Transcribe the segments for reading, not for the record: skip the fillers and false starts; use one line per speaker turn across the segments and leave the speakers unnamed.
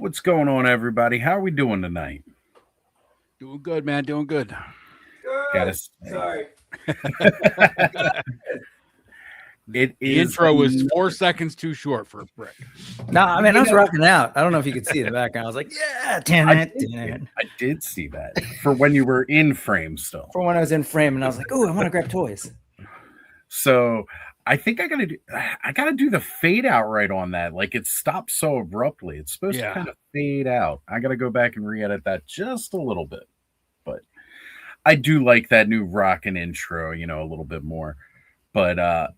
What's going on, everybody? How are we doing tonight?
Doing good, man. Doing good.
Gotta
Good.
say,
Sorry.
it
The
is
intro was 4 seconds too short for Brick.
No, I mean, I was
know-
rocking out. I don't know if you could see in the background. I was like, yeah,
I did see that for when you were in frame still.
for when I was in frame, and I was like, oh, I want to grab toys.
So I think I gotta do the fade out right on that. Like it stopped so abruptly. It's supposed to
Yeah.
kind of fade out. I gotta go back and re-edit that just a little bit. But I do like that new rockin' intro, a little bit more. But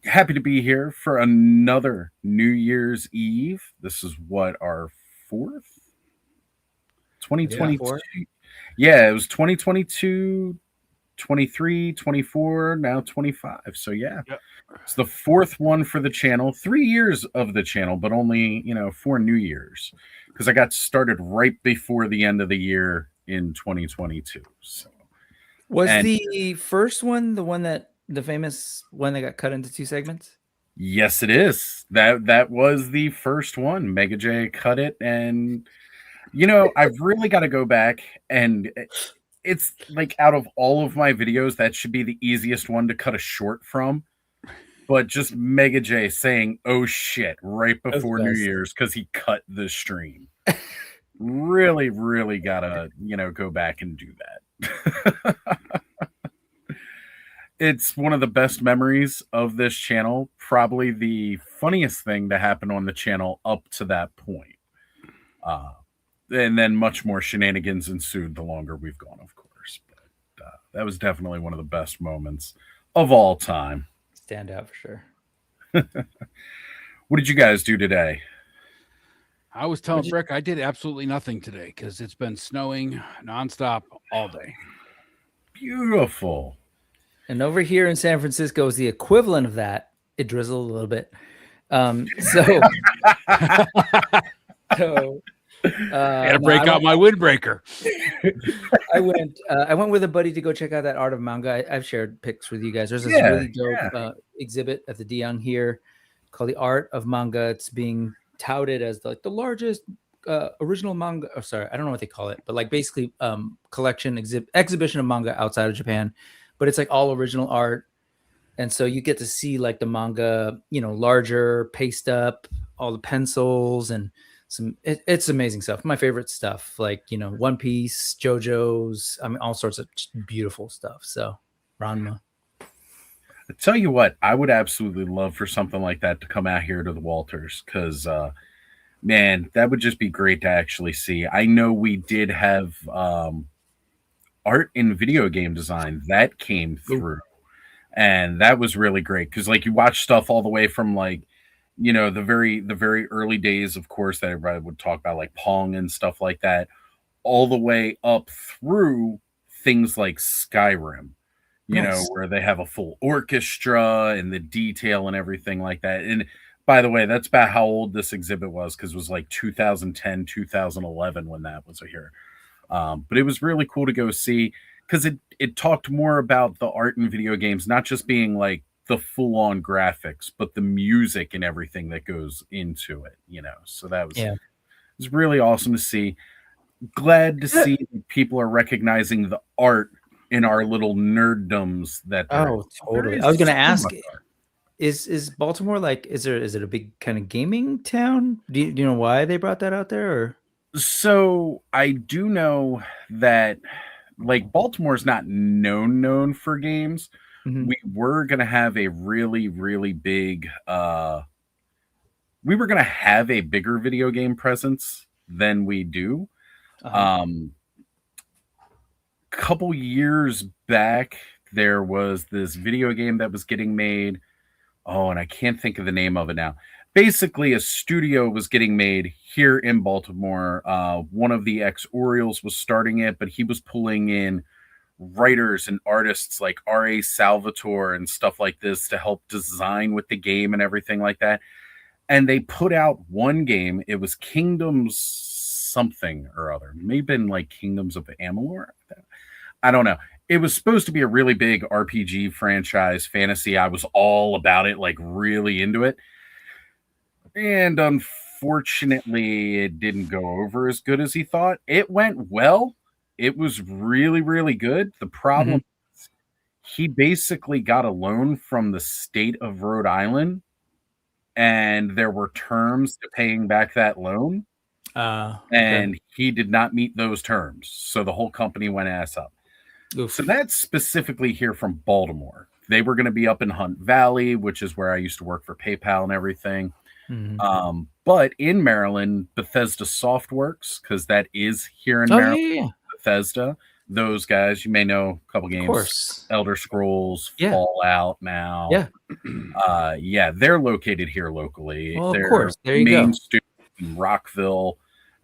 happy to be here for another New Year's Eve. This is what our fourth 2022.
fourth.
Yeah, it was 2022, 23, 24, now 25. So yeah.
Yep.
It's the fourth one for the channel. 3 years of the channel, but only, 4 New Years. Because I got started right before the end of the year in 2022. So
Was
And-
the first one the famous one that got cut into 2 segments?
yes, it is. That was the first one. Mega J cut it, and I've really got to go back, and it's like out of all of my videos, that should be the easiest one to cut a short from. But just Mega J saying "oh shit" right before New
best.
Year's because he cut the stream. Really, really gotta go back and do that. It's one of the best memories of this channel. Probably the funniest thing to happen on the channel up to that point. And then much more shenanigans ensued the longer we've gone, of course. But that was definitely one of the best moments of all time.
Stand out for sure.
What did you guys do today?
I was telling Brick I did absolutely nothing today because it's been snowing nonstop all day.
Beautiful.
And over here in San Francisco is the equivalent of that. It drizzled a little bit.
I gotta break out my windbreaker.
I went with a buddy to go check out that Art of Manga. I've shared pics with you guys. There's this
Yeah,
really dope exhibit at the Dion here called the Art of Manga. It's being touted as the largest original manga. Oh, sorry, I don't know what they call it, but like basically collection exhibition of manga outside of Japan. But it's like all original art, and so you get to see like the manga, larger, paste up, all the pencils and it's amazing stuff. My favorite stuff, like One Piece, JoJo's, I mean, all sorts of just beautiful stuff. So, Ranma.
I tell you what, I would absolutely love for something like that to come out here to the Walters, because man, that would just be great to actually see. I know we did have art in video game design that came through, and that was really great because like you watch stuff all the way from like the very early days, of course, that everybody would talk about, like Pong and stuff like that, all the way up through things like Skyrim,
Nice.
where they have a full orchestra and the detail and everything like that. And by the way, that's about how old this exhibit was, because it was like 2010, 2011 when that was here. But it was really cool to go see, because it talked more about the art in video games, not just being like the full-on graphics, but the music and everything that goes into it, So that was, it was really awesome to see. Glad to see that people are recognizing the art in our little nerddoms.
Totally. I was going to ask, is Baltimore like, is it a big kind of gaming town? Do you know why they brought that out there? Or?
So I do know that like Baltimore's not known for games.
Mhm.
We were going to have a really, really big, we were going to have a bigger video game presence than we do. Couple years back, there was this video game that was getting made. Oh, and I can't think of the name of it now. Basically, a studio was getting made here in Baltimore. One of the ex-Orioles was starting it, but he was pulling in writers and artists like R.A. Salvatore and stuff like this to help design with the game and everything like that. And they put out one game. It was Kingdoms something or other. Maybe been like Kingdoms of Amalur. I don't know. It was supposed to be a really big RPG franchise, fantasy. I was all about it, like really into it. And unfortunately, it didn't go over as good as he thought. It went well. It was really, really good. The problem is he basically got a loan from the state of Rhode Island, and there were terms to paying back that loan,
Okay.
and he did not meet those terms. So the whole company went ass up.
Oof.
So that's specifically here from Baltimore. They were going to be up in Hunt Valley, which is where I used to work for PayPal and everything. But in Maryland, Bethesda Softworks, because that is here in Maryland.
Yeah.
Bethesda, those guys, you may know a couple games.
Of course.
Elder Scrolls,
Yeah.
Fallout now.
Yeah.
They're located here locally.
Well, of
They're
course. There you
main
go.
studio in Rockville.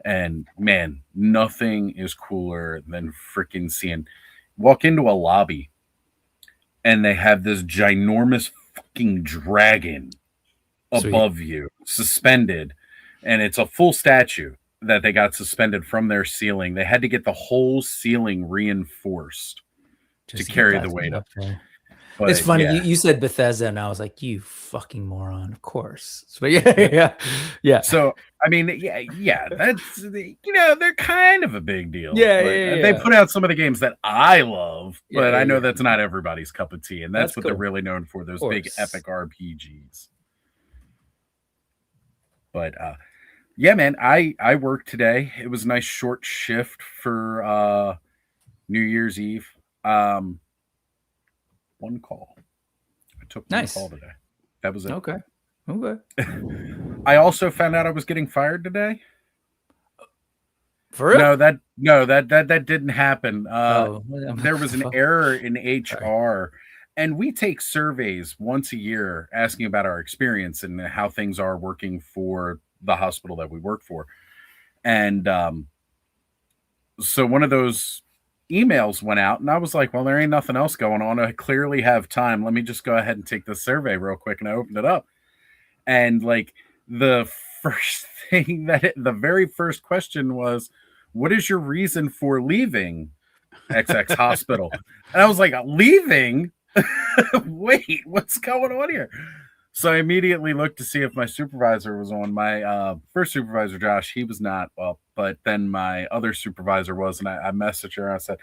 And man, nothing is cooler than freaking seeing walk into a lobby and they have this ginormous fucking dragon above you, suspended, and it's a full statue that they got suspended from their ceiling. They had to get the whole ceiling reinforced to carry the weight up. But,
it's funny you said Bethesda, and I was like, "You fucking moron!" Of course, but yeah.
So I mean, that's they're kind of a big deal.
Yeah.
They put out some of the games that I love, but I know that's not everybody's cup of tea, and that's what
cool.
they're really known for. Those big epic RPGs. But yeah, man, I worked today. It was a nice short shift for New Year's Eve. One call. I took one call today. That was it.
Okay.
I also found out I was getting fired today.
For real?
No, that didn't happen. There was an error in HR, and we take surveys once a year asking about our experience and how things are working for the hospital that we work for. And so one of those emails went out, and I was like, well, there ain't nothing else going on. I clearly have time. Let me just go ahead and take the survey real quick. And I opened it up. And like the first thing the very first question was, what is your reason for leaving XX hospital? And I was like, leaving? Wait, what's going on here? So I immediately looked to see if my supervisor was on. My first supervisor, Josh, he was not up, but then my other supervisor was, and I messaged her. I said,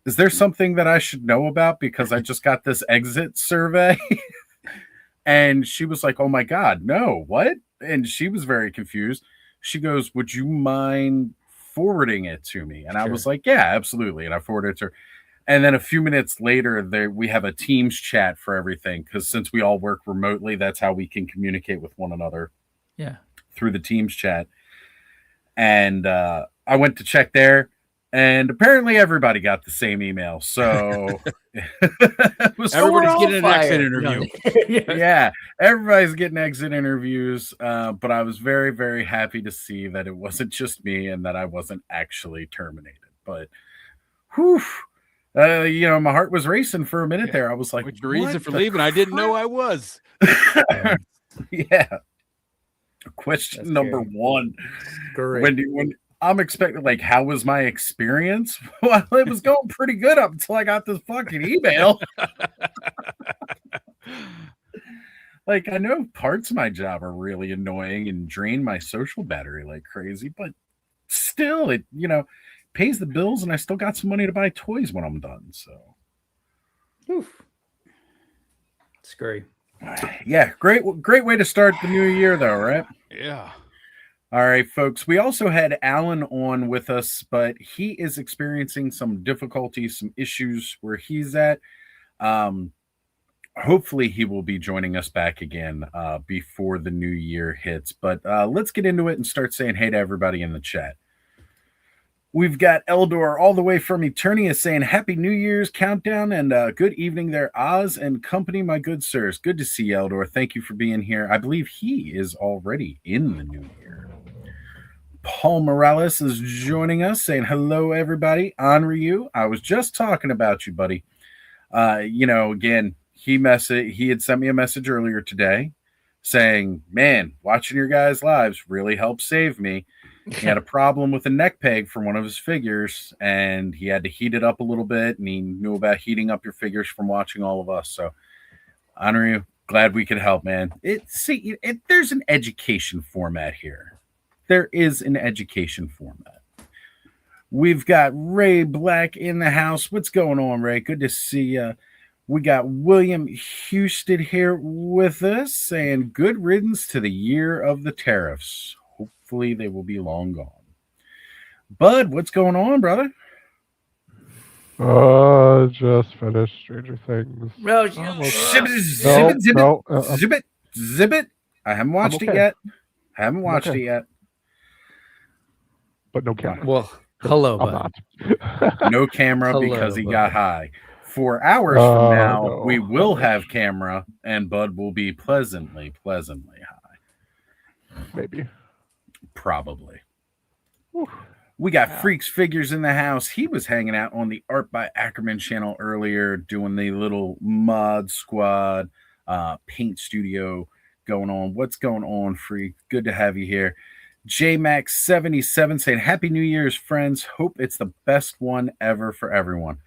is there something that I should know about? Because I just got this exit survey. And she was like, oh my God, no, what? And she was very confused. She goes, would you mind forwarding it to me? And I was like, yeah, absolutely. And I forwarded it to her. And then a few minutes later, we have a Teams chat for everything. Because since we all work remotely, that's how we can communicate with one another.
Yeah.
Through the Teams chat. And I went to check there. And apparently everybody got the same email. So
everybody's getting an exit interview.
Yeah, everybody's getting exit interviews. But I was very, very happy to see that it wasn't just me and that I wasn't actually terminated. But whew, my heart was racing for a minute there. I was like,
what's your reason for leaving? I didn't know I was.
Yeah. Question number one.
Great.
When I'm expecting, like, how was my experience? Well, it was going pretty good up until I got this fucking email. Like, I know parts of my job are really annoying and drain my social battery like crazy, but still, it, pays the bills, and I still got some money to buy toys when I'm done. So,
it's great.
Yeah, great way to start the new year, though, right?
Yeah.
All right, folks. We also had Alan on with us, but he is experiencing some difficulties, some issues where he's at. Hopefully, he will be joining us back again before the new year hits. But let's get into it and start saying hey to everybody in the chat. We've got Eldor all the way from Eternia saying Happy New Year's countdown and good evening there, Oz and company, my good sirs. Good to see you, Eldor. Thank you for being here. I believe he is already in the new year. Paul Morales is joining us saying hello, everybody. Honor you. I was just talking about you, buddy. Again, he had sent me a message earlier today saying, man, watching your guys' lives really helped save me. He had a problem with a neck peg for one of his figures, and he had to heat it up a little bit, and he knew about heating up your figures from watching all of us. So, honor you. Glad we could help, man. There's an education format here. there is an education format. We've got Ray Black in the house. What's going on, Ray? Good to see you. We got William Houston here with us saying good riddance to the year of the tariffs. Hopefully they will be long gone. Bud, what's going on, brother?
Just finished Stranger Things.
Zip it. I haven't watched it yet.
But no camera.
Well, hello,
I'm
bud.
not.
No camera
Hello,
because he
Bud.
got high. 4 hours from now,
no.
we will have camera, and Bud will be pleasantly high.
Maybe.
Probably.
Whew.
We got Freaks Figures in the house. He was hanging out on the Art by Ackerman channel earlier, doing the little mod squad paint studio going on. What's going on, Freak? Good to have you here. JMax77 saying, Happy New Year's, friends. Hope it's the best one ever for everyone.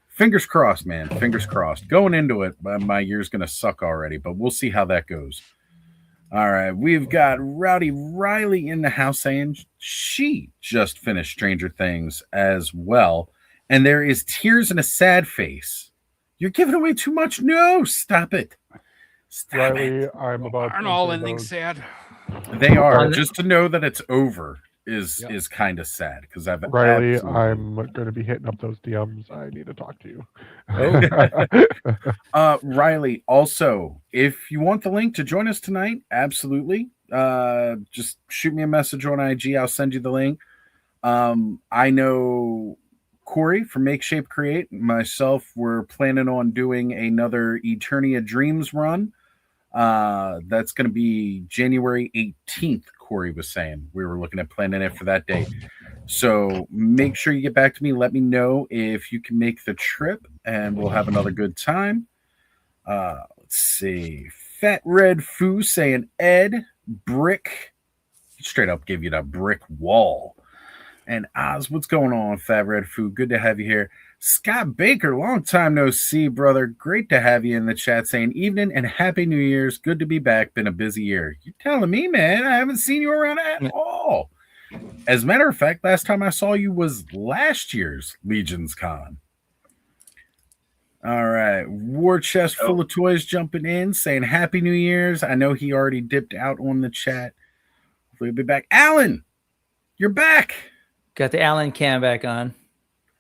Fingers crossed, man. Fingers crossed. Going into it, my year's going to suck already, but we'll see how that goes. All right, we've got Rowdy Riley in the house saying she just finished Stranger Things as well. And there is tears and a sad face. You're giving away too much. No, stop it. Stop
Riley,
it.
I'm about
Aren't
to
all
enter
endings
those.
sad?
They are. Just to know that it's over is kind of sad because I've
Riley,
absolutely...
I'm going to be hitting up those DMs. I need to talk to you.
Riley, also, if you want the link to join us tonight, absolutely. Just shoot me a message on IG. I'll send you the link. I know Corey from Make Shape Create, myself, we're planning on doing another Eternia Dreams run. That's going to be January 18th. Corey was saying we were looking at planning it for that date. So make sure you get back to me. Let me know if you can make the trip, and we'll have another good time. Let's see. Fat Red Foo saying Ed Brick. Straight up give you the brick wall. And Oz, what's going on, Fat Red Foo? Good to have you here. Scott Baker, long time no see, brother. Great to have you in the chat saying evening and Happy New Year's. Good to be back. Been a busy year. You're telling me, man. I haven't seen you around at all. As a matter of fact, last time I saw you was last year's Legion's Con. All right. War Chest full of toys jumping in, saying Happy New Year's. I know he already dipped out on the chat. We'll be back. Alan, you're back.
Got the Alan cam back on.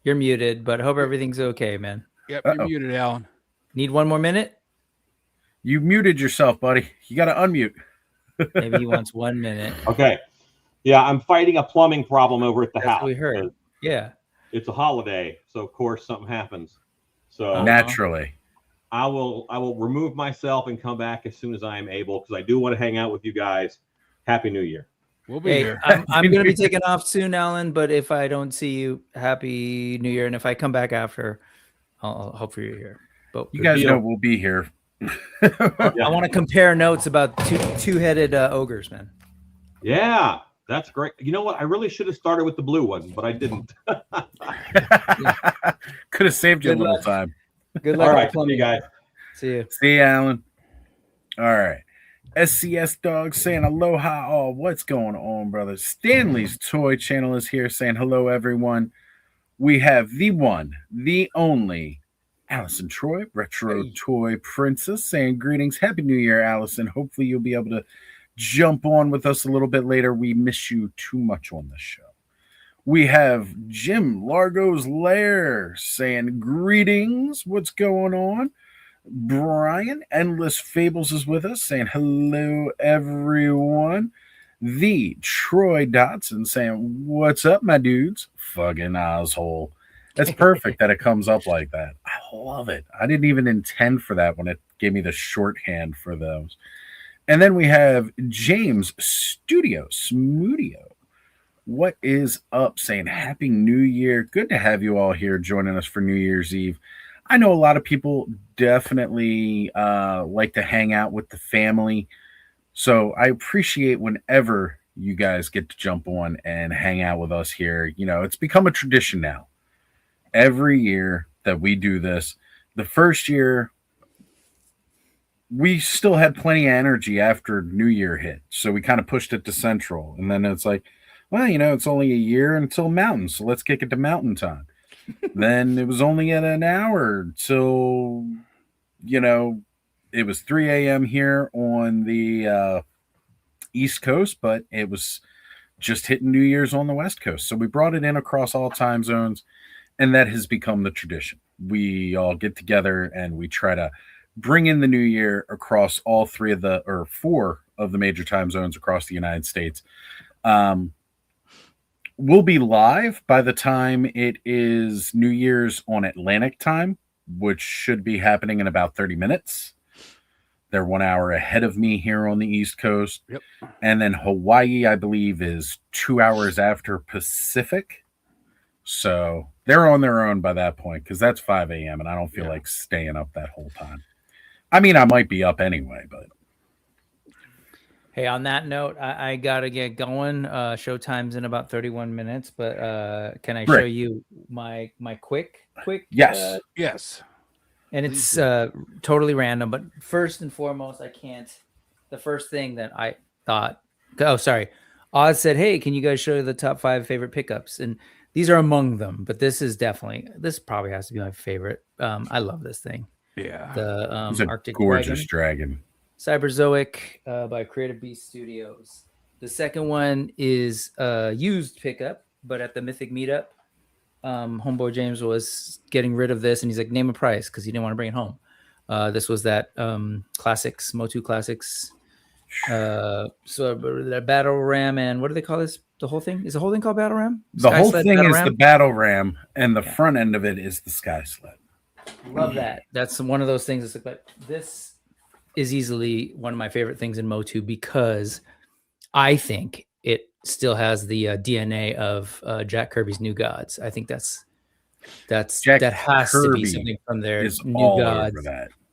You're muted, but hope everything's okay, man.
Yep, you're muted, Alan.
Need one more minute?
You muted yourself, buddy. You got to unmute.
Maybe he wants 1 minute.
Okay. Yeah, I'm fighting a plumbing problem over at the
That's
house.
what we heard. Yeah.
It's a holiday, so of course something happens. So
naturally,
I will remove myself and come back as soon as I am able because I do want to hang out with you guys. Happy New Year.
We'll be here.
I'm going to be taking off soon, Alan, but if I don't see you, Happy New Year. And if I come back after, I'll hope you're here. But
you guys know we'll be here.
I want to compare notes about two-headed ogres, man.
Yeah, that's great. You know what? I really should have started with the blue one, but I didn't.
Could have saved you a little time.
Good luck.
All right, see you guys.
See you.
See you, Alan. All right. SCS Dog saying aloha. Oh, what's going on, brother? Stanley's Toy Channel is here saying hello, everyone. We have the one, the only Allison Troy, Retro Toy Princess, saying greetings. Happy New Year, Allison. Hopefully you'll be able to jump on with us a little bit later. We miss you too much on this show. We have Jim Largo's Lair saying greetings. What's going on? Brian Endless Fables is with us saying hello, everyone. The Troy Dotson saying what's up, my dudes? Fucking asshole. That's perfect that it comes up like that. I love it. I didn't even intend for that when it gave me the shorthand for those. And then we have James Smudio. What is up? Saying Happy New Year. Good to have you all here joining us for New Year's Eve. I know a lot of people definitely like to hang out with the family. So I appreciate whenever you guys get to jump on and hang out with us here. You know, it's become a tradition now. Every year that we do this, the first year, we still had plenty of energy after New Year hit. So we kind of pushed it to Central. And then it's like, well, it's only a year until Mountain. So let's kick it to Mountain time. Then it was only at an hour till, it was 3 a.m. here on the East Coast, but it was just hitting New Year's on the West Coast. So we brought it in across all time zones, and that has become the tradition. We all get together and we try to bring in the new year across all four of the major time zones across the United States. We'll be live by the time it is New Year's on Atlantic time, which should be happening in about 30 minutes. They're 1 hour ahead of me here on the East Coast.
Yep.
And then Hawaii, I believe, is 2 hours after Pacific. So they're on their own by that point because that's 5 a.m. and I don't feel like staying up that whole time. I mean, I might be up anyway, but.
Hey, on that note, I got to get going. Showtime's in about 31 minutes, but can I show you my quick?
Yes.
Yes.
And it's totally random, but first and foremost, the first thing that I thought, Oz said, hey, can you guys show the top 5 favorite pickups? And these are among them, but this probably has to be my favorite. I love this thing.
Yeah.
The
Arctic
gorgeous dragon.
Cyberzoic by Creative Beast Studios. The second one is used pickup, but at the Mythic meetup, homeboy James was getting rid of this, and he's like, name a price because he didn't want to bring it home. This was that classics, Motu Classics. So the Battle Ram, and what do they call this? The whole thing? Is the whole thing called Battle Ram?
The whole thing is the Battle Ram, and the front end of it is the Sky Sled.
Love that. That's one of those things. It's like, but this is easily one of my favorite things in Motu because I think it still has the DNA of Jack Kirby's New Gods. I think that has to be something from their New Gods.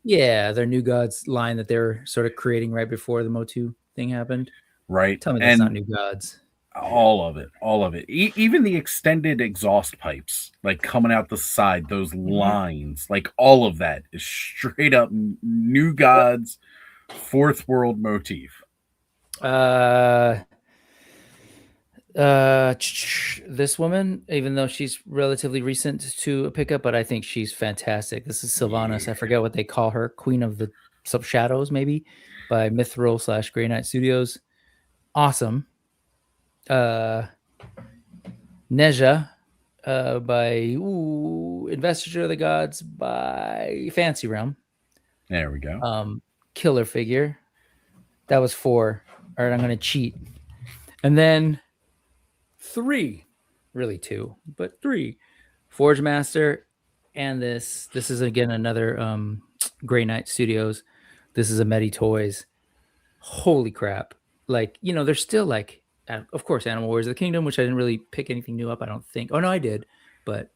Yeah, their New Gods line that they're sort of creating right before the Motu thing happened.
Right.
Tell me that's not New Gods.
All of it. Even the extended exhaust pipes, like coming out the side, those lines, like all of that is straight up New Gods, Fourth World motif.
This woman, even though she's relatively recent to a pickup, but I think she's fantastic. This is Sylvanas. I forget what they call her, Queen of the Shadows, maybe, by Mithril / Grey Knight Studios. Awesome. Neja by Investiture of the Gods by Fancy Realm.
There we go.
Killer figure. That was 4. All right, I'm going to cheat. And then 3, really 2, but 3. Forge Master, and this is again another Grey Knight Studios. This is a Medi Toys. Holy crap. Like, they're still like, of course, Animal Warriors of the Kingdom, which I didn't really pick anything new up, I don't think. Oh, no, I did. But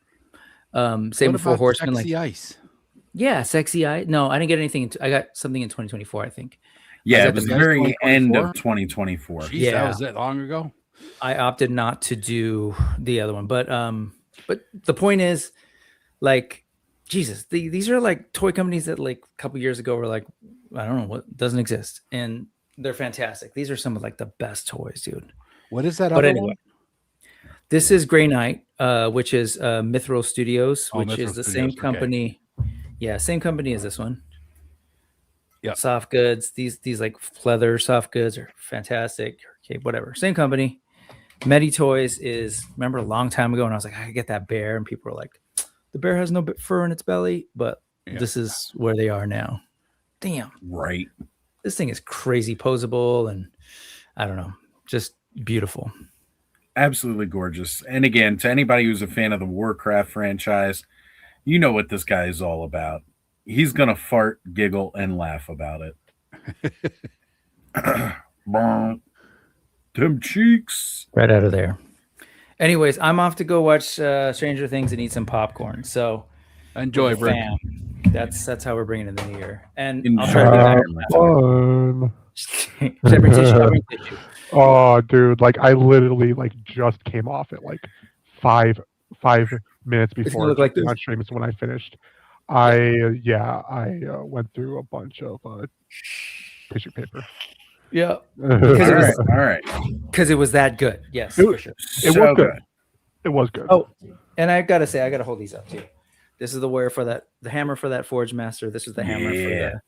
same with Four Horsemen.
Sexy Ice?
Yeah, Sexy Eye. No, I didn't get anything. I got something in 2024, I think.
Yeah, it was the very end of 2024.
Jeez, yeah, that was that long ago.
I opted not to do the other one, but the point is, like, Jesus, these are like toy companies that like a couple years ago were like, I don't know what doesn't exist, and they're fantastic. These are some of like the best toys, dude.
What is that?
But anyway, one? This is Grey Knight, which is Mithril Studios, which is the same company. Okay. Yeah, same company as this one. Yeah, soft goods. These like leather soft goods are fantastic. Okay, whatever. Same company. Medi Toys is, remember a long time ago, and I was like, I could get that bear, and people were like, the bear has no fur in its belly, but this is where they are now. Damn.
Right.
This thing is crazy posable, and I don't know, just beautiful.
Absolutely gorgeous. And again, to anybody who's a fan of the Warcraft franchise, you know what this guy is all about. He's going to fart, giggle, and laugh about it. Them cheeks.
Right out of there. Anyways, I'm off to go watch Stranger Things and eat some popcorn. So
enjoy, bro.
That's how we're bringing in the new year. And
enjoy.
I'll try to get Should I bring tissue? I'll bring tissue.
Oh, dude! Like I literally like just came off at like five minutes before
like
on streams when I finished. I went through a bunch of tissue paper.
Yeah,
All
it was-
right, all right.
because it was that good. Yes,
It-
for sure.
It
So
was good. It was good.
Oh, and I gotta say, I gotta hold these up too. This is the wire for that, the hammer for that Forge Master. This is the hammer
Yeah.
for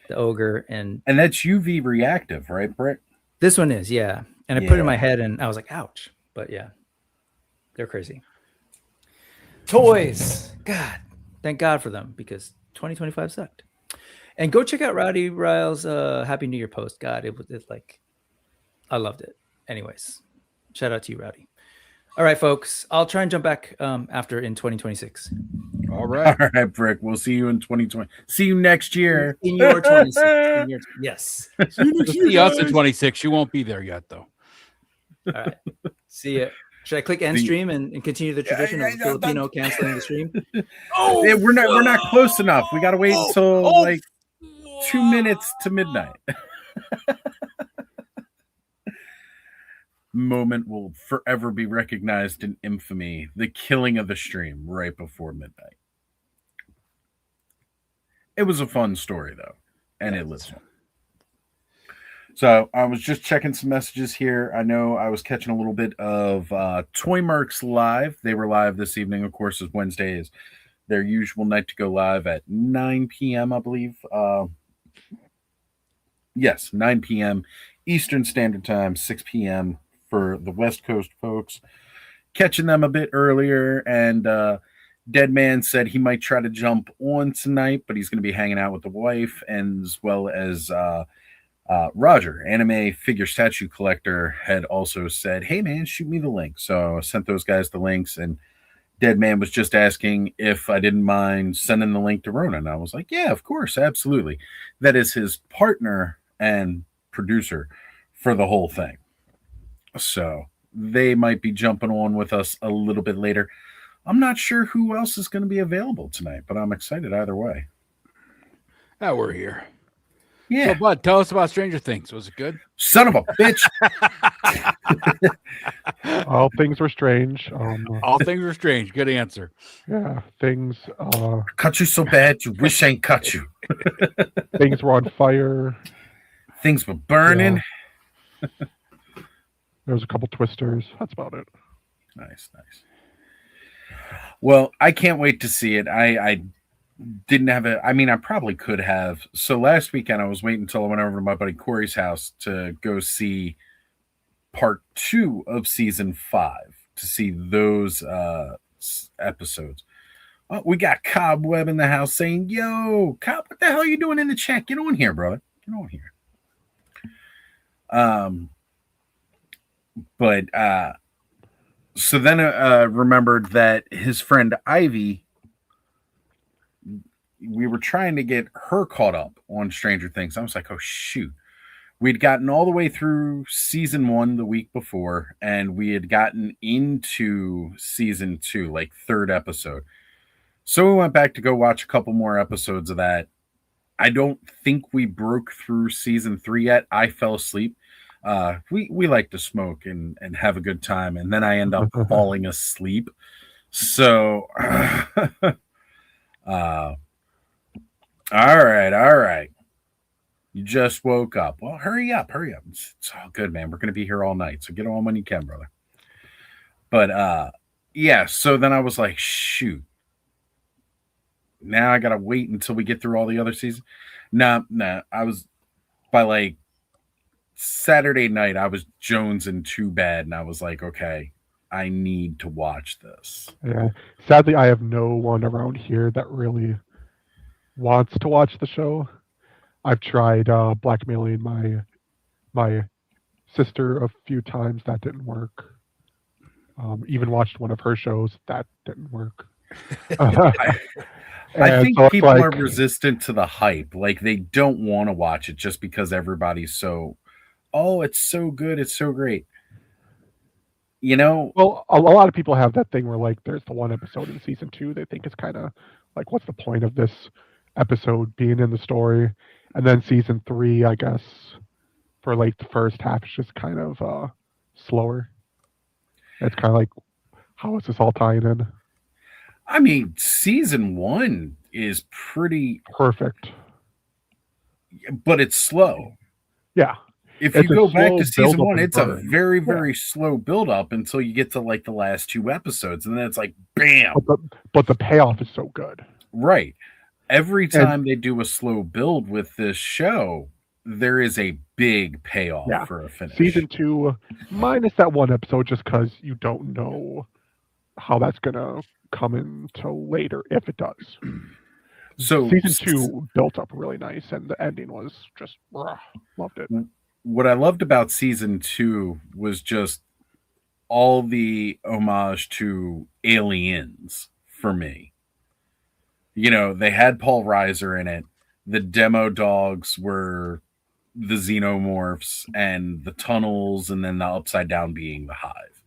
the ogre, and
And that's UV reactive, right, Brick?
this one is, yeah. And I put it in
Yeah.
my head, and I was like, ouch. But yeah, they're crazy. Toys, God, thank God for them, because 2025 sucked. And go check out Rowdy Ryle's Happy New Year post. God, it was like, I loved it. Anyways, shout out to you, Rowdy. All right, folks, I'll try and jump back after in 2026.
All right.
All right, Brick. We'll see you in 2020. See you next year.
In your 26. In your, yes.
You'll see us at 26. You won't be there yet, though.
All right. See ya. Should I click end stream and continue the tradition of Filipino canceling the stream?
Yeah, we're not close enough. We gotta wait until like 2 minutes to midnight. Moment will forever be recognized in infamy. The killing of the stream right before midnight. It was a fun story though, and it lives on. So I was just checking some messages here. I know I was catching a little bit of Toy Marks live. They were live this evening, of course, as Wednesday is their usual night to go live at 9 p.m., I believe. Yes, 9 p.m. Eastern Standard Time, 6 p.m. for the West Coast folks. Catching them a bit earlier, and Dead Man said he might try to jump on tonight, but he's going to be hanging out with the wife, and as well as Roger, anime figure statue collector, had also said, hey man, shoot me the link. So I sent those guys the links, and Dead Man was just asking if I didn't mind sending the link to Ronan. I was like, yeah, of course, absolutely. That is his partner and producer for the whole thing. So they might be jumping on with us a little bit later. I'm not sure who else is going to be available tonight, but I'm excited either way.
Now we're here.
Yeah.
So, Bud, tell us about Stranger Things. Was it good?
Son of a bitch.
All things were strange.
All things were strange. Good answer.
Yeah, things.
Cut you so bad you wish I ain't cut you.
Things were on fire.
Things were burning.
Yeah. There was a couple twisters. That's about it.
Nice. Well, I can't wait to see it. I didn't have it. I mean, I probably could have. So last weekend, I was waiting until I went over to my buddy Corey's house to go see part 2 of season 5 to see those episodes. Oh, we got Cobweb in the house saying, yo, Cob, what the hell are you doing in the chat? Get on here, brother. Get on here. But so then remembered that his friend Ivy, we were trying to get her caught up on Stranger Things. I was like, oh shoot. We'd gotten all the way through season 1 the week before, and we had gotten into season 2, like 3rd episode. So we went back to go watch a couple more episodes of that. I don't think we broke through season 3 yet. I fell asleep. We like to smoke and have a good time, and then I end up falling asleep. So all right. You just woke up. Well, hurry up. It's all good, man. We're gonna be here all night, so get on when you can, brother. But yeah, so then I was like, shoot. Now I gotta wait until we get through all the other seasons. Nah. I was by like Saturday night, I was jonesing too bad, and I was like, okay, I need to watch this.
Yeah. Sadly, I have no one around here that really wants to watch the show. I've tried blackmailing my sister a few times. That didn't work. Even watched one of her shows. That didn't work.
I think
so
people
like,
are resistant to the hype. Like they don't want to watch it just because everybody's so, oh, it's so good, it's so great. You know?
Well, a lot of people have that thing where like there's the one episode in season 2 they think is kind of like, what's the point of this episode being in the story? And then season 3, I guess, for like the first half, is just kind of slower. It's kind of like, how is this all tying in?
I mean, season 1 is pretty,
Perfect.
but it's slow.
Yeah.
If
It's
you
a
go back to
slow
season
build-up
1,
and
it's a
burn.
very,
Yeah.
very slow build up until you get to like the last 2 episodes, and then it's like bam.
But the payoff is so good.
Right. Every
And-
time they do a slow build with this show, there is a big payoff
Yeah.
for a finish.
Season 2, minus that one episode, just because you don't know how that's gonna come into later, if it does.
So
Season 2 built up really nice, and the ending was just loved it.
what I loved about season 2 was just all the homage to aliens for me. You know, they had Paul Reiser in it. The demo dogs were the xenomorphs, and the tunnels, and then the upside down being the hive.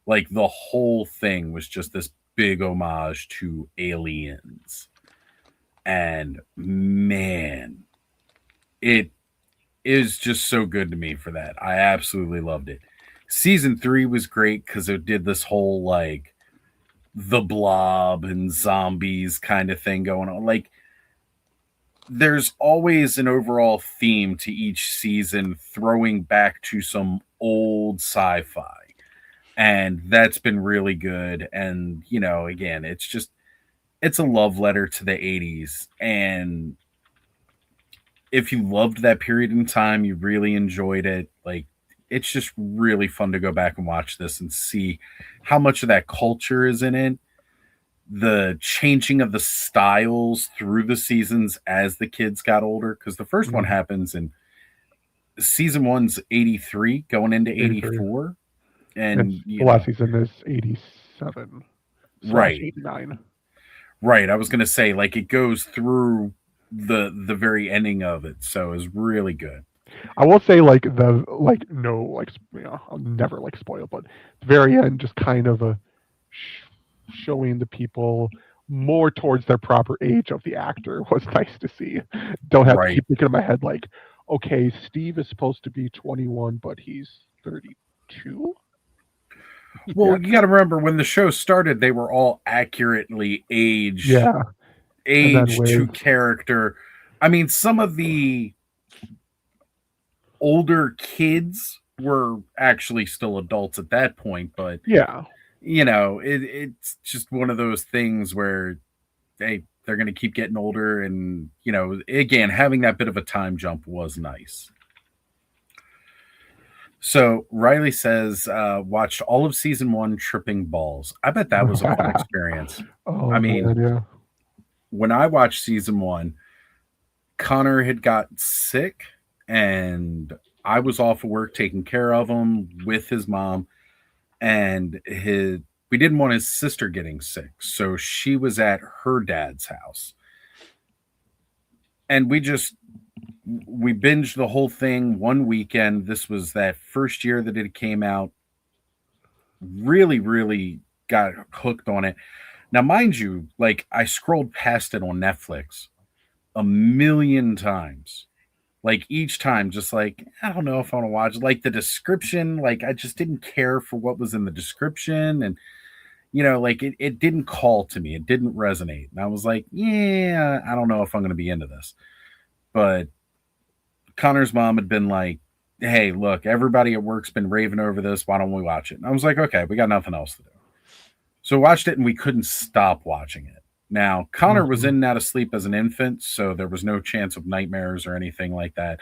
Like the whole thing was just this big homage to aliens. And man, it is just so good to me for that. I absolutely loved it. Season 3 was great because it did this whole like the blob and zombies kind of thing going on. Like there's always an overall theme to each season, throwing back to some old sci-fi. And that's been really good. And, you know, again, it's a love letter to the 80s. And if you loved that period in time, you really enjoyed it. Like, it's just really fun to go back and watch this and see how much of that culture is in it. The changing of the styles through the seasons as the kids got older, because the first one happens in season 1's 83 going into 84, and
the last season is 87,
right,
89.
Right. I was gonna say, like, it goes through the very ending of it, so it's really good.
I will say, like, I'll never like spoil, but the very end, just kind of a showing the people more towards their proper age of the actor was nice to see. Don't have to keep thinking in my head like, okay, Steve is supposed to be 21, but he's 32.
Well, you got to remember when the show started, they were all accurately aged.
Yeah.
Age to character. I mean, some of the older kids were actually still adults at that point, but
yeah,
you know, it's just one of those things where they're going to keep getting older, and you know, again, having that bit of a time jump was nice. So Riley says, watched all of season 1 tripping balls. I bet that was a fun experience. I mean,
yeah.
When I watched season 1, Connor had got sick, and I was off of work taking care of him with his mom, and we didn't want his sister getting sick, so she was at her dad's house, and we binged the whole thing one weekend. This was that first year that it came out. Really, really got hooked on it. Now, mind you, like, I scrolled past it on Netflix a million times. Like, each time, just like, I don't know if I want to watch it. Like, the description, like, I just didn't care for what was in the description. And, you know, like, it didn't call to me. It didn't resonate. And I was like, yeah, I don't know if I'm going to be into this. But Connor's mom had been like, hey, look, everybody at work's been raving over this. Why don't we watch it? And I was like, okay, we got nothing else to do. So we watched it, and we couldn't stop watching it. Now, Connor was in and out of sleep as an infant, so there was no chance of nightmares or anything like that.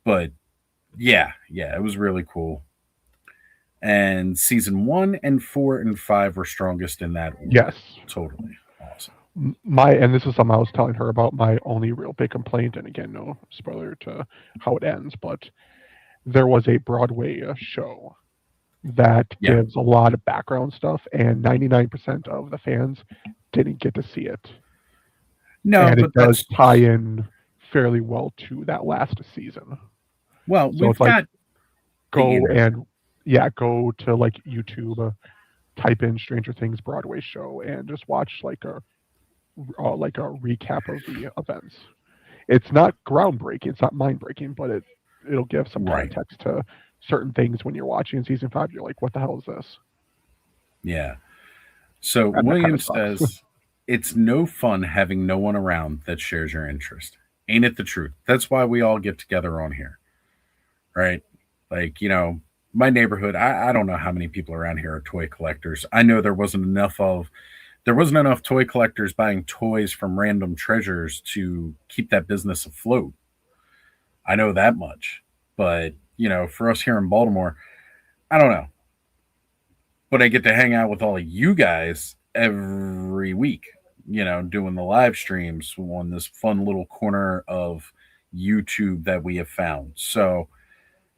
But yeah, it was really cool. And season 1 and 4 and 5 were strongest in that order.
Yes.
Totally. Awesome.
And this is something I was telling her about, my only real big complaint, and again, no spoiler to how it ends, but there was a Broadway show that gives a lot of background stuff, and 99% of the fans didn't get to see it.
No,
and
but
it does tie in fairly well to that last season.
Well,
so
we've got
go to like YouTube, type in Stranger Things Broadway show, and just watch like a recap of the events. It's not groundbreaking, it's not mind breaking, but it'll give some context to certain things when you're watching in season 5. You're like, what the hell is this?
Yeah. So
And that
William
kinda sucks.
says, it's no fun having no one around that shares your interest. Ain't it the truth? That's why we all get together on here, right? Like, my neighborhood, I don't know how many people around here are toy collectors. I know there wasn't enough toy collectors buying toys from random treasures to keep that business afloat. I know that much. But, for us here in Baltimore, I don't know. But I get to hang out with all of you guys every week, doing the live streams on this fun little corner of YouTube that we have found. So,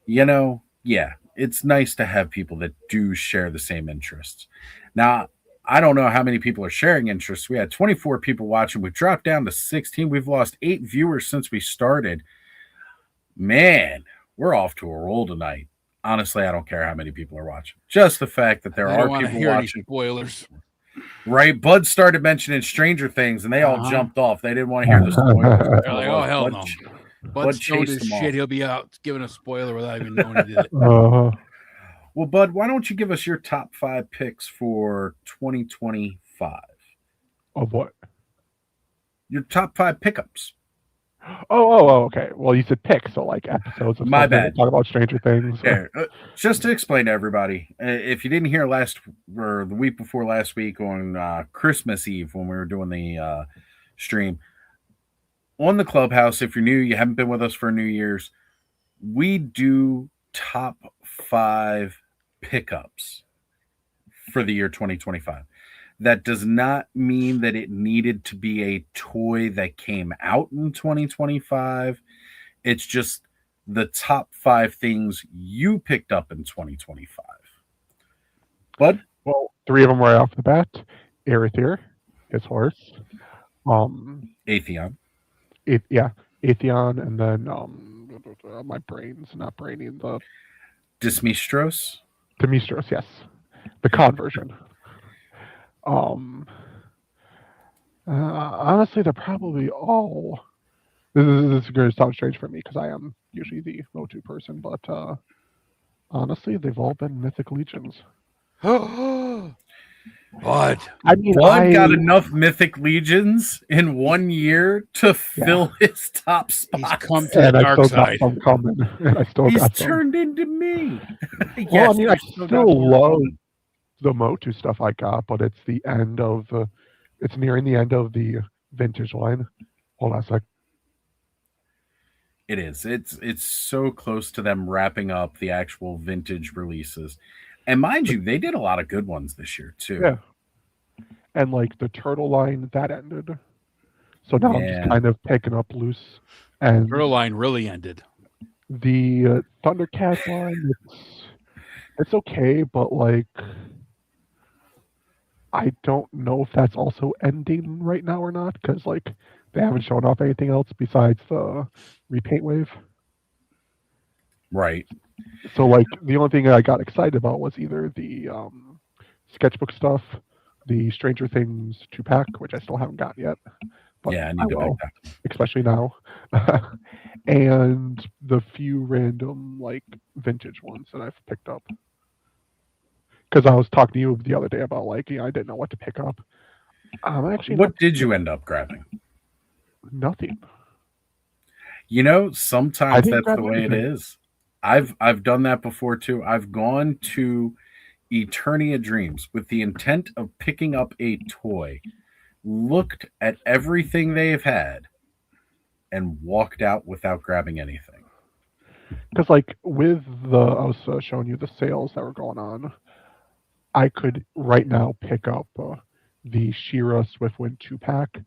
yeah, it's nice to have people that do share the same interests. Now, I don't know how many people are sharing interests. We had 24 people watching. We dropped down to 16. We've lost 8 viewers since we started. Man, we're off to a roll tonight. Honestly, I don't care how many people are watching. Just the fact that there
I
are
don't want to
people
hear any
watching.
spoilers.
Right? Bud started mentioning Stranger Things, and they all jumped off. They didn't want to hear the spoilers.
They're like, oh, hell
Bud,
no.
Bud
Bud's stoned
chased
as
them
shit.
all.
He'll be out giving a spoiler without even knowing he did it.
Uh,
Well, Bud, why don't you give us your top 5 picks for 2025?
of what?
Your top 5 pickups.
Okay. Well, you said pick, so like episodes of
My
something.
bad.
Talk about Stranger Things.
Here, just to explain to everybody, if you didn't hear the week before last week on Christmas Eve when we were doing the stream on the Clubhouse, if you're new, you haven't been with us for New Year's, we do top 5 pickups for the year 2025. That does not mean that it needed to be a toy that came out in 2025. It's just the top 5 things you picked up in 2025. Bud?
Well, 3 of them right off the bat. Arethyr, his horse.
Atheon.
Atheon, and then my brain's not braining the
Dismistros.
Demistros, yes, the conversion. Honestly, they're probably all. This is going to sound strange for me because I am usually the go-to person, but honestly, they've all been Mythic Legions.
Bud.
I mean,
Bud got enough Mythic Legions in 1 year to fill his top
He's
spot.
come to the
and I
dark
still
side.
got some coming. I still
He's
got some.
turned into me.
Well, I mean, I
he's got
still
more
love
coming.
the Motu stuff I got, but it's the end of it's nearing the end of the vintage line. Hold on a sec.
It is. It's so close to them wrapping up the actual vintage releases. And mind you, they did a lot of good ones this year too.
Yeah. And like the turtle line that ended, so now I'm
Yeah.
just kind of picking up loose. And
Turtle line really ended.
the Thundercat line, it's okay, but like I don't know if that's also ending right now or not because like they haven't shown off anything else besides the repaint wave.
Right.
So like the only thing I got excited about was either the sketchbook stuff, the Stranger Things 2-pack, which I still haven't got yet. But
Yeah, I need to
will,
pick that.
especially now, and the few random like vintage ones that I've picked up. Because I was talking to you the other day about like I didn't know what to pick up. Actually,
What did you end up grabbing?
nothing.
Sometimes
didn't
that's the
grab
way it
anything.
is. I've done that before too. I've gone to Eternia Dreams with the intent of picking up a toy, looked at everything they've had, and walked out without grabbing anything.
Because like with I was showing you the sales that were going on. I could right now pick up the She-Ra Swiftwind 2-pack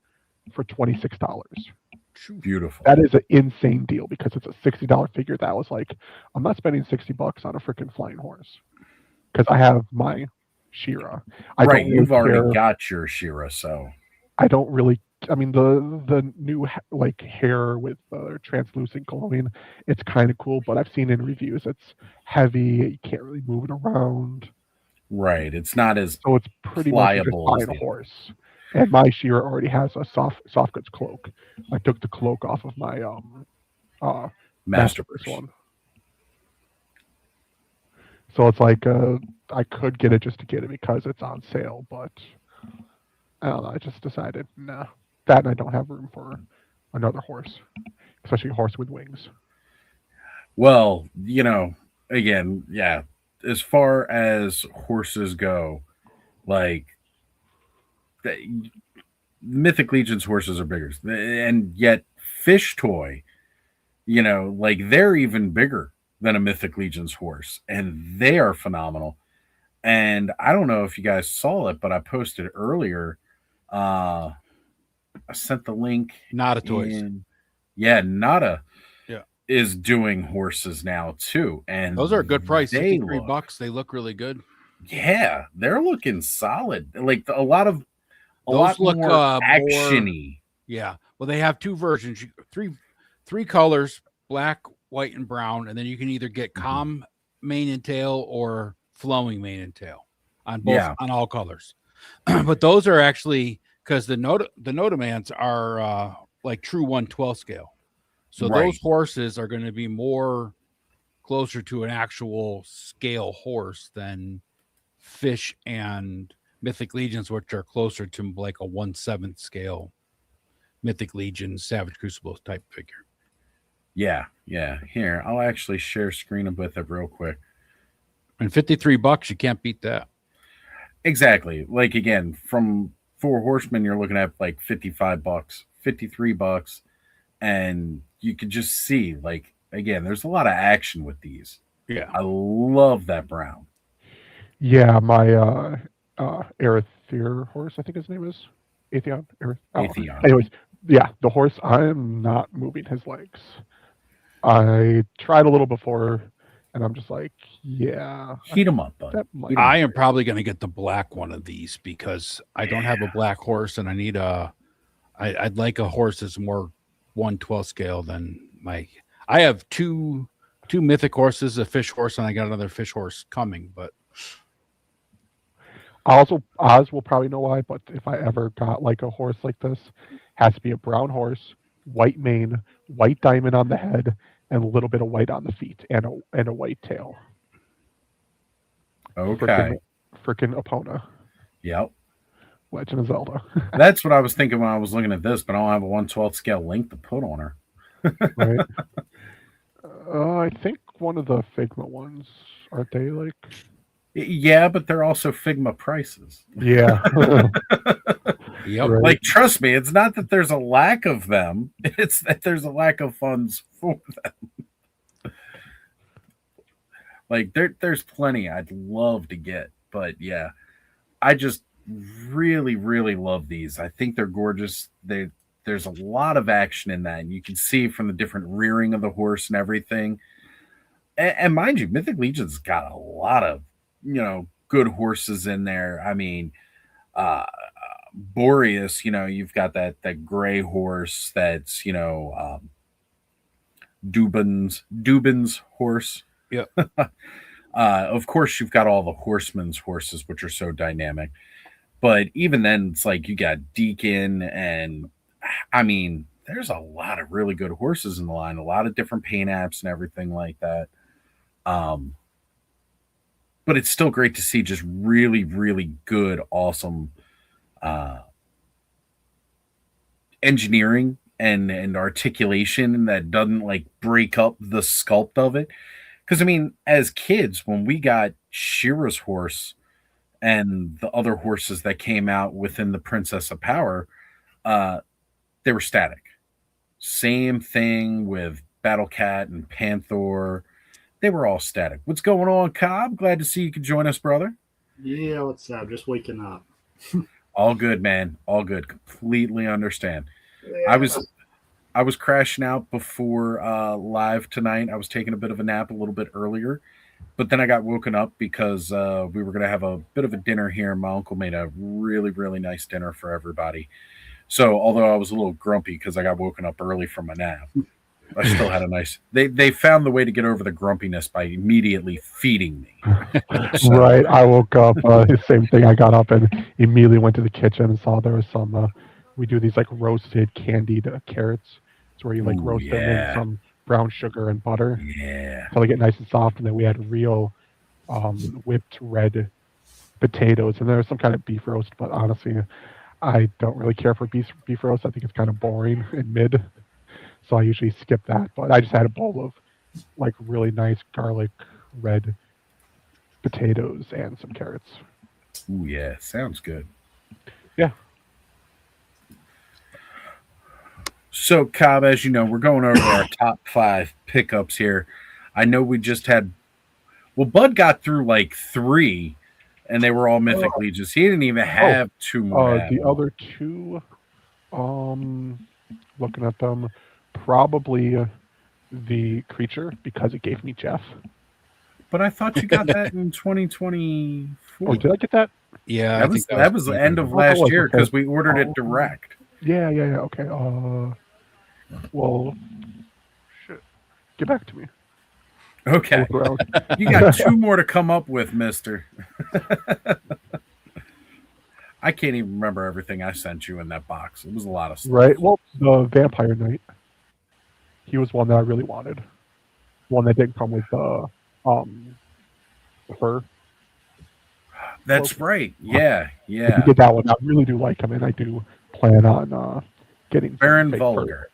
for $26.
Beautiful.
That is an insane deal because it's a $60 figure. That was like, I'm not spending $60 on a freaking flying horse because I have my She-Ra.
Right, you've already got your She-Ra, so
I don't really. I mean, the new like hair with translucent glowing, it's kind of cool. But I've seen in reviews it's heavy. You can't really move it around.
right, it's not as
So it's pretty much just
pliable as
buying a
the
horse. And my She-Ra already has a soft goods cloak. I took the cloak off of my Masterverse one. So it's like I could get it just to get it because it's on sale, but I don't know. I just decided, nah, that and I don't have room for another horse, especially a horse with wings.
Well, again, yeah, as far as horses go, like the Mythic Legion's horses are bigger, and yet Fish Toy, like they're even bigger than a Mythic Legion's horse, and they are phenomenal. And I don't know if you guys saw it, but I posted earlier. I sent the link.
Nada Toys.
Yeah, Nada.
Yeah.
Is doing horses now too, and
those are a good price.
they
$53. They look really good.
Yeah, they're looking solid. Like a lot
Those look
more actiony.
Yeah. Well, they have two versions. Three colors: black, white, and brown. And then you can either get calm mane and tail or flowing mane and tail on both on all colors. But those are actually because the Notamans are like true 1/12 scale. So those horses are going to be more closer to an actual scale horse than Fish and Mythic Legions, which are closer to like a 1/7 scale Mythic Legion Savage Crucible type figure.
Yeah. Here, I'll actually share screen with it real quick.
And $53, you can't beat that.
Exactly. Like again, from 4 Horsemen, you're looking at like $55, $53, and you can just see, like, again, there's a lot of action with these.
Yeah,
I love that brown.
Yeah, my Arethyr horse, I think his name is Atheon.
Atheon.
Anyways, yeah, the horse, I'm not moving his legs. I tried a little before, and I'm just like, yeah.
Heat him up, bud.
I am probably going to get the black one of these because I don't have a black horse, and I need I'd like a horse that's more 1/12 scale than I have two mythic horses, a fish horse, and I got another fish horse coming, but
Oz will probably know why, but if I ever got like a horse like this, has to be a brown horse, white mane, white diamond on the head, and a little bit of white on the feet, and a white tail.
Okay.
Freaking Epona.
Yep.
Legend of Zelda.
That's what I was thinking when I was looking at this, but I don't have a 1/12 scale link to put on her.
Right. I think one of the Figma ones, aren't they like?
Yeah, but they're also Figma prices.
Yeah.
Yep.
Right.
Like, trust me, it's not that there's a lack of them. It's that there's a lack of funds for them. Like, there's plenty I'd love to get. But, yeah, I just really, really love these. I think they're gorgeous. There's a lot of action in that. And you can see from the different rearing of the horse and everything. And mind you, Mythic Legion's got a lot of, good horses in there. I mean, Boreas, you've got that gray horse that's, Dubin's horse.
Yep.
Of course, you've got all the horsemen's horses, which are so dynamic. But even then, it's like you got Deacon, and I mean, there's a lot of really good horses in the line, a lot of different paint apps and everything like that. But it's still great to see just really, really good, awesome engineering and articulation that doesn't like break up the sculpt of it. Because I mean, as kids, when we got Shira's horse and the other horses that came out within the Princess of Power, they were static. Same thing with Battle Cat and Panther. They were all static. What's going on, Cobb? Glad to see you could join us, brother.
Yeah, what's up? Just waking up.
All good, man. All good. Completely understand.
Yeah.
I was crashing out before live tonight. I was taking a bit of a nap a little bit earlier, but then I got woken up because we were going to have a bit of a dinner here. My uncle made a really, really nice dinner for everybody. So although I was a little grumpy because I got woken up early from my nap, I still had a nice. They found the way to get over the grumpiness by immediately feeding me. So,
Right. I woke up, same thing. I got up and immediately went to the kitchen and saw there was some, we do these like roasted candied carrots. It's where you like roast them in some brown sugar and butter.
Yeah.
So they get nice and soft. And then we had real whipped red potatoes, and there's some kind of beef roast. But honestly, I don't really care for beef roast. I think it's kind of boring and mid, so I usually skip that. But I just had a bowl of like really nice garlic red potatoes and some carrots.
Ooh, yeah, sounds good.
Yeah.
So, Cobb, as you know, we're going over our top 5 pickups here. I know we just had, well, Bud got through like 3, and they were all Mythic Legions. He didn't even have 2 more.
The other 2, looking at them, probably the creature because it gave me Jeff.
But I thought you got that in 2024.
Oh, did I get that?
Yeah,
that was the end of last year because we ordered it direct.
Yeah. Okay. Well, shit. Get back to me.
Okay. You got 2 more to come up with, mister. I can't even remember everything I sent you in that box. It was a lot of stuff.
Right. Well, the Vampire Knight. He was one that I really wanted. One that didn't come with the fur.
That's right. Yeah.
If you get that one, I really do like him, and I do plan on getting
Baron Vulgar.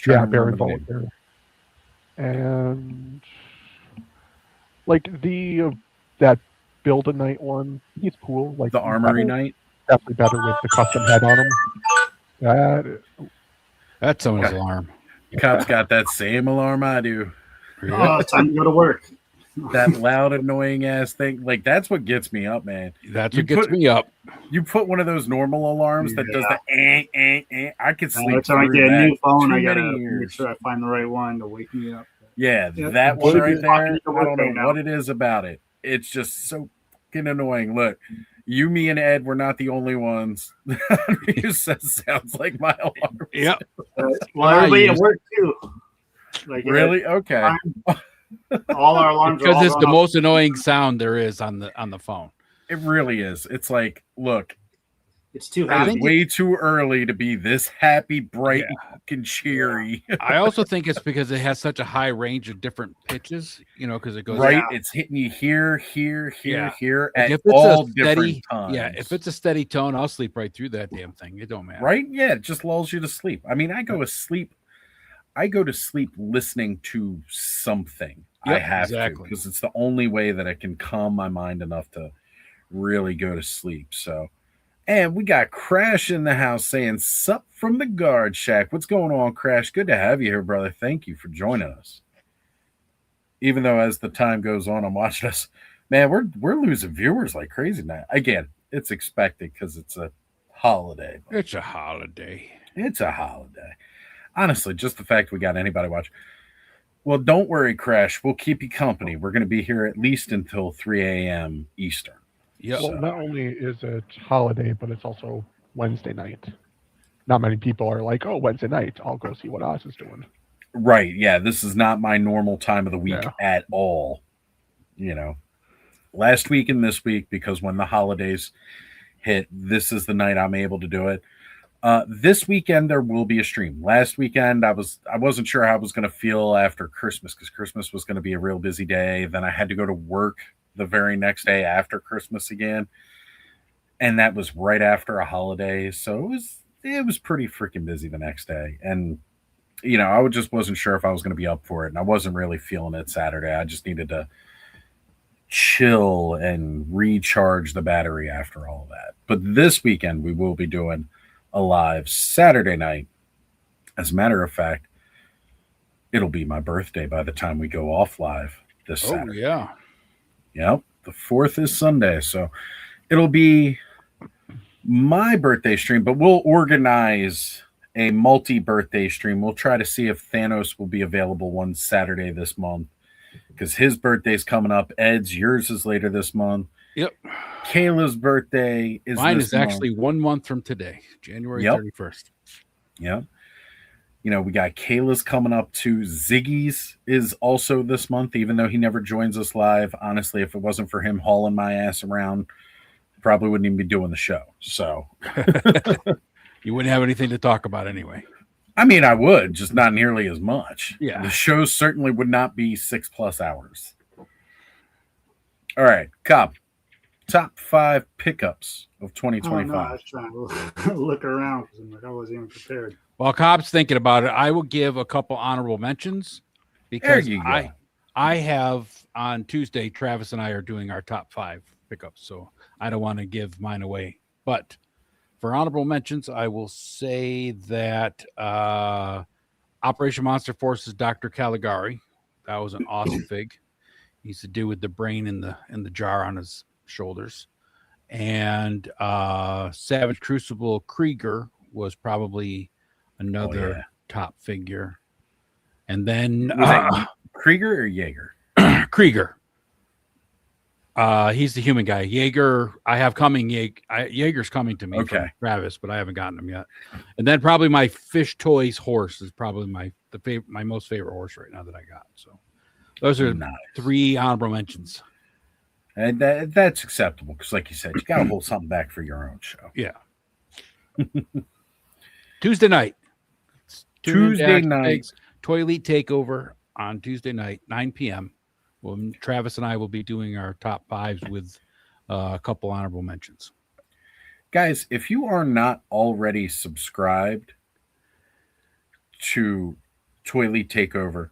Yeah, Baron Vulgar. And like that Build a Knight one, he's cool. Like
the Armory Knight.
Definitely better with the custom head on him.
That's someone's alarm.
Cobb's got that same alarm I do.
Oh, time to go to work.
That loud, annoying ass thing. Like, that's what gets me up, man.
That's what gets me up.
You put one of those normal alarms that does the I could sleep.
Every time I get a new phone, I gotta
years.
make sure I find the right one to wake me up.
Yeah, that one right there. I don't know what it is about it. It's just so fucking annoying. Look, you, me, and Ed were not the only ones. You said sounds like my alarm.
Yep.
Well, everybody at work too. Like,
really? Okay.
All our alarms
because it's the most annoying sound there is on the phone.
It really is. It's like, look,
it's too happy.
It's way too early to be this happy, bright, and cheery.
I also think it's because it has such a high range of different pitches, because it goes
right. It's hitting you here, at
if it's
all
a
different
steady,
times.
Yeah, if it's a steady tone, I'll sleep right through that damn thing. It don't matter.
Right? Yeah, it just lulls you to sleep. I mean, I go to sleep listening to something. Yep, I have to, because it's the only way that I can calm my mind enough to really go to sleep. So, and we got Crash in the house saying, "Sup from the guard shack." What's going on, Crash? Good to have you here, brother. Thank you for joining us. Even though as the time goes on, I'm watching us. Man, we're losing viewers like crazy now. Again, it's expected because it's a holiday.
It's a holiday.
It's a holiday. Honestly, just the fact we got anybody watch. Well, don't worry, Crash. We'll keep you company. We're going to be here at least until 3 a.m. Eastern.
Yeah.
Well, not only is it holiday, but it's also Wednesday night. Not many people are like, "Oh, Wednesday night, I'll go see what Oz is doing."
Right. Yeah. This is not my normal time of the week at all. Last week and this week, because when the holidays hit, this is the night I'm able to do it. This weekend there will be a stream. Last weekend I wasn't sure how I was going to feel after Christmas, because Christmas was going to be a real busy day. Then I had to go to work the very next day after Christmas again, and that was right after a holiday. So it was pretty freaking busy the next day, and I just wasn't sure if I was going to be up for it, and I wasn't really feeling it Saturday. I just needed to chill and recharge the battery after all that. But this weekend we will be doing a live Saturday night. As a matter of fact, it'll be my birthday by the time we go off live this Saturday.
Yeah.
Yep. The 4th is Sunday. So it'll be my birthday stream, but we'll organize a multi-birthday stream. We'll try to see if Thanos will be available one Saturday this month, because his birthday's coming up. Ed's, yours is later this month.
Yep.
Kayla's birthday is
mine
this
is actually 1 month from today, January 31st.
Yep. We got Kayla's coming up too. Ziggy's is also this month, even though he never joins us live. Honestly, if it wasn't for him hauling my ass around, probably wouldn't even be doing the show. So
you wouldn't have anything to talk about anyway.
I mean, I would, just not nearly as much.
Yeah.
The show certainly would not be 6+ hours. All right, Cobb. top 5 pickups of
I don't know. I
2025.
was trying to look around because I'm like, I wasn't even prepared.
While Cobb's thinking about it, I will give a couple honorable mentions
There
because
you go.
I have on Tuesday, Travis and I are doing our top 5 pickups, so I don't want to give mine away. But for honorable mentions, I will say that Operation Monster Force's Dr. Caligari. That was an awesome fig. He's the dude with the brain in the jar on his shoulders. And Savage Crucible Krieger was probably another top figure. And then
Was that Krieger or Jaeger?
Krieger. He's the human guy. Jaeger, I have coming. Jaeger's coming to me from Travis, but I haven't gotten him yet. And then probably my Fish Toys horse is probably my most favorite horse right now that I got. So those are 3 honorable mentions.
And that's acceptable because, like you said, you got to hold something back for your own show.
Yeah. Tuesday night.
Tuesday night.
Toy Elite Takeover on Tuesday night, 9 p.m. Well, Travis and I will be doing our top 5s with a couple honorable mentions.
Guys, if you are not already subscribed to Toy Elite Takeover,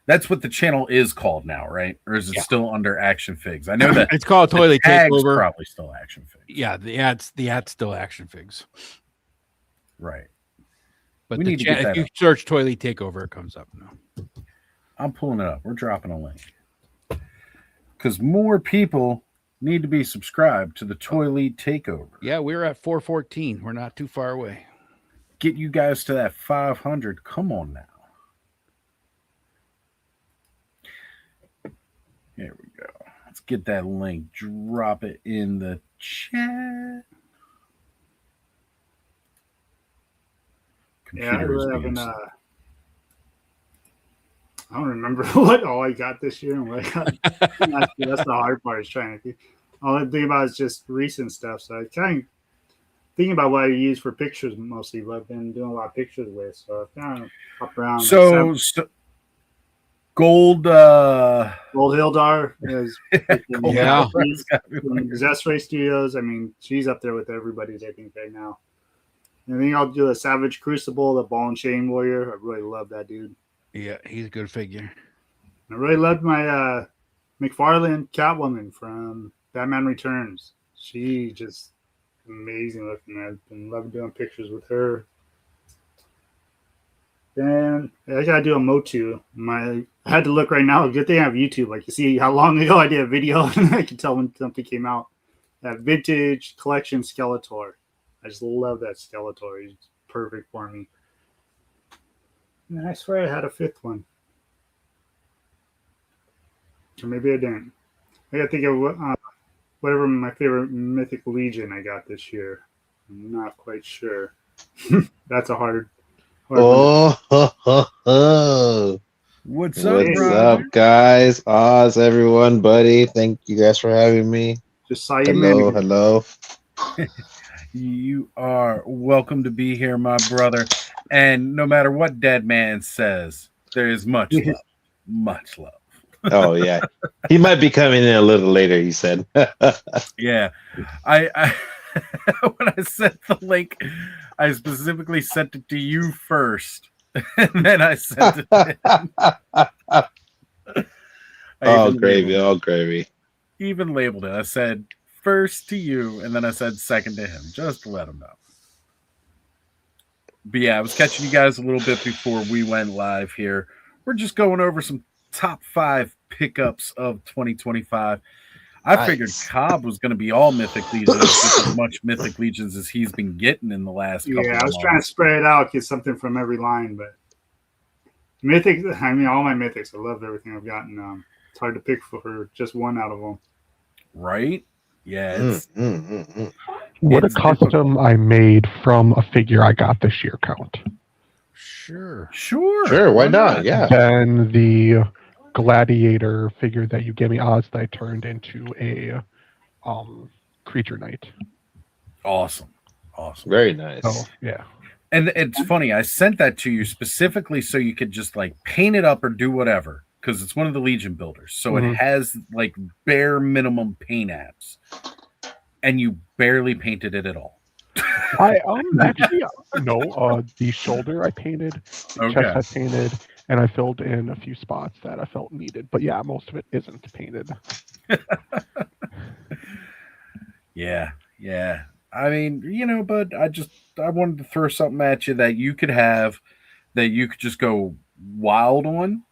that's what the channel is called now, right? Or is it still under Action Figs? I know that
it's called Toy Elite Takeover.
Probably still Action Figs.
Yeah, the ad's still Action Figs.
Right.
But if you search Toy Elite Takeover, it comes up now.
I'm pulling it up. We're dropping a link. Because more people need to be subscribed to the Toy Elite Takeover.
Yeah, we're at 414. We're not too far away.
Get you guys to that 500. Come on now. There we go. Let's get that link. Drop it in the chat.
Yeah, I really haven't. I don't remember what all I got this year and what I got. That's the hard part is trying to think. All I think about is just recent stuff. So I kind of thinking about what I use for pictures mostly, but I've been doing a lot of pictures with. So I kind of hop around.
So Gold
Hildar is
from
Zestray Studios. I mean, she's up there with everybody's, I think, right now. I think I'll do a Savage Crucible, the Ball and Chain Warrior. I really love that dude.
Yeah, he's a good figure.
I really loved my McFarlane Catwoman from Batman Returns. She just amazing looking. I've been loving doing pictures with her. Then I gotta do a Motu. I had to look right now. Good thing I have YouTube. Like, you see how long ago I did a video, and I can tell when something came out. That vintage collection Skeletor. I just love that Skeletor. He's perfect for me. And I swear I had a 5th one. Or maybe I didn't. I gotta think of whatever my favorite Mythic Legion I got this year. I'm not quite sure. That's a hard
What's up, guys? Oz, everyone, buddy. Thank you guys for having me.
Just saw you.
Hello.
You are welcome to be here, my brother. And no matter what Dead Man says, there is much love. Much love.
Oh, yeah. He might be coming in a little later, he said.
Yeah. I when I sent the link, I specifically sent it to you first. And then I sent it to him.
All gravy.
Even labeled it. I said first to you, and then I said second to him, just to let him know. But yeah, I was catching you guys a little bit before we went live here. We're just going over some top 5 pickups of 2025. I figured Cobb was going to be all Mythic Legions, just as much Mythic Legions as he's been getting in the last couple of months.
I was trying to spread it out, get something from every line, but Mythic, I mean, all my Mythics, I love everything I've gotten. It's hard to pick for just one out of them.
Right? Yeah.
What a custom I made from a figure I got this year count.
Sure.
Why not? Yeah.
Then the gladiator figure that you gave me, Oz, that I turned into a creature knight.
Awesome.
Very nice.
Oh, yeah.
And it's funny, I sent that to you specifically so you could just like paint it up or do whatever because it's one of the Legion builders. So
Mhm.
it has like bare minimum paint apps, and you barely painted it at all.
I actually no. The shoulder I painted, the chest
Okay.
I painted, and I filled in a few spots that I felt needed. But yeah, most of it isn't painted.
Yeah. I mean, but I wanted to throw something at you that you could have, that you could just go wild on,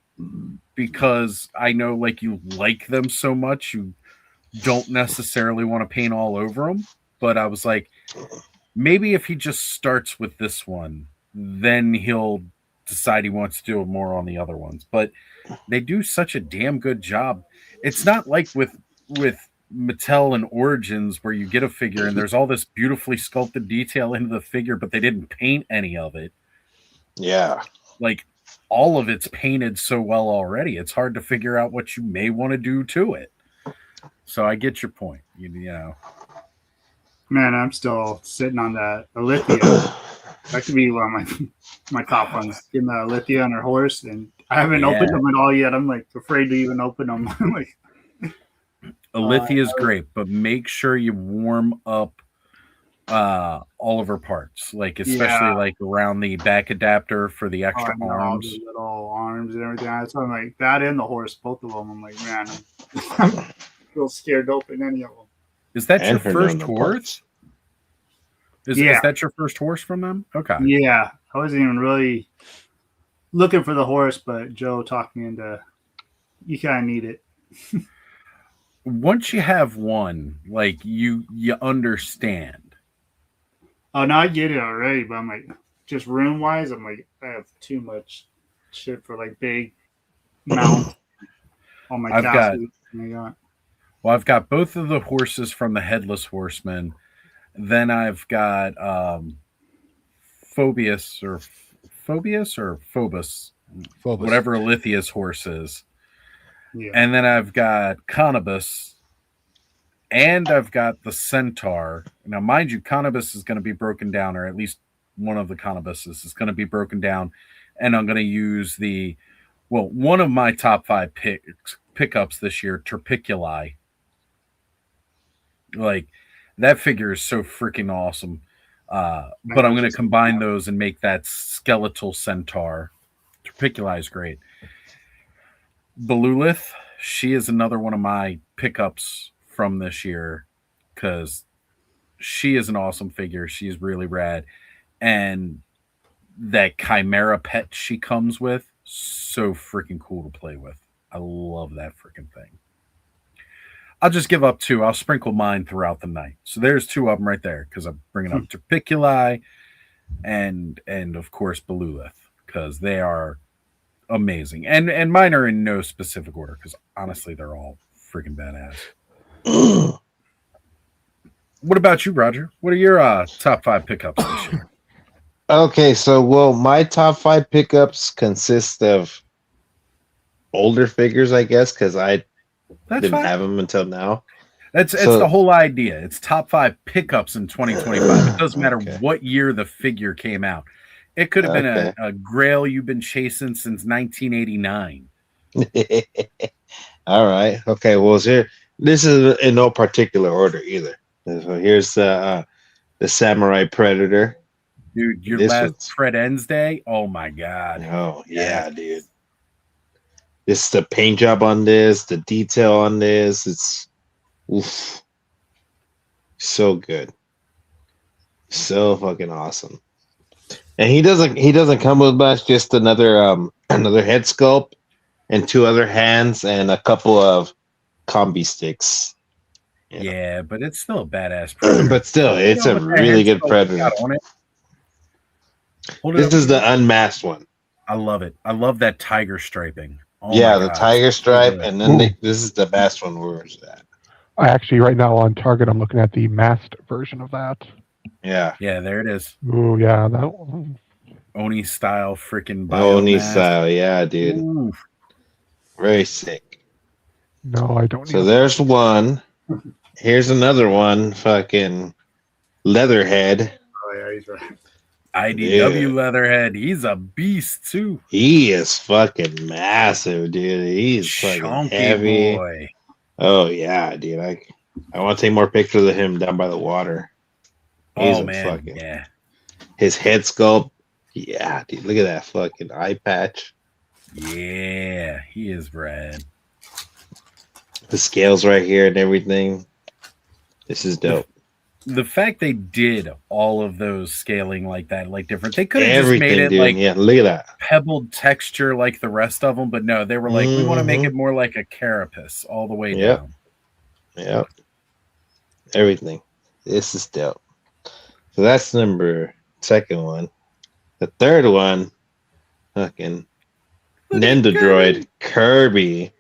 because I know like you like them so much, you don't necessarily want to paint all over them. But I was like, maybe if he just starts with this one, then he'll decide he wants to do more on the other ones. But they do such a damn good job. It's not like with Mattel and Origins where you get a figure and there's all this beautifully sculpted detail into the figure, but they didn't paint any of it.
Yeah.
Like all of it's painted so well already. It's hard to figure out what you may want to do to it. So I get your point. You know.
Man, I'm still sitting on that Alithia. That could be one of my top ones. Getting the Alithia on her horse, and I haven't opened them at all yet. I'm like afraid to even open them. I'm like,
Alithia is great, but make sure you warm up all of her parts, like especially like around the back adapter for the extra arms,
the little arms and everything. That's why I'm like that and the horse, both of them. I'm like, man, I'm a little scared to open any of them.
Is that your first horse? Is that your first horse from them? Okay.
Yeah, I wasn't even really looking for the horse, but Joe talked me into. You kind of need it.
Once you have one, like you understand.
Oh, no, I get it already, but I'm like, just room wise, I'm like, I have too much shit for like big mounts on my castle.
Well, I've got both of the horses from the Headless Horseman. Then I've got Phobos, whatever Alithia's horse is. Yeah. And then I've got Cannabis, and I've got the Centaur. Now, mind you, Cannabis is going to be broken down, or at least one of the Cannabises is going to be broken down, and I'm going to use one of my top 5 pickups this year, Terpiculi. Like, that figure is so freaking awesome. But I'm going to combine those and make that skeletal Centaur. Terpiculi is great. Belulith, she is another one of my pickups from this year because she is an awesome figure. She's really rad. And that Chimera pet she comes with, so freaking cool to play with. I love that freaking thing. I'll just give up 2. I'll sprinkle mine throughout the night. So there's 2 of them right there because I'm bringing up Terpiculi and of course Belulith because they are amazing. And mine are in no specific order because honestly they're all freaking badass. What about you, Roger? What are your top 5 pickups this year?
Okay, so my top 5 pickups consist of older figures, I guess, because I didn't have them until now.
It's the whole idea. It's top 5 pickups in 2025. It doesn't matter what year the figure came out. It could have been a grail you've been chasing since 1989.
All right. Okay. Well, this is in no particular order either. So here's the Samurai Predator.
Dude, your last Fred Ends Day? Oh my God.
Oh yeah, dude. It's the paint job on this, the detail on this. It's so good. So fucking awesome. And he doesn't come with much, just another head sculpt and 2 other hands and a couple of combi sticks.
Yeah, but it's still a badass Predator.
But still, it's a really good Predator. This is the unmasked one.
I love it. I love that tiger striping. Oh
yeah, the tiger stripe, and then this is the masked one. Where's that?
I actually, right now on Target, I'm looking at the masked version of that.
Yeah.
Yeah, there it is.
Oh, yeah. That one.
Oni style freaking
Oni style, yeah, dude. Ooh. Very sick.
No, I don't.
So there's one. Here's another one. Fucking Leatherhead.
Oh, yeah, he's right.
IDW
Dude.
Leatherhead. He's a beast too.
He is fucking massive, dude. He's fucking
Chunky
heavy.
boy.
Oh yeah, dude. I want to take more pictures of him down by the water. He's
Oh
a
man,
fucking
yeah.
his head sculpt. Yeah, dude. Look at that fucking eye patch.
Yeah, he is rad.
The scales right here and everything. This is dope.
The fact they did all of those scaling like that, like different, they could have just
Everything,
made it
dude.
like
Yeah, look at that.
pebbled texture like the rest of them, but no, they were like, we want to make
Mhm.
it more like a carapace all the way
Yep.
down.
Yep. Everything. This is dope. So that's number second one. The third one, fucking
Look at
Nendoroid Kirby.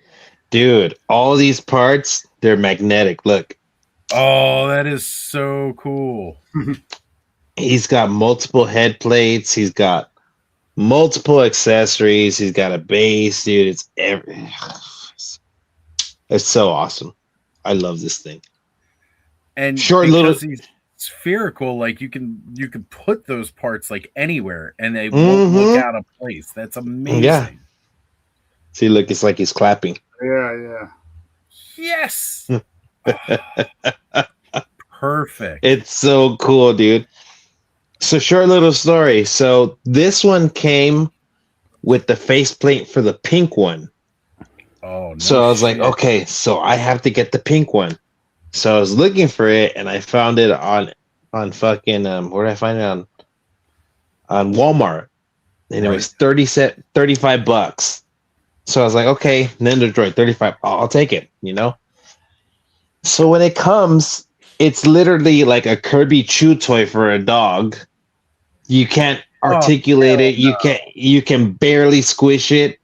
Dude, all these parts, they're magnetic. Look,
Oh, that is so cool.
he's got multiple head plates. He's got multiple accessories. He's got a base, dude. It's so awesome. I love this thing.
And
Short
because
little-
he's spherical, like you can put those parts like anywhere and they won't look
Mhm.
out of place. That's amazing.
Yeah. See, look, it's like he's clapping.
Yeah.
Yes. Perfect.
It's so cool, dude. So, short little story. So, this one came with the faceplate for the pink one.
Oh, no
So I was like,
shit.
okay, so I have to get the pink one. So I was looking for it, and I found it on fucking where did I find it on Walmart, and it was 35 bucks. So I was like, okay, Ninja Droid 35, I'll take it, you know. So when it comes, it's literally like a Kirby chew toy for a dog. You can't articulate it. You can barely squish it.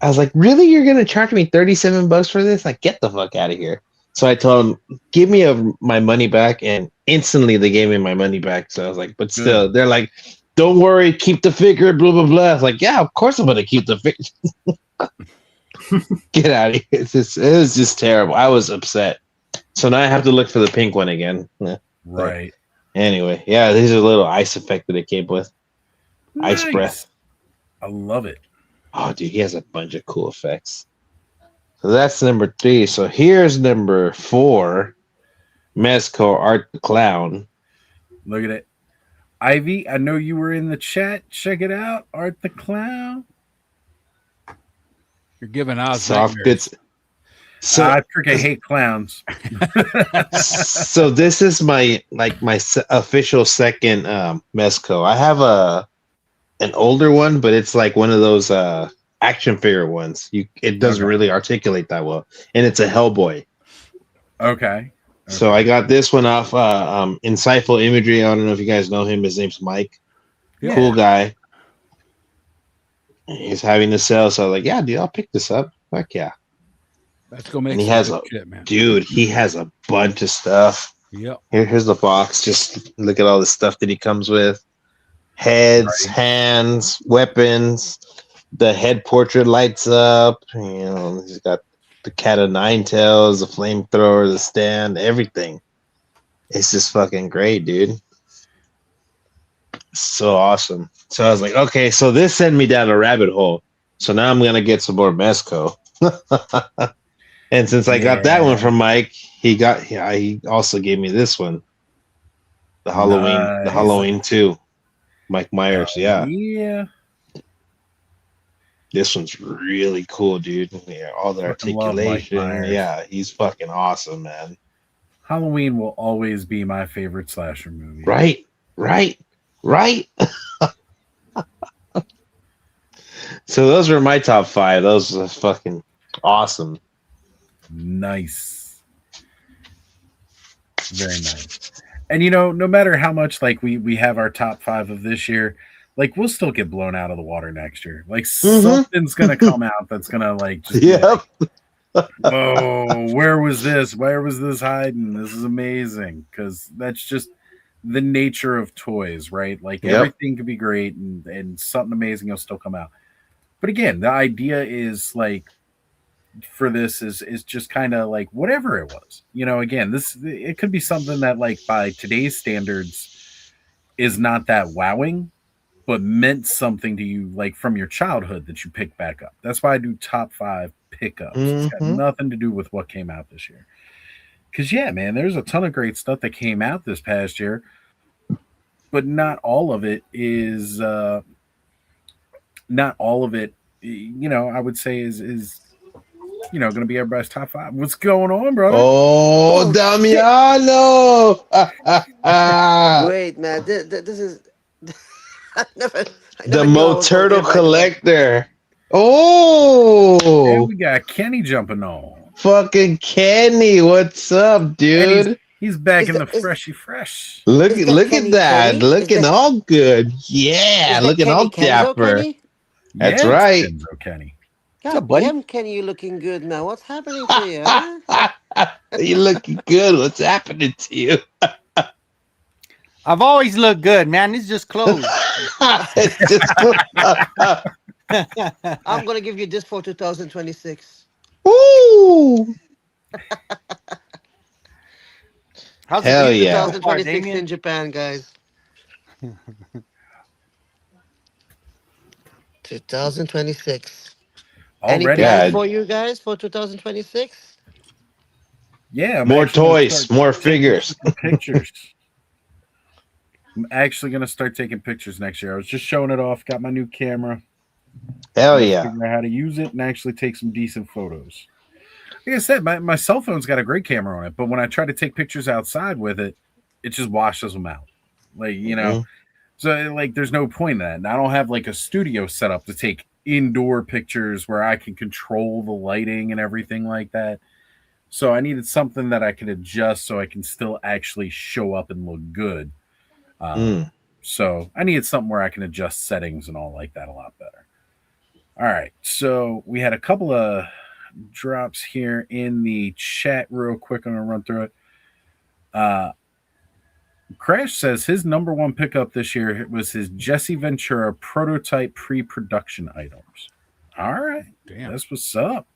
I was like, really? You're gonna charge me 37 bucks for this? Like, get the fuck out of here. So I told them, give me my money back, and instantly they gave me my money back. So I was like, but still, they're like, don't worry, keep the figure, blah blah blah. I was like, yeah, of course I'm gonna keep the figure. Get out of here. It was just terrible. I was upset. So now I have to look for the pink one again.
Right.
Anyway, yeah, these are a little ice effect that it came with. Ice
Nice.
breath.
I love it.
Oh, dude, he has a bunch of cool effects. So that's number 3. So here's number 4. Mezco Art the Clown.
Look at it. Ivy, I know you were in the chat. Check it out. Art the Clown.
You're giving Oz
Soft
nightmares.
bits. So,
I freaking hate clowns.
so this is my official second Mezco. I have an older one, but it's like one of those action figure ones. It doesn't really articulate that well, and it's a Hellboy.
Okay.
So I got this one off Insightful Imagery. I don't know if you guys know him. His name's Mike.
Yeah.
Cool guy. He's having the sale, so I was like, yeah, dude, I'll pick this up. Fuck yeah.
Let's go make
And he
some
has
good shit, man.
Dude, he has a bunch of stuff.
Yep.
Here's the box. Just look at all the stuff that he comes with. Heads, hands, weapons. The head portrait lights up. You know, he's got the cat of nine tails, the flamethrower, the stand, everything. It's just fucking great, dude. So awesome. So I was like, okay, so this sent me down a rabbit hole. So now I'm gonna get some more Mezco. And since I got that one from Mike, he also gave me this one. The Halloween 2. Mike Myers, yeah.
Yeah.
This one's really cool, dude. Yeah, all the
Fucking love Mike
articulation.
Myers.
Yeah, he's fucking awesome, man.
Halloween will always be my favorite slasher movie.
Right. So those were my top 5. Those are fucking awesome.
Nice. Very nice. And no matter how much like we have our top 5 of this year, like we'll still get blown out of the water next year. Like something's gonna come out that's gonna like just be like, oh, where was this? Where was this hiding? This is amazing. Because that's just the nature of toys, right? Like everything could be great and something amazing will still come out. But again, the idea is like for this is just kind of like whatever it was. Again, it could be something that like by today's standards is not that wowing, but meant something to you, like from your childhood that you pick back up. That's why I do top 5 pickups. It's got nothing to do with what came out this year. Because, yeah, man, there's a ton of great stuff that came out this past year, but not all of it is, not all of it, I would say is going to be everybody's top 5. What's going on, brother?
Oh, Damiano!
Wait, man, this is I never
The
knew I
Mo
was gonna
Turtle
get back to that.
Collector.
And
Oh,
we got Kenny jumping on.
fucking Kenny, what's up,
And
dude?
he's back
Is
in the
that- is-
freshy fresh.
Look
is that
look
Kenny
at that,
Kenny?
looking all good. Yeah,
Is that
looking all
Kenny Kenzo,
dapper.
Kenny?
That's
Yeah, it's
right.
Kenzo Kenny.
God damn, Kenny, you looking good, man. What's happening to you, huh?
You looking good. What's happening to you?
I've always looked good, man. It's just clothes.
It's just-
I'm gonna give you this for 2026.
Woo!
How's
Hell
the
yeah.
2026
Damien?
in Japan, guys. 2026. Any
Already?
plans
God.
for you guys for 2026?
Yeah. I'm
More
actually gonna
toys,
start
more
taking
figures.
Pictures. I'm actually going to start taking pictures next year. I was just showing it off. Got my new camera.
Hell
I'm gonna
yeah.
Figure out how to use it and actually take some decent photos. Like I said, my cell phone's got a great camera on it, but when I try to take pictures outside with it, it just washes them out. Like, so like there's no point in that. And I don't have like a studio set up to take indoor pictures where I can control the lighting and everything like that. So I needed something that I could adjust so I can still actually show up and look good. So I needed something where I can adjust settings and all like that a lot better. All right. So we had a couple of drops here in the chat real quick. I'm going to run through it. Crash says his number one pickup this year was his Jesse Ventura prototype pre-production items. All right.
Damn.
That's what's up.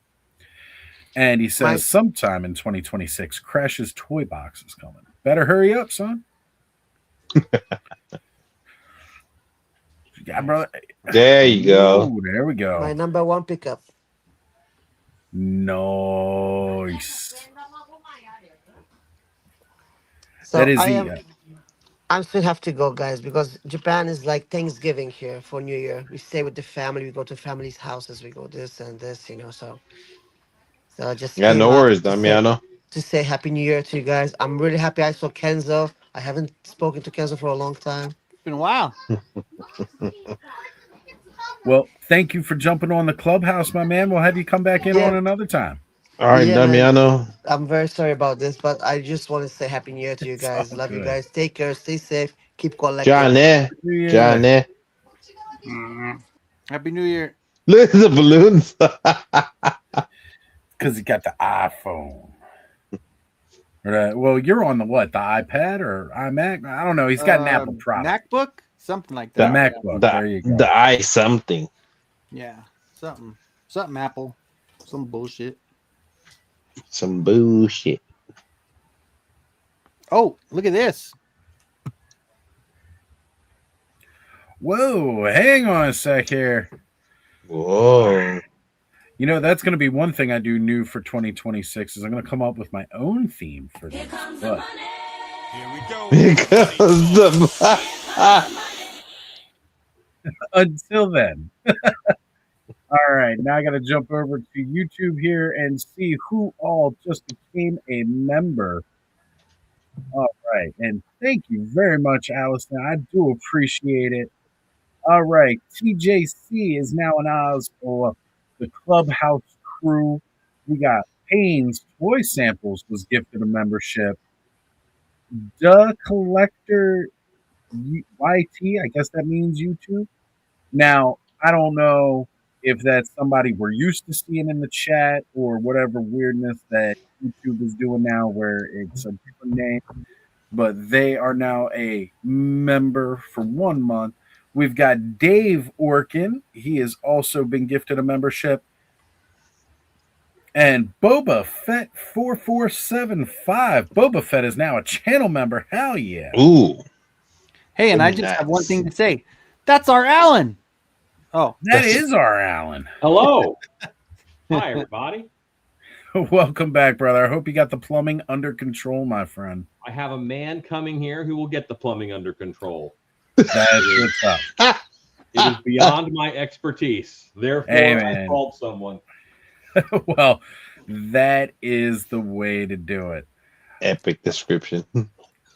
And he says sometime in 2026, Crash's toy box is coming. Better hurry up, son. Yeah, brother.
There you go.
Ooh, there we go.
My number one pickup.
Nice.
So
That is
I still have to go, guys, because Japan is like Thanksgiving here for New Year. We stay with the family. We go to family's houses. We go this and this, So I just
Yeah,
came
no
out
worries,
to
Damiano.
say Happy New Year to you guys. I'm really happy I saw Kenzo. I haven't spoken to Kenzo for a long time.
It's been a while.
Well, thank you for jumping on the Clubhouse, my man. We'll have you come back in
Yeah.
on another time.
All right,
Yeah, man.
Damiano.
I'm very sorry about this, but I just want to say Happy New Year to you
It's
guys.
all
Love you
good.
guys. Take care. Stay safe. Keep collecting.
Johnny.
Yeah.
Johnny.
Happy New Year.
Look at the balloons.
Because he got the iPhone. Well, you're on the what? The iPad or iMac? I don't know. He's got an Apple product.
MacBook? Something like
The
that.
MacBook. There you go.
The eye something.
Yeah. Something Apple. Some bullshit.
Some bullshit.
Oh, look at this.
Whoa, hang on a sec here.
Whoa.
That's going to be one thing I do new for 2026 is I'm going to come up with my own theme for this. But
Because the
until then. All right, now I got to jump over to YouTube here and see who all just became a member. All right, and thank you very much, Allison. I do appreciate it. All right, TJC is now an Oz for the Clubhouse crew. We got Payne's Toy Samples was gifted a membership. The Collector YT, I guess that means YouTube. Now, I don't know if that's somebody we're used to seeing in the chat or whatever weirdness that YouTube is doing now where it's a different name, but they are now a member for 1 month. We've got Dave Orkin. He has also been gifted a membership. And Boba Fett 4475. Boba Fett is now a channel member. Hell yeah.
Ooh.
Hey, and I
Nice.
just have one thing to say. That's our Alan. Oh,
That is our Alan.
Hello. Hi, everybody.
Welcome back, brother. I hope you got the plumbing under control, my friend.
I have a man coming here who will get the plumbing under control.
That's what's up.
It is beyond my expertise. Therefore,
Hey,
I
man.
called someone.
Well, that is the way to do it.
Epic description.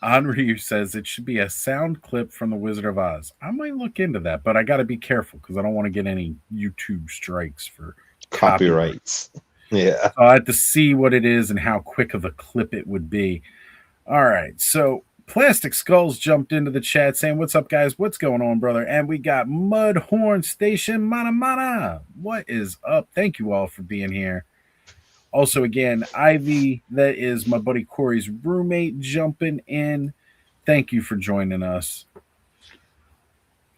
Henri says it should be a sound clip from The Wizard of Oz. I might look into that, but I got to be careful because I don't want to get any YouTube strikes for
Copyrights. Yeah.
So I have to see what it is and how quick of a clip it would be. All right. So Plastic Skulls jumped into the chat saying, "What's up, guys? What's going on, brother?" And we got Mudhorn Station Mana Mana. What is up? Thank you all for being here. Also, again, Ivy, that is my buddy Corey's roommate, jumping in. Thank you for joining us.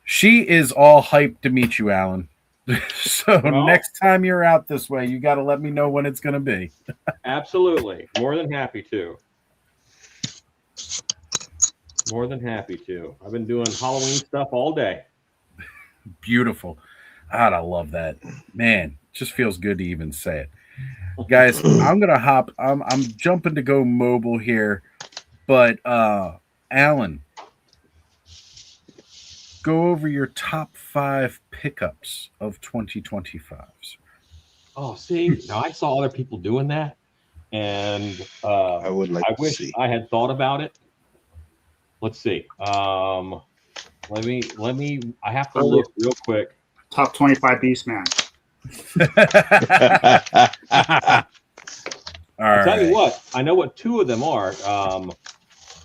She is all hyped to meet you, Alan. So
Well,
next time you're out this way, you got to let me know when it's going to be.
Absolutely. More than happy to. More than happy to. I've been doing Halloween stuff all day.
Beautiful. God, I love that. Man, just feels good to even say it. Guys, I'm gonna hop. I'm jumping to go mobile here, but Alan, go over your top 5 pickups of 2025.
Oh, see, now I saw other people doing that, and
I would like
I
to
wish
see.
I had thought about it. Let's see. Let me. I have to look real quick.
Top 25 Beastman.
I'll tell you what. I know what 2 of them are.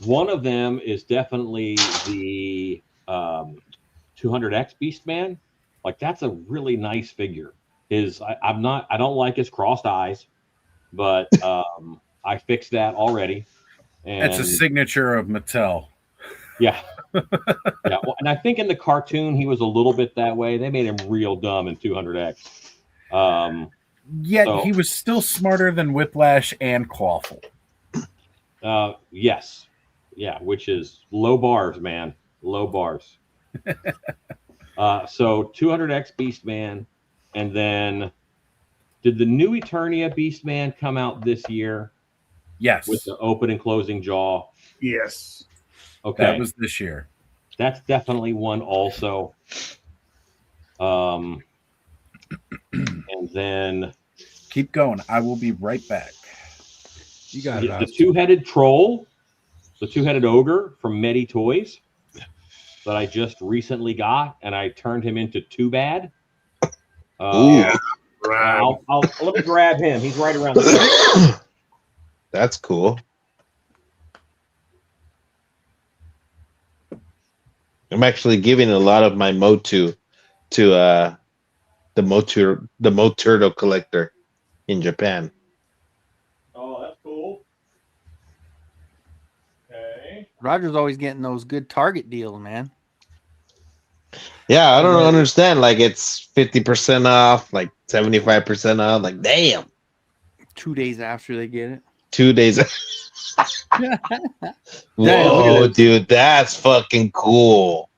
One of them is definitely the 200X Beastman. Like that's a really nice figure. I don't like his crossed eyes, but I fixed that already. And
It's a signature of Mattel.
yeah. Yeah. Well, and I think in the cartoon he was a little bit that way. They made him real dumb in 200X.
Yet
So-
he was still smarter than Whiplash and Clawful.
Yes. Yeah, which is low bars, man. Low bars. So 200X Beastman, and then did the new Eternia Beastman come out this year
Yes,
with the open and closing jaw?
Yes.
Okay,
that was this year.
that's definitely one also. And then
Keep going. I will be right back.
You got it.
the
Oz.
two-headed troll, the two-headed ogre from Medi Toys that I just recently got, and I turned him into Too Bad.
Ooh.
Right.
I'll let me grab him. He's right around the
That's cool. I'm actually giving a lot of my Motu to the Moturtle collector in Japan.
Oh, that's cool. Okay.
Roger's always getting those good Target deals, man.
Yeah, I don't understand. Like it's 50% off, like 75% off. Like damn,
2 days after they get it.
2 days.
Damn,
Whoa, dude, that's fucking cool.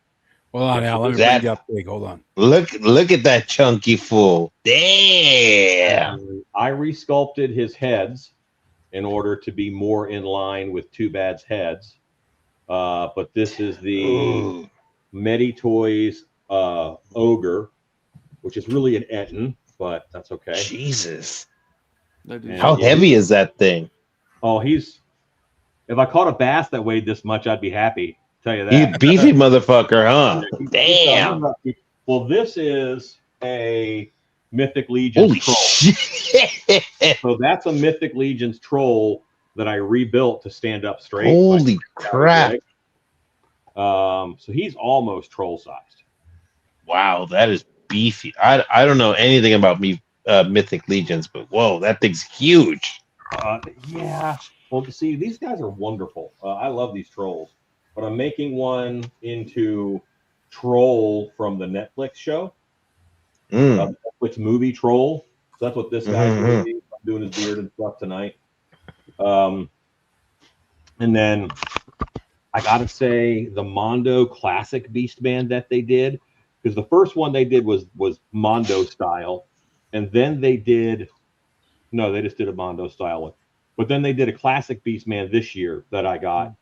Hold on, Al. Let me
That-
bring you up big. Hold on.
Look at that chunky fool. Damn.
I resculpted his heads in order to be more in line with Too Bad's heads. But this is the
Ooh.
Medi Toys ogre, which is really an Etten, but that's okay.
Jesus.
That dude's-
Yeah.
How heavy is that thing?
Oh, if I caught a bass that weighed this much, I'd be happy. Tell you
You
that.
beefy motherfucker, huh? Damn.
Well, this is a Mythic Legions
Holy
troll.
shit.
So that's a Mythic Legions troll that I rebuilt to stand up straight.
Holy crap.
So he's almost troll sized.
Wow, that is beefy. I don't know anything about Mythic Legions, but whoa, that thing's huge.
Yeah. Well, see, these guys are wonderful. I love these trolls, but I'm making one into Troll from the Netflix show,
Mm.
Netflix movie Troll. So that's what this guy's
Mhm.
going to be. I'm doing his beard and stuff tonight. And then I got to say, the Mondo Classic Beastman that they did because the first one they did was Mondo style, and then they just did a Mondo style one, but then they did a classic Beastman this year that I got,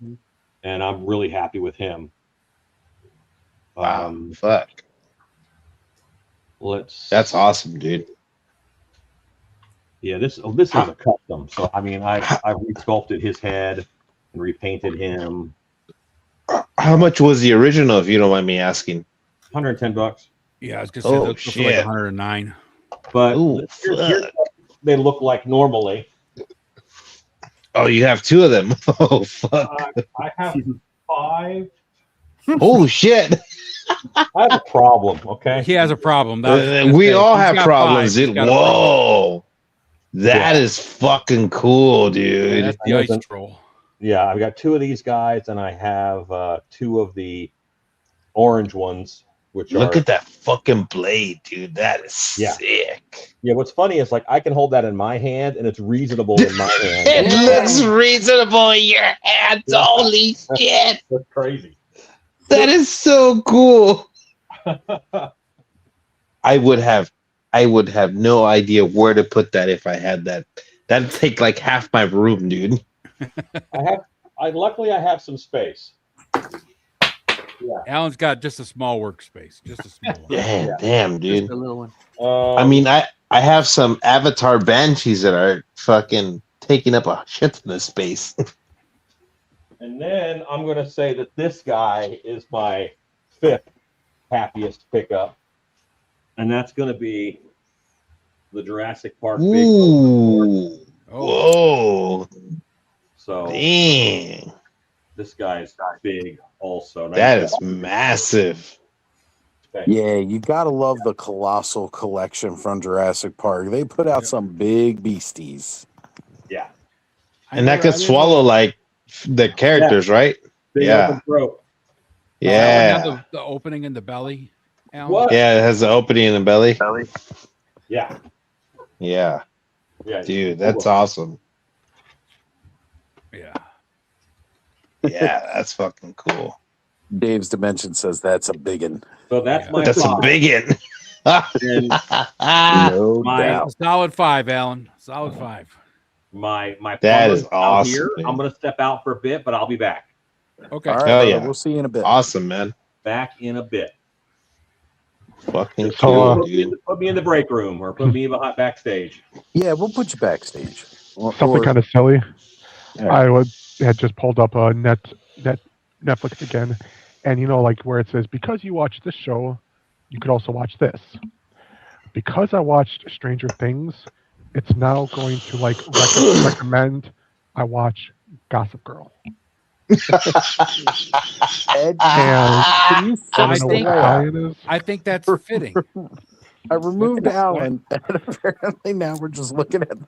and I'm really happy with him.
Wow, fuck. That's awesome, dude.
Yeah, this is a custom. So I mean, I resculpted his head and repainted him.
How much was the original, if you don't mind me asking?
$110.
Yeah, I was gonna say for like 109.
But here's what they look like normally.
Oh, you have two of them. Oh fuck!
I have 5.
Oh shit!
I have a problem. Okay,
He has a problem.
We all have problems, dude. Whoa, that is fucking cool, dude.
Yeah, that's the ice troll.
Yeah, I've got 2 of these guys, and I have 2 of the orange ones.
Look at that fucking blade, dude. That is sick.
Yeah, what's funny is like I can hold that in my hand, and it's reasonable in my hand.
It looks reasonable in your hands. Holy shit!
That's crazy.
That is so cool. I would have no idea where to put that if I had that. That'd take like half my room, dude.
Luckily I have some space. Yeah.
Alan's got just a small workspace, just a small one.
Damn, dude.
Just a little one.
I mean, I have some Avatar Banshees that are fucking taking up a shit ton of space.
And then I'm going to say that this guy is my 5th happiest pickup. And that's going to be the Jurassic Park
Ooh. Whoa.
So,
dang.
This guy's big also.
That is massive.
Yeah, you gotta love the Colossal collection from Jurassic Park. They put out some big beasties.
Yeah.
And that could swallow like the characters, right?
Big open throat.
Yeah.
The opening in the belly. Alan?
What?
Yeah, it has the opening in the belly.
Yeah.
Yeah.
Yeah.
Dude, that's awesome.
Yeah.
Yeah, that's fucking cool.
Dave's Dimension says that's a biggin.
So that's my
That's a
5.
biggin.
No doubt.
Solid 5, Alan. Solid 5.
My
that is awesome.
Here. I'm going to step out for a bit, but I'll be back.
Okay.
All right,
Hell
brother,
yeah.
we'll see you in a bit.
Awesome, man.
Back in a bit.
Fucking cool, dude.
Put me in the break room or put me behind backstage.
Yeah, we'll put you backstage.
Something kind of silly. I had just pulled up a Netflix again, and you know, like where it says because you watch this show, you could also watch this. Because I watched Stranger Things, it's now going to like recommend I watch Gossip Girl.
Ed,
And
can you
I think that's fitting.
I removed Alan, and apparently now we're just looking at.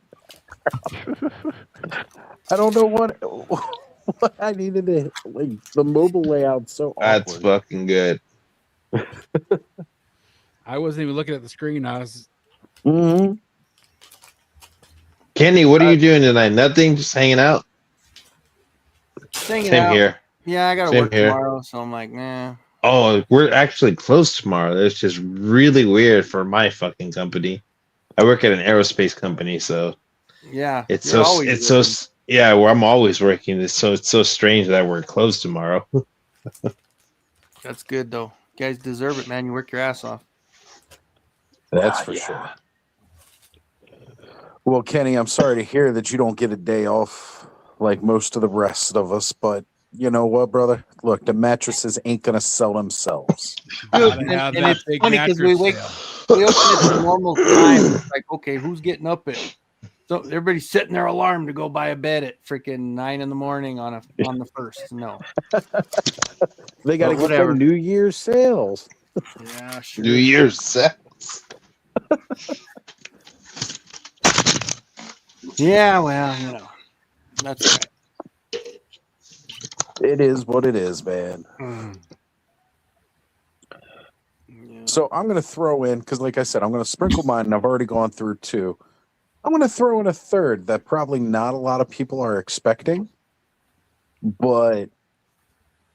I don't know what I needed to like. The mobile layout's so awkward.
That's fucking good.
I wasn't even looking at the screen. I was.
Mm-hmm.
Kenny, what are you doing tonight? Nothing, just hanging out.
Same
Here.
Yeah, I gotta
Same
work
here.
tomorrow, so I'm like, nah.
Oh, we're actually closed tomorrow. That's just really weird for my fucking company. I work at an aerospace company, so
Yeah,
it's
you're
so
always
it's
working.
so yeah. Where I'm always working. It's so strange that we're closed tomorrow.
That's good though. You guys deserve it, man. You work your ass off.
That's for sure. Well, Kenny, I'm sorry to hear that you don't get a day off like most of the rest of us, but you know what, brother? Look, the mattresses ain't gonna sell themselves.
Dude,
Gotta have
and
that
it's
big
funny because we
mattress
open at the normal time. It's like, okay, who's getting up at? So everybody's setting their alarm to go buy a bed at freaking 9 a.m. on the 1st. No,
They got to
But
get
whatever.
their New Year's sales.
yeah, sure.
New Year's sex.
Yeah, well, you know, that's right.
It is what it is, man.
Yeah.
So I'm going to throw in, because like I said, I'm going to sprinkle mine, and I've already gone through 2. I'm going to throw in a third that probably not a lot of people are expecting, but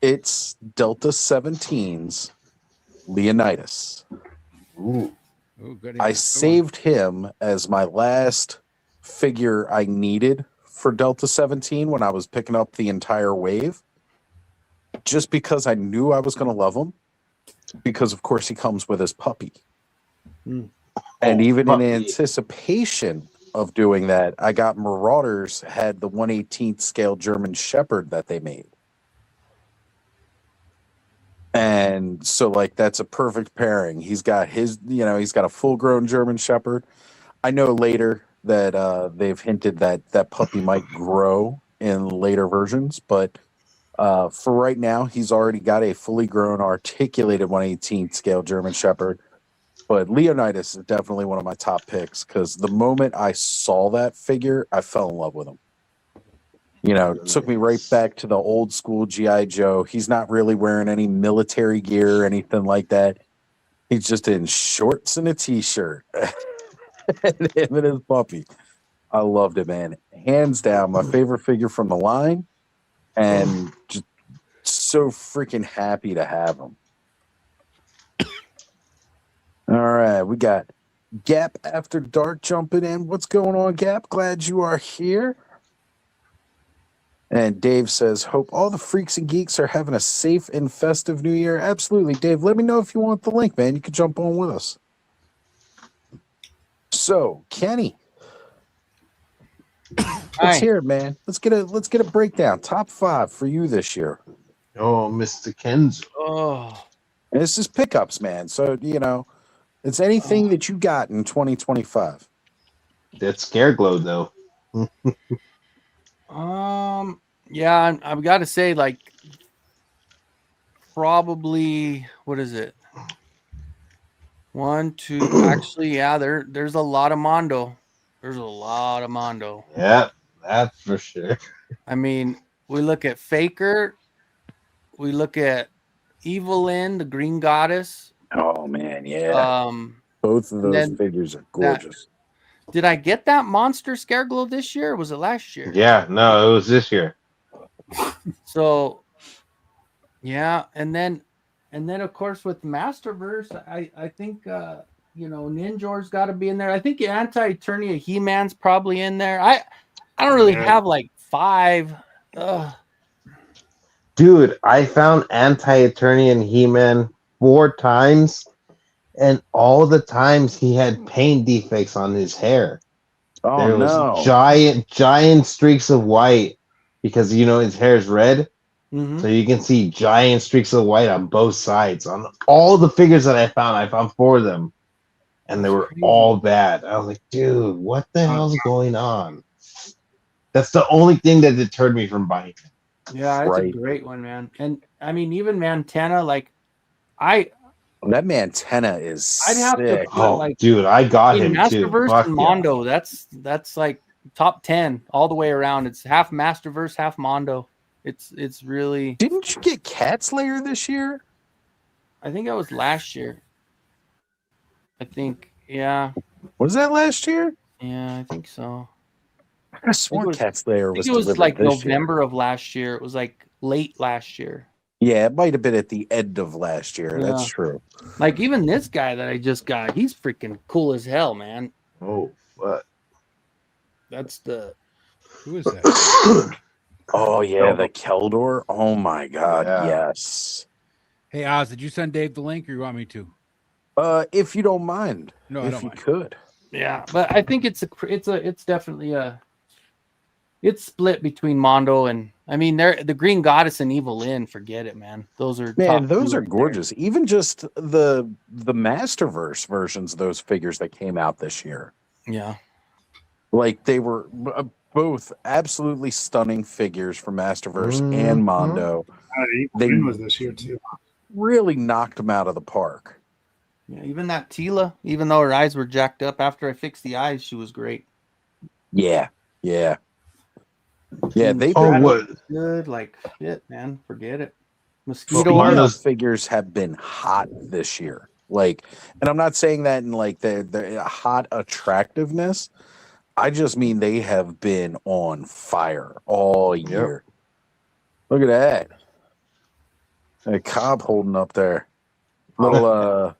it's Delta 17s Leonidas.
Ooh.
Ooh, good.
I saved him as my last figure I needed for Delta 17 when I was picking up the entire wave, just because I knew I was going to love him, because of course he comes with his puppy. And even in anticipation of doing that, I got Marauders had the 1/18th scale German Shepherd that they made. And so like that's a perfect pairing. He's got his, he's got a full-grown German Shepherd. I know later that they've hinted that that puppy might grow in later versions, but for right now, he's already got a fully grown, articulated 1/18th scale German Shepherd. But Leonidas is definitely one of my top picks because the moment I saw that figure, I fell in love with him. It took me right back to the old school G.I. Joe. He's not really wearing any military gear or anything like that. He's just in shorts and a t-shirt. And him and his puppy. I loved it, man. Hands down, my favorite figure from the line. And just so freaking happy to have him. All right, we got Gap After Dark jumping in. What's going on, Gap? Glad you are here. And Dave says, hope all the freaks and geeks are having a safe and festive new year. Absolutely. Dave, let me know if you want the link, man. You can jump on with us. So, Kenny. Let's hear it, man. Let's get a breakdown. Top 5 for you this year.
Oh, Mr. Kenzo.
Oh,
And this is pickups, man. So, it's anything that you got in 2025.
That scare glow, though.
yeah, I've got to say, like, probably, what is it? 1, 2, actually, yeah, there's a lot of Mondo. There's a lot of Mondo.
Yeah, that's for sure.
I mean, we look at Faker, we look at Evelyn, the Green Goddess.
Oh man, yeah. Both of those figures are gorgeous.
Did I get that monster scare glow this year? Or was it last year?
Yeah, no, it was this year.
So, yeah, and then of course with Masterverse, I think Ninjor's got to be in there. I think Anti-Eternia He-Man's probably in there. I don't really have like 5.
Dude, I found Anti-Eternia and He-Man 4 times, and all the times he had paint defects on his hair.
Oh,
there was
no.
giant streaks of white because his hair is red.
Mm-hmm.
So you can see giant streaks of white on both sides. On all the figures that I found 4 of them. And they were all bad. I was like, dude, what the hell's going on? That's the only thing that deterred me from buying it.
Yeah, it's a great one, man. And I mean, even Mantenna, like
that Mantenna is
I'd have
sick.
to put,
dude, I got him too.
Masterverse and Mondo. That's like top 10 all the way around. It's half Masterverse, half Mondo. It's really.
Didn't you get Cat Slayer this year?
I think that was last year. I think, yeah.
Was that last year?
Yeah, I think so.
I sworn Cat Slayer was.
I think it was like November
year.
of last year. It was like late last year.
Yeah, it might have been at the end of last year.
Yeah.
That's true.
Like even this guy that I just got, he's freaking cool as hell, man.
Oh, what?
That's the.
Who is that?
Oh yeah, the Keldor. Oh my God, yes.
Hey Oz, did you send Dave the link, or you want me to?
If you don't mind.
No, I
if
don't
you
mind.
could.
Yeah, but I think it's definitely it's split between Mondo and I mean the Green Goddess and Evil Lynn. Forget it, man. Those are
those are gorgeous. Even just the Masterverse versions of those figures that came out this year.
Yeah,
like they were both absolutely stunning figures for Masterverse and Mondo.
They was this year too.
Really knocked them out of the park.
Yeah, even that Tila, even though her eyes were jacked up after I fixed the eyes, she was great.
Yeah. They
good like shit, man. Forget it.
Mosquito figures have been hot this year. Like, and I'm not saying that in like the hot attractiveness. I just mean they have been on fire all year. Look at that. A Cobb holding up there. Little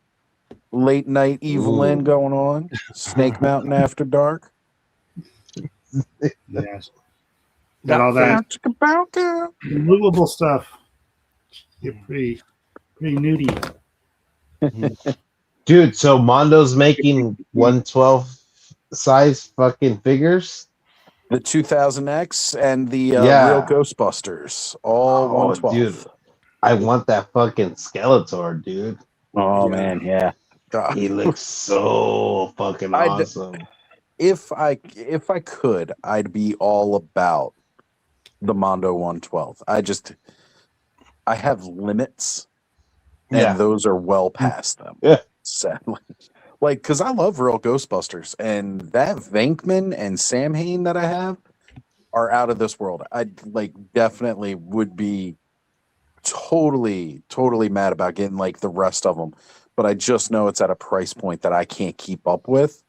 late night Evelyn
Ooh.
going on. Snake Mountain After Dark.
Yes. Got all that movable stuff. Get pretty nudie.
Dude, so Mondo's making 112 size fucking figures?
The 2000X and the
Yeah.
real Ghostbusters. All 112.
Dude. I want that fucking Skeletor, dude.
Oh, man, yeah.
He looks so fucking awesome.
If I could, I'd be all about the Mondo 112. I have limits, and those are well past them.
Yeah.
Sadly. Like, because I love real Ghostbusters, and that Venkman and Sam Hain that I have are out of this world. I definitely would be totally mad about getting like the rest of them, but I just know it's at a price point that I can't keep up with.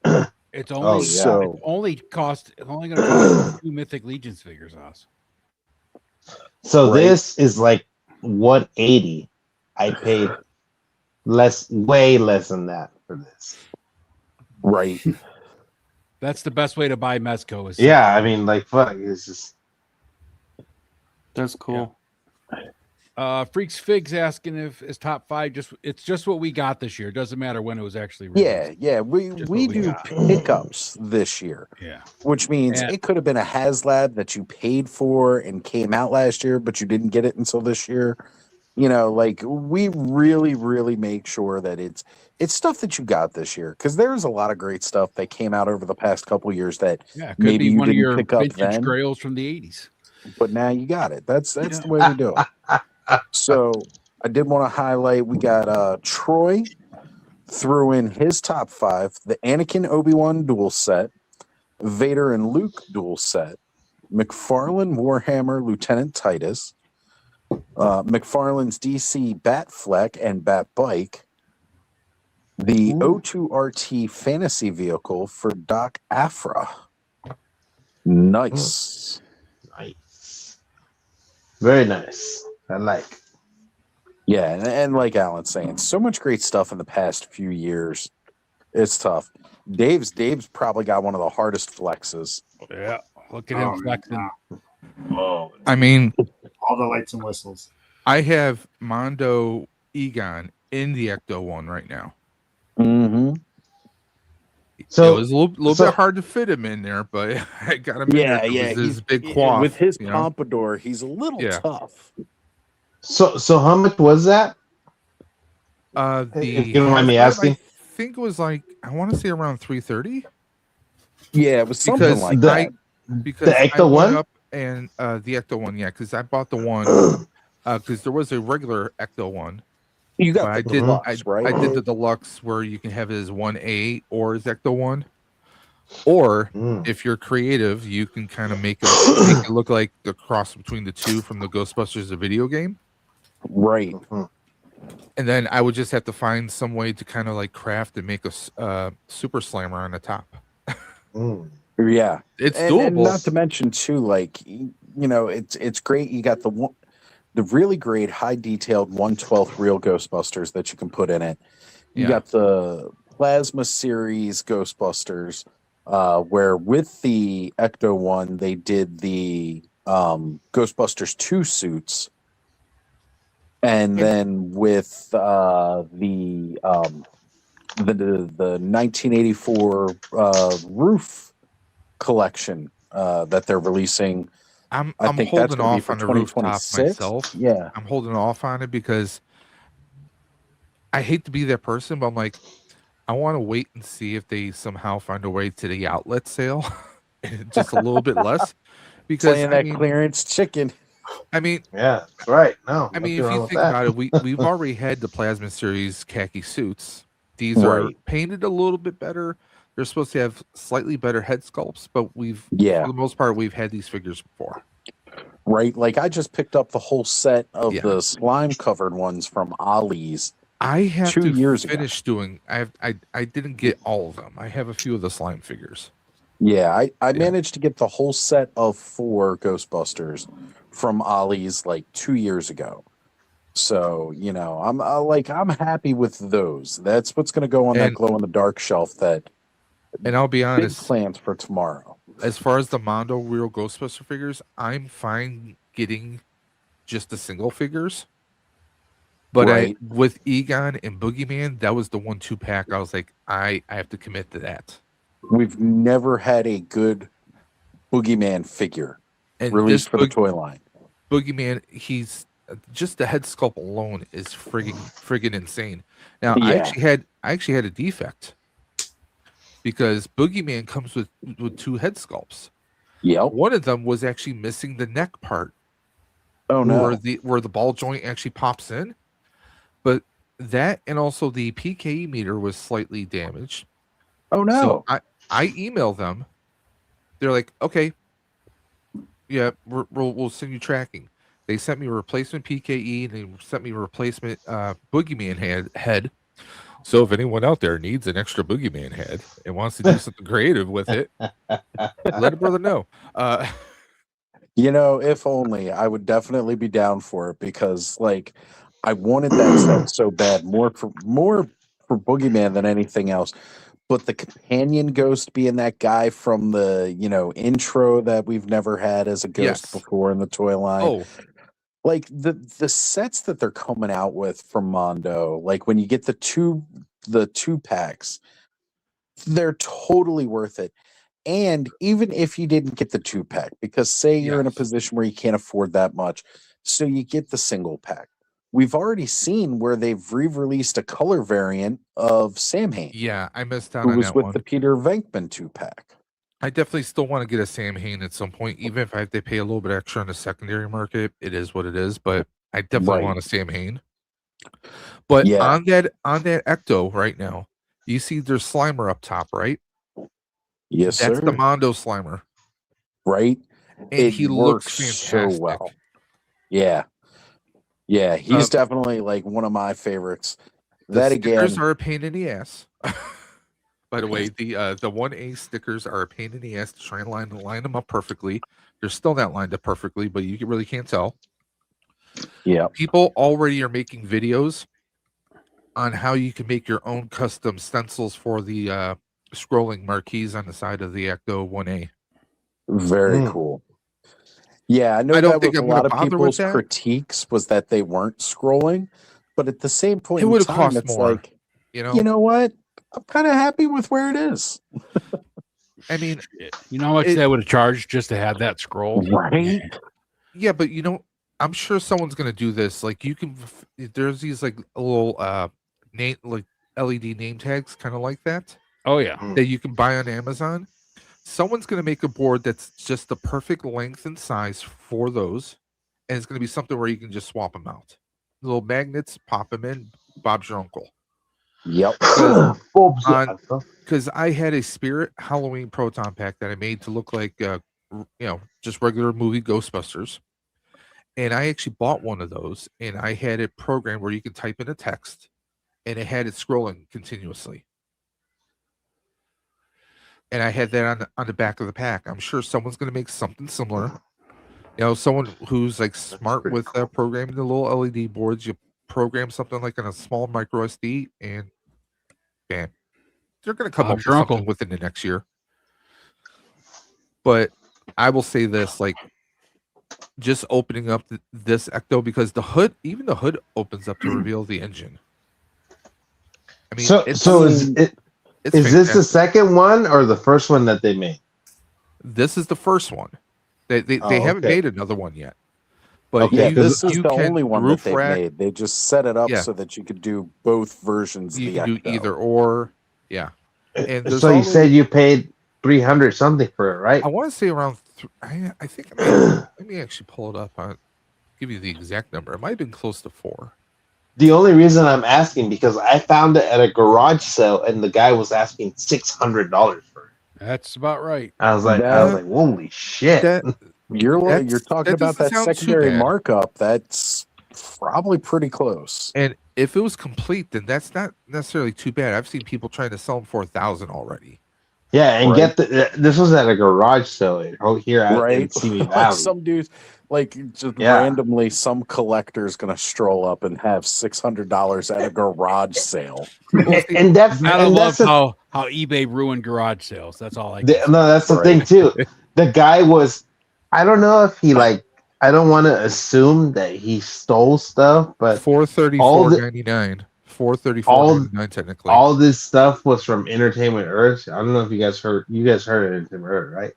It's only it's only going to cost 2 Mythic Legions figures us.
So this is like 180. I paid way less than that for this.
Right.
That's the best way to buy Mezco. Is
I mean, like, fuck, it's just.
That's cool.
Freaks Figs asking if it's top 5 it's just what we got this year. It doesn't matter when it was actually released.
Yeah. We do pickups this year.
Yeah.
Which means it could have been a HasLab that you paid for and came out last year, but you didn't get it until this year. You know, like we really make sure that it's stuff that you got this year, because there's a lot of great stuff that came out over the past couple years that
could
maybe
be
you
one of
didn't
your
pick up
vintage
then.
grails from the 80s.
But now you got it. That's the way we do it. So I did want to highlight, we got Troy threw in his top 5, the Anakin Obi-Wan dual set, Vader and Luke dual set, McFarlane Warhammer Lieutenant Titus, McFarlane's DC Batfleck and Batbike, the O2RT fantasy vehicle for Doc Afra. Nice.
Nice. Very nice. I like.
Yeah, and like Alan's saying, so much great stuff in the past few years. It's tough. Dave's probably got one of the hardest flexes.
Yeah, look at him flexing.
I mean,
all the lights and whistles.
I have Mondo Egon in the Ecto one right now.
Mm-hmm.
So it was a little bit hard to fit him in there, but I got him in there.
Yeah.
He's big quaff,
with his pompadour. He's a little tough.
So how much was that?
If
you don't mind me asking.
I think it was like, I want to say around 330.
Yeah, it was something like that.
Because
the Ecto one
up and the Ecto one, because I bought the one because there was a regular Ecto one.
You got the deluxe, right?
I did the deluxe where you can have it as 1A or as Ecto one. Or if you're creative, you can kind of make it look like the cross between the two from the Ghostbusters, the video game.
Right.
And then I would just have to find some way to kind of like craft and make a super slammer on the top.
Yeah,
it's
doable.
And
not to mention too, like, you know, it's great. You got the really great high detailed 1/12 real Ghostbusters that you can put in it. You got the Plasma series Ghostbusters, where with the Ecto one they did the Ghostbusters 2 suits. And then with the 1984 roof collection that they're releasing,
I'm
think
holding off on the rooftop myself.
Yeah,
I'm holding off on it because I hate to be that person, but I'm like, I want to wait and see if they somehow find a way to the outlet sale, just a little bit less. Because
playing that clearance chicken.
I mean,
yeah, right. No,
I mean, if you think about it, we've already had the Plasma series khaki suits. These are painted a little bit better. They're supposed to have slightly better head sculpts, but for the most part, we've had these figures before.
Right, like I just picked up the whole set of the slime covered ones from Ollie's.
I have
2 years
finish doing. I didn't get all of them. I have a few of the slime figures.
Yeah, I managed to get the whole set of 4 Ghostbusters from Ollie's like 2 years ago. So, I'm happy with those. That's what's going to go on that glow in the dark shelf.
And I'll be honest,
big plans for tomorrow.
As far as the Mondo Real Ghostbuster figures, I'm fine getting just the single figures. But with Egon and Boogeyman, that was the 1-2 pack. I was like, I have to commit to that.
We've never had a good Boogeyman figure released for the toy line.
Boogeyman, he's just the head sculpt alone is friggin' insane. Now I actually had a defect because Boogeyman comes with 2 head sculpts.
Yeah,
one of them was actually missing the neck part.
Oh no,
where the ball joint actually pops in, but that and also the PKE meter was slightly damaged.
Oh no!
So I emailed them. They're like, okay, yeah, we'll send you tracking. They sent me a replacement PKE and they sent me a replacement Boogeyman head. So if anyone out there needs an extra Boogeyman head and wants to do something creative with it, let a brother know.
If only, I would definitely be down for it because, I wanted that set so bad, more for Boogeyman than anything else. But the companion ghost being that guy from the intro that we've never had as a ghost before in the toy line.
Oh.
The sets that they're coming out with from Mondo, when you get the two packs, they're totally worth it. And even if you didn't get the 2-pack, because say you're in a position where you can't afford that much, so you get the single pack. We've already seen where they've re-released a color variant of Sam Hain.
Yeah, I missed out
who
on
was
that
with
one.
the Peter Venkman 2-pack.
I definitely still want to get a Sam Hain at some point, even if I have to pay a little bit extra in the secondary market. It is what it is, but I definitely want a Sam Hain. But on that Ecto right now, you see there's Slimer up top, right?
Yes,
That's
sir.
the Mondo Slimer.
Right?
And he looks fantastic.
So well. Yeah. Yeah, he's definitely one of my favorites.
The stickers are a pain in the ass. By the way, the 1A stickers are a pain in the ass to try and line them up perfectly. They're still not lined up perfectly, but you really can't tell.
Yeah.
People already are making videos on how you can make your own custom stencils for the scrolling marquees on the side of the Ecto 1A.
Very cool. Yeah, I know
don't
that
think
was
I'm
a lot
gonna
of
bother with
people's
that.
critiques was that they weren't scrolling, but at the same point
It
in
would've
time,
cost
it's
more,
you know what? I'm kind of happy with where it is.
I mean,
you know how much that would have charged just to have that scroll,
right?
Yeah, but I'm sure someone's gonna do this. You can, there's these little name LED name tags, kind of like that.
Oh yeah,
that you can buy on Amazon. Someone's gonna make a board that's just the perfect length and size for those, and it's gonna be something where you can just swap them out. Little magnets, pop them in. Bob's your uncle.
Yep.
Because I had a Spirit Halloween Proton pack that I made to look like just regular movie Ghostbusters. And I actually bought one of those and I had it programmed where you can type in a text and it had it scrolling continuously. And I had that on the back of the pack. I'm sure someone's going to make something similar. Someone who's smart with programming the little LED boards. You program something on a small micro SD and bam. They're going to come up with something within the next year. But I will say this, just opening up this Ecto, because the hood opens up to reveal the engine. I mean,
is this the second one or the first one that they made?
This is the first one. They haven't made another one yet. But
this is the only one that they've made. They just set it up so that you could do both versions.
You can do either or. Yeah. And
so you said you paid $300 something for it, right?
I want to say around. I think. Let me actually pull it up. I'll give you the exact number. It might have been close to $4.
The only reason I'm asking because I found it at a garage sale and the guy was asking $600 for it.
That's about right.
I was like, holy shit!
You're talking about that secondary markup. That's probably pretty close.
And if it was complete, then that's not necessarily too bad. I've seen people trying to sell them for $1,000 already.
Yeah, and get this was at a garage sale here out in Simi
Like
Valley.
some dudes, like just randomly, some collector's gonna stroll up and have $600 at a garage sale.
And that's
I
and
love
that's
how eBay ruined garage sales. That's all I.
no, that's the thing too. The guy was, I don't know if he like. I don't want to assume that he stole stuff, but
$434.99. $434.99 technically.
All this stuff was from Entertainment Earth. I don't know if you guys heard. You guys heard of Entertainment Earth, right?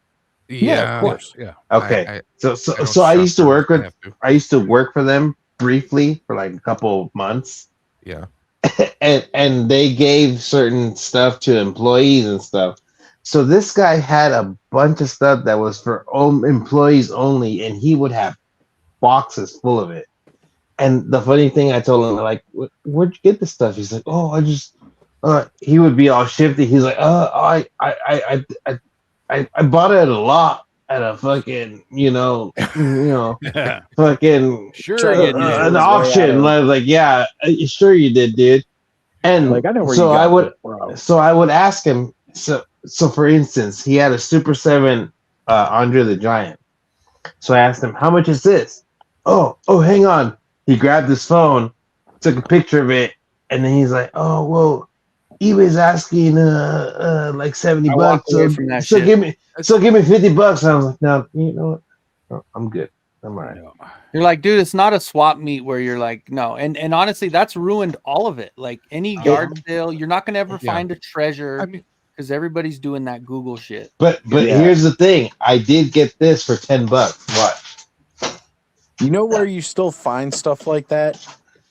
Yeah,
of course. Yeah.
Okay. So I used to work with. I used to work for them briefly for like a couple of months.
Yeah.
and they gave certain stuff to employees and stuff. So this guy had a bunch of stuff that was for employees only, and he would have boxes full of it. And the funny thing, I told him, like, where'd you get this stuff? He's like, oh, I just. He would be all shifty. He's like, I bought it at a lot at a fucking, fucking an auction. I was like, yeah, sure you did, dude. And
like, I know where
so
you got
I would,
this, bro.
so I would ask him. So for instance, he had a Super 7 Andre the Giant. So I asked him, how much is this? Oh, hang on. He grabbed his phone, took a picture of it, and then he's like, oh, well, eBay's asking like $70. So give me $50. And I was like, no, you know what? No, I'm good. I'm all right.
You're like, dude, it's not a swap meet where you're like, no. And honestly, that's ruined all of it. Like any yard sale, you're not gonna ever find a treasure because everybody's doing that Google shit.
But here's the thing. I did get this for $10. What?
You know where you still find stuff like that?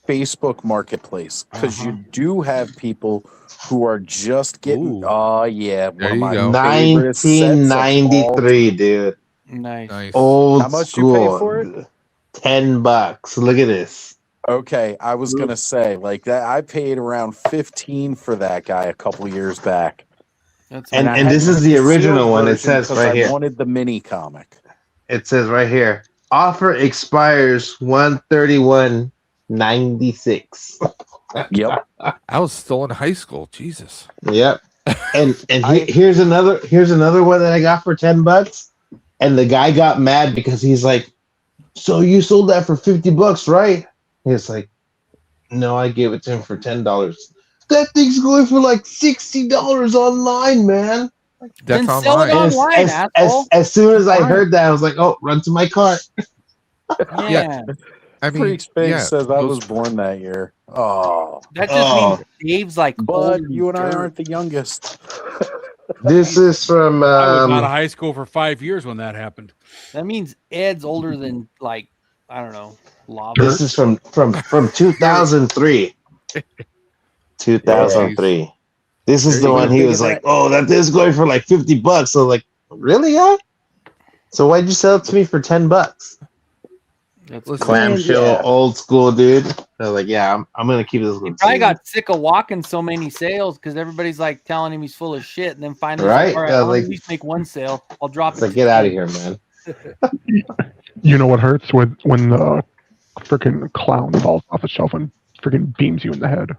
Facebook Marketplace, because you do have people who are just getting. Oh yeah,
there you go.
1993, dude.
Nice.
Old
How much
school.
you pay for it?
$10. Look at this.
Okay, I was gonna say like that. I paid around 15 for that guy a couple years back.
And this is the original one. It says right here.
I wanted the mini comic.
It says right here. Offer expires 1/31/96.
Yep.
I was still in high school. Jesus.
Yep. And here's another one that I got for $10. And the guy got mad because he's like, so you sold that for $50, right? He's like, no, I gave it to him for $10. That thing's going for like $60 online, man.
That's
then sell it online, asshole.
As soon as I heard that, I was like, oh, run to my cart.
Yeah.
I mean, Freak Space says I was born that year. Oh,
that just means Dave's like,
but you and I aren't the youngest.
This is from.
I was out of high school for 5 years when that happened.
That means Ed's older than like I don't know. Lava.
This is from 2003. 2003. This is the one he was like, oh, that is going for like $50. I was like, really, yeah? So why'd you sell it to me for $10? That's clamshell, old school, dude. I was like, yeah, I'm gonna keep this one.
I got sick of walking so many sales because everybody's like telling him he's full of shit, and then finally,
right?
All right, I'll at least make one sale. I'll drop it.
Like, get out of here, man.
You know what hurts when the freaking clown falls off the shelf and freaking beams you in the head.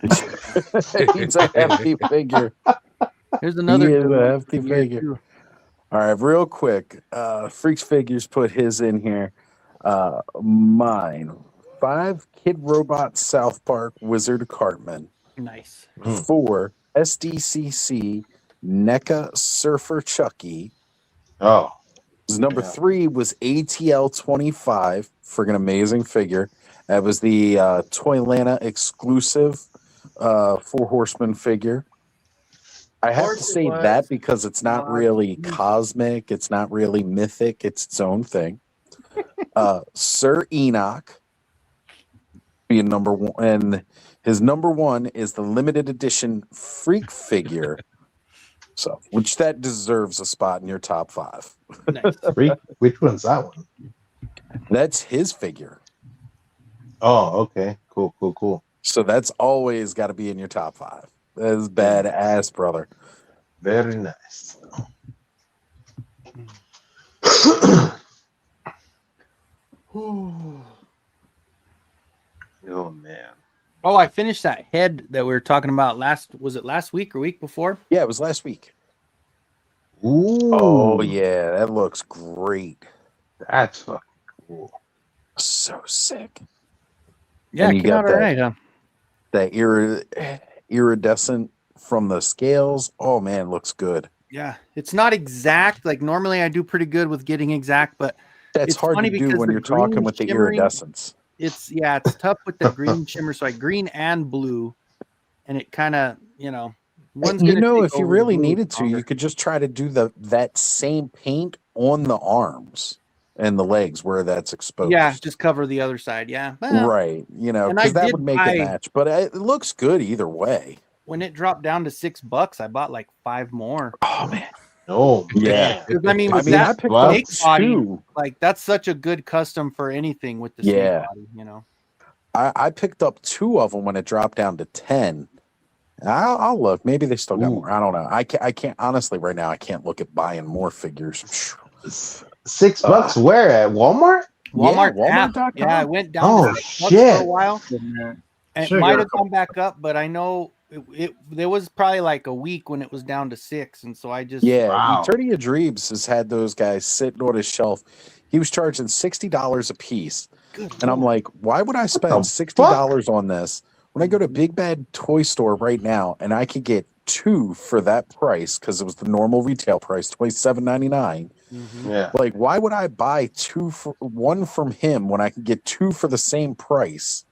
It's a hefty figure.
Here's another.
He is a hefty figure. All right, real quick. Freaks Figures put his in here. Mine. 5 Kid Robot South Park Wizard Cartman.
Nice.
4 SDCC NECA Surfer Chucky.
Oh.
Number 3 was ATL 25. Friggin' amazing figure. That was the Toylanta exclusive 4 Horsemen figure. I have to say that because it's not really cosmic. It's not really mythic. It's its own thing. Sir Enoch being number 1, and his number 1 is the limited edition Freak figure. So, which that deserves a spot in your top 5.
Nice.
Which one's that one?
That's his figure.
Oh, okay. Cool.
So that's always got to be in your top 5. That is badass, brother.
Very nice. Oh man.
Oh, I finished that head that we were talking about last week or week before?
Yeah, it was last week.
Ooh.
Oh yeah, that looks great.
That's fucking cool.
So sick.
Yeah,
And
it
you
came
got
out
that
all right, huh?
that iridescent from the scales. Oh man, looks good.
Yeah, it's not exact. Like normally, I do pretty good with getting exact, but
That's
it's
hard
funny
to do
because
when
the
you're talking
green
with the
shimmering,
iridescence.
it's tough with the green shimmer. So like green and blue, and it kind of one's
You
gonna
know,
take
if you
over the
really
blue
needed to,
longer.
you could just try to do that same paint on the arms and the legs where that's exposed.
Yeah, just cover the other side. Yeah, well,
Right. You know,
and I
because that
did
would make
buy
it match. But it looks good either way.
when it dropped down to $6. I bought like 5 more.
Oh man.
Oh
Yeah.
Because I mean, with
I
that
picked up
snake body,
two.
like that's such a good custom for anything with the
Yeah.
snake body.
I picked up 2 of them when it dropped down to 10. I'll look. Maybe they still got more. I don't know. I can't honestly right now. I can't look at buying more figures.
$6 where at Walmart?
Walmart
Yeah,
app.
Walmart.com.
Yeah, it went down to $6 for a while. And it
Sure,
might
yeah.
have gone back up, but I know there was probably like a week when it was down to 6, and so I just
Eternia Dreebs has had those guys sitting on his shelf. He was charging $60 a piece, and I'm like, why would I spend $60 on this when I go to Big Bad Toy Store right now and I could get 2 for that price because it was the normal retail price, $27.99.
Yeah.
Like, why would I buy 2 for 1 from him when I can get 2 for the same price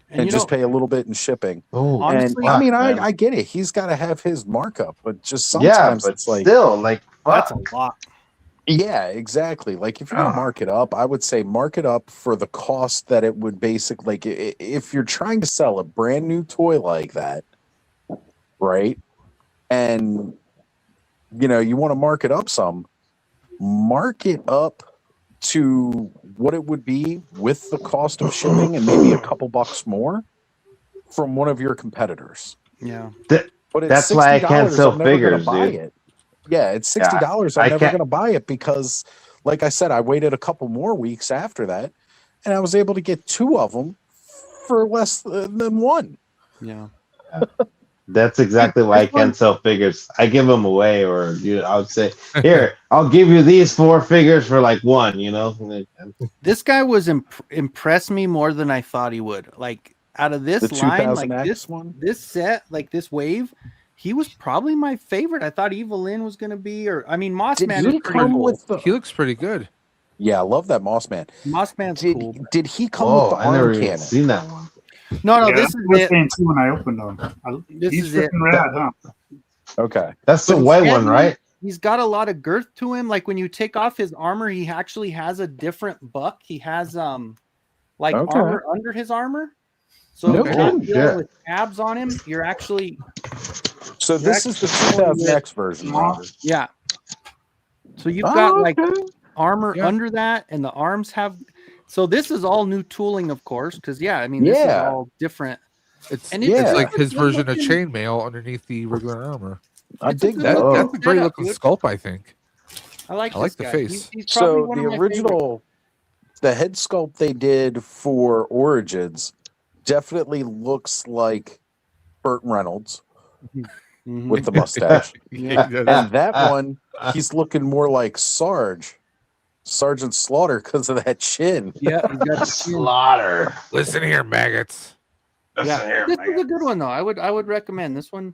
and just pay a little bit in shipping?
Oh,
honestly,
I mean,
man.
I get it. He's got to have his markup, but just sometimes
but
it's like
still, like,
that's
fuck.
a lot.
yeah, exactly. Like if you're gonna mark it up, I would say mark it up for the cost that it would basically like if you're trying to sell a brand new toy like that, right? And you want to mark it up some, mark it up to what it would be with the cost of shipping and maybe a couple bucks more from one of your competitors.
Yeah.
But it's
That's why I can't
$60,
sell
I'm never gonna
figures,
buy
dude.
it. Yeah, it's $60.
I
I'm never
can't-
going to buy it because, like I said, I waited a couple more weeks after that, and I was able to get 2 of them for less than 1.
Yeah.
That's exactly why I can't sell figures. I give them away, or I would say, here, I'll give you these 4 figures for like 1.
This guy was impressed me more than I thought he would. Like out of this
The
line, like
2000X
this set, like this wave, he was probably my favorite. I thought Evelyn was going to be, Moss Man is pretty cool.
He looks pretty good.
Yeah, I love that Moss Man.
Moss Man's cool.
Did he come with the
I never
arm
even
cannon?
seen that one.
No,
Yeah,
this
that's
is
what I was
it.
saying too when I opened them.
This
He's
is it.
freaking rad, huh?
Okay.
That's the
But
white
he's
one,
heavy.
right?
He's got a lot of girth to him. Like when you take off his armor, he actually has a different buck. He has armor under his armor. So
No
if you're
kidding.
dealing with tabs on him, you're actually
So this is the 2000X version, Robert.
yeah. So you've got like
okay.
armor
Yeah.
under that, and the arms have. So this is all new tooling, of course, because this is all different.
It's
And
it's
it's
like his
good
version of
looking.
chainmail underneath the regular armor.
I
It's a
dig
good
that.
Oh.
That's a great
setup,
looking
dude.
sculpt, I think.
I like
I like
this
the
guy.
face.
He's probably
So
one
the
of my favorites.
original, the head sculpt they did for Origins definitely looks like Burt Reynolds
Mhm.
with the mustache.
Yeah.
And that one, he's looking more like Sergeant Slaughter because of that chin.
Yeah, he's got the chin.
Slaughter.
Listen here, maggots.
Yeah, this is a good one though. I would recommend this one.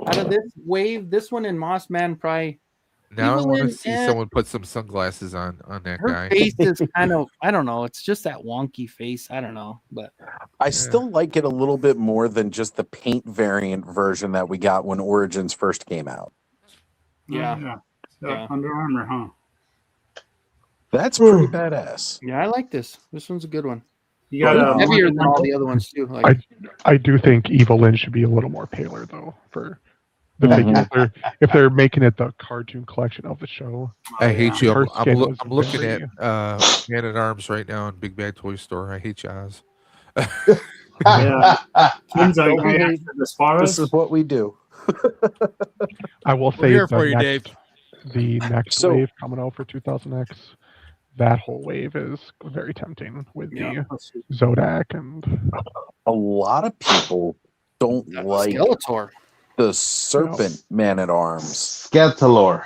Out of this wave, this one and Moss Man probably.
Now I want to
Evelyn,
see someone put some sunglasses on that
Her
guy.
face is kind of, I don't know. It's just that wonky face. I don't know, but
I still like it a little bit more than just the paint variant version that we got when Origins first came out.
yeah, Yeah.
Under Armour, huh?
That's pretty badass.
yeah, I like this. This one's a good one.
You got
It's heavier than all the other ones too. Like,
I do think Evelyn should be a little more paler though for the figure. If they're making it the cartoon collection of the show.
I hate you.
Her
I'm
skin was
looking
very-
at Man at Arms right now in Big Bad Toy Store. I hate you, Oz.
Yeah. Twins are
Don't
going
be-
after the Sparrows.
This is what we do.
I will
We're
say
here for you, Dave.
the next
So-
wave coming out for 2000X, that whole wave is very tempting with
Yeah.
the Zodak and
A lot of people don't like
Skeletor.
the Serpent Man at Arms.
Skeletor.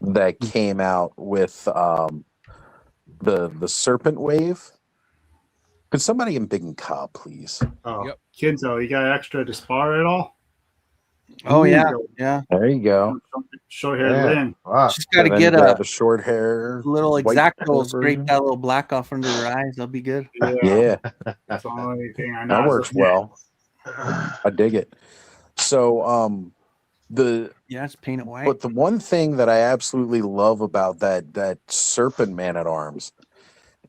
that came out with the Serpent Wave. Could somebody in Big and Cobb, please?
Oh, yep. Kinzo, you got extra to spar at all?
Oh, yeah. Yeah.
There you go.
Short hair Lynn.
Wow.
Just got to
And then
get
grab
a
the short hair,
little
white
Exacto,
hair
scrape
version.
that little black off under her eyes. That'll be good.
Yeah.
That's the only thing I know.
That works well. I dig it. So
just paint it white.
But the one thing that I absolutely love about that Serpent Man at Arms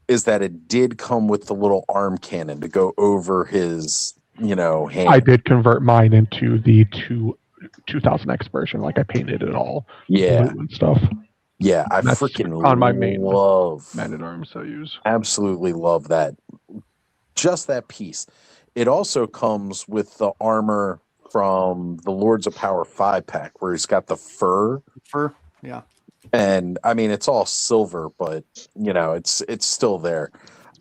is that it did come with the little arm cannon to go over his, hand.
I did convert mine into the 2000X version. Like I painted it all blue and stuff.
Yeah, I
That's
freaking
on my main
love
Man at Arms I use.
Absolutely love that. Just that piece. It also comes with the armor from the Lords of Power 5-pack where he's got the fur.
Yeah.
And I mean, it's all silver, but it's still there.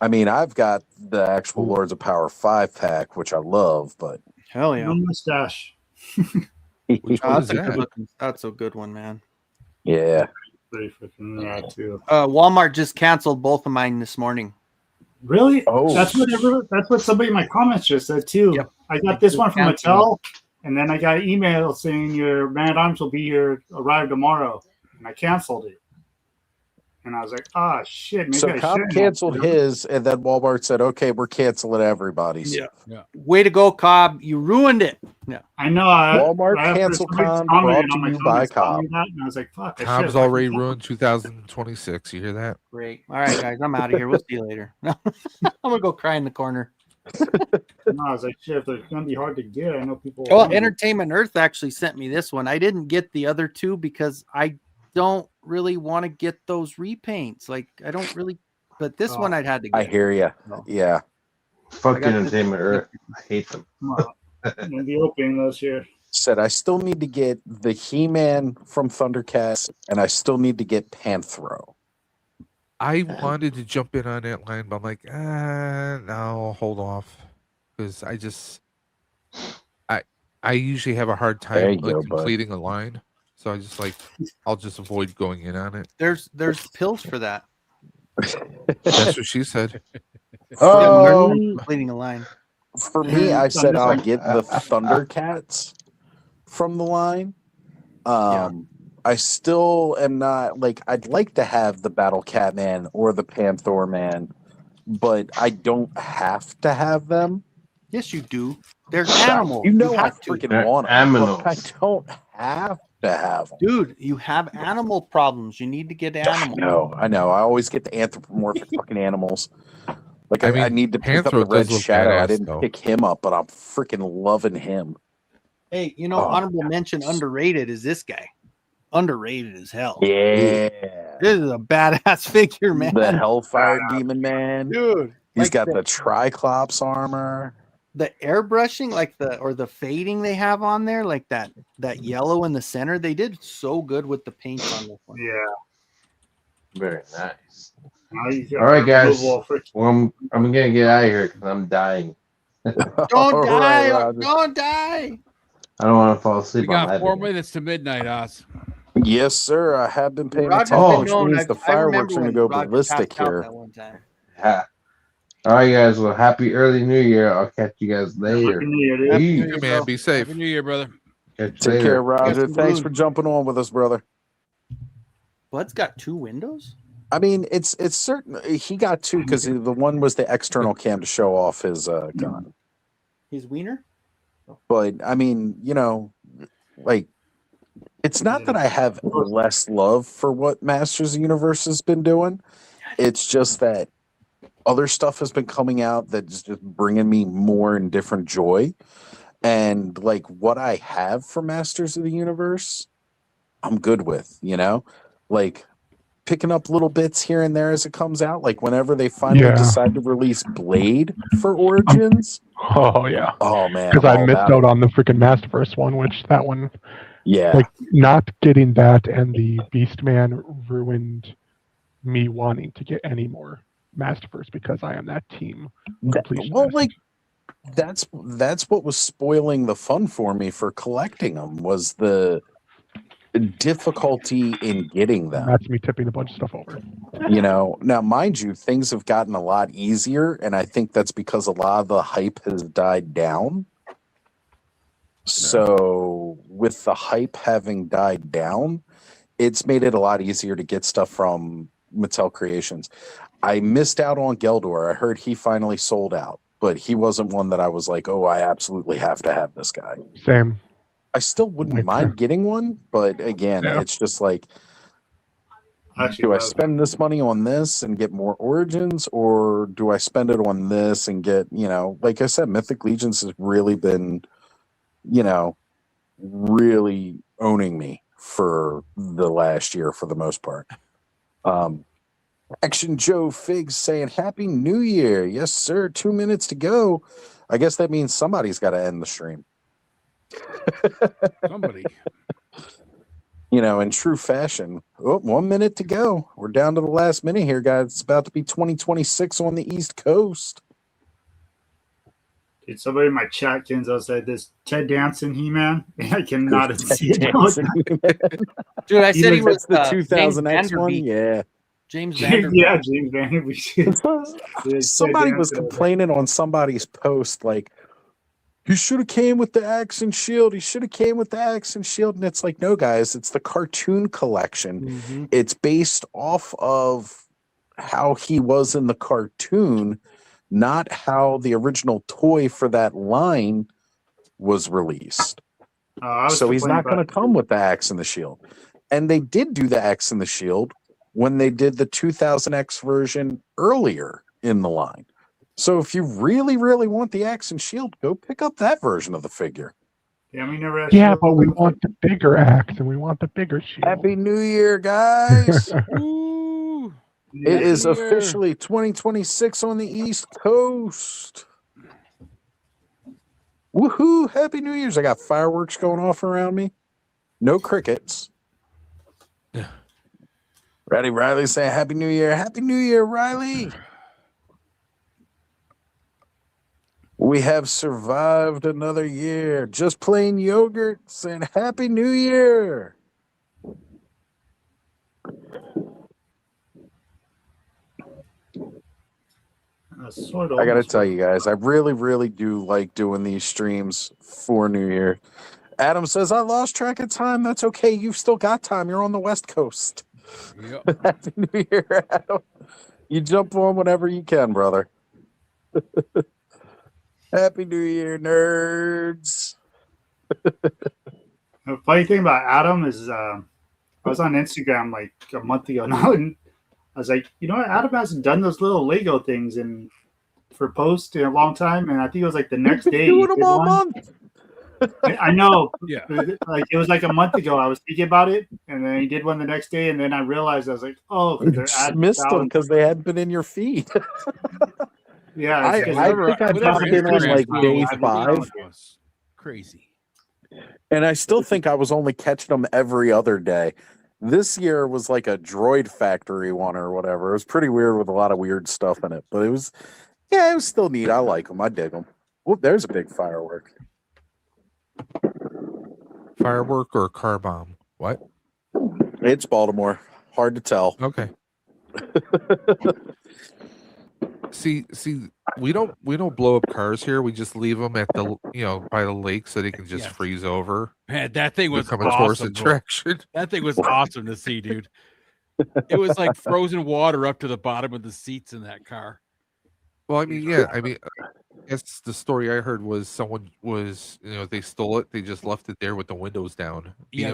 I mean, I've got the actual Lords of Power 5-pack, which I love, but
hell yeah,
no mustache.
That's a good one, man.
Yeah.
Pretty freaking rad too.
Walmart just canceled both of mine this morning.
Really?
Oh,
that's what somebody in my comments just said too.
Yep.
I got this one from Mattel, and then I got an email saying your Man at Arms will be here, arrive tomorrow, and I canceled it. And I was like, shit. Maybe
so Cobb canceled his, and then Walmart said, okay, we're canceling everybody's.
Yeah. Way to go, Cobb. You ruined it. Yeah.
I know.
Walmart cancel con brought to you by Cobb.
And I was like, fuck.
Cobb's already ruined 2026. You hear that?
Great. All right, guys. I'm out of here. We'll see you later. I'm going to go cry in the corner.
No, I was like, shit, they're going to be hard to get. I know people.
Well, Entertainment Earth actually sent me this one. I didn't get the other two because I don't really want to get those repaints. Like, I don't really, but this one I'd had to get.
I hear you. Yeah.
Fuck Entertainment Earth. I hate them.
I'm going to be opening those here.
Said I still need to get the He-Man from Thundercats, and I still need to get Panthro.
I wanted to jump in on that line, but I'm like, no, hold off, because I usually have a hard time completing a line, so I'll just avoid going in on it.
There's pills for that.
That's what she said.
Completing a line.
For me, I said I'll get the Thundercats from the line. I still am not I'd like to have the Battle Cat Man or the Panther Man, but I don't have to have them.
Yes, you do. They're animals.
I freaking want them.
Animals.
I don't have to have them.
Dude, you have animal problems. You need to get animals.
I know. I always get the anthropomorphic fucking animals. I need to pick up the
Panthro
Red
does look
Shadow. I
badass,
didn't
though.
pick him up, but I'm freaking loving him.
Hey, honorable mention underrated is this guy. Underrated as hell.
Yeah.
This is a badass figure, man.
The Hellfire Demon Man.
Dude.
He's got the Triclops armor.
The airbrushing, the fading they have on there, like that yellow in the center, they did so good with the paint on this one.
Yeah.
Very nice. All right, guys. Well, I'm gonna get out of here because I'm dying.
Don't die! Don't die!
I don't want to fall asleep.
We got 4 minutes to midnight, Oz.
Yes, sir. I have been paying
Roger
attention,
been known,
which means the fireworks are going to go
Roger
ballistic
passed out
here.
that one time.
Yeah. All right, guys. Well, happy early New Year. I'll catch you guys later.
Happy New Year, dude.
Happy New Year, man. Be safe.
Happy New Year, brother.
Catch you
Take
later.
care, Roger. Thanks for jumping on with us, brother.
Bud's got 2 windows?
I mean, it's certain he got 2 because the one was the external cam to show off his gun.
His wiener?
But I mean, it's not that I have less love for what Masters of the Universe has been doing. It's just that other stuff has been coming out that's just bringing me more and different joy. And what I have for Masters of the Universe, I'm good with, picking up little bits here and there as it comes out. Whenever they finally decide to release Blade for Origins.
Oh, yeah.
Oh, man.
Because I missed out on the freaking Masterverse one, which that one,
yeah.
Not getting that and the Beastman ruined me wanting to get any more Masterverse because I am that team.
That's what was spoiling the fun for me for collecting them was the difficulty in getting them.
That's me tipping a bunch of stuff over.
Now, mind you, things have gotten a lot easier, and I think that's because a lot of the hype has died down. So, with the hype having died down, it's made it a lot easier to get stuff from Mattel Creations. I missed out on Geldor. I heard he finally sold out, but he wasn't one that I was like, oh, I absolutely have to have this guy.
Same.
I still wouldn't mind getting one, but again, it's just like, do I spend this money on this and get more Origins, or do I spend it on this and get, like I said, Mythic Legions has really been, really owning me for the last year for the most part. Action Joe Figs saying Happy New Year. Yes, sir. 2 minutes to go. I guess that means somebody's got to end the stream.
Somebody.
In true fashion. Oh, 1 minute to go. We're down to the last minute here, guys. It's about to be 2026 on the East Coast.
Dude, somebody in my chat, Kenzo, said this Ted Danson He-Man. I cannot see it.
Dude, I said he was
the 2000X one. Yeah.
James Vanderbeek.
Yeah, James Vanderbeek.
Somebody was complaining on somebody's post, like, he should have came with the axe and shield. He should have came with the axe and shield. And it's like, no, guys, it's the cartoon collection.
Mm-hmm.
It's based off of how he was in the cartoon, not how the original toy for that line was released. So he's not going to come with the axe and the shield. And they did do the axe and the shield when they did the 2000X version earlier in the line. So if you really, really want the axe and shield, go pick up that version of the figure.
Yeah, we never.
Yeah, but we want the bigger axe and we want the bigger shield.
Happy New Year, guys! It is officially 2026 on the East Coast. Woohoo! Happy New Year's! I got fireworks going off around me. No crickets. Ready, Riley saying Happy New Year. Happy New Year, Riley. We have survived another year. Just plain yogurt saying Happy New Year. I got to tell you guys, I really, really do like doing these streams for New Year. Adam says, I lost track of time. That's okay. You've still got time. You're on the West Coast.
Yep.
Happy New Year, Adam. You jump on whenever you can, brother. Happy New Year, nerds.
The funny thing about Adam is I was on Instagram like a month ago now, and I was like, you know what? Adam hasn't done those little Lego things for posts in a long time, and I think it was like the next day.
Doing them all month.
I know.
Yeah.
Like it was like a month ago. I was thinking about it, and then he did one the next day, and then I realized I was like, oh,
You just missed them because they hadn't been in your feed.
Yeah,
I think I popped in on like day 5.
Crazy.
And I still think I was only catching them every other day. This year was like a Droid Factory one or whatever. It was pretty weird with a lot of weird stuff in it, but it was still neat. I like them. I dig them. Oh, there's a big firework.
Firework or car bomb? What?
It's Baltimore. Hard to tell.
Okay. See, we don't blow up cars here. We just leave them at the by the lake so they can just freeze over.
Man, that thing was
become a tourist attraction.
That thing was awesome to see, dude. It was like frozen water up to the bottom of the seats in that car.
Well, I mean, guess the story I heard was someone was they stole it. They just left it there with the windows down.
Yeah,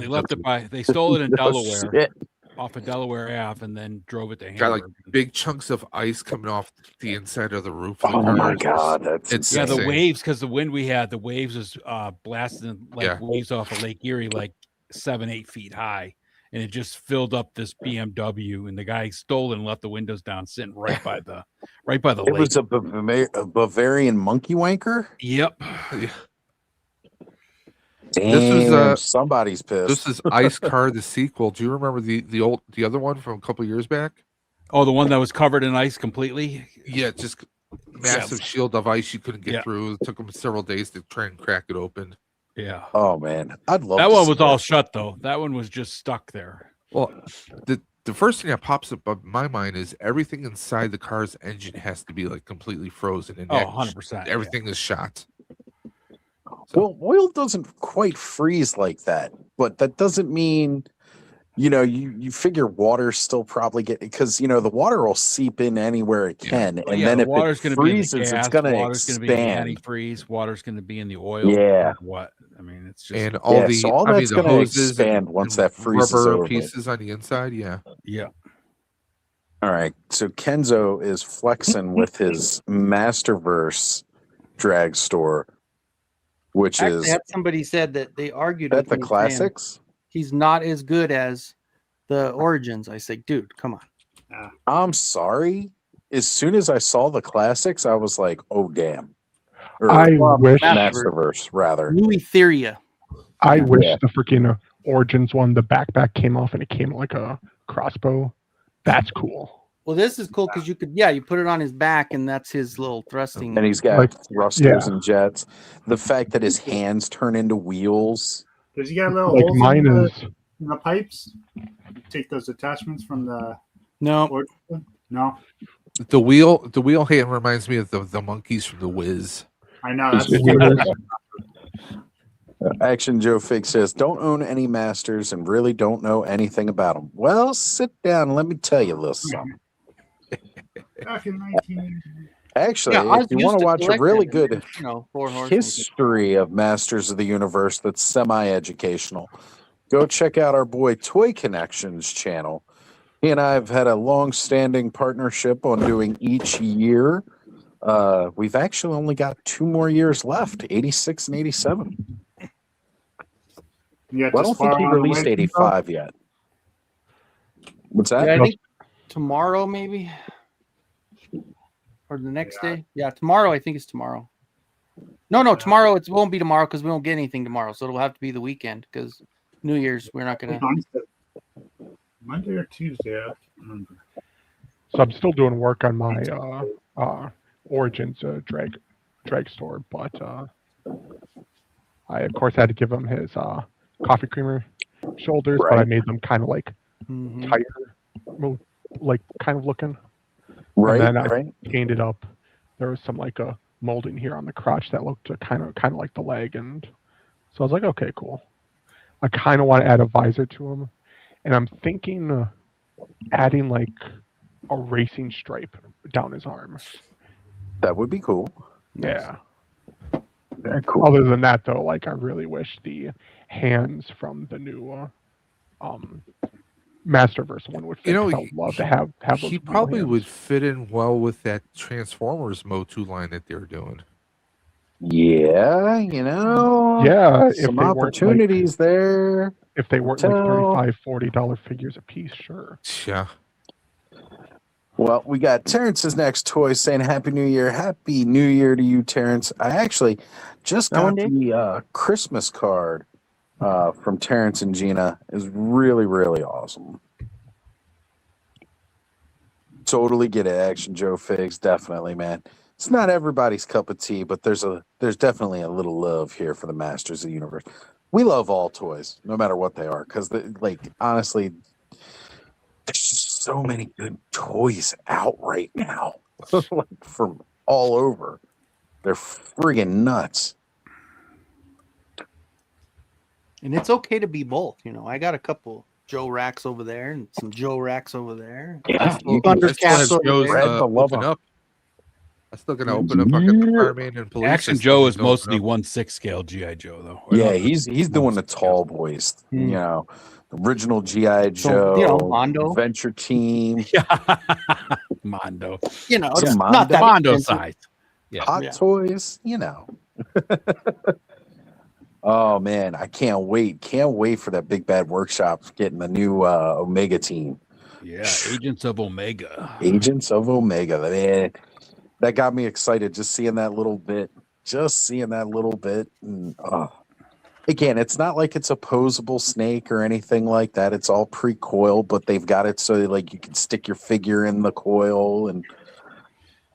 they stole it in Delaware. Off of Delaware Ave, and then drove it to Hamburg.
Got like big chunks of ice coming off the inside of the roof.
Oh my god, that's
insane. The waves, because the wind we had, the waves was blasting waves off of Lake Erie like 7-8 feet high, and it just filled up this BMW. And the guy stole it and left the windows down, sitting right by the lake.
It was a Bavarian monkey wanker.
Yep.
Yeah.
Damn,
this was
somebody's pissed.
This is Ice Car, the sequel. Do you remember the other one from a couple years back?
Oh, the one that was covered in ice completely?
Yeah, just massive shield of ice you couldn't get through. It took them several days to try and crack it open.
Yeah.
Oh man, I'd love
that
to
one
see
was all shut though. That one was just stuck there.
Well, the first thing that pops up in my mind is everything inside the car's engine has to be like completely frozen, and
100%.
everything is shot.
Well, oil doesn't quite freeze like that, but that doesn't mean, you figure water's still probably because the water will seep in anywhere it can, and then
the
if
water's
it
going to be in the
freezes,
gas,
it's going to
water's going to be in the
expand.
antifreeze, water's going to be in the oil.
Yeah.
What? I mean, it's just
And all
that's
the
going to
hoses
expand once that freezes
rubber
over.
pieces on the inside. Yeah.
All right, so Kenzo is flexing with his Masterverse drag store, which
Actually,
is
had somebody said that they argued
that
with
the
me saying
classics.
he's not as good as the Origins. I say, dude, come on.
I'm sorry. As soon as I saw the classics, I was like, "Oh damn!"
I wish
Masterverse rather.
New Etheria.
I wish the freaking Origins one, the backpack came off and it came like a crossbow. That's cool.
Well, this is cool because you put it on his back and that's his little thrusting.
And he's got thrusters and jets. The fact that his hands turn into wheels.
Does he got little
Like
holes
mine
in
is.
the pipes? Take those attachments from the
no.
No.
The wheel hand reminds me of the monkeys from the Wiz.
I know that's
Action Joe Fig says, "Don't own any Masters and really don't know anything about them." Well, sit down and let me tell you a little something.
back in 19.
Actually, if you want to watch a really good history of Masters of the Universe that's semi-educational, go check out our boy Toy Connections channel. He and I have had a long-standing partnership on doing each year. We've actually only got 2 more years left, 86 and 87. Well, I don't think he released 85 yet. What's that?
Yeah, I think tomorrow maybe. Or the next day. Yeah, tomorrow. I think it's tomorrow. No, tomorrow it won't be tomorrow because we won't get anything tomorrow. So it'll have to be the weekend because New Year's we're not gonna.
Monday or Tuesday. I can't remember.
So I'm still doing work on my Origins drag store, but I of course had to give him his coffee creamer shoulders, but I made them kind of like tighter, like kind of looking.
Right.
And then I painted it up. There was some like a molding here on the crotch that looked kind of like the leg, and so I was like, okay, cool. I kind of want to add a visor to him, and I'm thinking adding like a racing stripe down his arm.
That would be cool.
Yeah.
Very cool.
Other than that, though, like I really wish the hands from the new Masterverse one would fit. I would love to have those.
He probably would fit in well with that Transformers Motu line that they're doing.
Yeah,
Yeah,
some opportunities there.
If they weren't like $35, $40 figures a piece, sure.
Yeah.
Well, we got Terrence's next toy saying Happy New Year. Happy New Year to you, Terrence. I actually just got the Christmas card from Terrence and Gina. Is really, really awesome. Totally get it, Action Joe Figs. Definitely, man. It's not everybody's cup of tea, but there's definitely a little love here for the Masters of the Universe. We love all toys, no matter what they are, because honestly, there's so many good toys out right now, from all over. They're friggin' nuts.
And it's okay to be both. I got a couple Joe racks over there and some Joe racks over there.
Yeah,
Thundercats over there.
Open up. I still gonna open up. I got the fireman and police.
Action Joe is mostly 1/6 scale GI Joe though.
Yeah, he's doing the tall boys. Original GI Joe,
Mondo,
Adventure Team,
Mondo.
It's
Mondo.
not that
Mondo
expensive.
size. Yeah.
Hot Toys. Oh man, I can't wait! Can't wait for that Big Bad Workshop getting the new Omega team.
Yeah, Agents of Omega.
Agents of Omega. Man, that got me excited just seeing that little bit. And, again, it's not like it's a posable snake or anything like that. It's all pre-coil, but they've got it so like you can stick your figure in the coil, and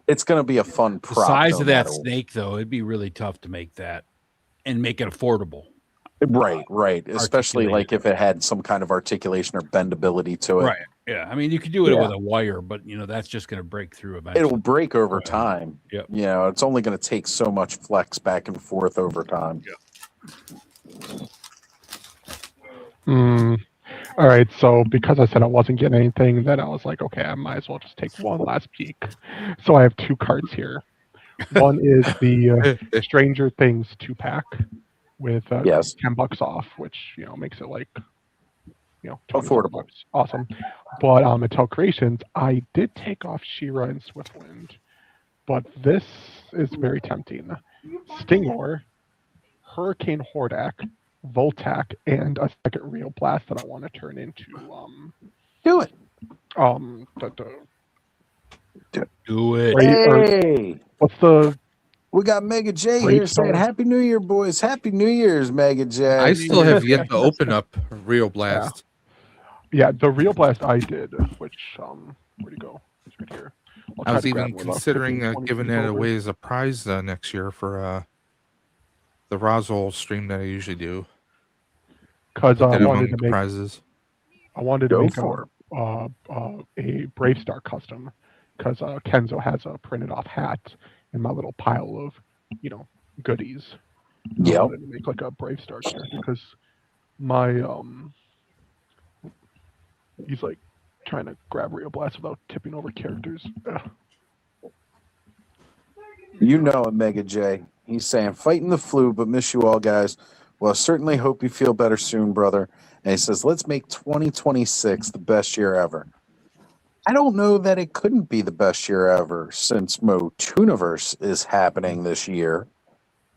it's going to be a fun prop.
The size of that snake, though, it'd be really tough to make that and make it affordable.
Right. Especially like if it had some kind of articulation or bendability to it.
Right. Yeah. I mean, you could do it with a wire, but that's just going to break through eventually.
It'll break over time.
Yep.
It's only going to take so much flex back and forth over time.
All right, so because I said I wasn't getting anything, then I was like, okay, I might as well just take one last peek. So I have 2 cards here. One is the Stranger Things 2-pack with $10 off, which makes it like
affordable.
Awesome. But Mattel Creations, I did take off She-Ra and Swiftwind, but this is very tempting. Stingor, Hurricane Hordak, Voltac, and a second Real Blast that I want to turn into.
Do it.
Do it.
Hey,
what's the?
We got Mega J here saying Happy New Year, boys. Happy New Year's, Mega J.
I still have yet to open up Real Blast.
Yeah, the Real Blast I did, which where'd he go? It's right here.
I was even considering giving it away as a prize next year for the Roswell stream that I usually do.
Because I wanted to make
prizes.
I wanted to make a Brave Star custom because Kenzo has a printed off hat in my little pile of goodies. I wanted to make like a Brave Star character because my he's like trying to grab Real Blast without tipping over characters.
You know it, Mega J. He's saying, fighting the flu, but miss you all, guys. Well, I certainly hope you feel better soon, brother. And he says, let's make 2026 the best year ever. I don't know that it couldn't be the best year ever since Motooniverse is happening this year.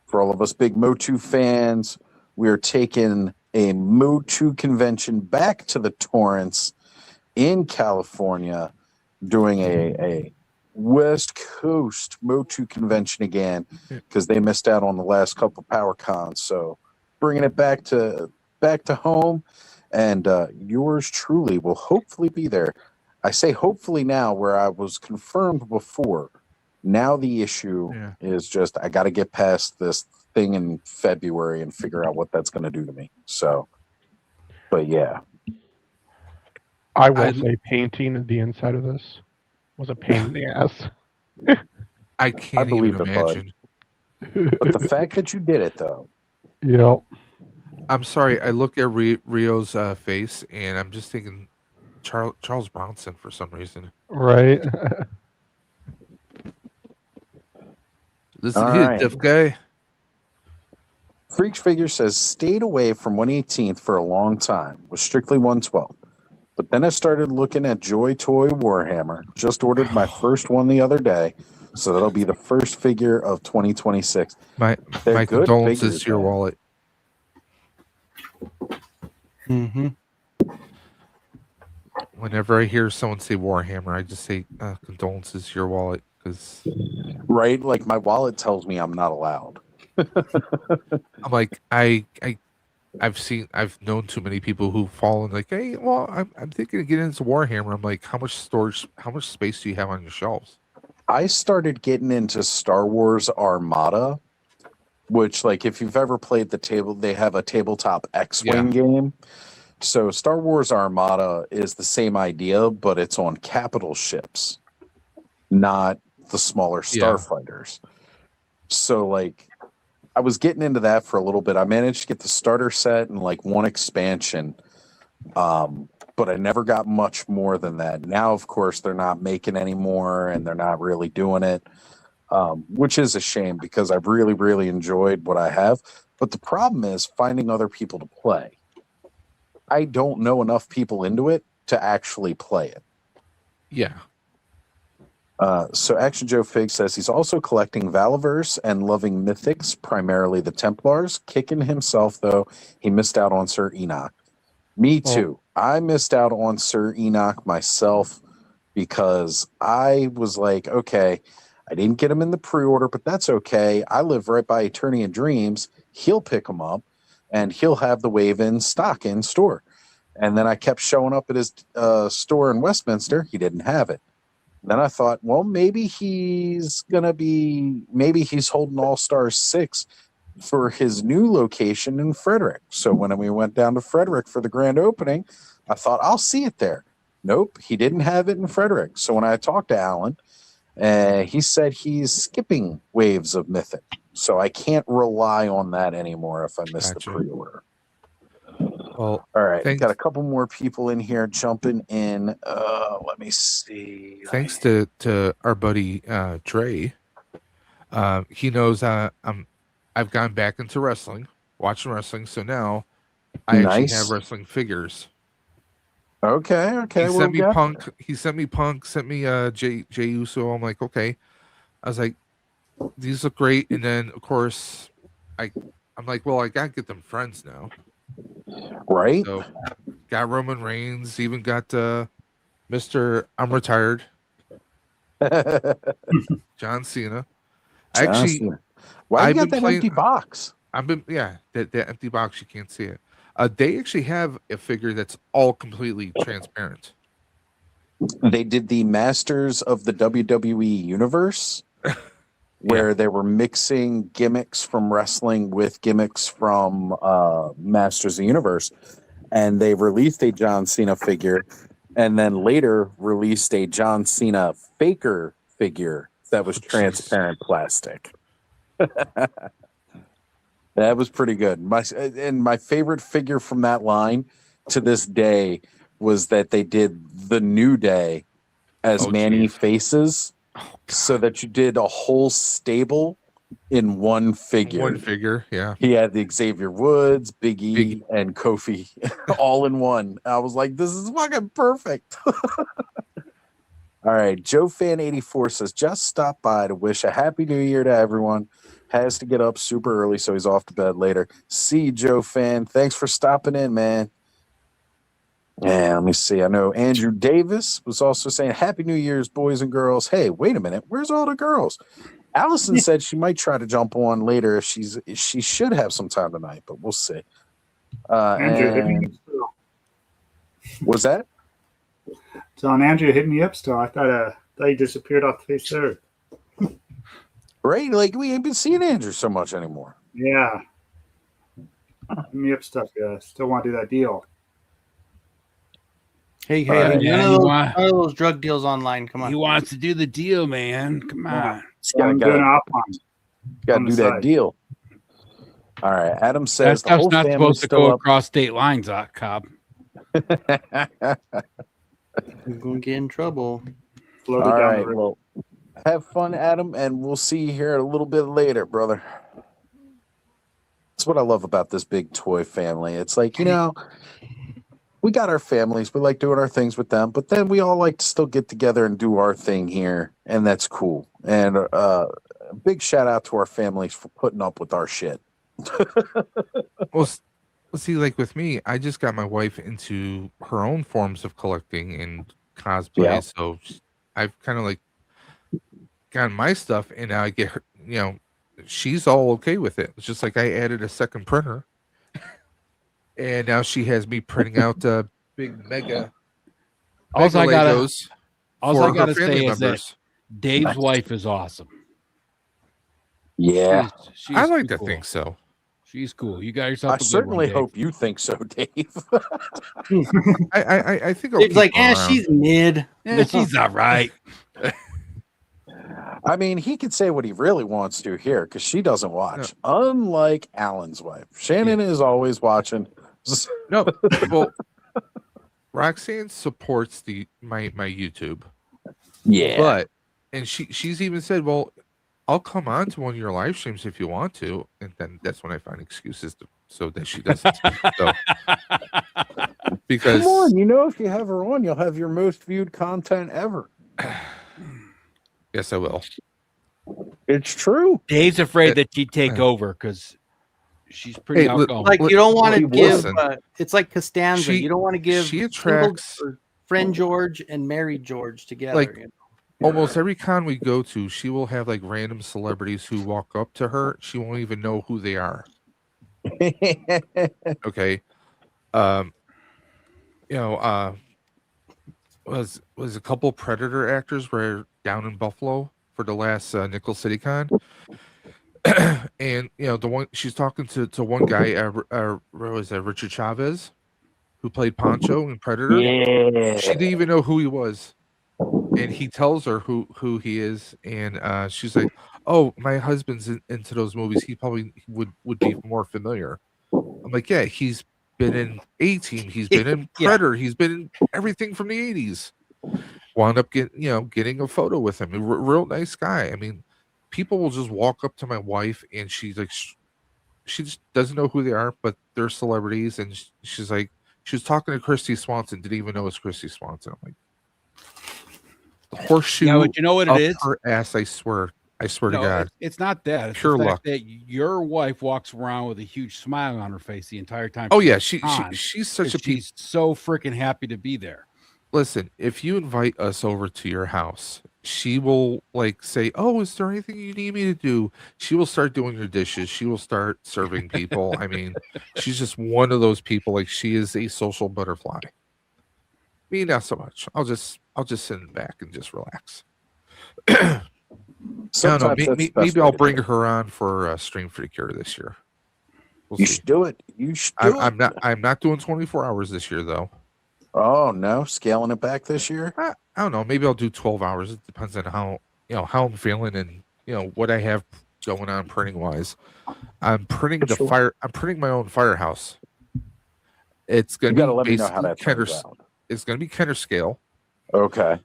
For all of us big Motu fans, we're taking a Motu convention back to the Torrance in California, doing a West Coast Motu convention again because they missed out on the last couple Power Cons. So bringing it back to home, and yours truly will hopefully be there. I say hopefully now where I was confirmed before. Now the issue is just I got to get past this thing in February and figure out what that's going to do to me. So, but yeah.
I will say painting the inside of this was a pain in the ass.
I can't even imagine.
But the fact that you did it, though.
Yep.
I'm sorry. I look at Rio's face, and I'm just thinking Charles Bronson for some reason.
Right.
Listen, he's a tough guy.
Freak Figure says, stayed away from 118th for a long time. Was strictly 112. But then I started looking at Joy Toy Warhammer. Just ordered my first one the other day. So that'll be the first figure of 2026.
My condolences to your wallet.
Mm-hmm.
Whenever I hear someone say Warhammer, I just say condolences to your wallet.
Right? Like my wallet tells me I'm not allowed.
I'm like, I've known too many people who've fallen like, hey, well, I'm thinking of getting into Warhammer. I'm like, how much space do you have on your shelves?
I started getting into Star Wars Armada, which, like, if you've ever played they have a tabletop X-Wing game. So Star Wars Armada is the same idea, but it's on capital ships, not the smaller starfighters. So, like, I was getting into that for a little bit. I managed to get the starter set and like one expansion, but I never got much more than that. Now, of course, they're not making any more and they're not really doing it, which is a shame because I've really, really enjoyed what I have. But the problem is finding other people to play. I don't know enough people into it to actually play it.
Yeah.
So Action Joe Fig says he's also collecting Valaverse and loving Mythics, primarily the Templars. Kicking himself, though, he missed out on Sir Enoch. Me too. I missed out on Sir Enoch myself because I was like, okay, I didn't get him in the pre-order, but that's okay. I live right by Eternity of Dreams. He'll pick him up, and he'll have the wave in stock in store. And then I kept showing up at his store in Westminster. He didn't have it. Then I thought, well, maybe he's holding All-Stars 6 for his new location in Frederick. So when we went down to Frederick for the grand opening, I thought I'll see it there. Nope, he didn't have it in Frederick. So when I talked to Alan, he said he's skipping waves of Mythic. So I can't rely on that anymore if I miss the pre-order.
Well,
all right, got a couple more people in here jumping in. Let me see.
Thanks to our buddy Trey. He knows I've gone back into wrestling, watching wrestling. So now I actually have wrestling figures.
Okay.
He sent me Punk. He sent me Punk. Sent me Jey Uso. I'm like, okay. I was like, these look great. And then of course, I'm like, well, I gotta get them Frenz now.
Right.
So got Roman Reigns. Even got Mr. I'm retired. John Cena. Actually,
why you got that empty box?
That empty box, you can't see it. They actually have a figure that's all completely transparent.
They did the Masters of the WWE Universe, where they were mixing gimmicks from wrestling with gimmicks from Masters of the Universe, and they released a John Cena figure, and then later released a John Cena Faker figure that was transparent plastic. That was pretty good. My favorite figure from that line to this day was that they did the New Day as Manny faces, so that you did a whole stable in one figure.
One figure, yeah.
He had the Xavier Woods, Big E, and Kofi all in one. I was like, this is fucking perfect. All right, Joe Fan 84 says, just stop by to wish a happy new year to everyone. Has to get up super early, so he's off to bed later. See you, Joe Fan. Thanks for stopping in, man. Yeah, let me see. I know Andrew Davis was also saying, Happy New Year's, boys and girls. Hey, wait a minute. Where's all the girls? Allison said she might try to jump on later if she should have some time tonight, but we'll see.
Andrew, hit me up still.
Was that?
John Andrew hit me up still. I thought he disappeared off the face of the earth.
Right? Like, we ain't been seeing Andrew so much anymore.
Yeah. Hit me up stuff, yeah. Still want to do that deal.
Hey, none of those drug deals online. Come on.
He wants to do the deal, man. Come on.
I'm doing off on.
Got to do that deal. All right. Adam says
that stuff's not supposed to go across state lines, Cobb.
You're going to get in trouble.
All right. Well, have fun, Adam, and we'll see you here a little bit later, brother. That's what I love about this big toy family. It's like, we got our families. We like doing our things with them, but then we all like to still get together and do our thing here, and that's cool. And a big shout out to our families for putting up with our shit.
Well, see, like with me, I just got my wife into her own forms of collecting and cosplay, so I've kind of like gotten my stuff, and now I get her. She's all okay with it. It's just like I added a second printer. And now she has me printing out big mega.
All I gotta say
members.
is that Dave's wife is awesome.
Yeah,
I like to think so.
She's cool. You got yourself.
I certainly hope you think so, Dave.
I think
Dave's like, she's mid.
Yeah, she's all right.
I mean, he could say what he really wants to here because she doesn't watch. Unlike Alan's wife, Shannon is always watching.
No, well, Roxanne supports my YouTube.
Yeah,
and she's even said, well, I'll come on to one of your live streams if you want to, and then that's when I find excuses so that she doesn't. So, because
come on, if you have her on, you'll have your most viewed content ever.
Yes, I will.
It's true.
Dave's afraid that she'd take over because she's pretty outgoing.
Like you don't want to give. It's like Costanza. You don't want to give.
She attracts
Friend George and Married George together.
Like almost every con we go to, she will have like random celebrities who walk up to her. She won't even know who they are. Okay. Was a couple Predator actors were down in Buffalo for the last Nickel City Con. And the one she's talking to one guy, was that Richard Chavez, who played Poncho in Predator?
Yeah.
She didn't even know who he was, and he tells her who he is, and she's like, "Oh, my husband's into those movies. He probably would be more familiar." I'm like, "Yeah, he's been in A-Team. He's been in Predator. He's been in everything from the '80s." Wound up getting a photo with him. A real nice guy. I mean, people will just walk up to my wife, and she's like, she just doesn't know who they are, but they're celebrities, and she's like, she was talking to Christy Swanson, didn't even know it's Christy Swanson. I'm like, the horseshoe.
Yeah, but you know what it is?
Her ass, I swear to God.
It's not that. It's
pure
the fact
luck.
that your wife walks around with a huge smile on her face the entire time.
Oh yeah, she's such a
she's so freaking happy to be there.
Listen, if you invite us over to your house, she will like say, "Oh, is there anything you need me to do?" She will start doing your dishes. She will start serving people. I mean, she's just one of those people. Like, she is a social butterfly. Me, not so much. I'll just sit back and just relax. I don't know. Maybe I'll bring her on for Stream for the Cure this year.
You should do it. You should do it.
I'm not doing 24 hours this year though.
Oh no, scaling it back this year?
I don't know. Maybe I'll do 12 hours. It depends on how I'm feeling and what I have going on printing wise. I'm printing I'm printing my own firehouse. It's gonna
let me know how that
Kenner.
turns out.
It's gonna be Kenner scale.
Okay.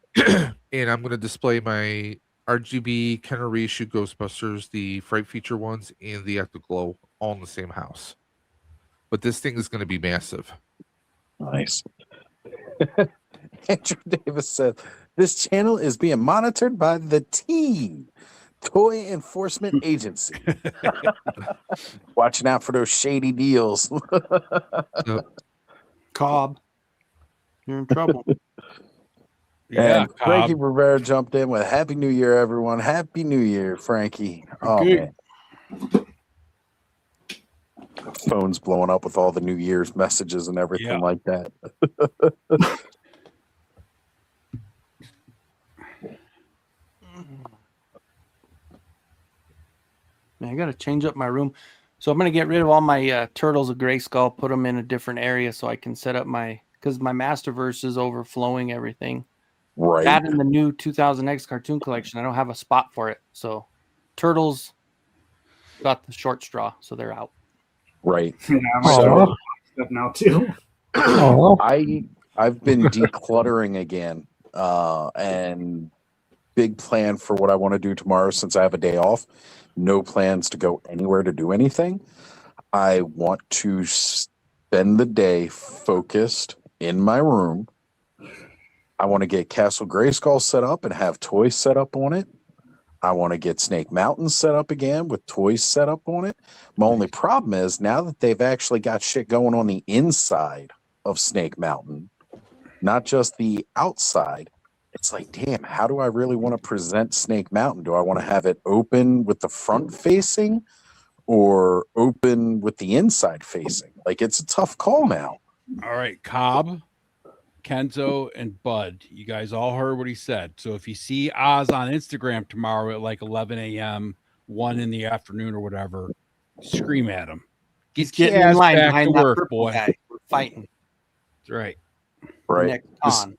And I'm gonna display my RGB Kenner reissue Ghostbusters, the Fright Feature ones, and the Ectoglow all in the same house. But this thing is gonna be massive.
Nice. Andrew Davis said, "This channel is being monitored by the team, Toy Enforcement Agency." Watching out for those shady deals.
Cobb, you're in trouble.
And Frankie Rivera jumped in with "Happy New Year, everyone! Happy New Year, Frankie!" Oh man, phone's blowing up with all the New Year's messages and everything like that.
I got to change up my room. So I'm going to get rid of all my Turtles of Grayskull, put them in a different area so I can set up because my Masterverse is overflowing everything.
Right.
That in the new 2000X cartoon collection, I don't have a spot for it. So Turtles got the short straw, so they're out.
Right.
Yeah, stuff now too.
I've been decluttering again, and big plan for what I want to do tomorrow since I have a day off. No plans to go anywhere to do anything. I want to spend the day focused in my room. I want to get Castle Grayskull set up and have toys set up on it. I want to get Snake Mountain set up again with toys set up on it. My only problem is now that they've actually got shit going on the inside of Snake Mountain, not just the outside, it's like, damn, how do I really want to present Snake Mountain? Do I want to have it open with the front facing or open with the inside facing? Like, it's a tough call now.
All right, Cobb, Kenzo, and Bud, you guys all heard what he said. So if you see Oz on Instagram tomorrow at like 11 a.m., 1 in the afternoon or whatever, scream at him.
He's getting in line
back
behind
to
that
work,
purple
boy.
guy. We're fighting.
That's right.
Right.
Next on.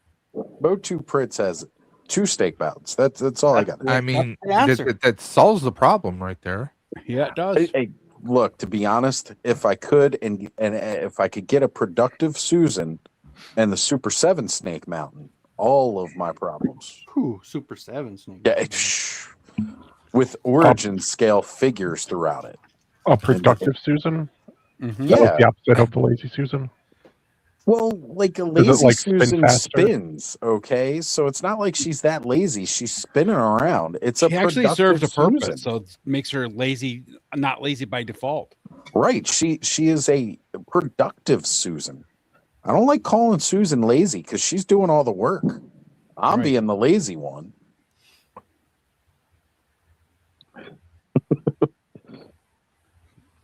Motu Pritz has 2 Snake Mountains. That's all I got.
I mean, that solves the problem right there.
Yeah, it does.
Hey, look, to be honest, if I could and if I could get a productive Susan and the Super 7 Snake Mountain, all of my problems.
Ooh, Super 7 Snake.
Yeah, with origin scale figures throughout it.
A productive Susan?
Mm-hmm.
That was
Yeah.
the opposite of the lazy Susan.
Well, like a
Does it,
lazy
like, spin
Susan
faster?
spins, okay? So it's not like she's that lazy. She's spinning around. It's
She
a
actually
productive
serves a purpose,
Susan.
so it makes her lazy, not lazy by default.
Right. She is a productive Susan. I don't like calling Susan lazy because she's doing all the work. I'm
Right.
being the lazy one.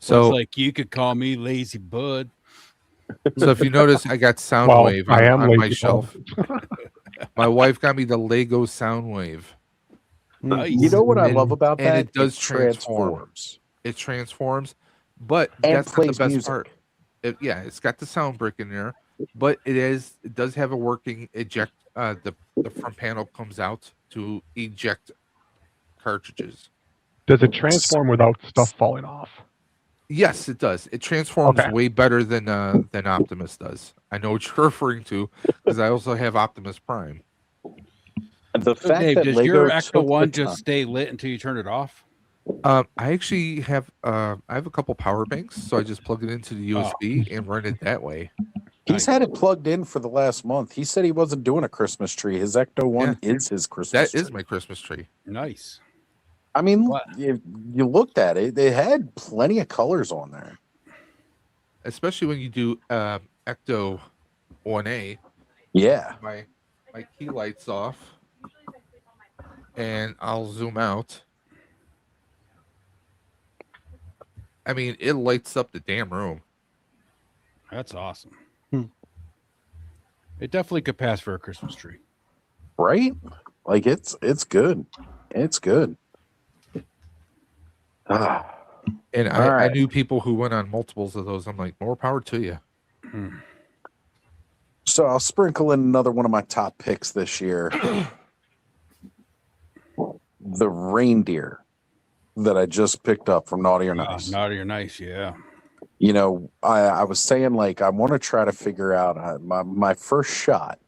So it's like you could call me lazy Bud.
So if you notice, I got Soundwave
I am
on my
lazy
shelf. My wife got me the Lego Soundwave.
Nice.
You know what I love about
and
that?
it does transform.
transforms.
it transforms, but
And
that's not the
plays
best
music.
part. It's got the sound brick in there, but it does have a working eject. The front panel comes out to eject cartridges.
Does it transform without stuff falling off?
Yes, it does. It transforms
Okay.
way better than Optimus does. I know what you're referring to because I also have Optimus Prime.
The
So
fact
Dave,
that
does
Lego
your Ecto
took
One
the
just
time-
stay lit until you turn it off?
I actually have I have a couple power banks, so I just plug it into the USB and run it that way.
He's had it plugged in for the last month. He said he wasn't doing a Christmas tree. His Ecto One is his Christmas
That
tree.
is my Christmas tree.
Nice.
I mean, if you looked at it, it had plenty of colors on there.
Especially when you do Ecto 1A.
Yeah.
My key lights off, and I'll zoom out. I mean, it lights up the damn room.
That's awesome. It definitely could pass for a Christmas tree.
Right? Like it's good. It's good.
And I knew people who went on multiples of those. I'm like, more power to you.
So I'll sprinkle in another one of my top picks this year. The reindeer that I just picked up from Naughty or Nice.
Naughty or Nice, yeah.
You know, I was saying, like, I want to try to figure out my first shot.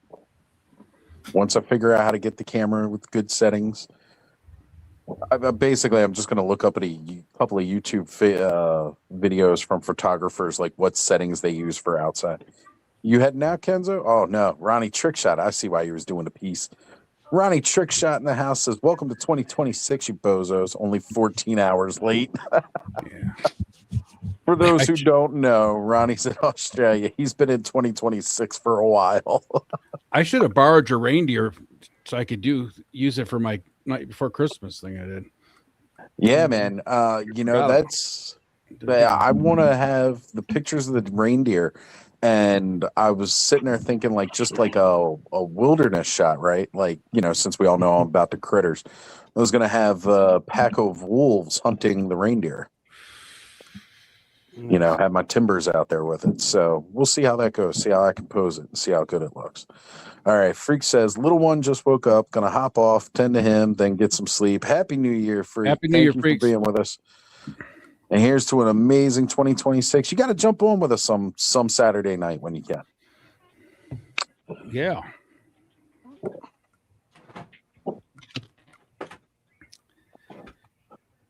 Once I figure out how to get the camera with good settings, basically, I'm just going to look up at a couple of YouTube videos from photographers, like what settings they use for outside. You heading out, Kenzo? Oh, no. Ronnie Trickshot. I see why you was doing a piece. Ronnie Trickshot in the house says, welcome to 2026, you bozos. Only 14 hours late. For those who don't know, Ronnie's in Australia. He's been in 2026 for a while.
I should have borrowed your reindeer so I could use it for my night before Christmas thing I did.
Yeah, man. You know, I want to have the pictures of the reindeer. And I was sitting there thinking, like, just like a wilderness shot, right? Like, you know, since we all know about the critters, I was going to have a pack of wolves hunting the reindeer. You know, have my timbers out there with it. So we'll see how that goes. See how I can pose it and see how good it looks. All right. Freak says, little one just woke up, going to hop off, tend to him, then get some sleep. Happy New Year, Freak.
Happy New Year,
Thank you
Freaks.
for being with us. And here's to an amazing 2026. You got to jump on with us some Saturday night when you can.
Yeah.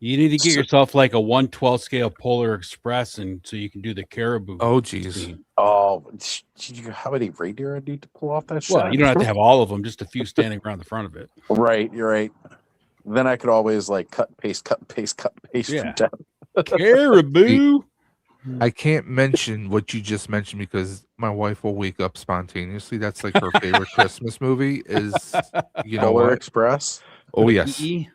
You need to get yourself like a 1/12 scale Polar Express, and so you can do the caribou.
Oh, geez.
Oh, how many reindeer I need to pull off that shot?
Well, you don't have to have all of them, just a few standing around the front of it.
Right, you're right. Then I could always like cut and paste.
Yeah.
From down.
Caribou.
I can't mention what you just mentioned because my wife will wake up spontaneously. That's like her favorite Christmas movie is, you know,
Polar
what?
Express.
Oh, yes.
E-E?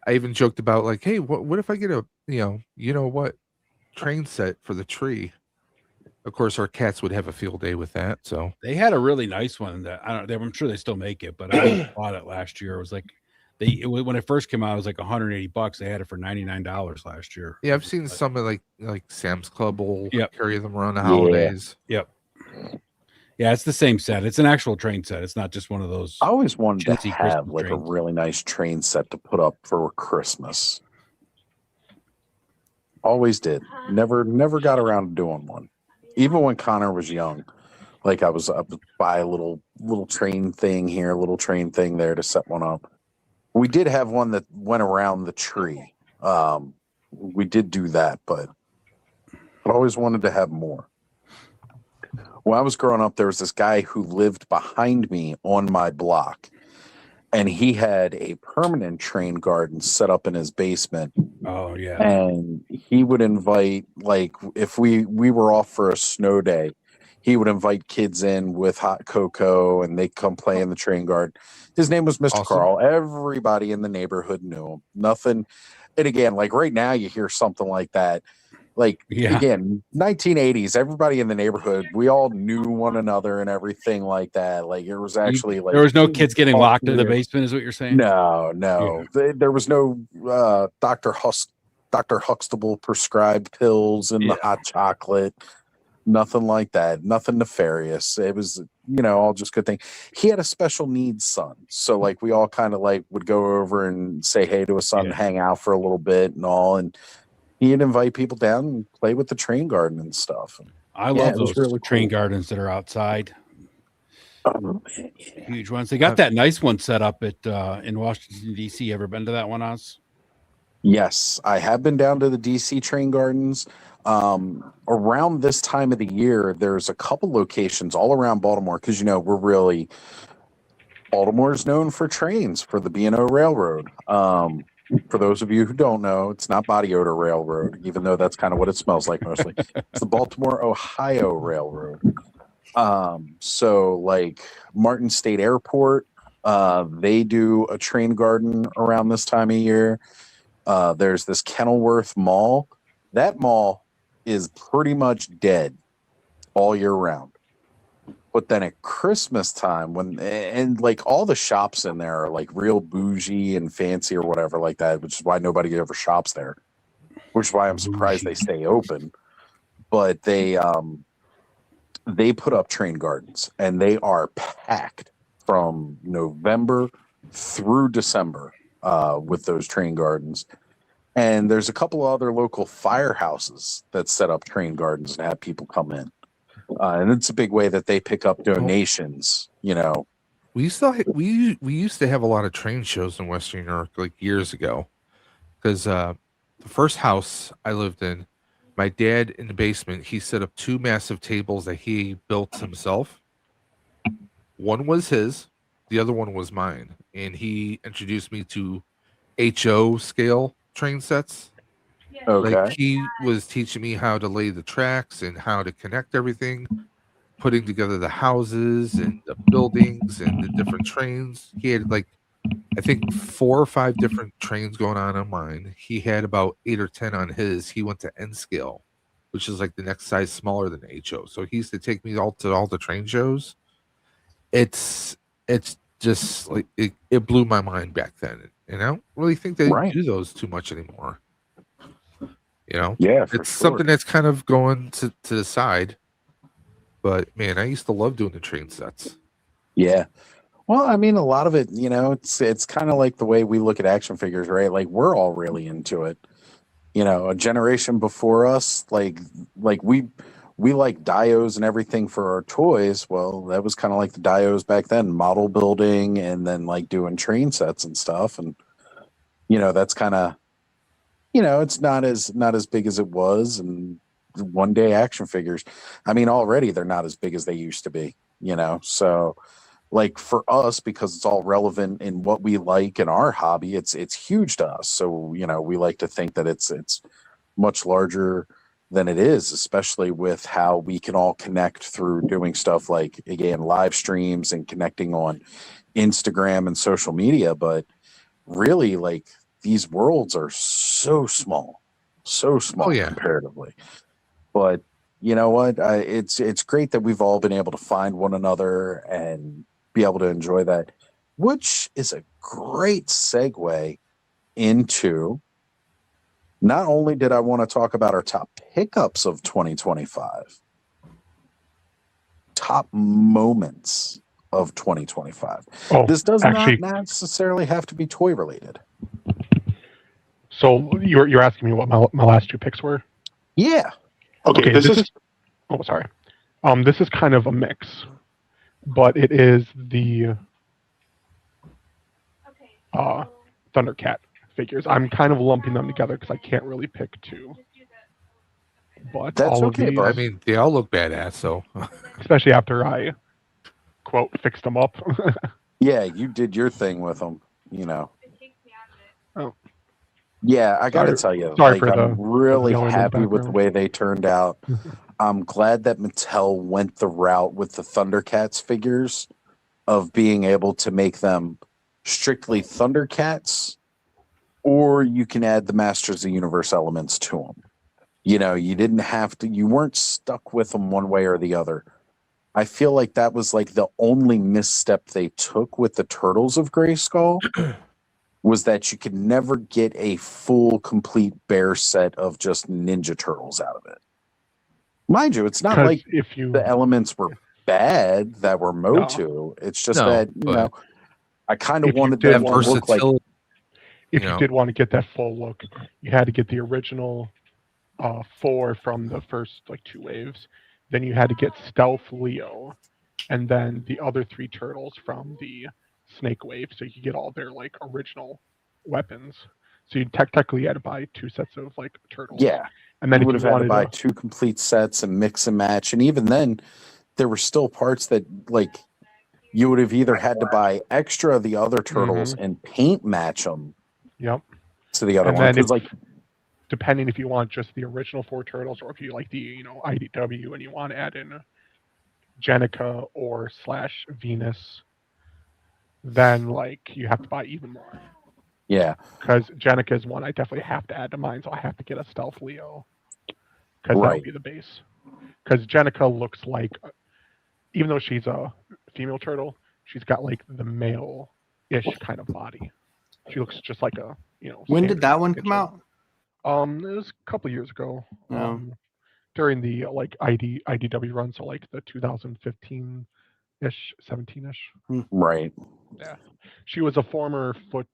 I even joked about like, hey, what if I get a, you know what, train set for the tree? Of course, our cats would have a field day with that. So
They had a really nice one that I'm sure they still make it, but I bought it last year. It was like when it first came out, it was like $180. They had it for $99 last year.
yeah, I've seen some of like Sam's Club will
Yep.
carry them around the holidays.
Yep. Yeah, it's the same set. It's an actual train set. It's not just one of those.
I always wanted to
chintzy
have
Christmas
like
trains.
a really nice train set to put up for Christmas. Always did. Never got around to doing one. Even when Connor was young, like I was up by a little train thing here, a little train thing there to set one up. We did have one that went around the tree. We did do that, but I always wanted to have more. When I was growing up, there was this guy who lived behind me on my block, and he had a permanent train garden set up in his basement.
Oh yeah.
And he would invite, like, if we were off for a snow day, he would invite kids in with hot cocoa, and they come play in the train garden. His name was Mr.
Awesome.
Carl. Everybody in the neighborhood knew him. Nothing. And again, like right now, you hear something like that. Like,
Yeah.
again, 1980s, everybody in the neighborhood, we all knew one another and everything like that. Like, it was actually like
there was no kids getting locked in the
Yeah.
basement, is what you're saying?
No. There was no Dr. Dr. Huxtable prescribed pills and the hot chocolate. Nothing like that. Nothing nefarious. It was, all just good thing. He had a special needs son. So like we all kind of like would go over and say hey to his son, hang out for a little bit and all. And he'd invite people down and play with the train garden and stuff.
I love those really train gardens that are outside.
Oh, man,
huge ones. They got that nice one set up at in Washington, D.C. Ever been to that one, Oz?
Yes, I have been down to the DC train gardens. Around this time of the year, there's a couple locations all around Baltimore because Baltimore's known for trains, for the B&O Railroad. For those of you who don't know, it's not Body Odor Railroad, even though that's kind of what it smells like mostly. It's the Baltimore, Ohio Railroad. So like Martin State Airport, they do a train garden around this time of year. There's this Kenilworth Mall. That mall is pretty much dead all year round. But then at Christmas time, and like all the shops in there are like real bougie and fancy or whatever like that, which is why nobody ever shops there, which is why I'm surprised they stay open. But they put up train gardens and they are packed from November through December with those train gardens. And there's a couple other local firehouses that set up train gardens and have people come in. And it's a big way that they pick up donations,
We used to have a lot of train shows in Western New York like years ago. Because the first house I lived in, my dad in the basement, he set up 2 massive tables that he built himself. One was his, the other one was mine. And he introduced me to HO scale train sets.
Okay.
Like he was teaching me how to lay the tracks and how to connect everything, putting together the houses and the buildings and the different trains. He had like, I think 4 or 5 different trains going on mine. He had about 8 or 10 on his. He went to N scale, which is like the next size smaller than HO. So he used to take me to all the train shows. It's just like it blew my mind back then. And I don't really think they do those too much anymore.
Yeah,
it's something that's kind of going to the side. But man, I used to love doing the train sets.
Yeah. Well, I mean, a lot of it, it's kind of like the way we look at action figures, right? Like we're all really into it. A generation before us, like we like dios and everything for our toys. Well, that was kind of like the dios back then, model building and then like doing train sets and stuff. And that's kind of, it's not as big as it was. And one day action figures, I mean, already they're not as big as they used to be, so like for us, because it's all relevant in what we like in our hobby, it's huge to us. So, we like to think that it's much larger than it is, especially with how we can all connect through doing stuff like, again, live streams and connecting on Instagram and social media. But really, like, these worlds are so small comparatively. But you know what? It's great that we've all been able to find one another and be able to enjoy that, which is a great segue into, not only did I want to talk about our top pickups of 2025, top moments of 2025. This does not necessarily have to be toy related.
So you're asking me what my last 2 picks were?
Yeah.
Okay, this is sorry. This is kind of a mix, but it is the Thundercat figures. I'm kind of lumping them together because I can't really pick 2. But
that's
all
okay.
Of these,
I mean, they all look badass. So,
especially after I quote fixed them up.
Yeah, you did your thing with them.
Oh.
Yeah, I got to tell you, I'm really happy with the way they turned out. I'm glad that Mattel went the route with the Thundercats figures of being able to make them strictly Thundercats, or you can add the Masters of the Universe elements to them. You didn't have to, you weren't stuck with them one way or the other. I feel like that was like the only misstep they took with the Turtles of Grayskull. was that you could never get a full, complete bear set of just Ninja Turtles out of it. Mind you, it's not like the elements were bad that were Motu. It's just that, you know, I kind of wanted them to look like...
If you did want to get that full look, you had to get the original 4 from the first, like, 2 waves. Then you had to get Stealth Leo, and then the other 3 turtles from the Snake Wave, so you could get all their, like, original weapons. So you technically had to buy 2 sets of, like, turtles.
Yeah.
And then
you
if
would
you
have had
wanted
to buy 2 complete sets and mix and match. And even then, there were still parts that, like, you would have either had to buy extra of the other turtles and paint match them.
Yep.
To the other
and
one.
then
Like,
depending if you want just the original 4 turtles or if you like the, you know, IDW and you want to add in Jenica or / Venus, then, like, you have to buy even more.
Yeah.
Because Jenica is one I definitely have to add to mine, so I have to get a Stealth Leo. Because that would be the base. Because Jenica looks like, even though she's a female turtle, she's got, like, the male-ish kind of body. She looks just like a, you know...
When did that one come out?
It was a couple years ago. During the, like, IDW run, so, like, the 2015-ish, 17-ish.
Right.
Yeah. She was a former foot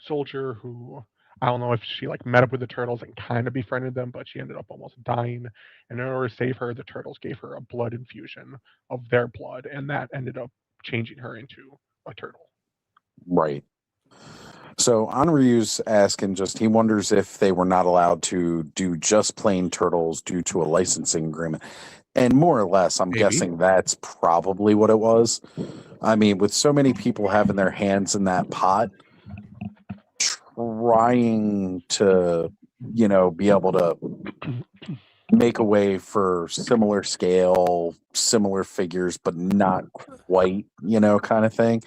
soldier who, I don't know if she, like, met up with the turtles and kind of befriended them, but she ended up almost dying. And in order to save her, the turtles gave her a blood infusion of their blood, and that ended up changing her into a turtle.
Right. So Anryu's asking he wonders if they were not allowed to do just plain turtles due to a licensing agreement. And more or less, I'm guessing that's probably what it was. I mean, with so many people having their hands in that pot, trying to, you know, be able to make a way for similar scale, similar figures, but not quite, you know, kind of thing.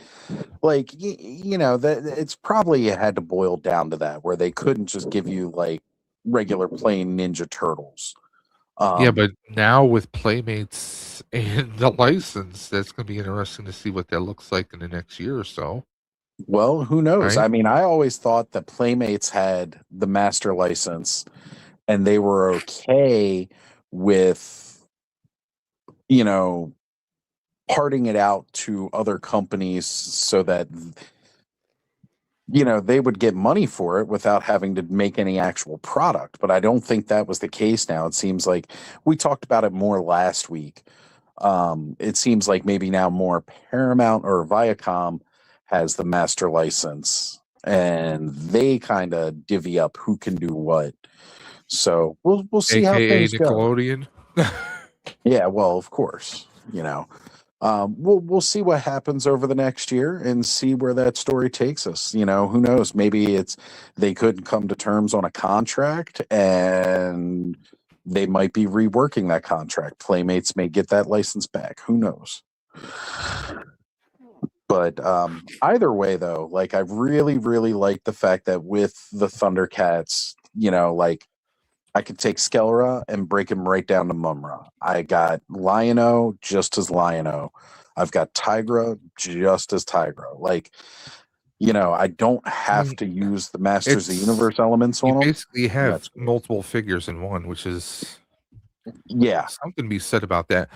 Like, you know, that it's probably had to boil down to that, where they couldn't just give you, like, regular plain Ninja Turtles.
Yeah, but now with Playmates and the license, that's going to be interesting to see what that looks like in the next year or so.
Well, who knows?
Right?
I mean, I always thought that Playmates had the master license and they were okay with, you know, parting it out to other companies so that, you know, they would get money for it without having to make any actual product. But I don't think that was the case now. It seems like we talked about it more last week. It seems like maybe now more Paramount or Viacom has the master license and they kind of divvy up who can do what. So we'll see how things
Nickelodeon.
Go. Yeah, well, of course, you know. We'll see what happens over the next year and see where that story takes us. You know, who knows? Maybe they couldn't come to terms on a contract and they might be reworking that contract. Playmates may get that license back. Who knows? But either way, though, like, I really, really like the fact that with the Thundercats, you know, like, I could take Skelra and break him right down to Mumra. I got Lion-O just as Lion-O. I've got Tigra just as Tigra. Like, you know, I don't have to use the Masters of the Universe elements on them.
You basically have multiple figures in one, which is something to be said about that.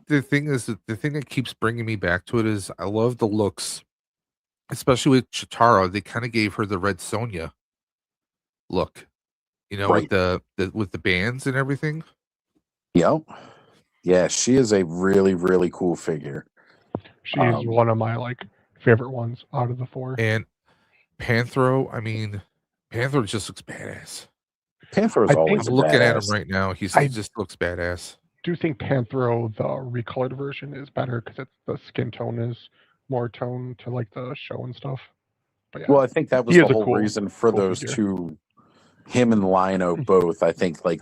The thing that keeps bringing me back to it is I love the looks, especially with Chitara. They kind of gave her the Red Sonja look. You know, with the bands and everything.
Yep. Yeah, she is a really, really cool figure.
She is one of my, like, favorite ones out of the 4.
And Panthro, I mean, Panthro just looks badass.
Panthro's always
I'm looking at him right now. He just looks badass.
Do you think Panthro, the recolored version, is better because the skin tone is more toned to, like, the show and stuff? But yeah,
well, I think that was the whole reason for those
figure.
two. Him and Lion-O both, I think, like,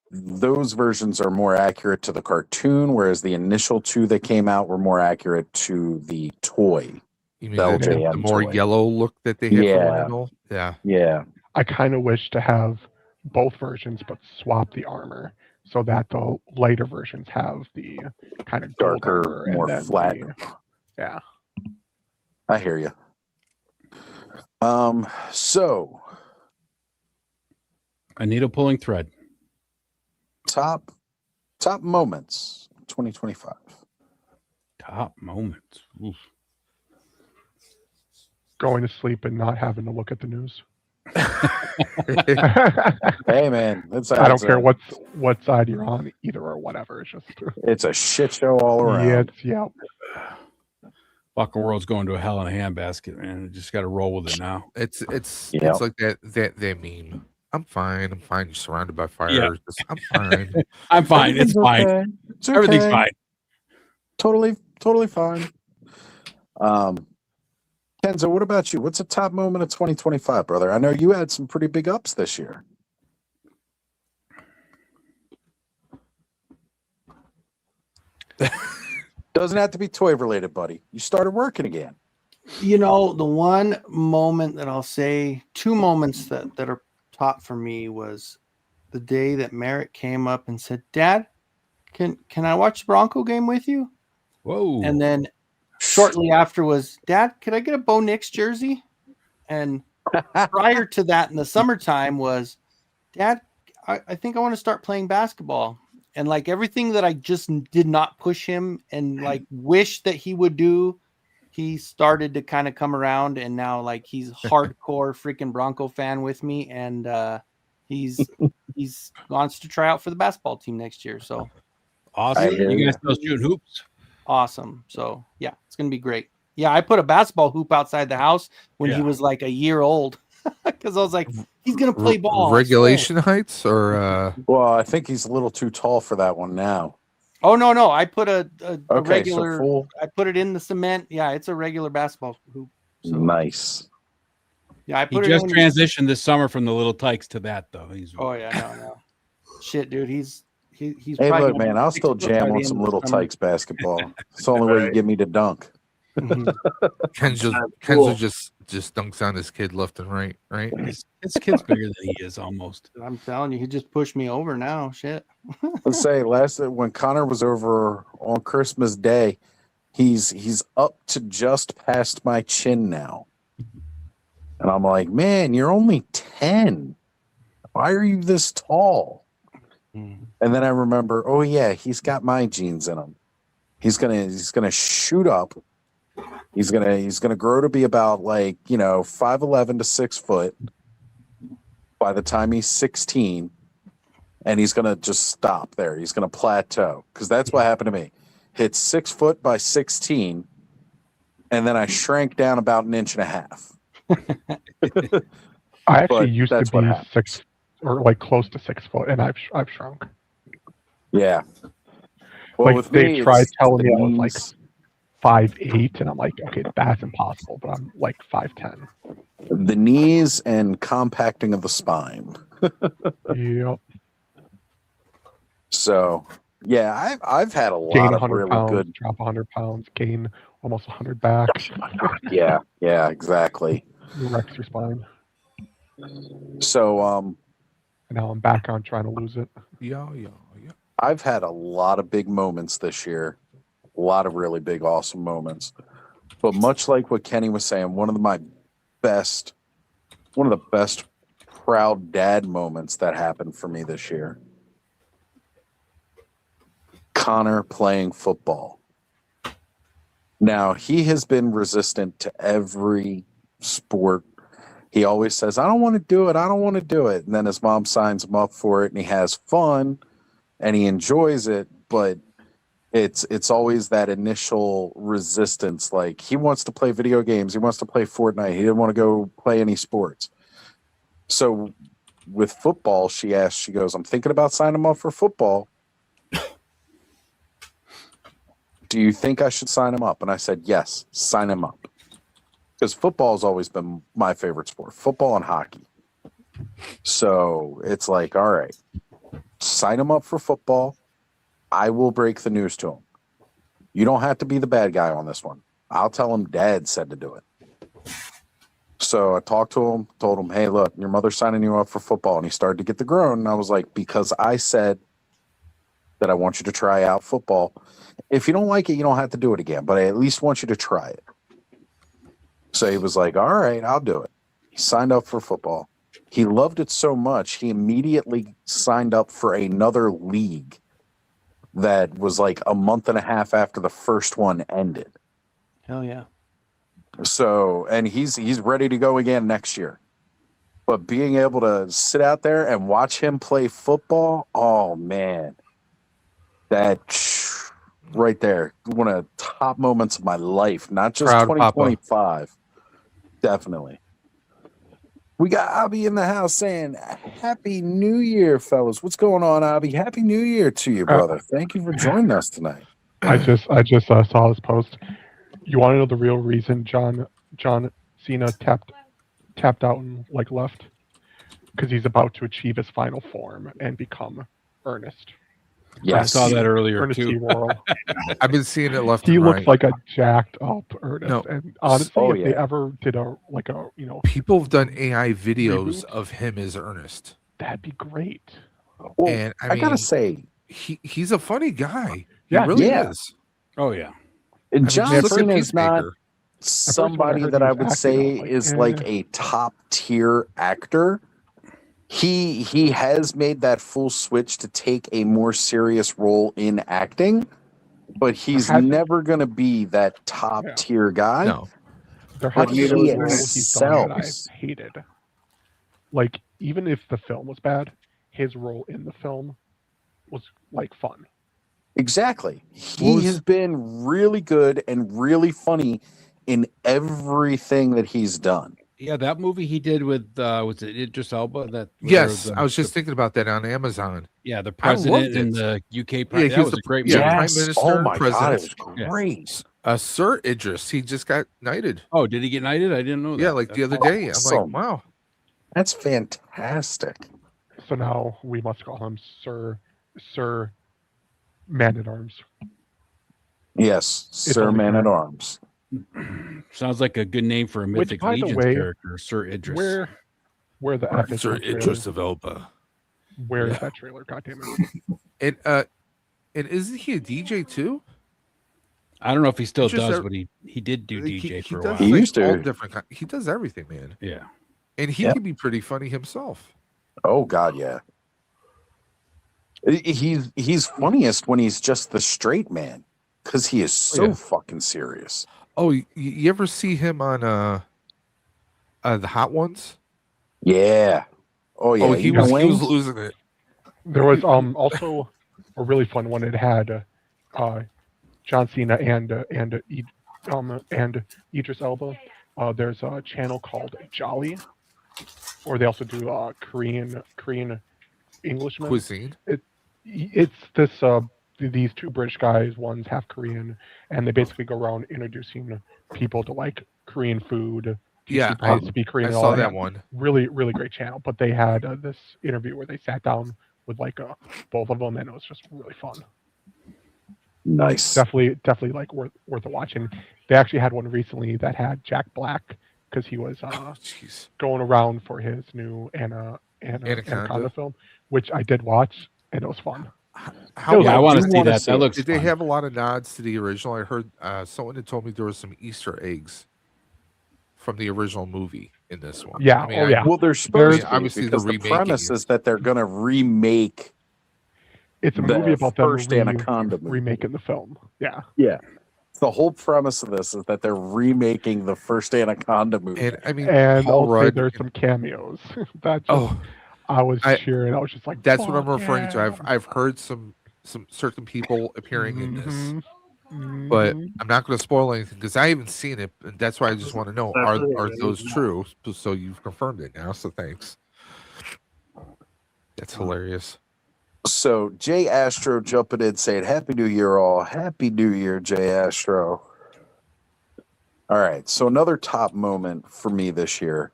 those versions are more accurate to the cartoon, whereas the initial 2 that came out were more accurate to the toy.
You mean the more
toy.
yellow look that they had for Lion-O? Yeah.
Yeah.
I kind of wish to have both versions, but swap the armor so that the lighter versions have the kind of
darker, more flat.
Yeah.
I hear you. So
a needle pulling thread.
Top moments 2025.
Top moments. Oof.
Going to sleep and not having to look at the news.
Hey man,
I don't care what side you're on, either or whatever. It's just
it's a shit show all around.
Yeah.
Fucking world's going to a hell in a handbasket, man. You just got to roll with it now.
It's like that meme. I'm fine. You're surrounded by fire.
Yeah.
I'm fine.
I'm fine. It's fine.
Okay. It's
Everything's
okay.
fine.
Totally fine. Kenzo, what about you? What's a top moment of 2025, brother? I know you had some pretty big ups this year. Doesn't have to be toy related, buddy. You started working again.
You know, the one moment that I'll say, two moments that are top for me was the day that Merritt came up and said, "Dad, can I watch the Bronco game with you?"
Whoa.
And then shortly after was, "Dad, could I get a Bo Nix jersey?" And prior to that in the summertime was, "Dad, I think I want to start playing basketball." And like everything that I just did not push him and like wish that he would do, he started to kind of come around, and now like he's hardcore freaking Bronco fan with me, and he's wants to try out for the basketball team next year. So
awesome. You guys still shooting hoops?
Awesome. So yeah, it's gonna be great. Yeah, I put a basketball hoop outside the house when he was like a year old because I was like, he's gonna play ball.
Regulation heights, or
well, I think he's a little too tall for that one now.
Oh no! I put a
Okay,
regular.
so full.
I put it in the cement. Yeah, it's a regular basketball hoop. So.
Nice.
Yeah, I
He
put it
just
in.
transitioned this summer from the little tykes to that, though.
Oh yeah, no. Shit, dude, he's.
Hey,
probably
look, man, I'll still jam on some little tykes basketball. It's the only way you get me to dunk.
Kenzo just dunks on his kid left and right.
His kid's bigger than he is almost.
I'm telling you, he just pushed me over now. Shit.
Let's say when Connor was over on Christmas Day, he's up to just past my chin now. And I'm like, man, you're only 10. Why are you this tall? And then I remember, oh yeah, he's got my genes in him. He's gonna shoot up. He's gonna grow to be about 5'11" to 6 foot by the time he's 16, and he's gonna just stop there. He's gonna plateau, because that's what happened to me. Hit 6 foot by 16, and then I shrank down about 1.5 inches.
I actually used to be 6 or like close to 6 foot, and I've shrunk.
Yeah. Well,
like they tried telling me I was like 5'8", and I'm like, okay, that's impossible. But I'm like 5'10".
The knees and compacting of the spine.
Yep.
So yeah, I've had a lot
gain
of
100
really
pounds,
good.
drop 100 pounds, gain almost 100 back.
Yeah, exactly.
You wrecks your spine.
So
and now I'm back on trying to lose it.
Yeah.
I've had a lot of big moments this year, a lot of really big, awesome moments. But much like what Kenny was saying, one of the best proud dad moments that happened for me this year. Connor playing football. Now, he has been resistant to every sport. He always says, I don't want to do it. And then his mom signs him up for it, and he has fun and he enjoys it. But it's always that initial resistance. Like, he wants to play video games. He wants to play Fortnite. He didn't want to go play any sports. So with football, she goes, I'm thinking about signing him up for football. Do you think I should sign him up? And I said, yes, sign him up. Because football has always been my favorite sport, football and hockey. So it's like, all right, sign him up for football. I will break the news to him. You don't have to be the bad guy on this one. I'll tell him Dad said to do it. So I talked to him, told him, hey, look, your mother's signing you up for football. And he started to get the groan. And I was like, because I said that I want you to try out football. If you don't like it, you don't have to do it again. But I at least want you to try it. So he was like, all right, I'll do it. He signed up for football. He loved it so much, he immediately signed up for another league that was like a month and a half after the first one ended.
Hell yeah.
So, and he's ready to go again next year. But being able to sit out there and watch him play football, oh man, that right there, one of the top moments of my life. Not just
Proud
2025, definitely. We got Abby in the house saying, "Happy New Year, fellas." What's going on, Abby? Happy New Year to you, brother. Thank you for joining us tonight.
I just saw this post. You want to know the real reason John Cena tapped out and like left? Because he's about to achieve his final form and become Ernest.
Yes. I saw that earlier
Ernest
too.
T. Worrell.
I've been seeing it left.
He
and
looks
right.
like a jacked up Ernest.
No.
And honestly,
Oh,
if they ever did
people have done AI videos of him as Ernest.
That'd be great.
Well,
And
I gotta say,
he's a funny guy.
Yeah,
he really
yeah.
is.
Oh yeah.
And
I
John
mean, look at
Cena is not
Peacemaker.
somebody
heard
that
he
I
was
would
acting,
say
I was like,
is like a top tier actor. He has made that full switch to take a more serious role in acting, but he's never going to be that top tier guy.
No.
There
But
has
he
been a role he's done that I've
excels.
hated. Like, even if the film was bad, his role in the film was like fun.
Exactly. He has been really good and really funny in everything that he's done.
Yeah, that movie he did with was it Idris Elba? That
Yes, I was just thinking about that on Amazon.
Yeah, the
I loved
president
it.
and the UK.
Yeah,
That
he
was
was
a great
yeah,
movie.
Prime Minister.
Oh my
president.
God, it was great.
Sir Idris, he just got knighted.
Oh, did he get knighted? I didn't know that.
Yeah, like the other day. I'm
Awesome.
like, wow.
That's fantastic.
So now we must call him Sir Man-at-Arms.
Yes, Sir
only
Man
fair.
at Arms.
Sounds like a good name for a
Which,
Mythic
by the
Legions
way,
character, Sir Idris.
Where the F is
Sir
that trailer?
Idris of Elba.
Where is that trailer? God damn it.
And isn't he a DJ too?
I don't know if he still
He just
does,
ev-
but he did do DJ for a
does
while.
He used to.
all different he does everything, man.
Yeah.
And he
Yep.
can be pretty funny himself.
Oh God, yeah. He's funniest when he's just the straight man, because he is so fucking serious.
Oh, you ever see him on the Hot Ones?
Yeah. Oh yeah.
Oh, he was losing it.
There was also a really fun one. It had John Cena and Idris Elba. There's a channel called Jolly, or they also do Korean Englishmen.
Cuisine.
It's this these two British guys. One's half Korean, and they basically go around introducing people to like Korean food.
Yeah,
how to speak Korean.
I
and all
saw that one.
Really, really great channel. But they had this interview where they sat down with like both of them, and it was just really fun.
Nice.
Definitely like worth a watch. And they actually had one recently that had Jack Black because he was going around for his new Anaconda film, which I did watch, and it was fun.
I want to see that. That looks
Did
fun.
they have a lot of nods to the original? I heard someone had told me there was some Easter eggs from the original movie in this one.
Yeah.
I mean,
yeah.
Well, they're supposed to,
obviously
because the
remaking
premise
it.
is that they're going to remake.
It's a movie about them
first Anaconda movie.
remaking the film. Yeah.
Yeah. The whole premise of this is that they're remaking the first Anaconda movie.
And I mean,
And
Paul
also
Rudd.
there's some cameos. I was cheering. I was just like,
That's what I'm
"Fuck
referring to.
yeah."
I've heard some certain people appearing in this,
Mhm.
but I'm not going to spoil anything because I haven't seen it. And that's why I just want to know: are those true? So you've confirmed it now. So thanks. That's hilarious.
So Jay Astro jumping in saying, "Happy New Year, all! Happy New Year, Jay Astro." All right. So another top moment for me this year.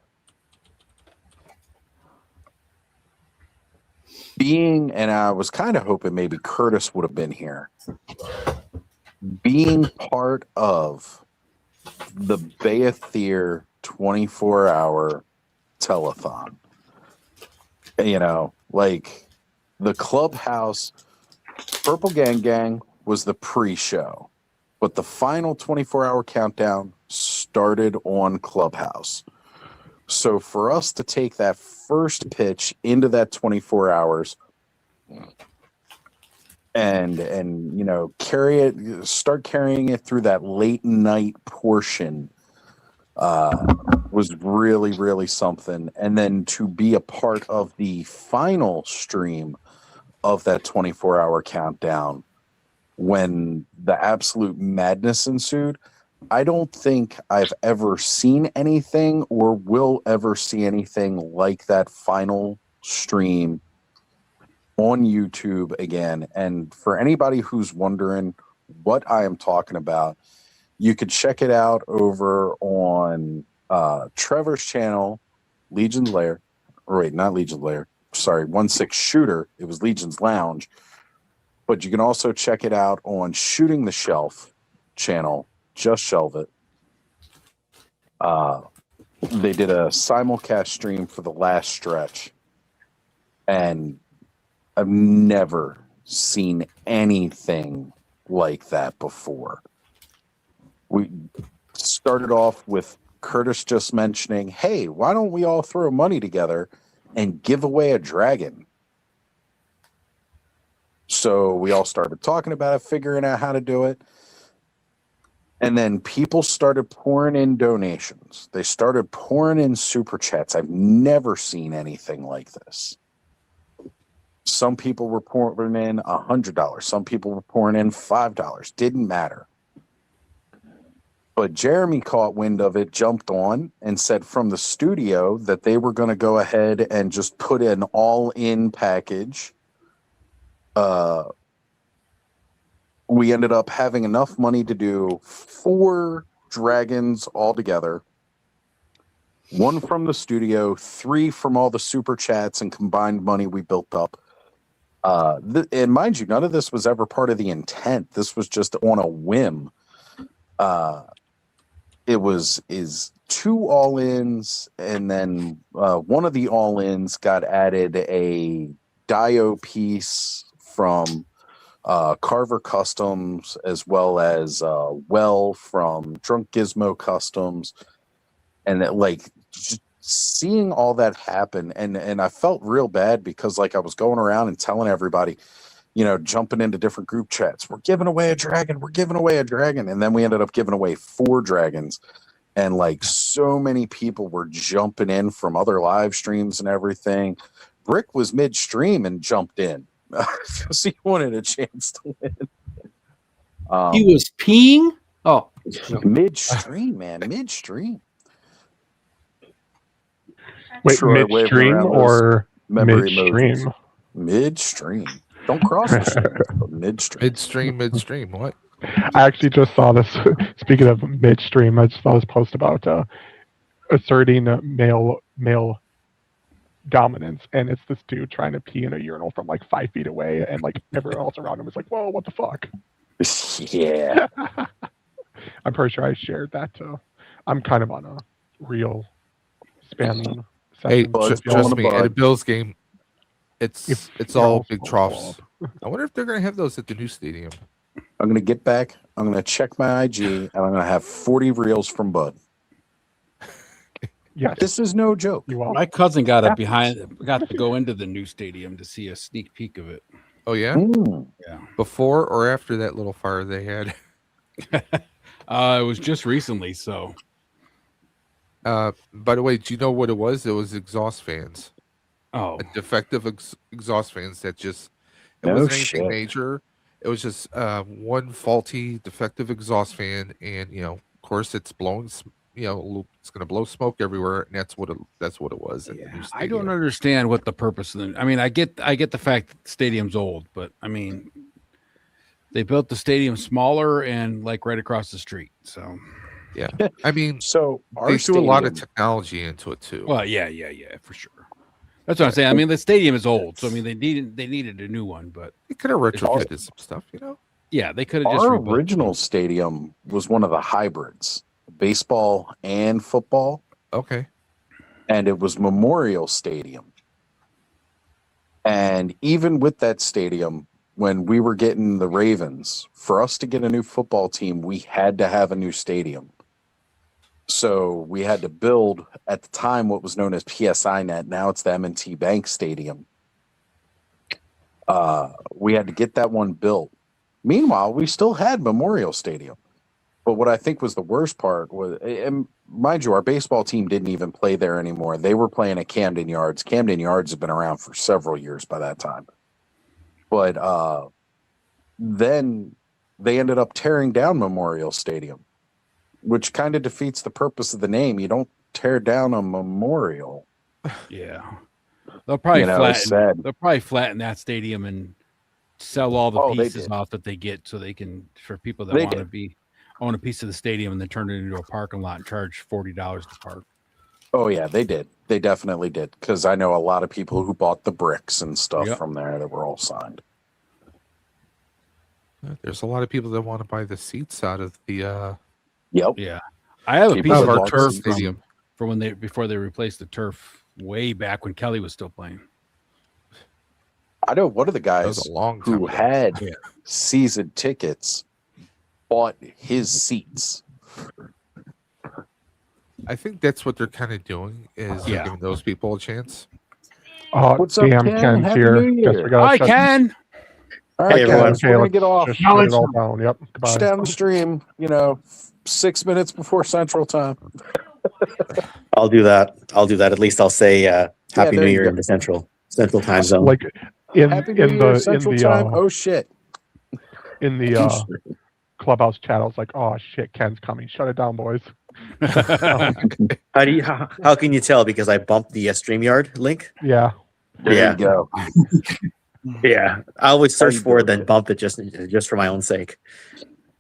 And I was kind of hoping maybe Curtis would have been here, being part of the Bayathier 24-hour telethon. You know, like the Clubhouse Purple Gang was the pre-show, but the final 24-hour countdown started on Clubhouse. So for us to take that first pitch into that 24 hours and start carrying it through that late night portion was really, really something. And then to be a part of the final stream of that 24-hour countdown when the absolute madness ensued, I don't think I've ever seen anything or will ever see anything like that final stream on YouTube again. And for anybody who's wondering what I am talking about, you could check it out over on Trevor's channel, Legion's Lair. Or wait, not Legion's Lair. Sorry, 1-6 Shooter. It was Legion's Lounge. But you can also check it out on Shooting the Shelf channel. Just Shelve It. They did a simulcast stream for the last stretch. And I've never seen anything like that before. We started off with Curtis just mentioning, hey, why don't we all throw money together and give away a dragon? So we all started talking about it, figuring out how to do it. And then people started pouring in donations. They started pouring in super chats. I've never seen anything like this. Some people were pouring in $100. Some people were pouring in $5. Didn't matter. But Jeremy caught wind of it, jumped on, and said from the studio that they were going to go ahead and just put an all-in package. We ended up having enough money to do 4 dragons altogether. 1 from the studio, 3 from all the super chats and combined money we built up. And mind you, none of this was ever part of the intent. This was just on a whim. It was 2 all-ins, and then one of the all-ins got added a Dio piece from Carver Customs, as well as Well from Drunk Gizmo Customs, and that, like, just seeing all that happen, and I felt real bad because, like, I was going around and telling everybody, jumping into different group chats, we're giving away a dragon, and then we ended up giving away 4 dragons, and like so many people were jumping in from other live streams and everything. Brick was midstream and jumped in. So he wanted a chance to win.
He was peeing? Oh.
Midstream, man. Midstream.
Wait, midstream or midstream?
Midstream. Don't cross the stream.
Midstream. What?
I actually just saw this. Speaking of midstream, I just saw this post about asserting male dominance, and it's this dude trying to pee in a urinal from like 5 feet away, and like everyone else around him is like, "Whoa, what the fuck?"
Yeah.
I'm pretty sure I shared that too. I'm kind of on a real spamming.
Hey, trust me, at a Bills game, it's all big troughs. I wonder if they're going to have those at the new stadium.
I'm going to get back. I'm going to check my IG, and I'm going to have 40 reels from Bud.
Yeah,
this is no joke.
My cousin got to go into the new stadium to see a sneak peek of it.
Oh yeah,
yeah.
Before or after that little fire they had?
It was just recently. So,
by the way, do you know what it was? It was exhaust fans.
Oh,
defective exhaust fans that just wasn't anything major. It was just one faulty, defective exhaust fan, and of course, it's blowing. It's going to blow smoke everywhere, and that's what it was.
Yeah, I don't understand what the purpose of them. I mean, I get the fact that the stadium's old, but I mean, they built the stadium smaller and like right across the street. So,
yeah, I mean,
so
they threw a lot of technology into it too.
Well, yeah, for sure. That's what I'm saying. I mean, the stadium is old, so I mean, they needed a new one, but
they could have retrofitted some stuff,
Yeah, they could have just.
Our original stadium was one of the hybrids. Baseball and football.
Okay.
And it was Memorial Stadium. And even with that stadium, when we were getting the Ravens, for us to get a new football team, we had to have a new stadium. So we had to build at the time what was known as PSI Net. Now it's the M&T Bank Stadium. We had to get that one built. Meanwhile, we still had Memorial Stadium. But what I think was the worst part was, and mind you, our baseball team didn't even play there anymore. They were playing at Camden Yards. Camden Yards have been around for several years by that time. But then they ended up tearing down Memorial Stadium, which kind of defeats the purpose of the name. You don't tear down a memorial.
Yeah. They'll probably flatten that stadium and sell all the pieces off that they get, so they can, for people that want to own a piece of the stadium, and then turn it into a parking lot and charge $40 to park.
Oh yeah, they did. They definitely did, because I know a lot of people who bought the bricks and stuff from there that were all signed.
There's a lot of people that want to buy the seats out of the.
Yeah, I have a piece of our turf
stadium
for before they replaced the turf way back when Kelly was still playing.
I know one of the guys who had season tickets bought his seats.
I think that's what they're kind of doing, is they're giving those people a chance.
What's up, Ken?
Ken's
Happy
here.
New Year.
Hi, Ken.
All right, guys, we're gonna get off.
Just shut it all down. Yep. Goodbye.
Shut down the stream. 6 minutes before Central Time.
I'll do that. At least I'll say Happy New Year in the Central Time Zone.
Like in the
Central Time. Oh shit!
In the clubhouse chat, I was like, "Oh shit, Ken's coming! Shut it down, boys."
How can you tell? Because I bumped the StreamYard link.
Yeah.
There you go.
Yeah, I always search for it, then bump it just for my own sake.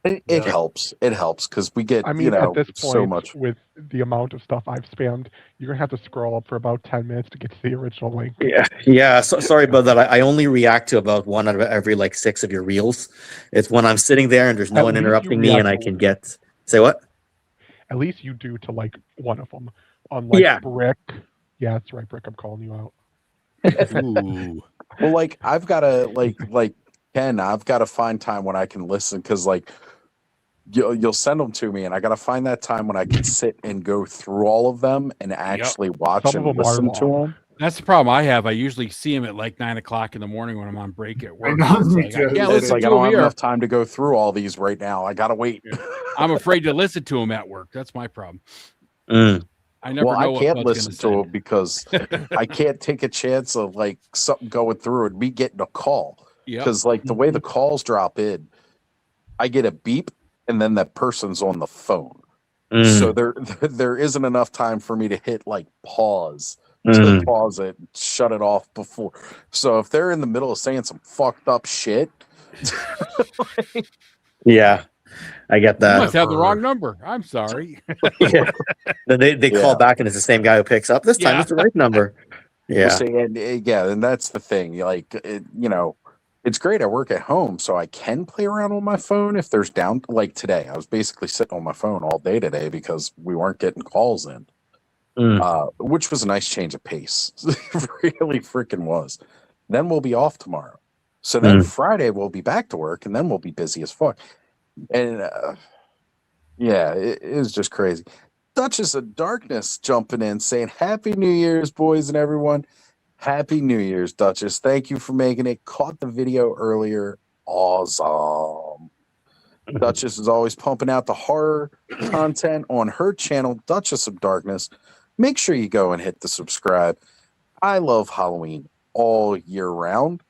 It helps. It helps because we get,
at this point,
so much.
With the amount of stuff I've spammed, you're gonna have to scroll up for about 10 minutes to get to the original link.
Yeah. So, sorry about that. I only react to about one out of every 6 of your reels. It's when I'm sitting there and there's no one interrupting me, and I can get. Say what?
At least you do to one of them. Unlike Brick. Yeah, that's right, Brick. I'm calling you out.
Ooh. Well, I've got to Ken, I've got to find time when I can listen, because you'll send them to me, and I got to find that time when I can sit and go through all of them and actually watch and listen to them.
That's the problem I have. I usually see them at 9 o'clock in the morning when I'm on break at work.
It's I don't have enough time to go through all these right now. I gotta wait.
I'm afraid to listen to them at work. That's my problem. I never know.
I can't listen to them because I can't take a chance of something going through and me getting a call. Because the way the calls drop in, I get a beep and then that person's on the phone. So there isn't enough time for me to hit pause to pause it, shut it off before. So if they're in the middle of saying some fucked up shit,
yeah, I get that.
You must have the wrong number. I'm sorry.
Then they call back and it's the same guy who picks up. This time it's the right number. Yeah.
See, and that's the thing. It's great. I work at home, so I can play around with my phone if there's down. Like today, I was basically sitting on my phone all day today because we weren't getting calls in, which was a nice change of pace. It really freaking was. Then we'll be off tomorrow. So then Friday we'll be back to work, and then we'll be busy as fuck. And it is just crazy. Duchess of Darkness jumping in saying, "Happy New Year's, boys and everyone." Happy New Year's, Duchess. Thank you for making it. Caught the video earlier. Awesome. Duchess is always pumping out the horror content on her channel, Duchess of Darkness. Make sure you go and hit the subscribe. I love Halloween all year round,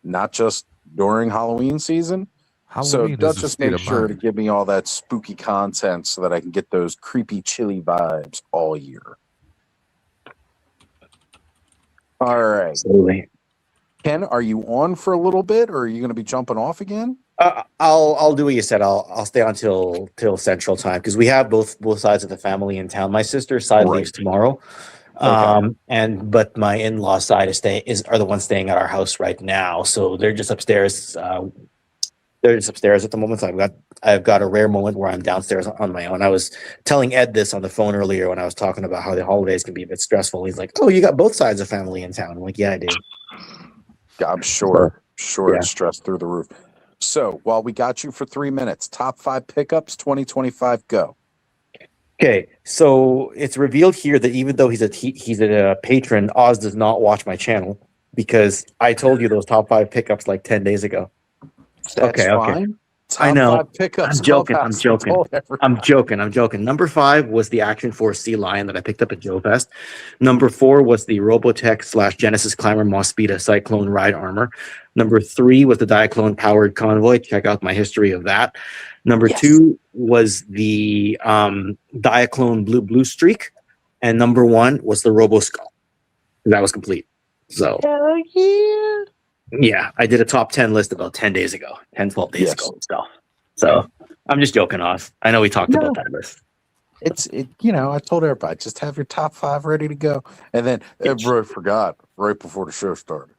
not just during Halloween season. So Duchess, make sure to give me all that spooky content so that I can get those creepy, chilly vibes all year. All right.
Absolutely.
Ken, are you on for a little bit, or are you going to be jumping off again?
I'll do what you said. I'll stay on till Central Time because we have both sides of the family in town. My sister's side leaves tomorrow, but my in-law side are the ones staying at our house right now. So they're just upstairs. They're just upstairs at the moment. So I've got a rare moment where I'm downstairs on my own. I was telling Ed this on the phone earlier when I was talking about how the holidays can be a bit stressful. He's like, "Oh, you got both sides of family in town." I'm like, "Yeah, I do."
I'm sure it's stressed through the roof. So while we got you for 3 minutes, top 5 pickups 2025, go.
Okay, so it's revealed here that even though he's a patron, Oz does not watch my channel because I told you those top 5 pickups like 10 days ago.
That's
Okay.
fine.
I
Top
know.
5 pickups.
I'm joking.
Clubhouse, I told everybody.
I'm joking. Number 5 was the Action Force Sea Lion that I picked up at Joe Fest. Number 4 was the Robotech / Genesis Climber Mospita Cyclone Ride Armor. Number 3 was the Diaclone Powered Convoy. Check out my history of that. Number 2 was the Diaclone Blue Streak. And number 1 was the Robo Skull. That was complete. So
Hell yeah.
yeah, I did a top 10 list about 10 days ago, 10, 12 days ago and stuff. So I'm just joking, Oz. I know we talked about that list.
I told everybody, just have your top 5 ready to go. And then everybody forgot right before the show started.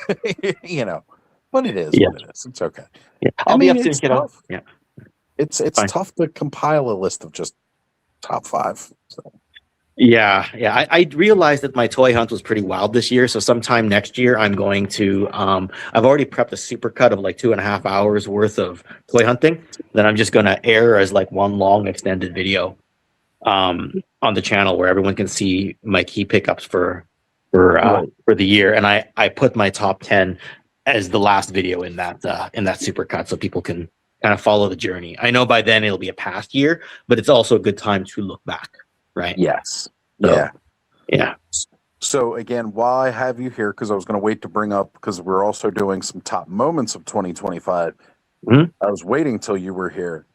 But it is what it is. It's okay.
Yeah. I'll be up to
it's
get
tough.
off. Yeah.
It's tough to compile a list of just top 5. So.
Yeah. I realized that my toy hunt was pretty wild this year. So sometime next year, I'm going to. I've already prepped a supercut of like 2.5 hours worth of toy hunting. Then I'm just going to air as like one long extended video, on the channel where everyone can see my key pickups for the year. And I put my top 10 as the last video in that supercut, so people can kind of follow the journey. I know by then it'll be a past year, but it's also a good time to look back. Right.
Yes.
So, yeah.
So again, while I have you here, because I was going to wait to bring up, because we're also doing some top moments of 2025. I was waiting till you were here.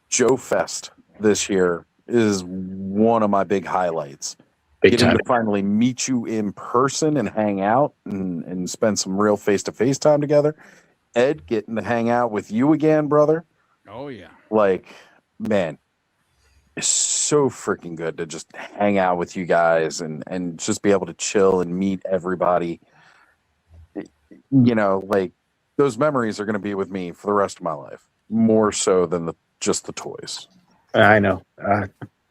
Joe Fest this year is one of my big highlights. Getting to finally meet you in person and hang out and spend some real face-to-face time together. Ed, getting to hang out with you again, brother.
Oh yeah.
Like, man. It's so freaking good to just hang out with you guys and just be able to chill and meet everybody. Like those memories are going to be with me for the rest of my life, more so than just the toys.
I know.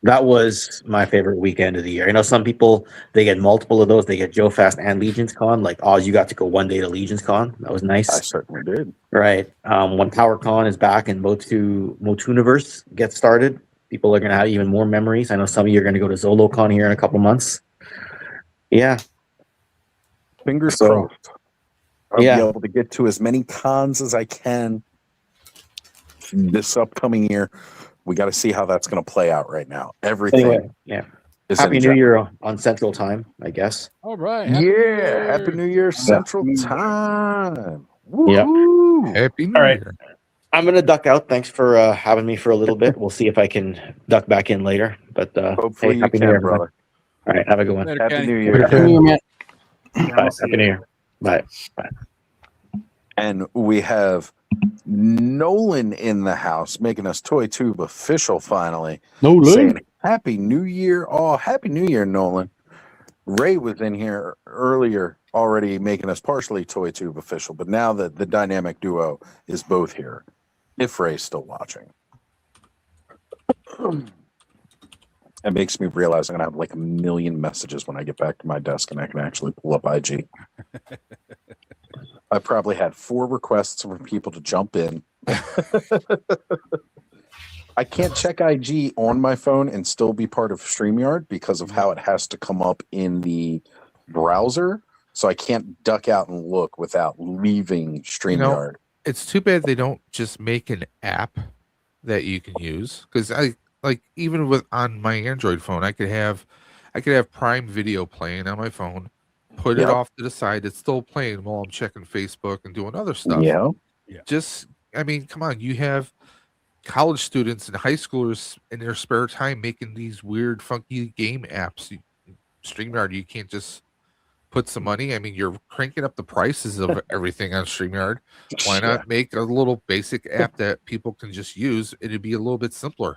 That was my favorite weekend of the year. I know some people, they get multiple of those. They get Joe Fast and Legions Con. Like, you got to go one day to Legions Con. That was nice.
I certainly did.
Right. When Power Con is back and Motuniverse gets started, people are going to have even more memories. I know some of you are going to go to ZoloCon here in a couple months. Yeah.
Fingers crossed. I'll be able to get to as many cons as I can this upcoming year. We got to see how that's going to play out right now. Everything.
Anyway, Happy New Year on Central Time, I guess.
All right.
Happy New Year Central Time.
Yeah.
Happy New
All right.
Year.
I'm going to duck out. Thanks for having me for a little bit. We'll see if I can duck back in later. But
hopefully
Happy
you
New
can,
Year,
brother.
All right. Have a good one.
Later,
Happy
Kenny.
New Year.
Happy New Year, man.
Bye. Happy New Year. Bye.
And we have Nolan in the house making us Toy Tube official finally. Saying Happy New Year. Oh, Happy New Year, Nolan. Ray was in here earlier already making us partially Toy Tube official, but now that the dynamic duo is both here, if Ray's still watching. It makes me realize I'm going to have like 1 million messages when I get back to my desk and I can actually pull up IG. I probably had 4 requests from people to jump in. I can't check IG on my phone and still be part of StreamYard because of how it has to come up in the browser. So I can't duck out and look without leaving StreamYard.
It's too bad they don't just make an app that you can use, because even with on my Android phone, I could have Prime Video playing on my phone, put it off to the side, it's still playing while I'm checking Facebook and doing other stuff. Come on, you have college students and high schoolers in their spare time making these weird, funky game apps. StreamYard, you can't just put some money. I mean, you're cranking up the prices of everything on StreamYard. Why not make a little basic app that people can just use? It'd be a little bit simpler.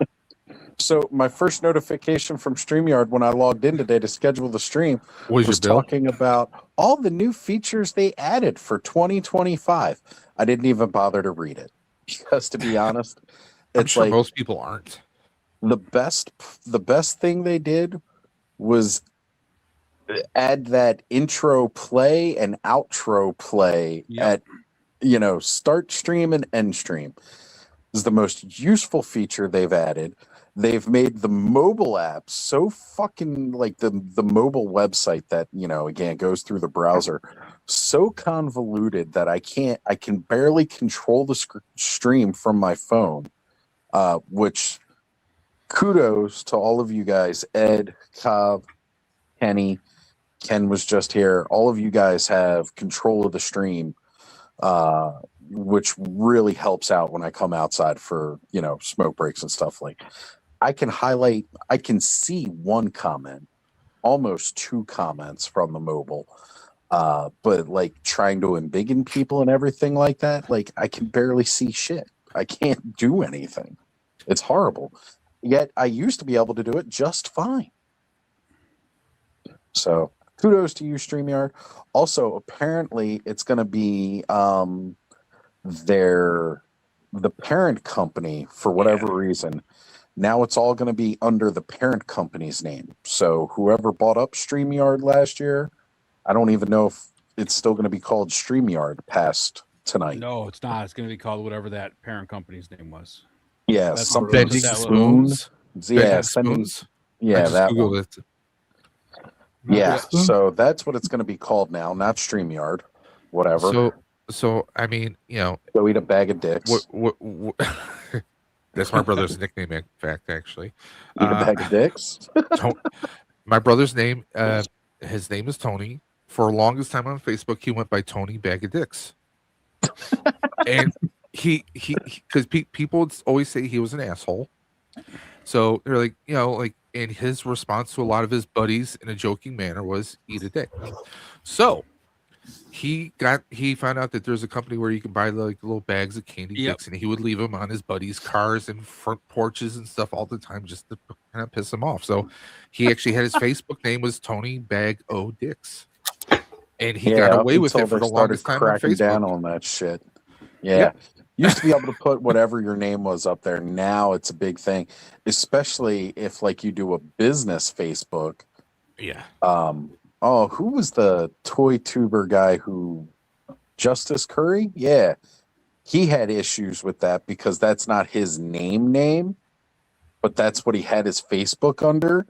So my first notification from StreamYard when I logged in today to schedule the stream was talking about all the new features they added for 2025. I didn't even bother to read it because, to be honest,
I'm sure most people aren't.
The best thing they did was add that intro play and outro play at start stream and end stream. This is the most useful feature they've added. they've made the mobile app so fucking like the mobile website that, you know, again goes through the browser so convoluted that I can barely control the stream from my phone, which kudos to all of you guys, Ed, Cobb, Kenny. Ken was just here. All of you guys have control of the stream, which really helps out when I come outside for, you know, smoke breaks and stuff. Like I can see one comment, almost two comments from the mobile. But like trying to embiggen people and everything like that, like I can barely see shit. I can't do anything. It's horrible. Yet I used to be able to do it just fine. So kudos to you, StreamYard. Also, apparently it's going to be the parent company for whatever reason. Now it's all going to be under the parent company's name. So whoever bought up StreamYard last year, I don't even know if it's still going to be called StreamYard past tonight.
No, it's not. It's going to be called whatever that parent company's name was.
Yeah,
That's
something
Bending
with
Spoons.
Yeah,
Bending Spoons.
Yeah, that
Googled
one.
it.
Yeah, so that's what it's going to be called now, not StreamYard. Whatever.
So I mean, you know,
go eat a bag of dicks.
What that's my brother's nickname, in fact, actually.
Eat a bag of dicks.
My brother's name, his name is Tony. For the longest time on Facebook, he went by Tony Bag of Dicks, and he because people would always say he was an asshole. So they're like, you know, like, and his response to a lot of his buddies in a joking manner was "eat a dick." So he found out that there's a company where you can buy like little bags of candy dicks, and he would leave them on his buddies' cars and front porches and stuff all the time just to kind of piss them off. So he actually had his Facebook name was Tony Bag O Dicks, and he got away with it for the longest time on Facebook.
Down on that shit. Yeah. Used to be able to put whatever your name was up there. Now it's a big thing, especially if like you do a business Facebook.
Yeah.
Oh, who was the toy tuber guy who Justice Curry? Yeah. He had issues with that because that's not his name, but that's what he had his Facebook under.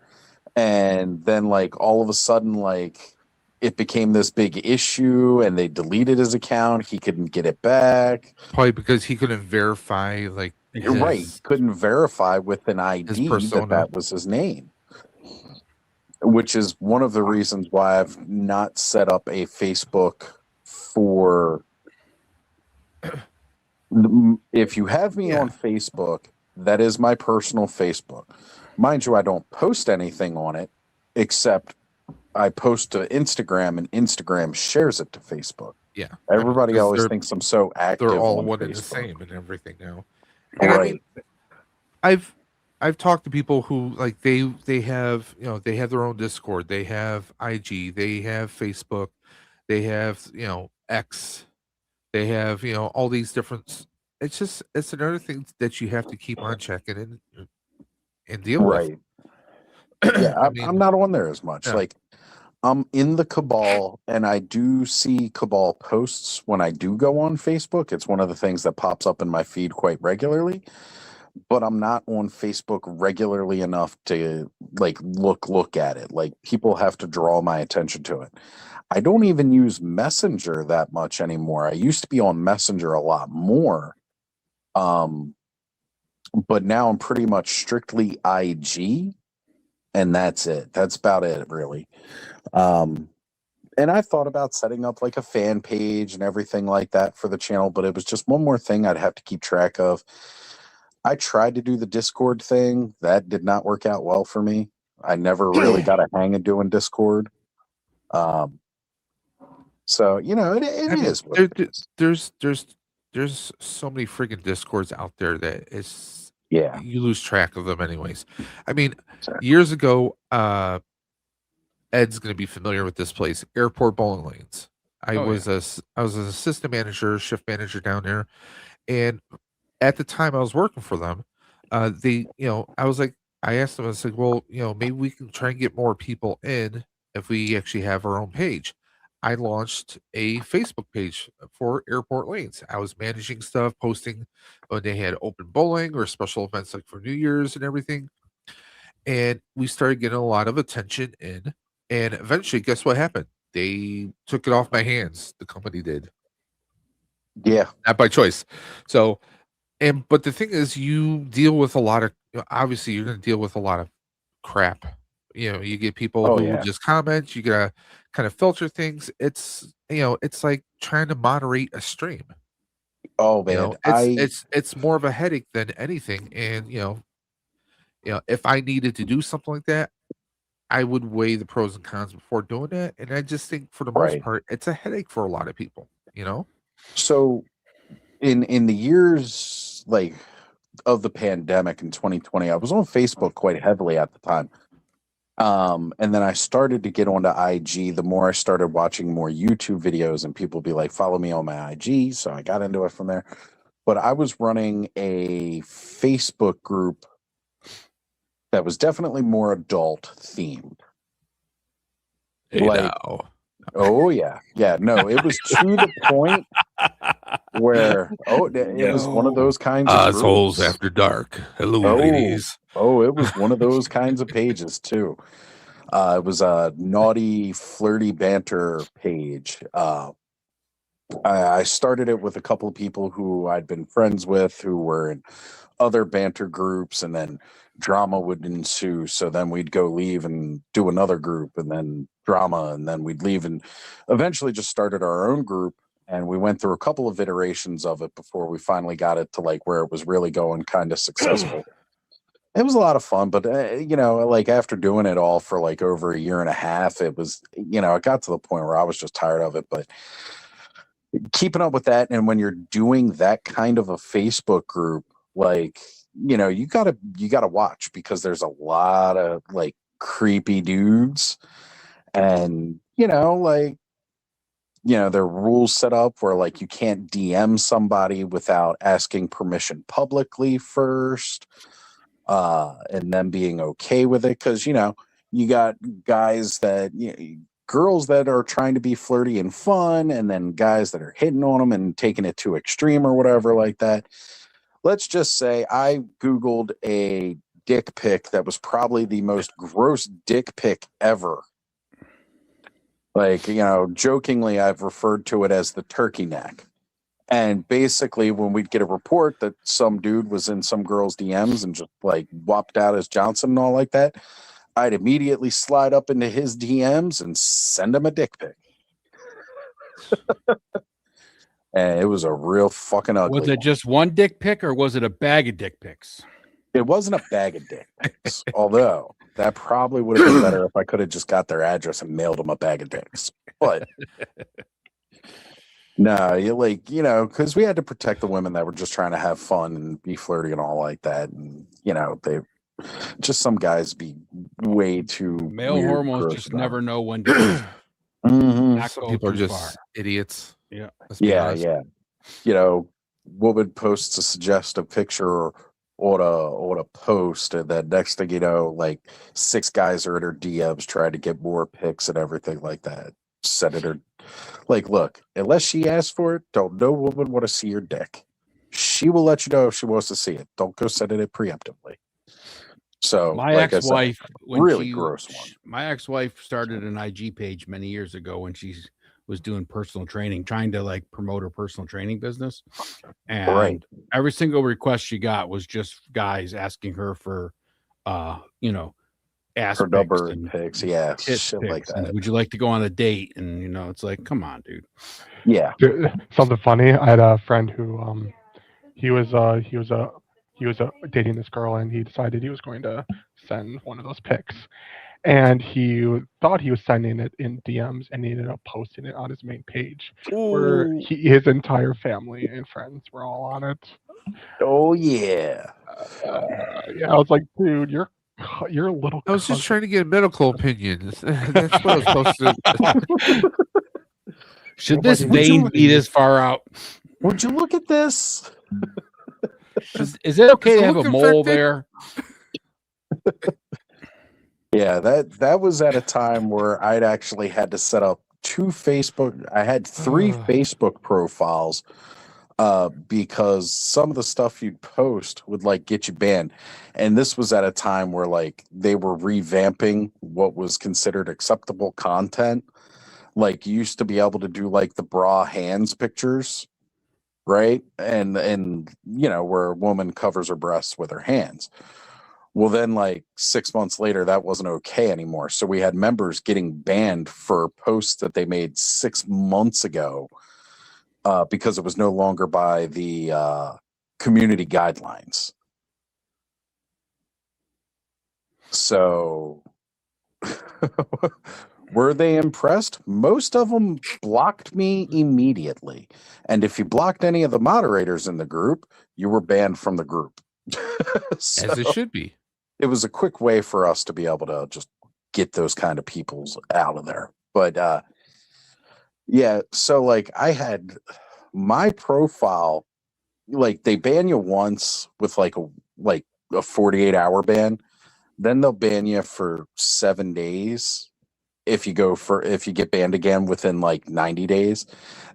And then like all of a sudden, like it became this big issue and they deleted his account. He couldn't get it back.
Probably because he couldn't verify like
You're right. Couldn't verify with an ID that was his name. Which is one of the reasons why I've not set up a Facebook for. If you have me on Facebook, that is my personal Facebook. Mind you, I don't post anything on it, except I post to Instagram, and Instagram shares it to Facebook.
Yeah,
everybody always thinks I'm so active.
They're all
on
one
Facebook.
and the same and everything now. And
right.
I mean, I've talked to people who like they have, you know, they have their own Discord, they have IG, they have Facebook, they have, you know, X, they have, you know, all these different. It's another thing that you have to keep on checking in and deal with.
Yeah, I'm not on there as much. Yeah. Like I'm in the Cabal, and I do see Cabal posts when I do go on Facebook. It's one of the things that pops up in my feed quite regularly. But I'm not on Facebook regularly enough to like look at it. Like people have to draw my attention to it. I don't even use Messenger that much anymore. I used to be on Messenger a lot more. But now I'm pretty much strictly IG, and that's it. That's about it, really. And I thought about setting up like a fan page and everything like that for the channel, but it was just one more thing I'd have to keep track of. I tried to do the Discord thing. That did not work out well for me. I never really got a hang of doing Discord. So, you know, it is.
There's so many freaking Discords out there that it's you lose track of them anyways. I mean, years ago, Ed's going to be familiar with this place, Airport Bowling Lanes. I was an assistant manager, shift manager down there, and at the time I was working for them, I asked them, I said, well, you know, maybe we can try and get more people in if we actually have our own page. I launched a Facebook page for Airport Lanes. I was managing stuff, posting when they had open bowling or special events like for New Year's and everything. And we started getting a lot of attention in. And eventually, guess what happened? They took it off my hands. The company did.
Yeah.
Not by choice. So, but the thing is, you deal with a lot of, obviously, you're going to deal with a lot of crap. You get people who just comment. You gotta kind of filter things. It's it's like trying to moderate a stream.
Oh man,
it's more of a headache than anything. And if I needed to do something like that, I would weigh the pros and cons before doing it. And I just think for the most part, it's a headache for a lot of people.
So, in the years like of the pandemic in 2020, I was on Facebook quite heavily at the time. And then I started to get onto IG. The more I started watching more YouTube videos, and people be like, follow me on my IG. So I got into it from there. But I was running a Facebook group that was definitely more adult themed. Oh yeah. Yeah. No, it was to the point where it was one of those kinds of
assholes after dark. Hello, ladies.
Oh, it was one of those kinds of pages too. It was a naughty, flirty banter page. I started it with a couple of people who I'd been friends with who were in other banter groups, and then drama would ensue. So then we'd go leave and do another group, and then drama, and then we'd leave, and eventually just started our own group. And we went through a couple of iterations of it before we finally got it to like where it was really going kind of successful. It was a lot of fun, but like after doing it all for like over a year and a half, it was, it got to the point where I was just tired of it. But keeping up with that, and when you're doing that kind of a Facebook group, like, you gotta watch, because there's a lot of like creepy dudes, and there are rules set up where like you can't DM somebody without asking permission publicly first. And them being okay with it, because you got guys that girls that are trying to be flirty and fun, and then guys that are hitting on them and taking it to extreme or whatever like that. Let's just say I Googled a dick pic that was probably the most gross dick pic ever. Like, jokingly, I've referred to it as the turkey neck. And basically, when we'd get a report that some dude was in some girl's DMs and just like whopped out his Johnson and all like that, I'd immediately slide up into his DMs and send him a dick pic. And it was a real fucking ugly.
Was it just one dick pic, or was it a bag of dick pics?
It wasn't a bag of dick pics, although that probably would have been better if I could have just got their address and mailed them a bag of dicks. But no, because we had to protect the women that were just trying to have fun and be flirty and all like that. And, they just, some guys be way too
male
weird,
hormones just never know when to
Some people are just idiots.
Yeah.
Yeah. Woman posts to suggest a picture or a post, and then next thing you know, like 6 guys are in her DMs trying to get more pics and everything like that. Senator, like, look, unless she asks for it, don't no woman want to see your dick. She will let you know if she wants to see it. Don't go sending it preemptively. So
my ex-wife,
gross one.
My ex-wife started an IG page many years ago when she was doing personal training, trying to like promote her personal training business. And every single request she got was just guys asking her for, ass
her number
and
pics, shit
pics,
like that.
And would you like to go on a date? And it's like, come on, dude.
Yeah.
Something funny. I had a friend who he was dating this girl, and he decided he was going to send one of those pics, and he thought he was sending it in DMs, and he ended up posting it on his main page.
Ooh.
Where his entire family and friends were all on it.
Oh yeah.
I was like, dude, you're a little.
I was just trying to get a medical opinion. That's what I was supposed to.
Should this vein be this far out?
Would you look at this?
Is it okay to have a mole there?
Yeah, that was at a time where I'd actually had to set up I had 3 Facebook profiles because some of the stuff you'd post would like get you banned. And this was at a time where like they were revamping what was considered acceptable content. Like you used to be able to do like the bra hands pictures, right? And you know, where a woman covers her breasts with her hands. Well, then like 6 months later, that wasn't okay anymore. So we had members getting banned for posts that they made 6 months ago because it was no longer by the community guidelines. So were they impressed? Most of them blocked me immediately. And if you blocked any of the moderators in the group, you were banned from the group.
So, as it should be.
It was a quick way for us to be able to just get those kind of peoples out of there. But yeah, so like I had my profile, like they ban you once with like a 48-hour ban. Then they'll ban you for 7 days if you get banned again within like 90 days.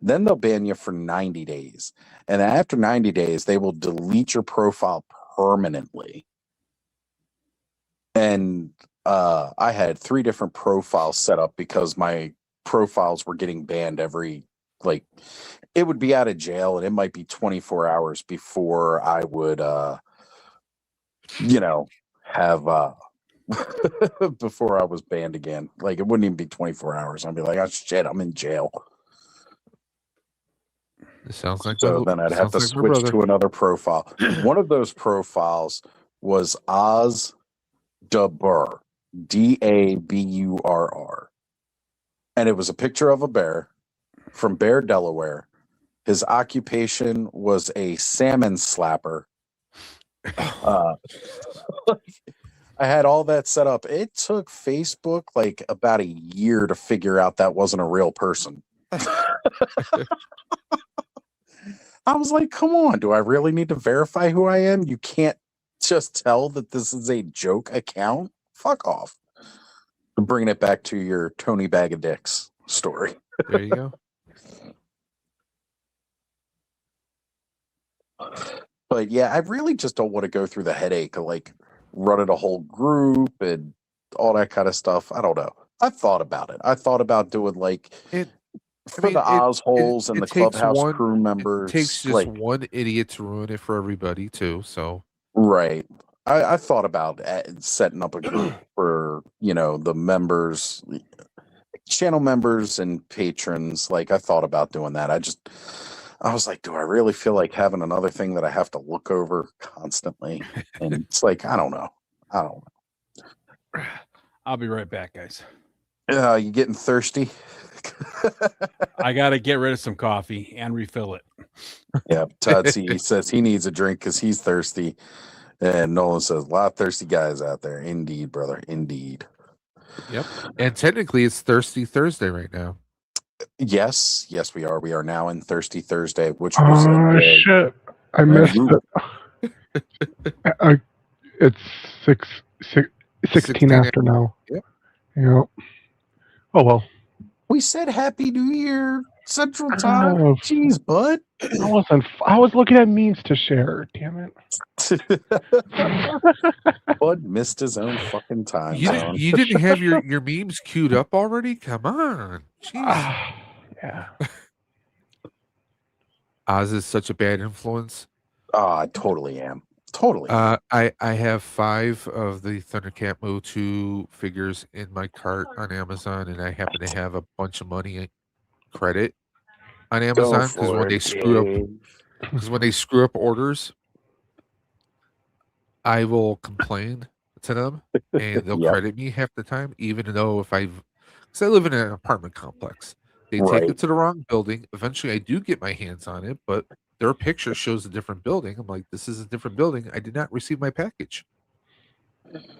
Then they'll ban you for 90 days. And after 90 days, they will delete your profile permanently. And I had 3 different profiles set up because my profiles were getting banned every, like, it would be out of jail and it might be 24 hours before I would, you know, have, before I was banned again. Like, it wouldn't even be 24 hours. I'd be like, oh, shit, I'm in jail.
It sounds like
so. Then I'd have to switch to another profile. One of those profiles was Oz Dabur, Daburr, and it was a picture of a bear from Bear, Delaware. His occupation was a salmon slapper. I had all that set up. It took Facebook like about a year to figure out that wasn't a real person. I was like, come on, do I really need to verify who I am? You can't just tell that this is a joke account? Fuck off. I'm bringing it back to your Tony Bag of Dicks story.
There you go.
But yeah, I really just don't want to go through the headache of like running a whole group and all that kind of stuff. I don't know. I thought about it. I thought about doing like the Oz holes and the clubhouse crew members.
It takes just like, one idiot to ruin it for everybody too. So
right. I thought about setting up a group for, you know, the members, channel members and patrons. Like I thought about doing that. I was like, do I really feel like having another thing that I have to look over constantly? And it's like, I don't know.
I'll be right back, guys.
You getting thirsty?
I got to get rid of some coffee and refill it.
Yeah, Totsy says he needs a drink because he's thirsty. And Nolan says, a lot of thirsty guys out there. Indeed, brother. Indeed.
Yep. And technically, it's Thirsty Thursday right now.
Yes, we are. We are now in Thirsty Thursday, which was
shit. I missed it. It's 16 after now.
Yep.
Yep. Oh well.
We said Happy New Year Central Time. Jeez, bud.
I was looking at memes to share. Damn it.
Bud missed his own fucking time.
You didn't have your memes queued up already? Come on. Jeez.
Yeah.
Oz is such a bad influence.
I totally am. Totally.
I have 5 of the Thundercat Mo 2 figures in my cart on Amazon, and I happen to have a bunch of money credit on Amazon because when they screw up orders, I will complain to them and they'll credit me half the time, even though because I live in an apartment complex. They take it to the wrong building. Eventually I do get my hands on it, but their picture shows a different building. I'm like, this is a different building. I did not receive my package.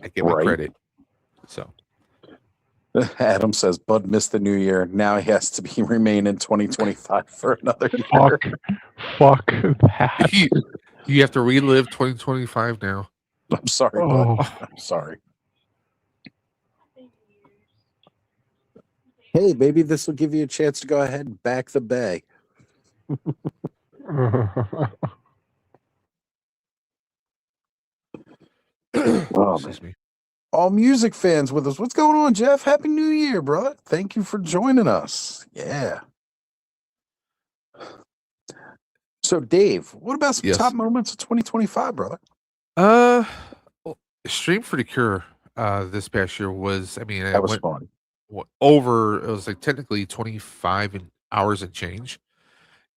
I get my credit. So
Adam says Bud missed the new year. Now he has to remain in 2025 for another year.
Fuck that.
You have to relive 2025 now.
I'm sorry, Bud. I'm sorry. Hey, maybe this will give you a chance to go ahead and back the bay.
Excuse me.
All music fans with us. What's going on, Jeff? Happy New Year, bro. Thank you for joining us. Yeah. So, Dave, what about some top moments of 2025, brother?
Stream for the Cure this past year was, I mean,
that was fun.
Over, it was like technically 25 hours and change.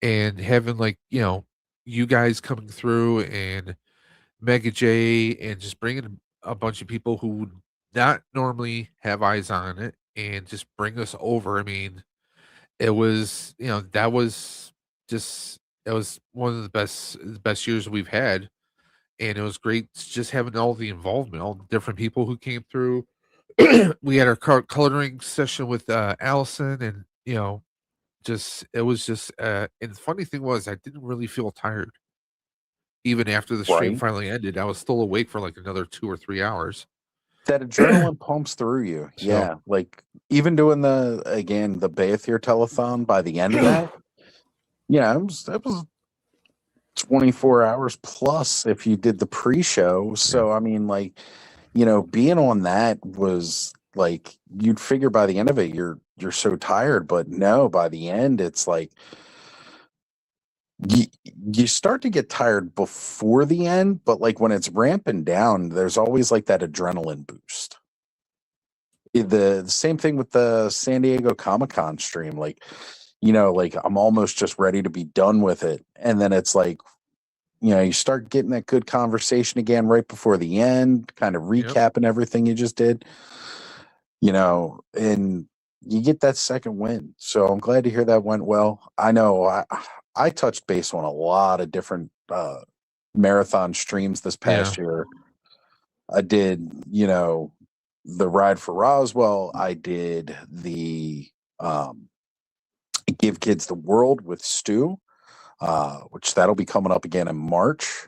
And having like, you know, you guys coming through and Mega J and just bringing a bunch of people who would not normally have eyes on it and just bring us over. I mean, it was, you know, that was just, it was one of the best years we've had. And it was great just having all the involvement, all the different people who came through. We had our coloring session with Allison, and you know, just it was just and the funny thing was I didn't really feel tired. Even after the stream finally ended, I was still awake for like another 2 or 3 hours.
That adrenaline pumps through you. Yeah. Like even doing the Bayathier telethon by the end of that, yeah, it was 24 hours plus if you did the pre-show. So I mean, like, you know, being on that was like you'd figure by the end of it you're so tired, but no, by the end it's like you start to get tired before the end, but like when it's ramping down, there's always like that adrenaline boost. The same thing with the San Diego Comic-Con stream, like, you know, like I'm almost just ready to be done with it, and then it's like, you know, you start getting that good conversation again right before the end, kind of recapping everything you just did, you know, and you get that second win. So I'm glad to hear that went well. I know I touched base on a lot of different marathon streams this past year. I did, you know, the Ride for Roswell. I did the Give Kids the World with Stu. Which that'll be coming up again in March.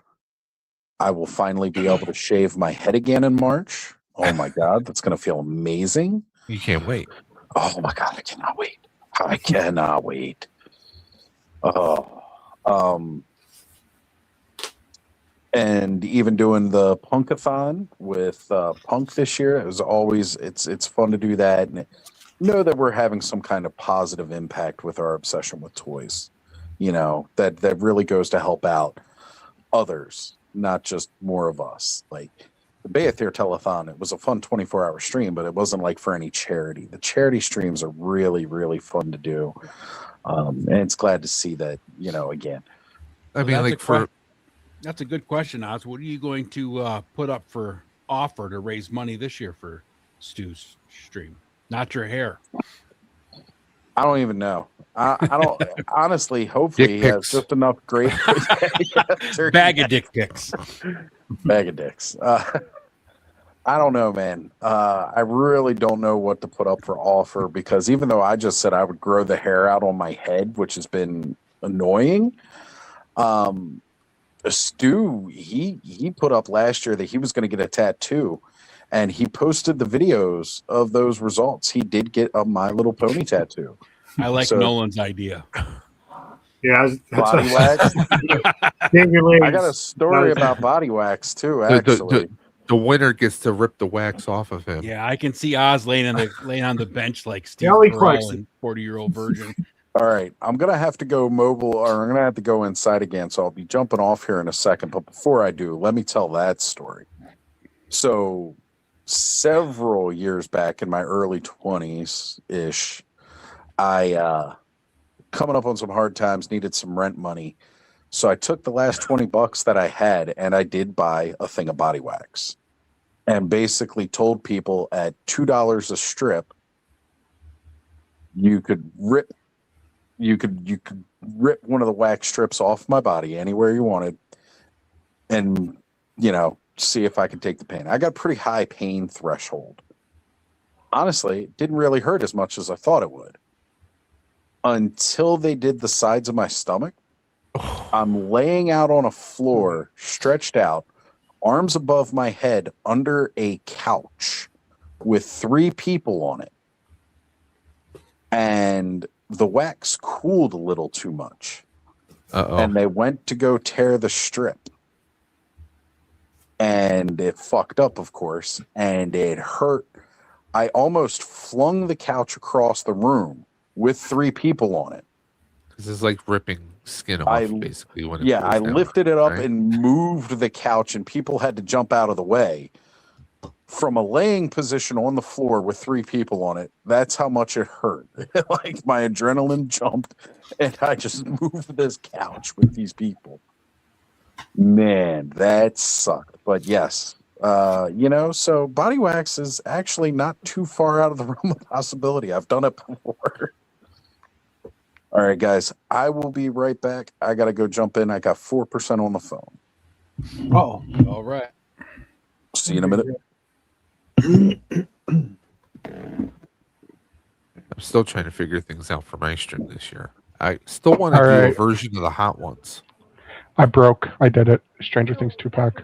I will finally be able to shave my head again in March. Oh my God, that's going to feel amazing.
You can't wait.
Oh my God, I cannot wait. I cannot wait. And even doing the Punkathon with Punk this year, it was always, it's fun to do that and know that we're having some kind of positive impact with our obsession with toys. You know, that really goes to help out others, not just more of us. Like the Bayathier telethon, it was a fun 24-hour stream, but it wasn't like for any charity. The charity streams are really, really fun to do. And it's glad to see that, you know, again.
I mean, like that's a good question, Oz. What are you going to put up for offer to raise money this year for Stu's stream? Not your hair.
I don't even know. I don't honestly. Hopefully, he has just enough great
bag of dick pics.
Bag of dicks. I don't know, man. I really don't know what to put up for offer because even though I just said I would grow the hair out on my head, which has been annoying, Stu he put up last year that he was going to get a tattoo. And he posted the videos of those results. He did get a My Little Pony tattoo.
I like Nolan's idea.
Yeah,
body wax. I got a story about body wax too. Actually,
the winner gets to rip the wax off of him.
Yeah, I can see Oz laying on the bench like Steve Carell and 40-year-old virgin.
All right, I'm gonna have to go mobile, or I'm gonna have to go inside again. So I'll be jumping off here in a second. But before I do, let me tell that story. So several years back in my early 20s ish, I coming up on some hard times, needed some rent money. So I took the last $20 that I had and I did buy a thing of body wax and basically told people at $2 a strip, you could rip one of the wax strips off my body anywhere you wanted and, you know, see if I could take the pain. I got a pretty high pain threshold. Honestly, it didn't really hurt as much as I thought it would. Until they did the sides of my stomach. I'm laying out on a floor, stretched out, arms above my head under a couch with 3 people on it. and the wax cooled a little too much.
Uh-oh.
And they went to go tear the strip. And it fucked up, of course, and it hurt. I almost flung the couch across the room with 3 people on it.
This is like ripping skin off, basically. When it
I
down,
lifted it up
right?
and moved the couch, and people had to jump out of the way. From a laying position on the floor with 3 people on it, that's how much it hurt. Like my adrenaline jumped, and I just moved this couch with these people. Man, that sucked. But yes, so body wax is actually not too far out of the realm of possibility. I've done it before. All right, guys, I will be right back. I got to go jump in. I got 4% on the phone.
Oh, all right.
See you in a minute.
I'm still trying to figure things out for my stream this year. I still want to do a version of the hot ones.
I did it. Stranger Things 2-pack.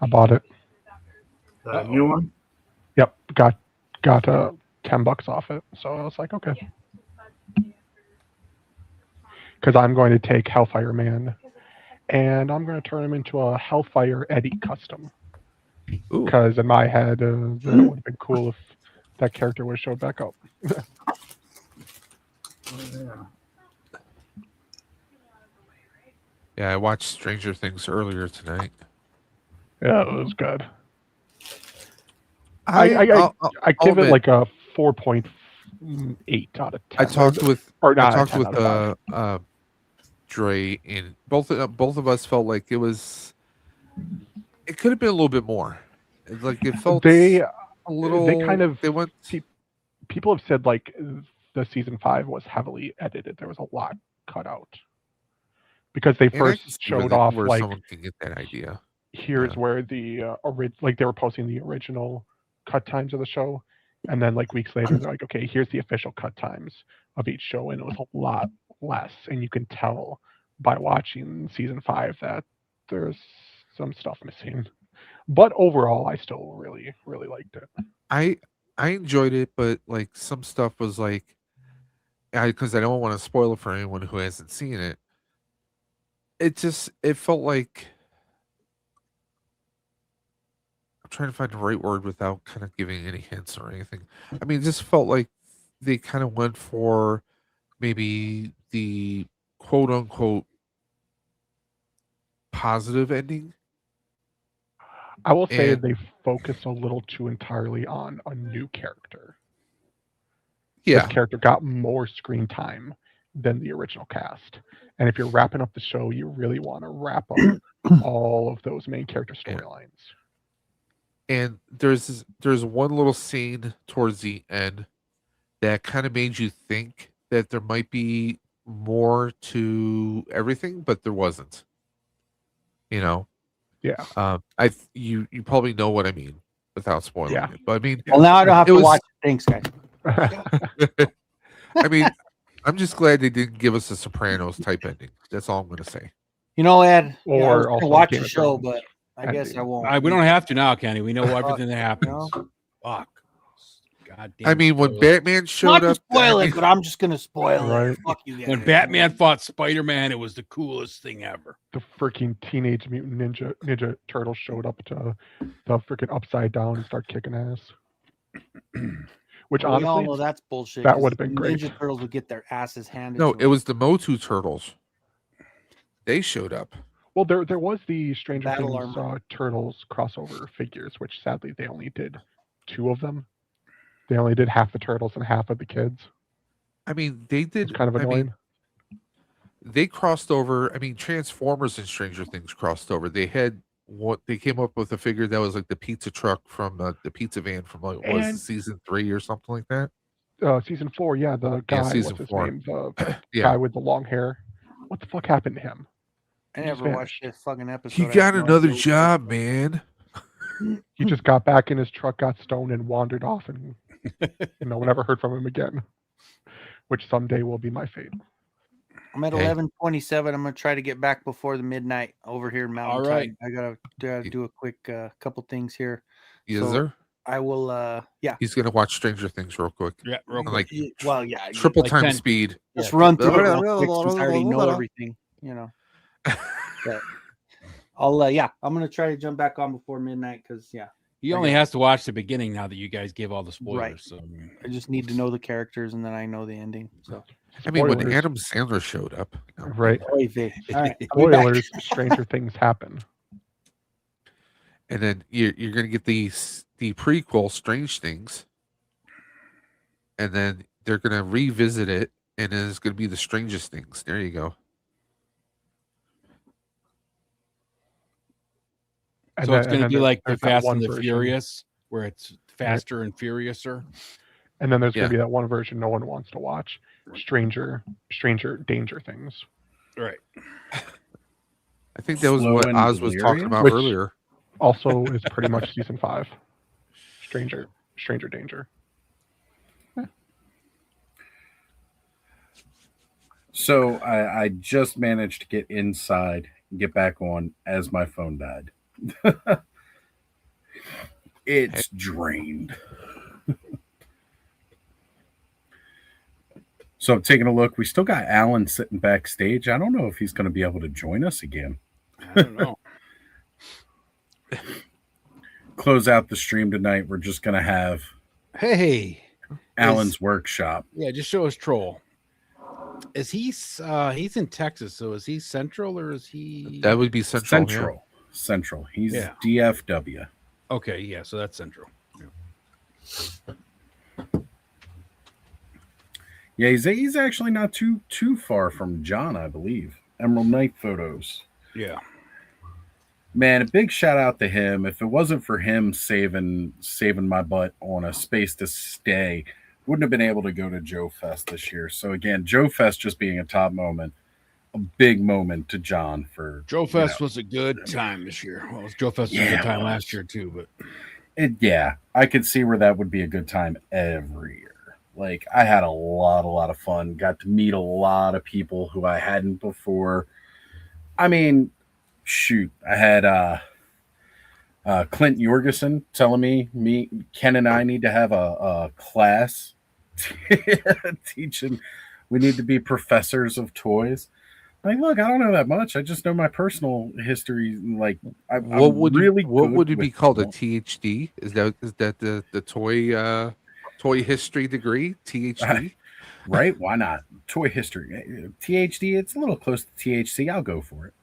I bought it.
The new one?
Yep. Got $10 off it. So I was like, okay. Because I'm going to take Hellfire Man and I'm going to turn him into a Hellfire Eddie custom. Because in my head, it would have been cool if that character would have showed back up.
Yeah, I watched Stranger Things earlier tonight.
Yeah, it was good.
I'll
I give it
admit,
like a 4.8 out of 10.
I talked with Dre, and both of us felt like it could have been a little bit more. Like it felt a little.
They kind of people have said like the season 5 was heavily edited. There was a lot cut out because they first showed off
where
like
someone can get that idea.
Here's where the like they were posting the original cut times of the show, and then like weeks later they're like, okay, here's the official cut times of each show, and it was a lot less, and you can tell by watching season 5 that there's some stuff missing. But overall, I still really, really liked it.
I enjoyed it, but like some stuff was like, because I don't want to spoil it for anyone who hasn't seen it. It felt like, I'm trying to find the right word without kind of giving any hints or anything. I mean, it just felt like they kind of went for maybe the quote unquote positive ending.
I will say they focus a little too entirely on a new character.
Yeah.
This character got more screen time than the original cast. And if you're wrapping up the show, you really want to wrap up all of those main character storylines.
And there's one little scene towards the end that kind of made you think that there might be more to everything, but there wasn't. You know?
Yeah.
You probably know what I mean without spoiling it. But I mean,
well, now I don't have to watch it. Thanks, guys.
I mean, I'm just glad they didn't give us a Sopranos type ending. That's all I'm going to say.
You know, Ed, I was
Or
gonna
also
watch
Game
the
of
show,
Thrones.
but I guess I won't.
We don't have to now, Kenny. We know everything that happens. Fuck. God damn.
I mean, when Batman showed
Not to
up,
spoil it, but I'm just gonna spoil
Right.
it. Fuck you guys.
When Batman fought Spider-Man, it was the coolest thing ever.
The freaking Teenage Mutant Ninja Turtles showed up to the freaking Upside Down and start kicking ass. Which
we all
honestly,
know that's bullshit.
that
'cause
would have been great.
Ninja Turtles would get their asses handed.
no,
to
it was the Motu Turtles. They showed up.
Well, there was the Stranger
Battle
Things
Armor.
Turtles crossover figures, which sadly they only did 2 of them. They only did half the turtles and half of the kids.
I mean, they did.
It's kind of annoying.
They crossed over. I mean, Transformers and Stranger Things crossed over. They had they came up with a figure that was like the pizza truck from the pizza van from like was it season 3 or something like that.
Season 4, yeah, the guy,
season
what's his
4.
name? The
Yeah.
guy with the long hair. What the fuck happened to him?
I never watched this fucking episode.
He
I
got
have no
another
idea what-
job, man.
He just got back in his truck, got stoned, and wandered off, and no one ever heard from him again. Which someday will be my fate.
I'm at 11:27. I'm gonna try to get back before the midnight over here in Mountain
All right.
Time. I gotta do a quick couple things here.
Yes,
So,
sir.
I will. Yeah.
He's gonna watch Stranger Things real quick.
Yeah, real
Like
Well, yeah.
triple
like
time
10.
speed.
Just run through it real quick since I already know everything. You know. But I'll. Yeah. I'm gonna try to jump back on before midnight because yeah.
He only has to watch the beginning now that you guys gave all the spoilers.
Right.
So
I just need to know the characters and then I know the ending. So.
I mean, when
Spoilers.
Adam Sandler showed up,
Right.
Oy vey. All right. I'll be back.
Spoilers, stranger things happen.
and then you're gonna get the prequel Strange Things, and then they're gonna revisit it, and then it's gonna be the Strangest Things. There you go.
And
so it's
then-
going to
and
be
then
like the
there's that
Fast
one
and the
version.
Furious, where it's faster and furiouser.
And then there's
Yeah.
going to be that one version no one wants to watch, Stranger Danger Things.
Right.
I think that was
Slow
what
and
Oz was talking
delirious?
about
Which-
earlier.
Also is pretty much season 5. Stranger Danger.
So I just managed to get inside and get back on as my phone died. It's drained. So I'm taking a look. We still got Alan sitting backstage. I don't know if he's going to be able to join us again.
I don't know.
Close out the stream tonight. We're just going to have
Hey,
Alan's workshop.
yeah, just show us Troll. Is he's in Texas, so is he Central or is he?
That would be Central. yeah.
Central. He's
Yeah.
DFW.
Okay, yeah, so that's Central.
Yeah, he's actually not too far from John, I believe. Emerald Knight Photos.
Yeah.
Man, a big shout out to him. If it wasn't for him saving my butt on a space to stay, wouldn't have been able to go to Joe Fest this year. So again, Joe Fest just being a top moment, a big moment to John for
Joe Fest was a good time this year. Well, Joe Fest was a good time last year too, but
yeah, I could see where that would be a good time every year. Like I had a lot of fun. Got to meet a lot of people who I hadn't before. I mean, shoot, I had Clint Jorgensen telling me, Ken and I need to have a class teaching. We need to be professors of toys. Like, look, I don't know that much. I just know my personal history. Like,
What would it be called? A
them.
THD? Is that the toy history degree? THD?
Right? Why not? Toy history. THD, it's a little close to THC. I'll go for it.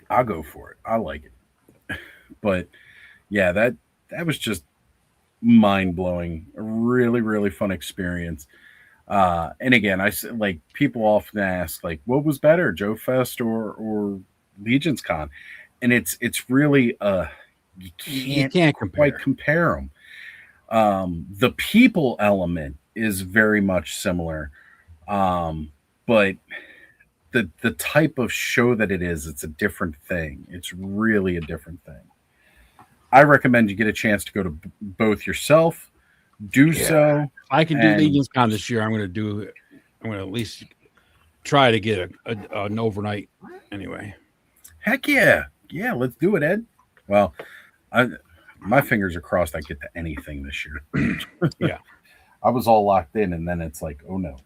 I'll go for it. I like it. But yeah, that was just mind-blowing. A really, really fun experience. And again, I like people often ask, like, what was better, Joe Fest or Legion's Con? And it's really you can't quite compare them. The people element is very much similar, but the type of show that it is, it's a different thing. It's really a different thing. I recommend you get a chance to go to both yourself. Do so.
I can do Legion's Con this year. I'm going to do it. I'm going to at least try to get an overnight anyway.
Heck yeah. Yeah, let's do it, Ed. Well, my fingers are crossed I get to anything this year.
Yeah.
I was all locked in, and then it's like, oh no.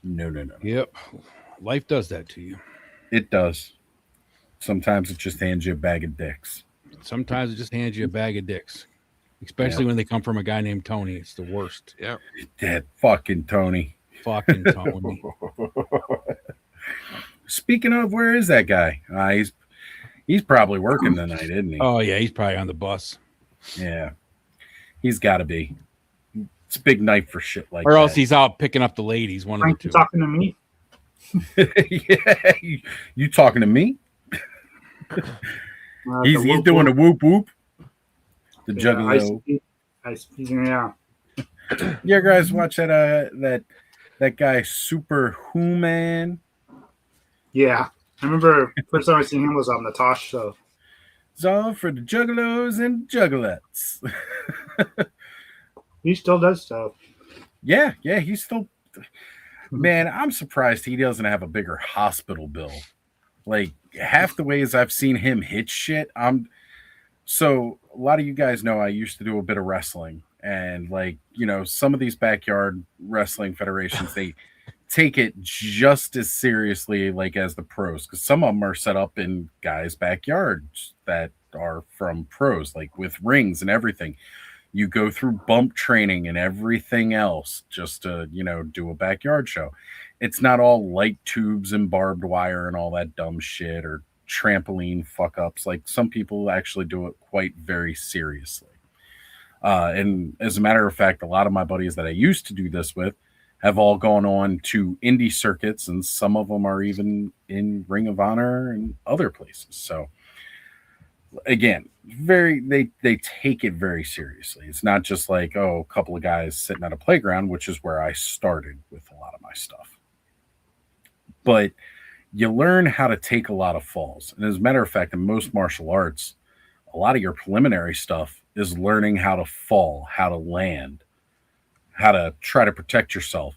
No.
Yep. Life does that to you.
It does. Sometimes it just hands you a bag of dicks.
Sometimes it just hands you a bag of dicks. Especially when they come from a guy named Tony. It's the worst.
Yeah.
That fucking Tony.
Fucking Tony.
Speaking of, where is that guy? He's probably working tonight, isn't he?
Oh, yeah. He's probably on the bus.
Yeah. He's got to be. It's a big night for shit like
or
that.
else he's out picking up the ladies. One
Frank,
of the
you
two.
talking to me?
Yeah, you talking to me? He's doing a whoop whoop. The juggalo.
Yeah.
Yeah, guys, watch that guy Superhuman.
Yeah, I remember first time I seen him was on the Tosh show.
It's all for the juggalos and juggalettes.
He still does stuff.
Yeah, he's still. Man, I'm surprised he doesn't have a bigger hospital bill. Like half the ways I've seen him hit shit, So a lot of you guys know I used to do a bit of wrestling, and like some of these backyard wrestling federations, they take it just as seriously like as the pros, because some of them are set up in guys' backyards that are from pros, like with rings and everything. You go through bump training and everything else just to do a backyard show. It's not all light tubes and barbed wire and all that dumb shit, or trampoline fuck ups. Like, some people actually do it quite very seriously. And as a matter of fact, a lot of my buddies that I used to do this with have all gone on to indie circuits, and some of them are even in Ring of Honor and other places. So again, they take it very seriously. It's not just like, oh, a couple of guys sitting at a playground, which is where I started with a lot of my stuff. But you learn how to take a lot of falls. And as a matter of fact, in most martial arts, a lot of your preliminary stuff is learning how to fall, how to land, how to try to protect yourself.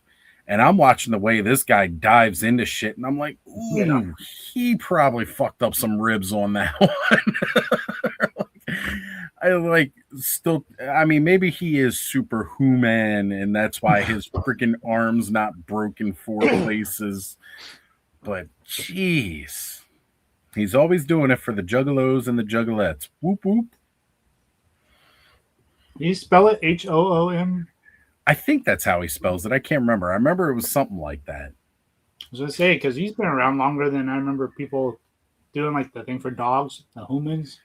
And I'm watching the way this guy dives into shit, and I'm like, ooh, he probably fucked up some ribs on that one. I mean, maybe he is superhuman, and that's why his freaking arm's not broken 4 places. But jeez, he's always doing it for the juggalos and the juggalettes. Whoop whoop.
Do you spell it Hoom?
I think that's how he spells it. I can't remember. I remember it was something like that.
I was gonna say, because he's been around longer than I remember people doing like the thing for dogs, the humans.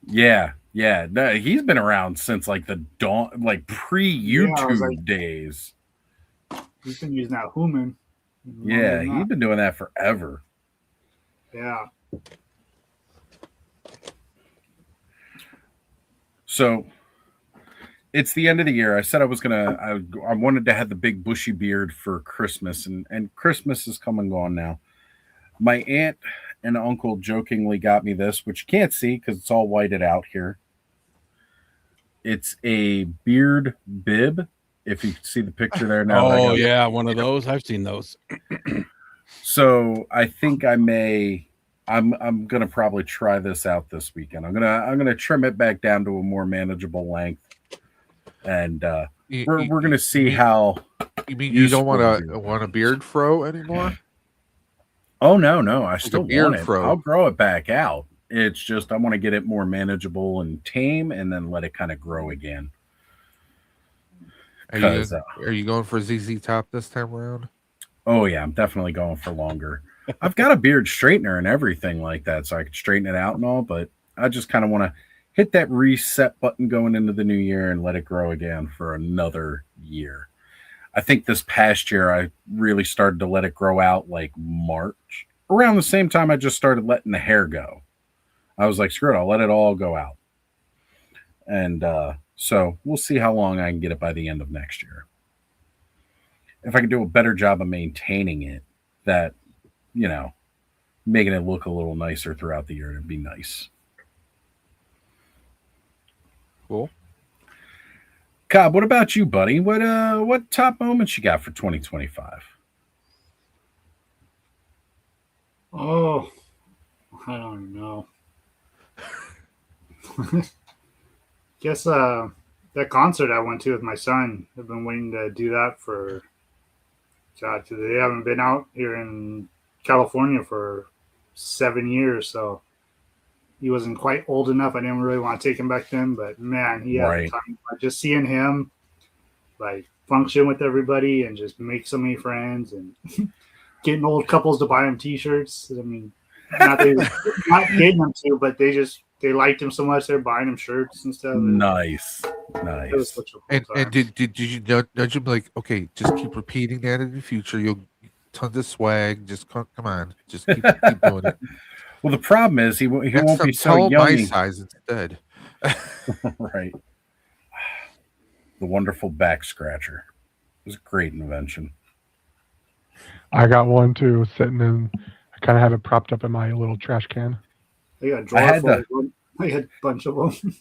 Yeah. No, he's been around since like the dawn, like pre-YouTube days.
He's been using that human.
Yeah, he's been doing that forever.
Yeah.
So it's the end of the year. I said I wanted to have the big bushy beard for Christmas, and Christmas is come and gone now. My aunt and uncle jokingly got me this, which you can't see because it's all whited out here. It's a beard bib. If you see the picture there now.
Oh yeah, one of those. I've seen those.
So I think I'm gonna probably try this out this weekend. I'm gonna trim it back down to a more manageable length. And we're gonna see how.
You mean you don't want a beard fro anymore?
Oh no! I still
beard
want it.
fro.
I'll grow it back out. It's just I want to get it more manageable and tame, and then let it kind of grow again.
Are you going for ZZ Top this time around?
Oh yeah, I'm definitely going for longer. I've got a beard straightener and everything like that, so I can straighten it out and all. But I just kind of want to hit that reset button going into the new year and let it grow again for another year. I think this past year I really started to let it grow out like March. Around the same time I just started letting the hair go. I was like, screw it, I'll let it all go out. And so we'll see how long I can get it by the end of next year. If I can do a better job of maintaining it, that, making it look a little nicer throughout the year, it'd be nice.
Cool.
Cobb, what about you, buddy? What top moments you got for 2025?
Oh, I don't know. Guess that concert I went to with my son, I've been waiting to do that for God, they haven't been out here in California for 7 years, so he wasn't quite old enough. I didn't really want to take him back then, but man, he had time. Just seeing him like function with everybody and just make so many friends and getting old couples to buy him T-shirts. I mean, not getting them to, but they liked him so much they're buying him shirts and stuff.
Nice.
It was such a cool
and
time.
did you nudge him like, okay, just keep repeating that in the future? You'll tons of swag. Just come on, just keep doing it.
Well, the problem is he won't be so
tell
young.
My size instead.
Right. The wonderful back scratcher. It was a great invention.
I got one too, sitting in. I kind of have it propped up in my little trash can.
I got a drawer full of them. I had a bunch of them.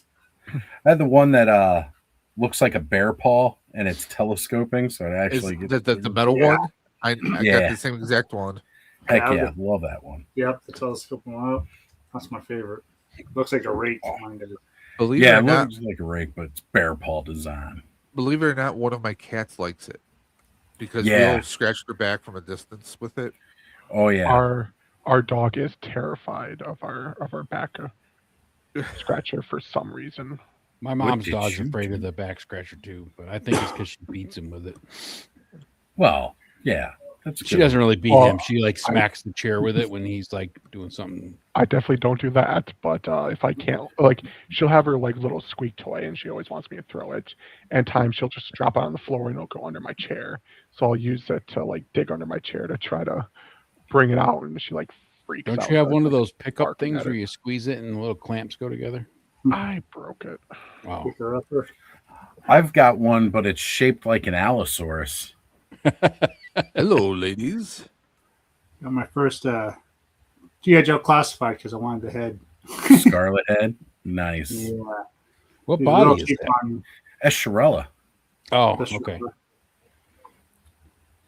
I had the one that looks like a bear paw and it's telescoping, so it actually gets
the metal one. I got the same exact one.
Heck yeah, love that one.
Yep, the telescoping one. That's my favorite. Looks like a rake.
Believe
Yeah,
it or
it
not,
looks like a rake, but it's bear paw design.
believe it or not, one of my cats likes it because
Yeah.
we'll scratch their back from a distance with it.
Oh yeah.
Our dog is terrified of our back scratcher for some reason.
My mom's dog's afraid of the back scratcher too, but I think it's because she beats him with it.
Well, yeah, that's
she
good.
doesn't really beat
Well,
him. She like smacks the chair with it when he's like doing something.
I definitely don't do that, but if I can't, like, she'll have her like little squeak toy, and she always wants me to throw it. And times she'll just drop it on the floor, and it'll go under my chair. So I'll use it to like dig under my chair to try to bring it out, and she like freaks out.
Don't you have
but
one of
like,
those pickup
barking
things
at
where
it.
you squeeze it and the little clamps go together?
I broke it.
Wow.
I've got one, but it's shaped like an Allosaurus.
Hello, ladies.
Got my first G.I. Joe classified because I wanted the head.
Scarlet head. Nice.
Yeah.
What
He's a
body
little
is
cheap
that?
on
Escharella.
Oh,
the
okay.
shoulder.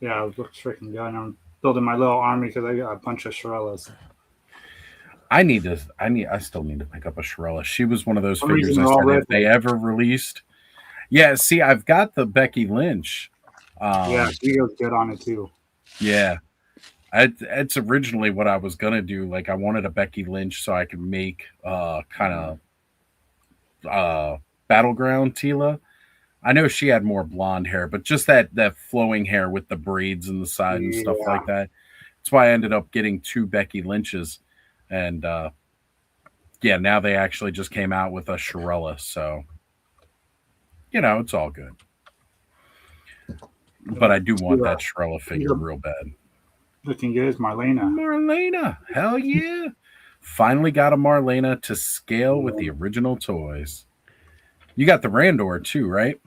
Yeah, it looks freaking good. I'm building my little army because I got a bunch of Shirellas.
I still need to pick up a Shirella. She was one of those
For some
figures
reason
I
they're all
said
red.
if they ever released. Yeah, see, I've got the Becky Lynch.
Yeah, she goes good on it too.
Yeah. It's originally what I was gonna do. Like I wanted a Becky Lynch so I could make kind of battleground Tila. I know she had more blonde hair, but just that flowing hair with the braids in the side and stuff
Yeah.
like that. That's why I ended up getting 2 Becky Lynches. And yeah, now they actually just came out with a Shirella, so it's all good. But I do want that Shirella figure real bad.
Looking good is Marlena.
Marlena, hell yeah! Finally got a Marlena to scale with the original toys. You got the Randor too, right?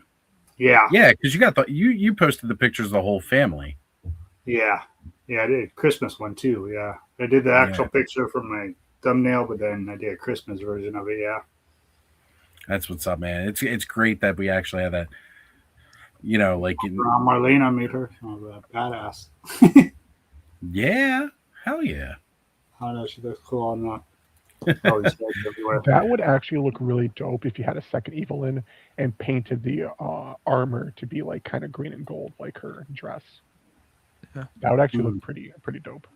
Yeah.
Yeah, because you got you posted the pictures of the whole family.
Yeah. Yeah, I did a Christmas one too. Yeah. I did the actual picture from my thumbnail, but then I did a Christmas version of it. Yeah.
That's what's up, man. It's great that we actually have that. Like
Marlena made her badass.
Yeah, hell yeah.
I don't know, she looks cool on that.
That would actually look really dope if you had a second Evelyn and painted the armor to be like kind of green and gold, like her dress.
Yeah.
That would actually look pretty dope.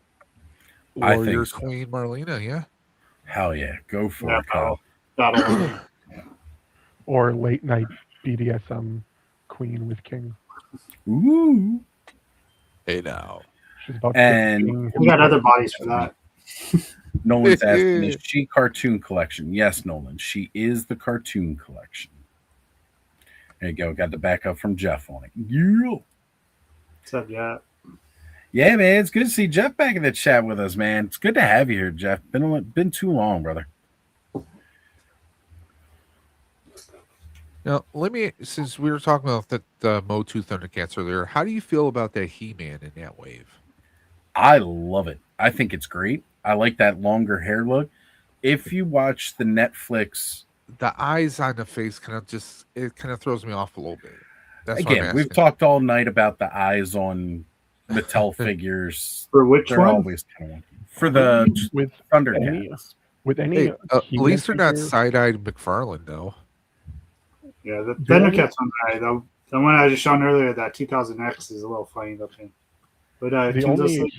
Warrior Queen Marlena, yeah.
Hell yeah, go for it, Kyle.
Or late night BDSM queen with king.
Ooh.
Hey now.
She's about
and
we got other bodies for that.
Nolan's asking, is she cartoon collection? Yes, Nolan. She is the cartoon collection. There you go. Got the backup from Jeff on it. Yeah.
What's up, Jeff?
Yeah, man. It's good to see Jeff back in the chat with us, man. It's good to have you here, Jeff. Been too long, brother.
Now, since we were talking about the Motu Thundercats earlier, how do you feel about that He-Man in that wave?
I love it. I think it's great. I like that longer hair look. If you watch the Netflix,
the eyes on the face kind of throws me off a little bit. That's
again, we've talked all night about the eyes on Mattel figures.
For which
They're
one?
always kind of for the
with
Thundercats.
With any,
at least they're not side-eyed McFarlane though.
Yeah, the Thundercats one, the one I was just showing earlier, that 2000X is a little funny looking. But
the only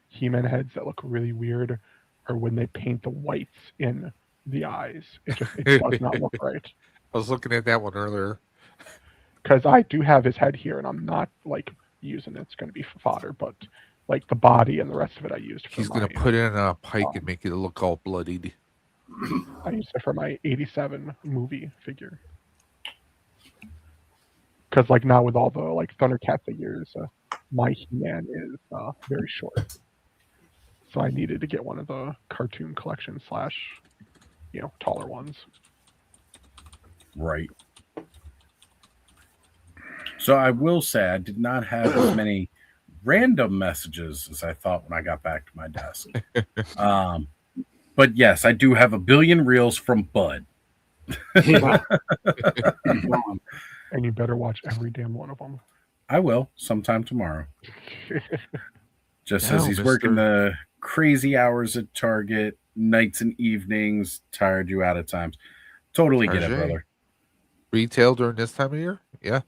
He-Man heads that look really weird are when they paint the whites in the eyes. It does not look right.
I was looking at that one earlier.
Because I do have his head here, and I'm not like using it. It's going to be for fodder, but like the body and the rest of it, I used.
He's going to put it in a pike and make it look all bloodied.
I used it for my '87 movie figure. Because like now with all the like Thundercat figures, my He-Man is very short, so I needed to get one of the cartoon collection / taller ones.
Right. So I will say I did not have as many random messages as I thought when I got back to my desk. But yes, I do have a billion reels from Bud.
And you better watch every damn one of them.
I will sometime tomorrow. Just as he's working the crazy hours at Target, nights and evenings, tired you out at times. Totally get it, brother.
Retail during this time of year? Yeah.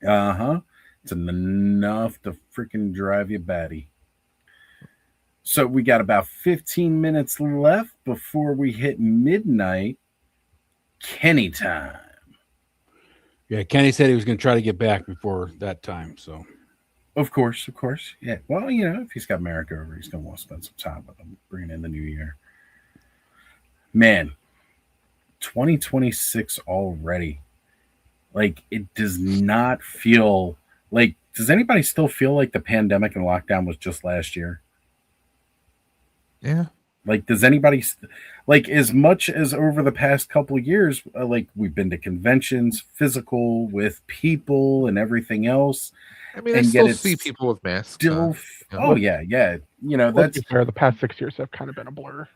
Uh-huh. It's enough to freaking drive you batty. So we got about 15 minutes left before we hit midnight. Kenny time.
Yeah, Kenny said he was going to try to get back before that time. So,
of course. Yeah. Well, if he's got America over, he's going to want to spend some time with him, bringing in the new year. Man, 2026 already. Like, it does not feel like. Does anybody still feel like the pandemic and lockdown was just last year?
Yeah.
Like, does anybody like as much as over the past couple of years? Like, we've been to conventions, physical with people and everything else.
I mean, I still see people with masks.
Still, yeah.
Let's be fair. The past 6 years have kind of been a blur.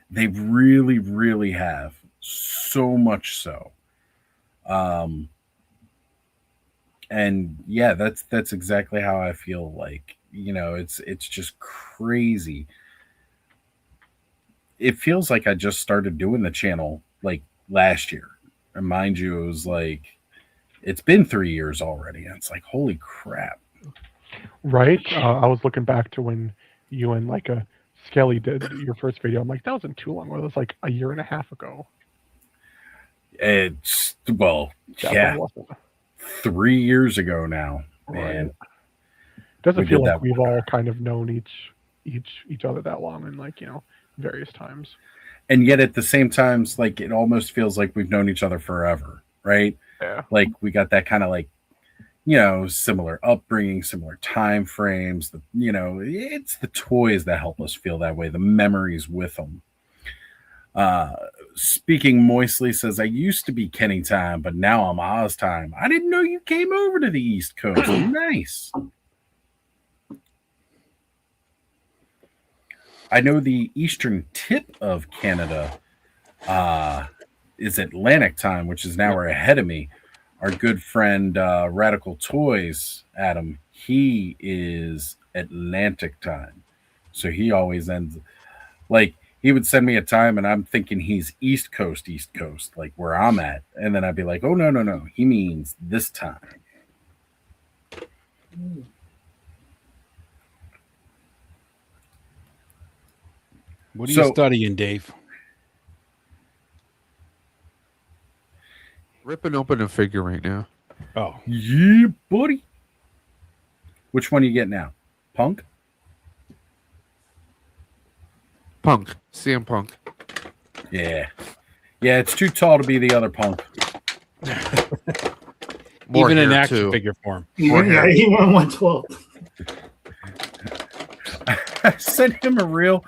They really, really have. So much so. And yeah, that's exactly how I feel. Like, it's just crazy. It feels like I just started doing the channel like last year. And mind you, it was like, it's been 3 years already. And it's like, holy crap.
Right. I was looking back to when you and like Skelly did your first video. I'm like, that wasn't too long. It was like a year and a half ago.
It's, well, yeah. 3 years ago now, man.
Doesn't feel like we've all kind of known each other that long in like, various times.
And yet at the same times, like, it almost feels like we've known each other forever, right?
Yeah.
Like, we got that kind of like, similar upbringing, similar time frames. It's the toys that help us feel that way, the memories with them. Speaking Moistly says, I used to be Kenny time, but now I'm Oz time. I didn't know you came over to the East Coast. Nice. I know the eastern tip of Canada is Atlantic time, which is an hour ahead of me. Our good friend Radical Toys, Adam, he is Atlantic time. So he always ends like he would send me a time and I'm thinking he's East Coast, like where I'm at. And then I'd be like, oh, no. He means this time.
What are you studying, Dave?
Ripping open a figure right now.
Oh.
Yeah, buddy. Which one are you getting now? Punk?
Punk. CM Punk.
Yeah. Yeah, it's too tall to be the other Punk.
Even in action figure form.
Yeah, he won 112.
I sent him a reel.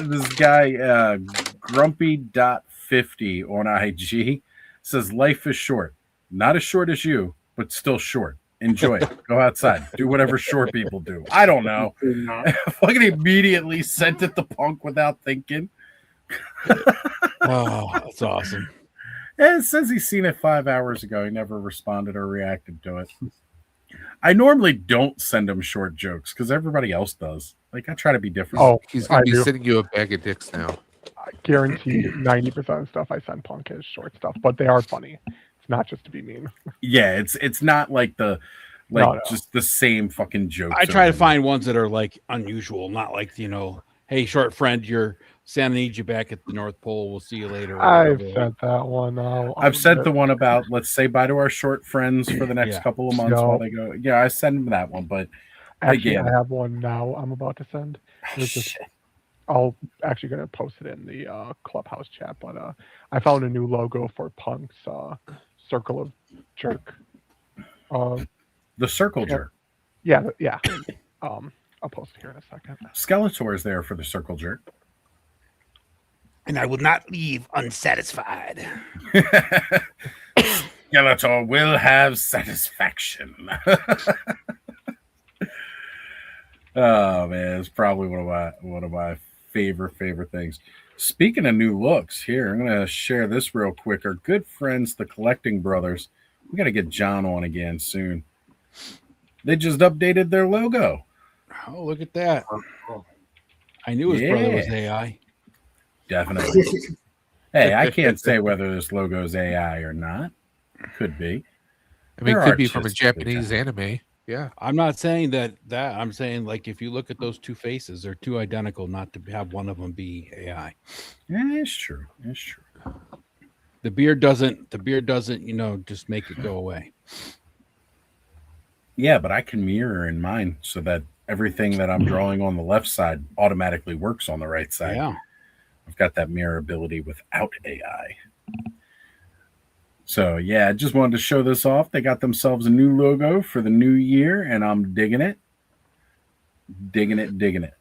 This guy, Grumpy.50 on IG says, life is short. Not as short as you, but still short. Enjoy it. Go outside. Do whatever short people do. I don't know. Fucking immediately sent it to Punk without thinking.
Oh, that's awesome.
And it says he's seen it 5 hours ago. He never responded or reacted to it. I normally don't send him short jokes because everybody else does. Like, I try to be different.
Oh,
he's going to be sending you a bag of dicks now.
I guarantee 90% of stuff I send Punk is short stuff, but they are funny. It's not just to be mean.
Yeah, it's not like just the same fucking jokes.
I try to find ones that are like unusual, not like, hey, short friend, Santa needs you back at the North Pole. We'll see you later.
I've said that one.
I've said the one about let's say bye to our short friends for the next couple of months while they go. Yeah, I send them that one, but
actually,
again,
I have one now. I'm about to send. I'll actually going to post it in the Clubhouse chat, but I found a new logo for Punk's Circle of Jerk.
The Circle Jerk.
Yeah. I'll post it here in a second.
Skeletor is there for the Circle Jerk.
And I will not leave unsatisfied.
Skeletor will have satisfaction. Oh man, it's probably one of my favorite things. Speaking of new looks, here I'm gonna share this real quick. Our good friends, the Collecting Brothers. We gotta get John on again soon. They just updated their logo.
Oh, look at that! I knew his brother was AI.
Definitely. Hey, I can't say whether this logo is AI or not. Could be.
I mean, it could be from a Japanese anime. Yeah.
I'm not saying that. I'm saying, like, if you look at those two faces, they're too identical not to have one of them be AI.
Yeah, it's true. It's true.
The beard doesn't, just make it go away.
Yeah, but I can mirror in mine so that everything that I'm drawing on the left side automatically works on the right side.
Yeah.
I've got that mirror ability without AI. So, yeah, I just wanted to show this off. They got themselves a new logo for the new year, and I'm digging it. Digging it, digging it.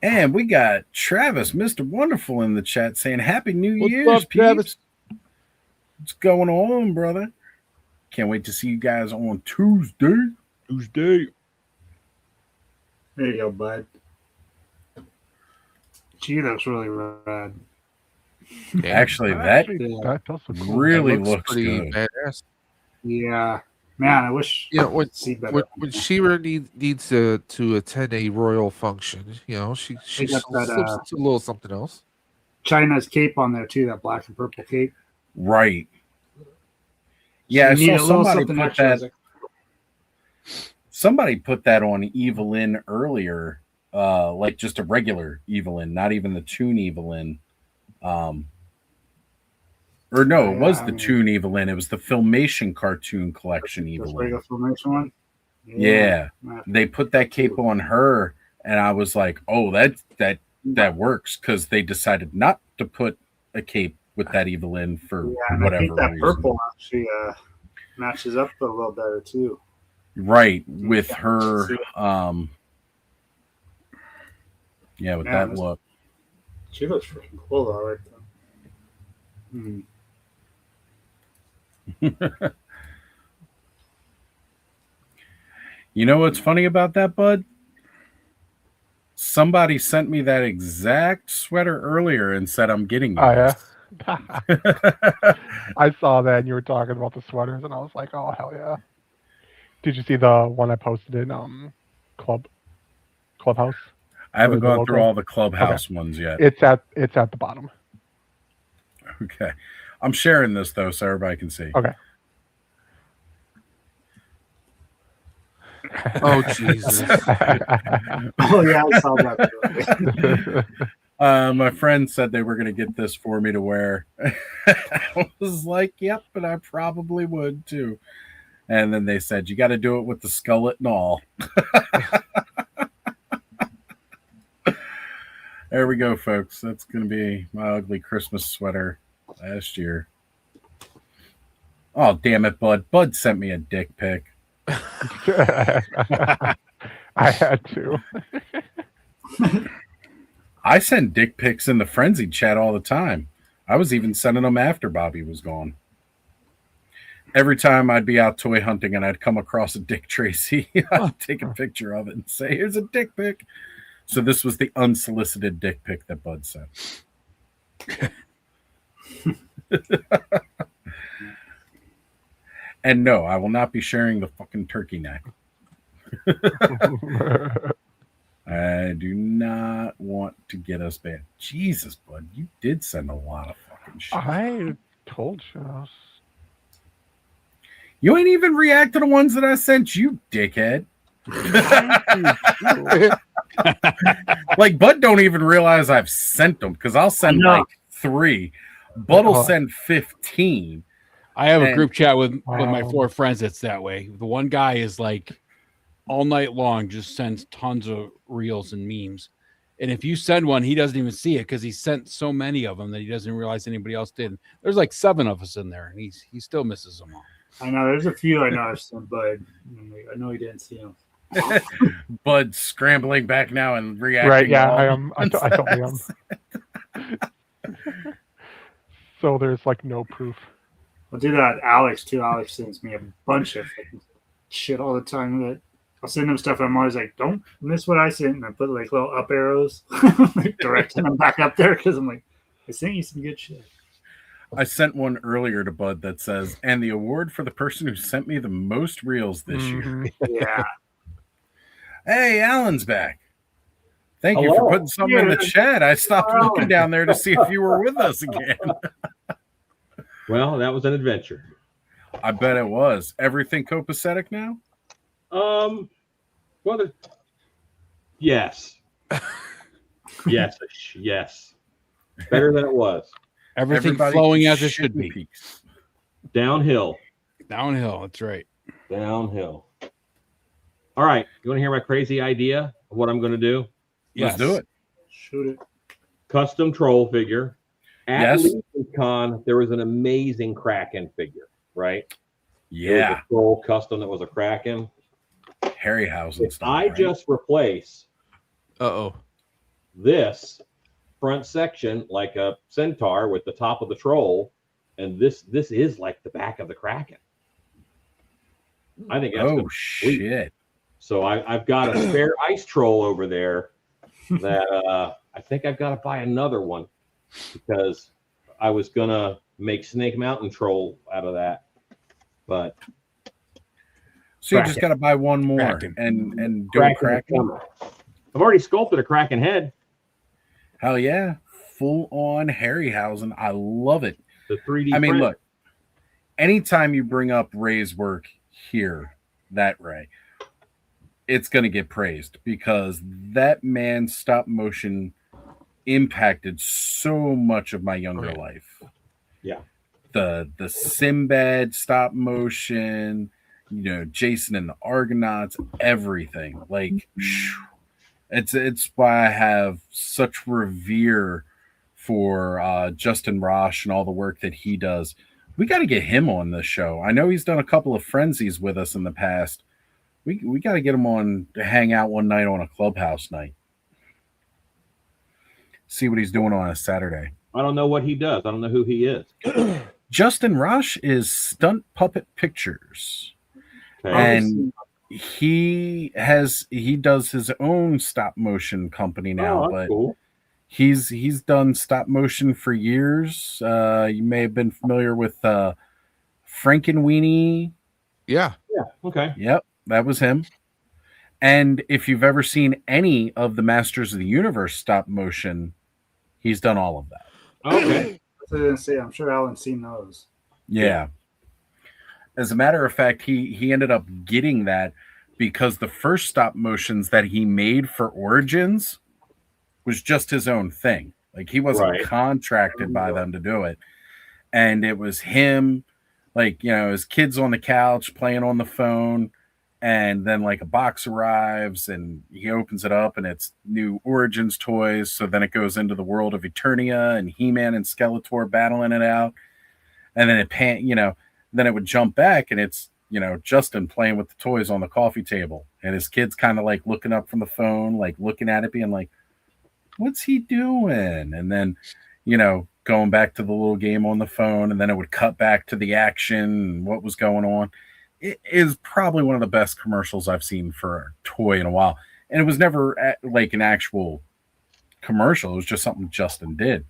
And we got Travis, Mr. Wonderful, in the chat saying, Happy New Year's,
up, Travis?
What's going on, brother? Can't wait to see you guys on Tuesday.
Tuesday.
There you go, bud. Gee, that's really rad.
Yeah. Actually, that
does look cool.
really
That
looks
pretty
good.
badass.
Yeah. Man, I wish
When
see better.
when She-Ra needs to attend a royal function, she
got that,
slips into a little something else.
China's cape on there too, that black and purple cape.
Right. Yeah,
So
I saw somebody put
extra.
that. Somebody put that on Evelyn earlier, like just a regular Evelyn, not even the Toon Evelyn. Or no, it was the Toon Evelyn. It was the Filmation cartoon collection Evelyn.
Regular Filmation one.
Yeah, they put that cape on her, and I was like, "Oh, that works," because they decided not to put a cape with that Evelyn for whatever
I think that
reason.
purple actually matches up a little better too.
Right, with her, with that look.
She looks freaking cool though, right there. Mm-hmm.
You know what's funny about that, bud? Somebody sent me that exact sweater earlier and said I'm getting you.
Oh, yeah? I saw that and you were talking about the sweaters and I was like, oh, hell yeah. Did you see the one I posted in Clubhouse?
I haven't gone through all the Clubhouse ones yet.
It's at the bottom.
Okay. I'm sharing this though so everybody can see.
Okay.
Oh Jesus!
Oh yeah, I saw that.
My friend said they were going to get this for me to wear. I was like, "Yep," but I probably would too. And then they said, "You got to do it with the skullet and all." There we go, folks. That's going to be my ugly Christmas sweater last year. Oh, damn it, Bud! Bud sent me a dick pic.
I had to.
I send dick pics in the frenzied chat all the time. I was even sending them after Bobby was gone. Every time I'd be out toy hunting and I'd come across a Dick Tracy, I'd take a picture of it and say, "Here's a dick pic." So this was the unsolicited dick pic that Bud sent. And no, I will not be sharing the fucking turkey neck. I do not want to get us banned. Jesus, Bud, you did send a lot of fucking shit.
I told you.
You ain't even react to the ones that I sent you, dickhead. Like, Bud don't even realize I've sent them because I'll send like 3. Bud will send 15.
I have a group chat with my 4 friends that's that way. The one guy is like all night long just sends tons of reels and memes. And if you send one, he doesn't even see it because he sent so many of them that he doesn't realize anybody else did. There's like 7 of us in there, and he still misses them all.
I know there's a few I know I've sent, but I know he didn't see them.
Bud scrambling back now and reacting.
Right? Yeah, I am. I totally am. So there's like no proof.
I'll do that. Alex too. Alex sends me a bunch of shit all the time. That I'll send him stuff. I'm always like, "Don't miss what I sent," and I put like little up arrows, directing them back up there because I'm like, "I sent you some good shit."
I sent one earlier to Bud that says, "And the award for the person who sent me the most reels this year."
Yeah.
Hey, Alan's back. Thank you for putting something in the chat. I stopped looking down there to see if you were with us again.
Well, that was an adventure.
I bet it was. Everything copacetic now?
Well, yes. Yes. Better than it was.
Everything flowing as it should be.
Downhill.
That's right.
Downhill. All right. You want to hear my crazy idea of what I'm going to do?
Let's do it.
Shoot it.
Custom troll figure. At
Yes.
LegionCon, there was an amazing Kraken figure, right?
Yeah.
There was a troll custom that was a Kraken.
Harryhausen stuff.
I
right?
just replace
Uh-oh.
this front section like a centaur with the top of the troll, and this is like the back of the Kraken. I think that's
Oh shit.
So I've got a spare ice troll over there that I think I've got to buy another one because I was gonna make Snake Mountain troll out of that, but
So you just got to buy one more
Kraken.
and do a Kraken.
I've already sculpted a Kraken head.
Hell yeah. Full on Harryhausen. I love it.
The 3D
I mean,
print.
look, anytime you bring up Ray's work here, that Ray, it's going to get praised because that man's stop motion impacted so much of my younger life.
Yeah.
The Sinbad stop motion, Jason and the Argonauts, everything. Like, it's why I have such revere for Justin Rosh and all the work that he does. We got to get him on this show. I know he's done a couple of frenzies with us in the past. We got to get him on to hang out one night on a clubhouse night. See what he's doing on a Saturday.
I don't know what he does. I don't know who he is.
Justin Rosh is Stunt Puppet Pictures.
Okay.
And he does his own stop motion company now,
that's
but
cool.
he's done stop motion for years. You may have been familiar with Frankenweenie.
Yeah.
Okay.
Yep, that was him. And if you've ever seen any of the Masters of the Universe stop motion, he's done all of that.
Okay.
That's what I didn't say. I'm sure Alan's seen those.
Yeah. As a matter of fact, he ended up getting that because the first stop motions that he made for Origins was just his own thing. Like he wasn't contracted by them to do it. And it was him, like, his kids on the couch playing on the phone. And then like a box arrives and he opens it up and it's new Origins toys. So then it goes into the world of Eternia and He-Man and Skeletor battling it out. And then then it would jump back and it's, Justin playing with the toys on the coffee table and his kids kind of like looking up from the phone, like looking at it being like, what's he doing? And then, going back to the little game on the phone and then it would cut back to the action and what was going on. It is probably one of the best commercials I've seen for a toy in a while. And it was never like an actual commercial. It was just something Justin did.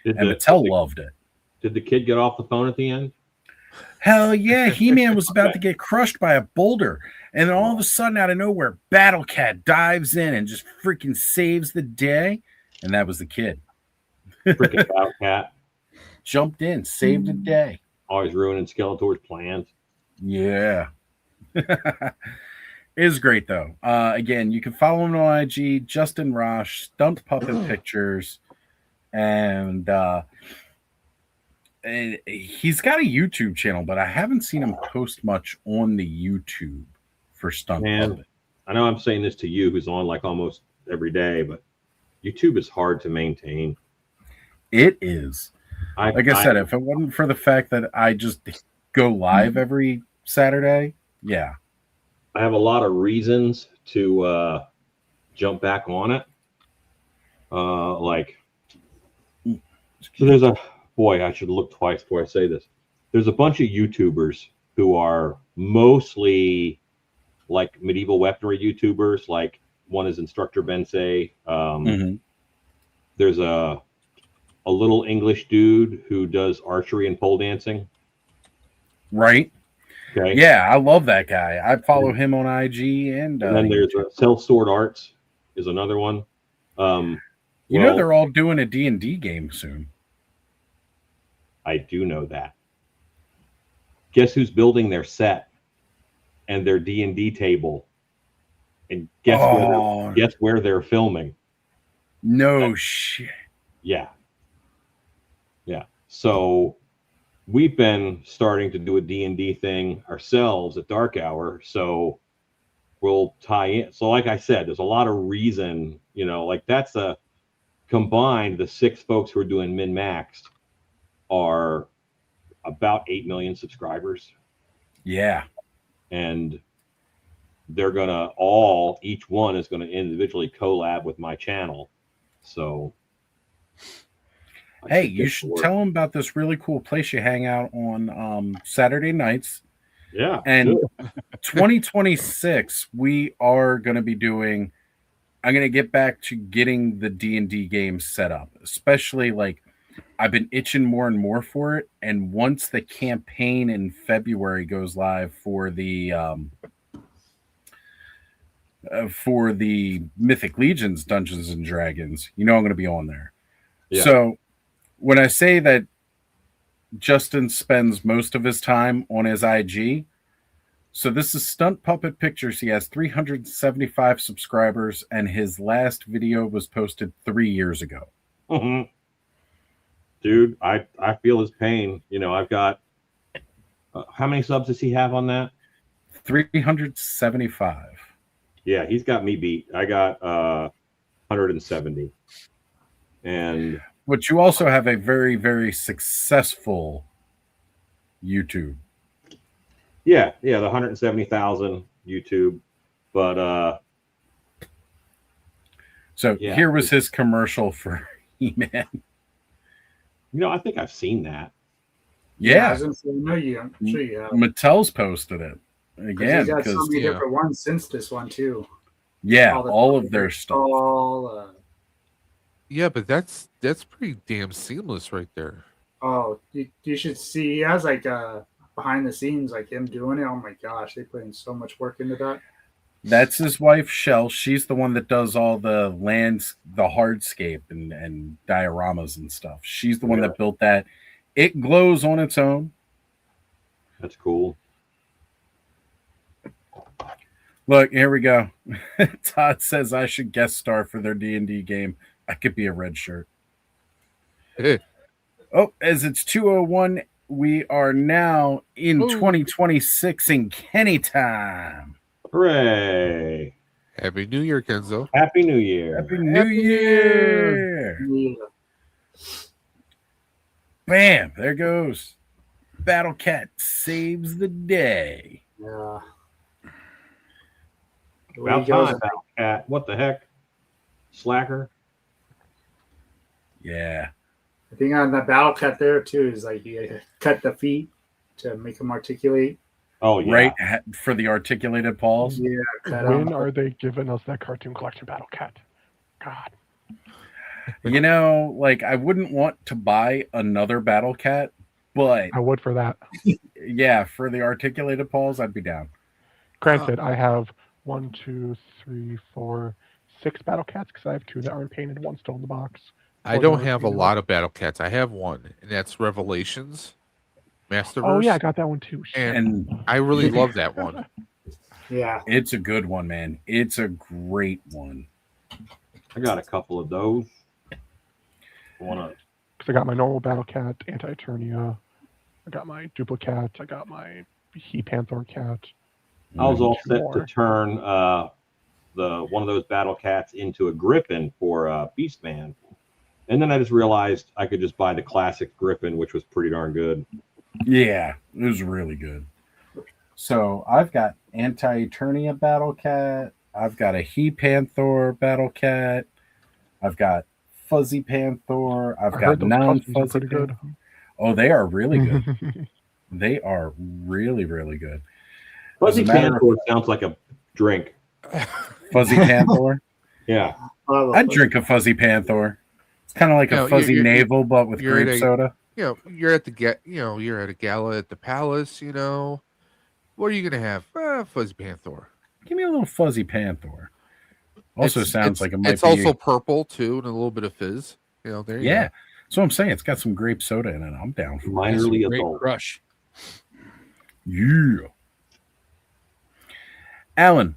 And Mattel loved it.
Did the kid get off the phone at the end?
Hell yeah. He-Man was about to get crushed by a boulder. And then all of a sudden, out of nowhere, Battle Cat dives in and just freaking saves the day. And that was the kid.
Freaking Battle Cat.
Jumped in, saved the day.
Always ruining Skeletor's plans.
Yeah. It is great, though. Again, you can follow him on IG, Justin Rosh, Stunt Puppet Pictures. And he's got a YouTube channel, but I haven't seen him post much on the YouTube for Stunt Puppet.
I know I'm saying this to you, who's on like almost every day, but YouTube is hard to maintain.
It is. Like I said, if it wasn't for the fact that I just go live every Saturday, yeah.
I have a lot of reasons to jump back on it. So there's I should look twice before I say this. There's a bunch of YouTubers who are mostly like medieval weaponry YouTubers. Like one is Instructor Bensei. There's a little English dude who does archery and pole dancing.
Right.
Okay.
Yeah, I love that guy. I follow him on IG and
then there's Self Sword Arts is another one.
You know they're all doing a D&D game soon.
I do know that. Guess who's building their set and their D&D table? And guess where they're filming?
No shit.
Yeah. Yeah. So we've been starting to do a D&D thing ourselves at Dark Hour. So we'll tie in. So like I said, there's a lot of reason, you know, like that's a combined, the 6 folks who are doing min-maxed are about 8 million subscribers.
Yeah.
And they're gonna each one is gonna individually collab with my channel. So
hey, you should tell them about this really cool place you hang out on Saturday nights.
Yeah.
And 2026, we are going to be doing. I'm going to get back to getting the D&D games set up, especially like I've been itching more and more for it. And once the campaign in February goes live for the Mythic Legions Dungeons and Dragons, you know I'm going to be on there. Yeah. So when I say that Justin spends most of his time on his IG, so this is Stunt Puppet Pictures. He has 375 subscribers, and his last video was posted 3 years ago.
Mm-hmm. Dude, I feel his pain. You know, I've got how many subs does he have on that?
375.
Yeah, he's got me beat. I got 170. And
but you also have a very, very successful YouTube.
Yeah, the 170,000 YouTube. But
so yeah, here was his commercial for He-Man.
You know, I think I've seen that.
Yeah.
I was gonna say, no, I'm sure you have.
Mattel's posted it again.
He's got so many different ones since this one too.
Yeah, all of their stuff.
Yeah, but that's pretty damn seamless right there.
Oh, you should see. He has like behind the scenes, like him doing it. Oh my gosh, they put in so much work into that.
That's his wife, Shell. She's the one that does all the the hardscape and dioramas and stuff. She's the one that built that. It glows on its own.
That's cool.
Look, here we go. Todd says I should guest star for their D&D game. I could be a red shirt. Oh, as it's 2:01, we are now in 2026 in Kenny time.
Hooray!
Happy New Year, Kenzo.
Happy New Year.
Happy New Year. Bam! There goes. Battle Cat saves the day.
Yeah.
About time, Battle Cat. What the heck? Slacker.
Yeah.
I think on the Battle Cat there too is like you cut the feet to make them articulate.
Oh yeah.
Right for the articulated paws.
Yeah.
When are they giving us that cartoon collection Battle Cat? God.
You know, like I wouldn't want to buy another Battle Cat, but
I would for that.
Yeah, for the articulated paws, I'd be down.
Granted, I have 1, 2, 3, 4, 6 Battle Cats because I have 2 that aren't painted. One's still in the box.
I don't have a lot of Battle Cats. I have one, and that's Revelations Masterverse.
Oh yeah, I got that one too.
And I really love that one.
Yeah,
it's a good one, man. It's a great one.
I got a couple of those.
Because I got my normal Battle Cat, Anti-Eternia. I got my Duplicate. I got my He-Panther Cat.
I was all set to turn one of those Battle Cats into a Griffin for Beastman. And then I just realized I could just buy the classic Griffin, which was pretty darn good.
Yeah, it was really good. So I've got Anti-Eternia Battle Cat. I've got a He-Panther Battle Cat. I've got Fuzzy Panther. I've got non-Fuzzy Panther. Oh, they are really good. They are really, really good.
Fuzzy Panther sounds like a drink.
Fuzzy Panther?
Yeah.
I'd drink a Fuzzy Panther. It's kind of like a fuzzy navel, but with grape soda.
You know, you're at a gala at the palace, you know. What are you gonna have? Fuzzy Panther.
Give me a little Fuzzy Panther. Also sounds like it might
it's
be.
also purple too, and a little bit of fizz. You know, there you go.
So I'm saying it's got some grape soda in it. I'm down for
Minorly
Great
adult.
crush.
Yeah. Alan,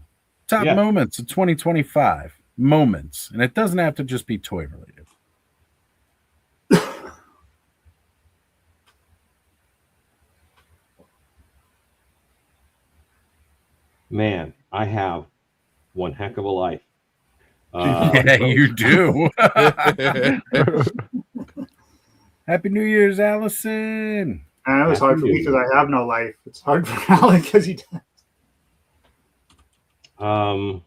top
Yeah.
moments of 2025. Moments. And it doesn't have to just be toy related.
Man, I have one heck of a life.
Yeah, you do. Happy New Year's, Allison.
And it was hard for me because I have no life. It's hard for Alan because he does.
I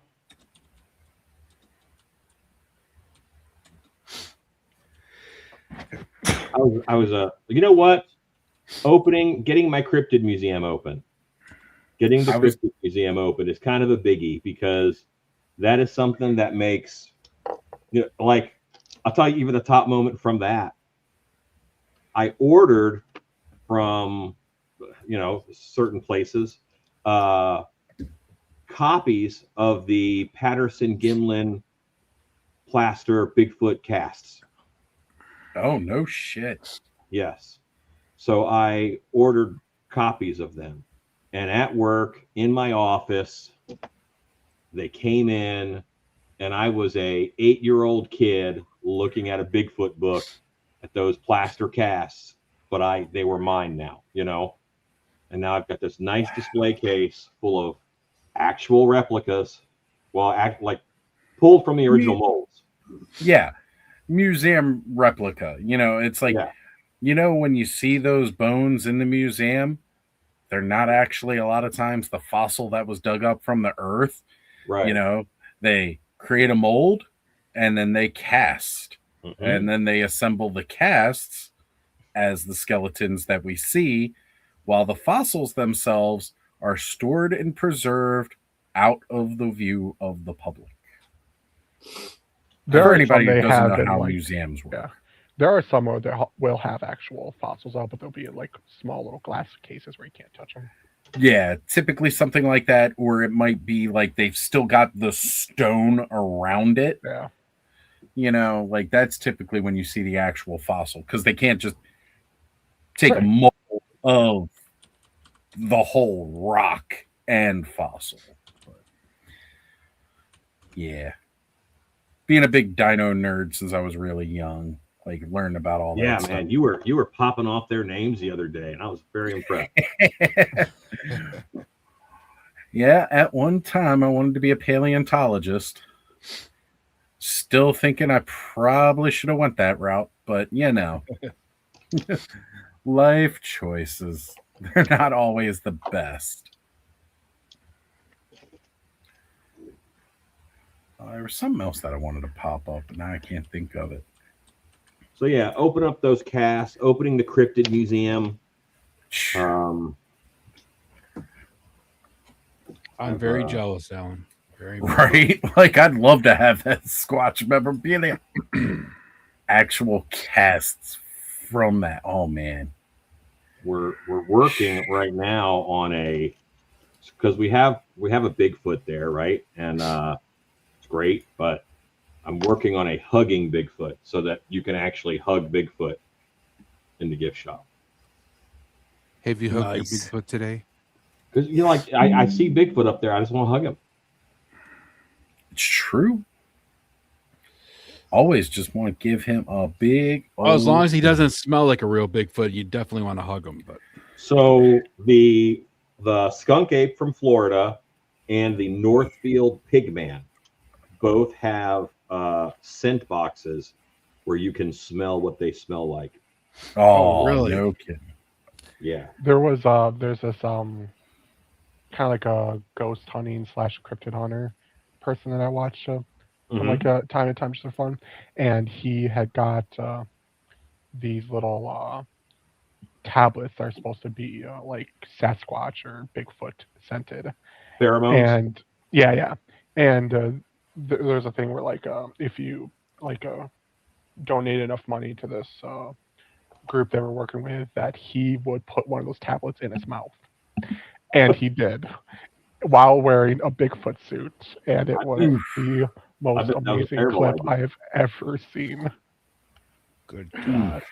was you know what? Getting my cryptid museum open. Getting the cryptid museum open is kind of a biggie because that is something that makes, you know, like, I'll tell you even the top moment from that. I ordered from, you know, certain places, copies of the Patterson Gimlin plaster Bigfoot casts.
Oh, no shit.
Yes. So I ordered copies of them. And at work, in my office, they came in, and I was a 8-year-old kid looking at a Bigfoot book at those plaster casts, but they were mine now, you know? And now I've got this nice display case full of actual replicas, like pulled from the original molds.
Yeah. Museum replica. You know, it's like, you know, when you see those bones in the museum, they're not actually a lot of times the fossil that was dug up from the earth.
Right.
You know, they create a mold and then they cast.
Mm-hmm.
And then they assemble the casts as the skeletons that we see, while the fossils themselves are stored and preserved out of the view of the public. For anybody who doesn't know how museums work.
Yeah. There are some that will have actual fossils out, but they'll be in like small little glass cases where you can't touch them.
Yeah, typically something like that, or it might be like they've still got the stone around it.
Yeah.
You know, like that's typically when you see the actual fossil, because they can't just take a mold of the whole rock and fossil. But yeah. Being a big dino nerd since I was really young, like learned about all that.
Yeah,
stuff.
man, you were popping off their names the other day, and I was very impressed.
Yeah, at one time I wanted to be a paleontologist. Still thinking I probably should have went that route, but you know, life choices, they're not always the best. There was something else that I wanted to pop up, but now I can't think of it.
So yeah, open up those casts, opening the cryptid museum.
I'm very jealous, Alan. Very
right? Like I'd love to have that Squatch memorabilia. Actual casts from that. Oh man.
We're working right now on because we have a Bigfoot there, right? And it's great, but I'm working on a hugging Bigfoot so that you can actually hug Bigfoot in the gift shop.
Have you hugged your Bigfoot today?
Because you know, like I see Bigfoot up there, I just want to hug him.
It's true. Always just want to give him a big.
Well, as long as he doesn't smell like a real Bigfoot, you definitely want to hug him. But
so the skunk ape from Florida and the Northfield pigman both have scent boxes where you can smell what they smell like.
Oh,
really?
No kidding.
Yeah.
There's this kind of like a ghost hunting / cryptid hunter person that I watched from like time to time just for fun, and he had got these little tablets that are supposed to be like Sasquatch or Bigfoot scented
pheromones.
And yeah, and there's a thing where like if you like donate enough money to this group they were working with, that he would put one of those tablets in his mouth, and he did while wearing a Bigfoot suit, and it was the most amazing clip I have ever seen.
Good God.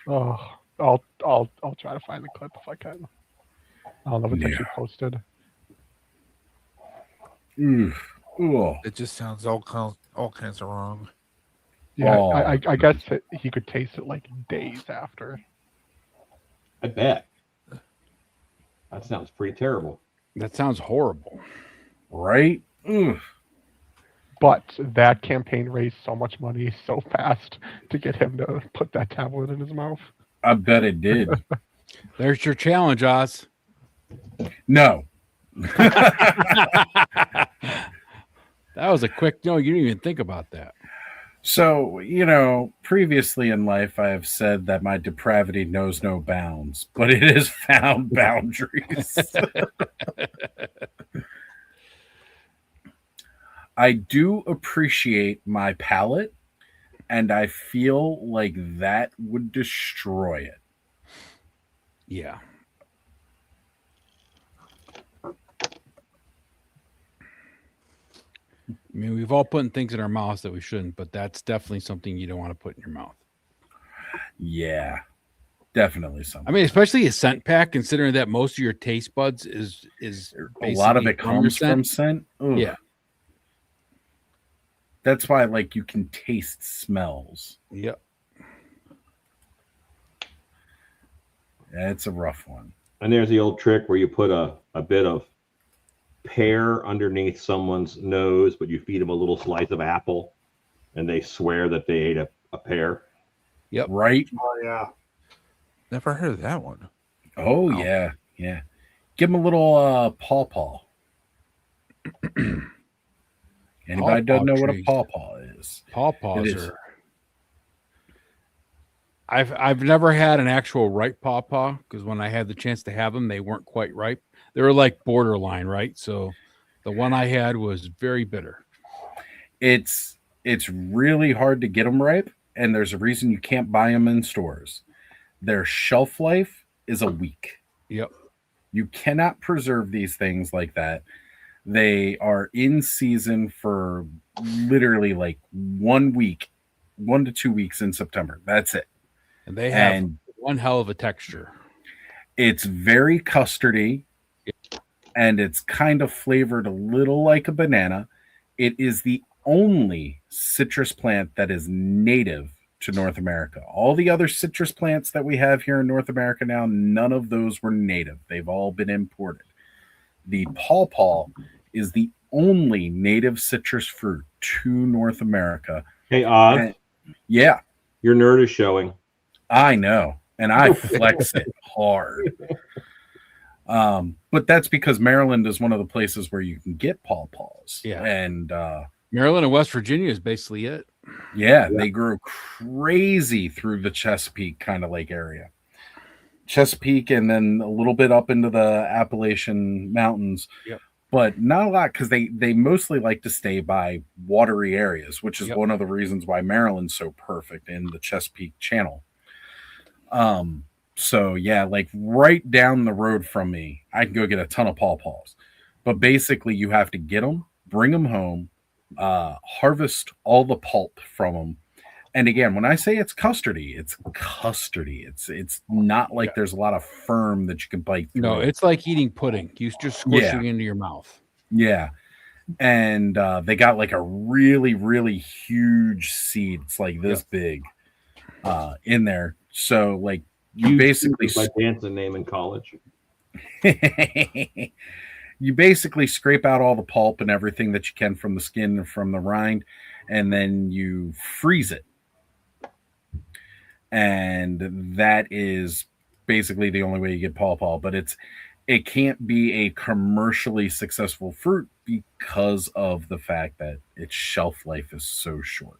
I'll try to find the clip if I can. I don't know if it's actually posted.
It just sounds all kinds of wrong.
Yeah, I guess he could taste it like days after.
I bet. That sounds pretty terrible.
That sounds horrible.
Right?
But that campaign raised so much money so fast to get him to put that tablet in his mouth.
I bet it did.
There's your challenge, Oz.
No.
That was a quick no. You didn't even think about that.
So, previously in life, I have said that my depravity knows no bounds, but it has found boundaries. I do appreciate my palate, and I feel like that would destroy it.
Yeah. I mean, we've all put things in our mouths that we shouldn't, but that's definitely something you don't want to put in your mouth.
Yeah, definitely something.
I mean, especially a scent pack, considering that most of your taste buds is
a lot of it comes from scent. Ugh.
Yeah.
That's why, you can taste smells.
Yep.
Yeah, it's a rough one.
And there's the old trick where you put a bit of pear underneath someone's nose, but you feed them a little slice of apple, and they swear that they ate a pear.
Yep.
Right?
Oh, yeah.
Never heard of that one.
Oh, yeah. Yeah. Give them a little pawpaw. Anybody doesn't know what a pawpaw is?
Pawpaws are. I've never had an actual ripe pawpaw because when I had the chance to have them, they weren't quite ripe. They were like borderline, right? So the one I had was very bitter.
It's really hard to get them ripe, and there's a reason you can't buy them in stores. Their shelf life is a week.
Yep.
You cannot preserve these things like that. They are in season for literally 1 week, 1 to 2 weeks in September. That's it.
And they have one hell of a texture.
It's very custardy, and it's kind of flavored a little like a banana. It is the only citrus plant that is native to North America. All the other citrus plants that we have here in North America now, none of those were native. They've all been imported. The pawpaw is the only native citrus fruit to North America.
Hey, Oz.
Yeah.
Your nerd is showing.
I know. And I flex it hard. But that's because Maryland is one of the places where you can get pawpaws.
Yeah.
And
Maryland and West Virginia is basically it.
Yeah, they grew crazy through the Chesapeake kind of lake area. Chesapeake and then a little bit up into the Appalachian Mountains.
Yep.
But not a lot because they mostly like to stay by watery areas, which is one of the reasons why Maryland's so perfect in the Chesapeake Channel. So yeah, right down the road from me, I can go get a ton of pawpaws. But basically you have to get them, bring them home, harvest all the pulp from them. And again, when I say it's custardy, it's custardy. It's not like there's a lot of firm that you can bite through.
No, it's like eating pudding. You just squish it into your mouth.
Yeah. And they got a really, really huge seed. It's like this big in there. So you basically
my dancing name in college.
You basically scrape out all the pulp and everything that you can from the skin and from the rind, and then you freeze it. And that is basically the only way you get pawpaw, but it can't be a commercially successful fruit because of the fact that its shelf life is so short.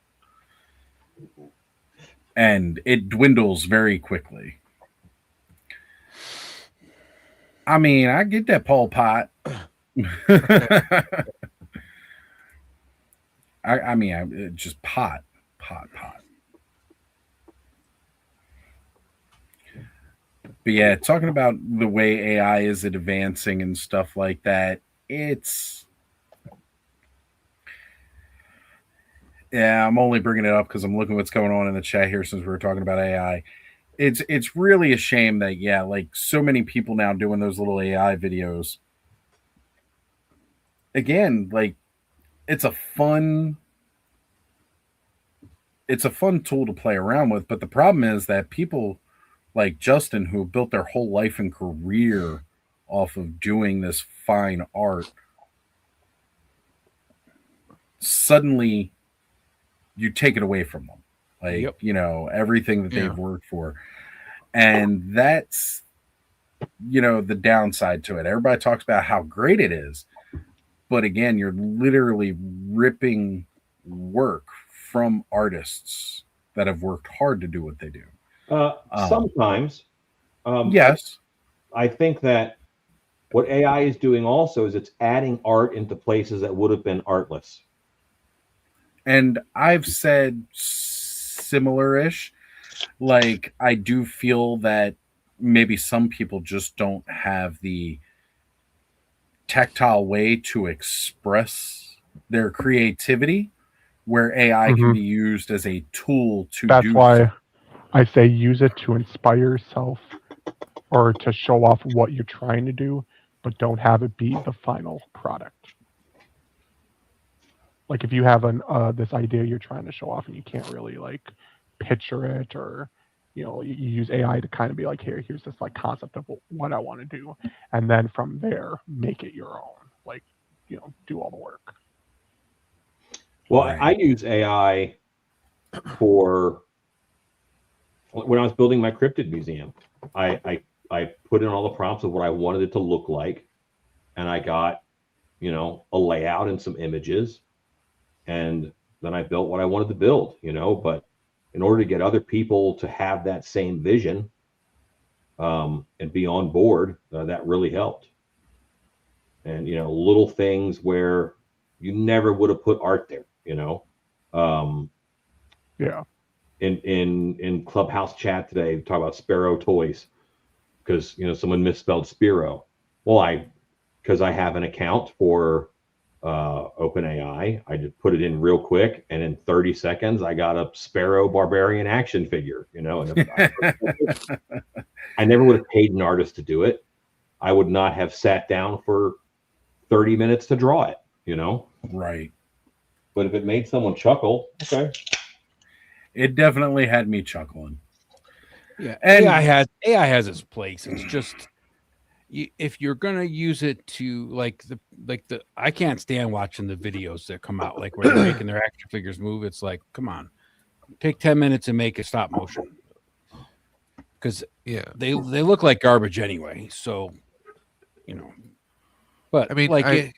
And it dwindles very quickly. I mean, I get that Pol Pot. I mean, just pot. But yeah, talking about the way AI is advancing and stuff like that, it's Yeah, I'm only bringing it up because I'm looking what's going on in the chat here since we were talking about AI. It's really a shame that like so many people now doing those little AI videos. Again, like it's a fun tool to play around with, but the problem is that people like Justin who built their whole life and career off of doing this fine art, suddenly you take it away from them. Like, everything that they've worked for. And that's, the downside to it. Everybody talks about how great it is. But again, you're literally ripping work from artists that have worked hard to do what they do.
Sometimes.
Yes.
I think that what AI is doing also is it's adding art into places that would have been artless.
And I've said similar-ish. Like, I do feel that maybe some people just don't have the tactile way to express their creativity where AI can be used as a tool to
That's
do
why
so.
I say use it to inspire yourself or to show off what you're trying to do, but don't have it be the final product. Like if you have this idea you're trying to show off and you can't really like picture it, or you use AI to kind of be like, here's this like concept of what I want to do, and then from there make it your own. Like, do all the work.
Well, I use AI for when I was building my cryptid museum. I put in all the prompts of what I wanted it to look like, and I got a layout and some images, and then I built what I wanted to build. But in order to get other people to have that same vision and be on board, that really helped. And little things where you never would have put art there.
Yeah.
In Clubhouse chat today, we talk about Sparrow toys because someone misspelled Spiro. Well, because I have an account for OpenAI, I just put it in real quick, and in 30 seconds, I got a Sparrow Barbarian action figure. And I never would have paid an artist to do it. I would not have sat down for 30 minutes to draw it.
Right.
But if it made someone chuckle, okay.
It definitely had me chuckling.
Yeah, and AI has its place. It's just if you're gonna use it to like the I can't stand watching the videos that come out like where they're making their action figures move. It's like, come on, take 10 minutes and make a stop motion, because they look like garbage anyway. So but I mean, like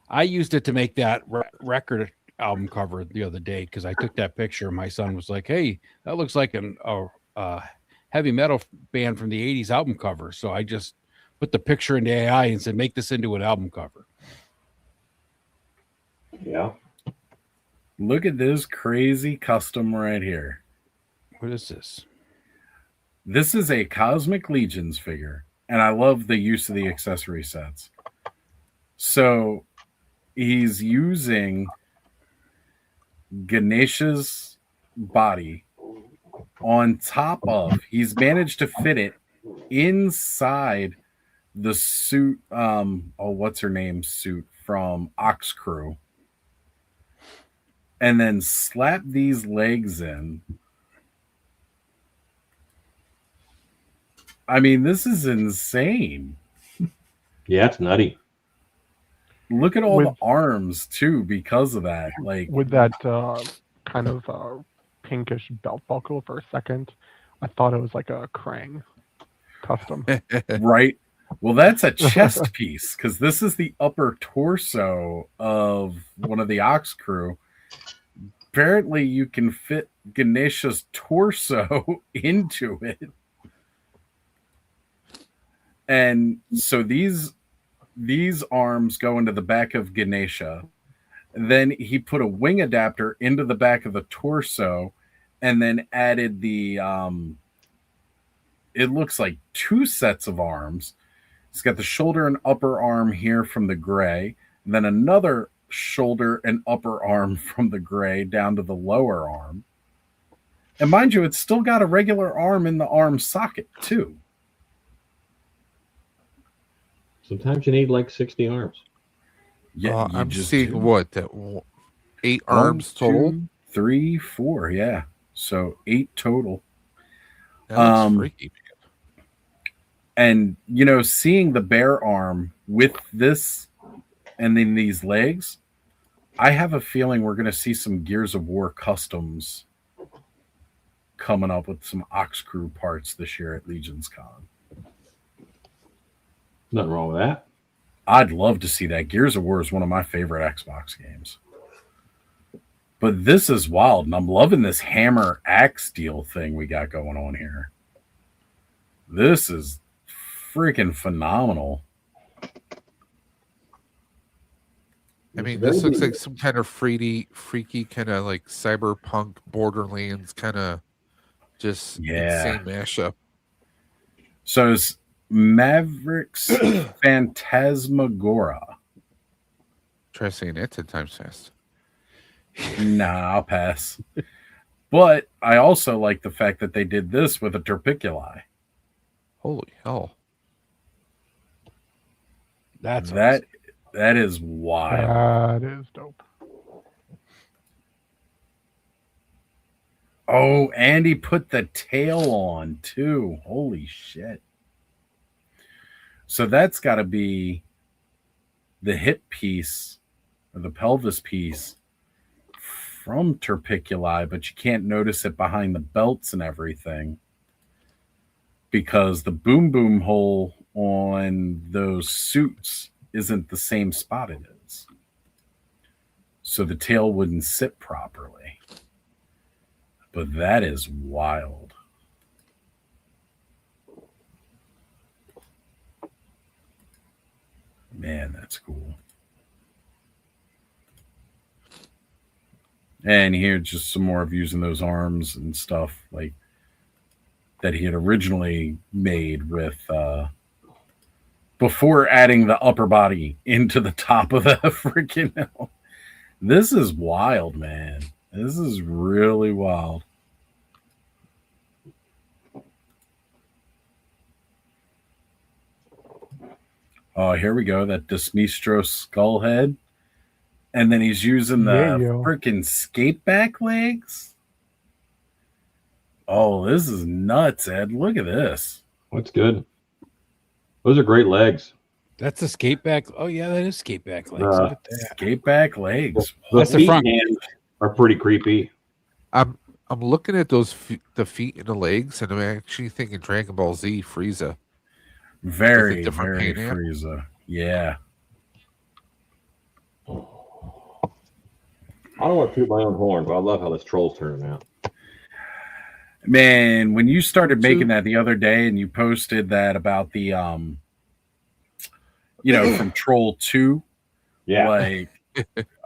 I used it to make that record album cover the other day because I took that picture. My son was like, "Hey, that looks like a heavy metal band from the '80s album cover." So I just put the picture into AI and said, "Make this into an album cover."
Yeah.
Look at this crazy custom right here.
What is this?
This is a Cosmic Legions figure, and I love the use of the accessory sets. So he's using Ganesha's body on top of, he's managed to fit it inside the suit, what's her name suit from Ox Crew, and then slap these legs in. I mean, this is insane.
Yeah, it's nutty.
Look at all the arms too because of that. Like
with that kind of pinkish belt buckle for a second, I thought it was like a Krang custom.
Right. Well, that's a chest piece because this is the upper torso of one of the Ox Crew. Apparently, you can fit Ganesha's torso into it. And so these arms go into the back of Ganesha. Then he put a wing adapter into the back of the torso and then added the it looks like 2 sets of arms. It's got the shoulder and upper arm here from the gray, and then another shoulder, and upper arm from the gray down to the lower arm. And mind you, it's still got a regular arm in the arm socket, too.
Sometimes you need like 60 arms.
Yeah,
I'm seeing what, that 8 arms total?
2, 3, 4, yeah. So 8 total.
That's freaky.
And, seeing the bear arm with this and then these legs, I have a feeling we're going to see some Gears of War customs coming up with some Ox Crew parts this year at Legion's Con.
Nothing wrong with that.
I'd love to see that. Gears of War is one of my favorite Xbox games. But this is wild, and I'm loving this hammer axe deal thing we got going on here. This is freaking phenomenal.
I mean, this looks like some kind of freaky kind of like cyberpunk Borderlands kind of just insane mashup.
So it's Mavericks Phantasmagora.
Try saying it 10 times fast.
Nah, I'll pass. But I also like the fact that they did this with a Terpiculi.
Holy hell.
That's
that is wild.
That is dope.
Oh, and he put the tail on too. Holy shit. So that's got to be the hip piece or the pelvis piece from Terpiculi, but you can't notice it behind the belts and everything because the boom boom hole on those suits isn't the same spot it is. So the tail wouldn't sit properly. But that is wild. Man, that's cool. And here, just some more of using those arms and stuff like that he had originally made with before adding the upper body into the top of the freaking. This is wild, man. This is really wild. Oh, here we go. That Desmistro skull head. And then he's using the freaking skate back legs. Oh, this is nuts, Ed. Look at this.
That's good. Those are great legs.
That's a skate back. Oh, yeah, that is skate back legs. Look at that.
Skate back legs.
That's the front. Hands are pretty creepy.
I'm looking at those the feet and the legs, and I'm actually thinking Dragon Ball Z Frieza.
Very, very Frieza. Yeah.
I don't want to toot my own horn, but I love how this troll's turning out.
Man, when you started making that the other day and you posted that about the from Troll 2.
Yeah.
Like,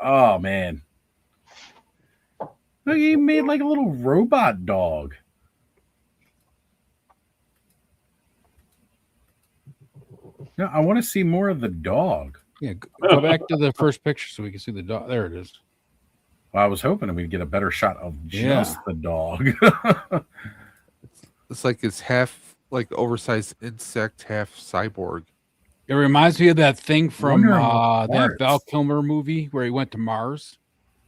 oh man. Look, he made like a little robot dog. No, I want to see more of the dog.
Yeah, go back to the first picture so we can see the dog. There it is.
Well, I was hoping we'd get a better shot of just the dog.
It's like it's half like oversized insect, half cyborg.
It reminds me of that thing from that Val Kilmer movie where he went to Mars.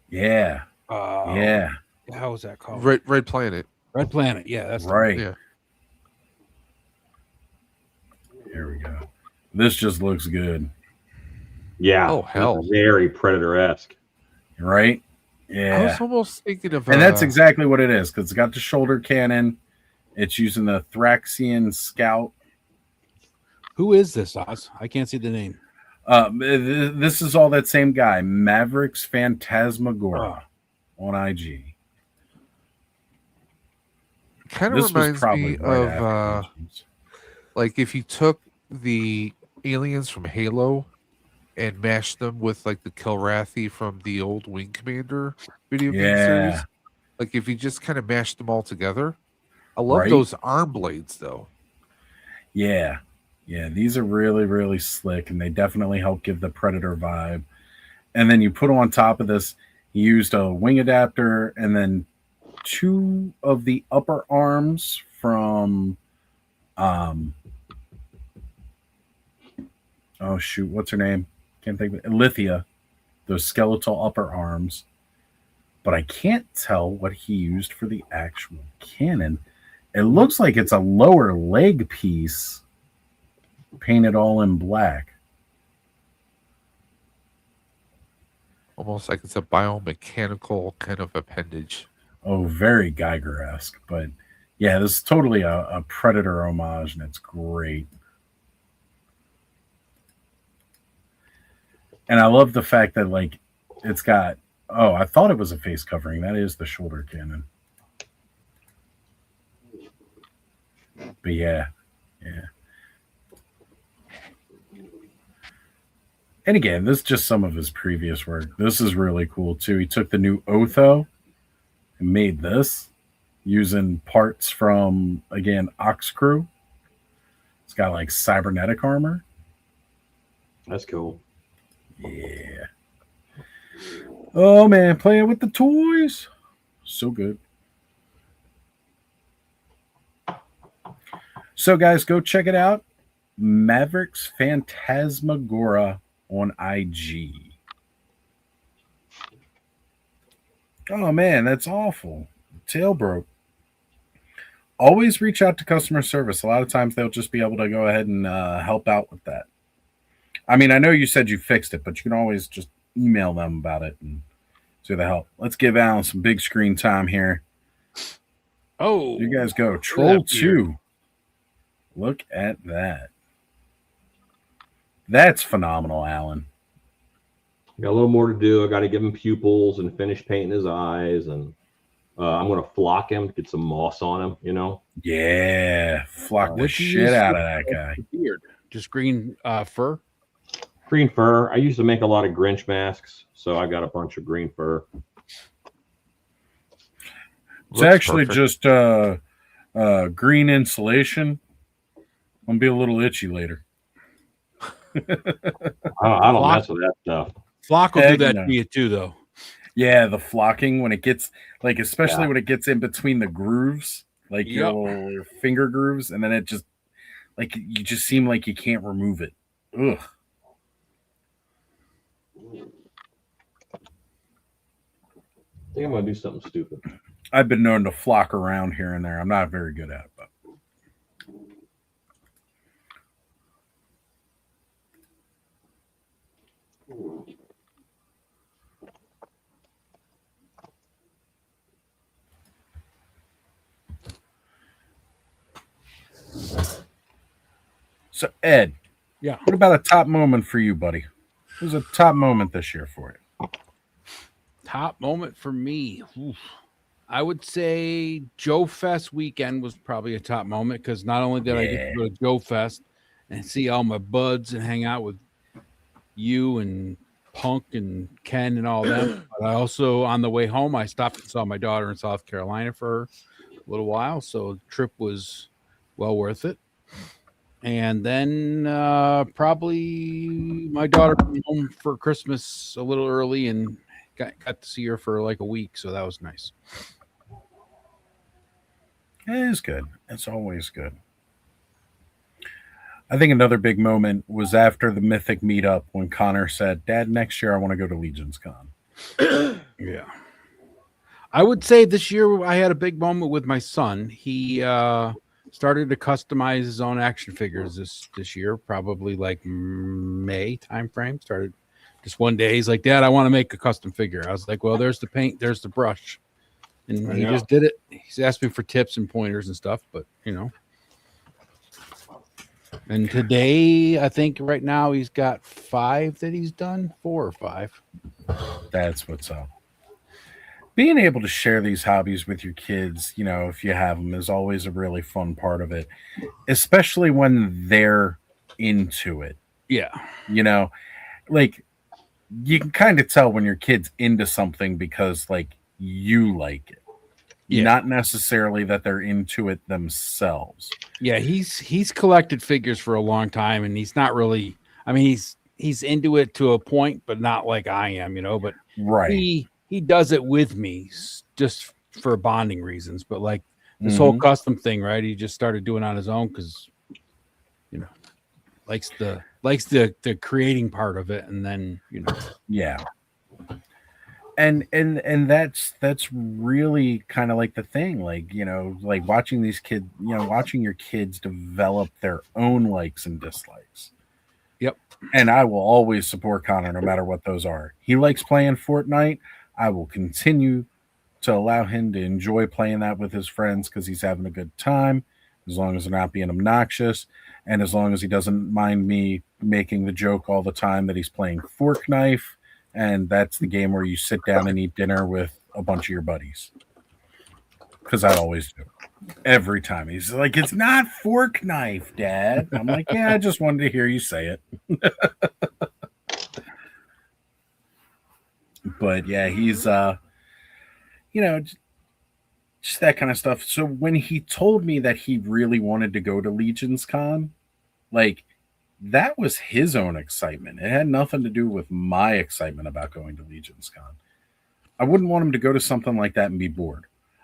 Yeah. Yeah.
How was that called?
Red Planet.
Red Planet. Yeah, that's
right.
Yeah.
Here we go. This just looks good.
Yeah.
Oh hell.
Very Predator-esque.
Right? Yeah.
I was almost thinking of
and that's exactly what it is, because it's got the shoulder cannon. It's using the Thraxian Scout.
Who is this, Oz? I can't see the name.
This is all that same guy, Mavericks Phantasmagora on IG.
Kind of reminds me of like if you took the aliens from Halo and mashed them with like the Kilrathi from the old Wing Commander video game series. Like if you just kind of mashed them all together. I love those arm blades though.
Yeah. Yeah, these are really, really slick, and they definitely help give the Predator vibe. and then you put on top of this, he used a wing adapter and then 2 of the upper arms from oh shoot, what's her name? Can't think of it. Lithia, those skeletal upper arms. But I can't tell what he used for the actual cannon. It looks like it's a lower leg piece painted all in black.
Almost like it's a biomechanical kind of appendage.
Oh, very Geiger-esque. But yeah, this is totally a Predator homage, and it's great. And I love the fact that, like, it's got... Oh, I thought it was a face covering. That is the shoulder cannon. But yeah. And again, this is just some of his previous work. This is really cool, too. He took the new Otho and made this using parts from, again, Ox Crew. It's got, like, cybernetic armor.
That's cool.
Yeah. Oh, man, playing with the toys. So good. So, guys, go check it out. Mavericks Phantasmagora on IG. Oh, man, that's awful. Tail broke. Always reach out to customer service. A lot of times they'll just be able to go ahead and help out with that. I mean, I know you said you fixed it, but you can always just email them about it and see the help. Let's give Alan some big screen time here.
Oh,
you guys go. Troll 2. Look at that. That's phenomenal, Alan.
Got a little more to do. I got to give him pupils and finish painting his eyes, and I'm going to flock him, get some moss on him, you know?
Yeah, flock the shit out of that guy.
Beard. Just green fur?
Green fur. I used to make a lot of Grinch masks, so I got a bunch of green fur.
It's actually just green insulation. I'm going to be a little itchy later.
I don't mess with that stuff.
Flock will do that to you too, though.
Yeah, the flocking when it gets, like, especially when it gets in between the grooves, like your finger grooves, and then it just, like, you just seem like you can't remove it. Ugh.
I think I'm going to do something stupid.
I've been known to flock around here and there. I'm not very good at it, but. So, Ed,
yeah,
what about a top moment for you, buddy? What was a top moment this year for you?
Top moment for me. Oof. I would say Joe Fest weekend was probably a top moment because not only did I get to go to Joe Fest and see all my buds and hang out with you and Punk and Ken and all them, but I also, on the way home, I stopped and saw my daughter in South Carolina for a little while, so the trip was well worth it. And then probably my daughter came home for Christmas a little early and got to see her for like a week, so that was nice.
It is good. It's always good. I think another big moment was after the Mythic meetup when Connor said, Dad, next year I want to go to Legion's Con.
Yeah. I would say this year I had a big moment with my son. He started to customize his own action figures this year, probably like May timeframe. Started just one day. He's like, Dad, I want to make a custom figure. I was like, well, there's the paint, there's the brush. And he just did it. He's asked me for tips and pointers and stuff, but you know. And today, I think right now he's got 5 that he's done, 4 or 5.
That's what's up. Being able to share these hobbies with your kids, you know, if you have them, is always a really fun part of it, especially when they're into it.
Yeah.
You know, like you can kind of tell when your kid's into something because like you like it. Yeah. Not necessarily that they're into it themselves.
Yeah, he's collected figures for a long time and he's not really, I mean, he's into it to a point, but not like I am, you know. But
right,
he does it with me just for bonding reasons. But like this whole custom thing, right? He just started doing it on his own because, you know, likes the creating part of it, and then
yeah. And that's really kind of like the thing, like, like watching these kids, watching your kids develop their own likes and dislikes.
Yep.
And I will always support Connor no matter what those are. He likes playing Fortnite. I will continue to allow him to enjoy playing that with his friends because he's having a good time, as long as they're not being obnoxious, and as long as he doesn't mind me making the joke all the time that he's playing Fork Knife. And that's the game where you sit down and eat dinner with a bunch of your buddies. Because I always do. Every time. He's like, it's not Fork Knife, Dad. I'm like, yeah, I just wanted to hear you say it. But yeah, he's, just that kind of stuff. So when he told me that he really wanted to go to Legion's Con, like, that was his own excitement. It had nothing to do with my excitement about going to Legion's Con. I wouldn't want him to go to something like that and be bored.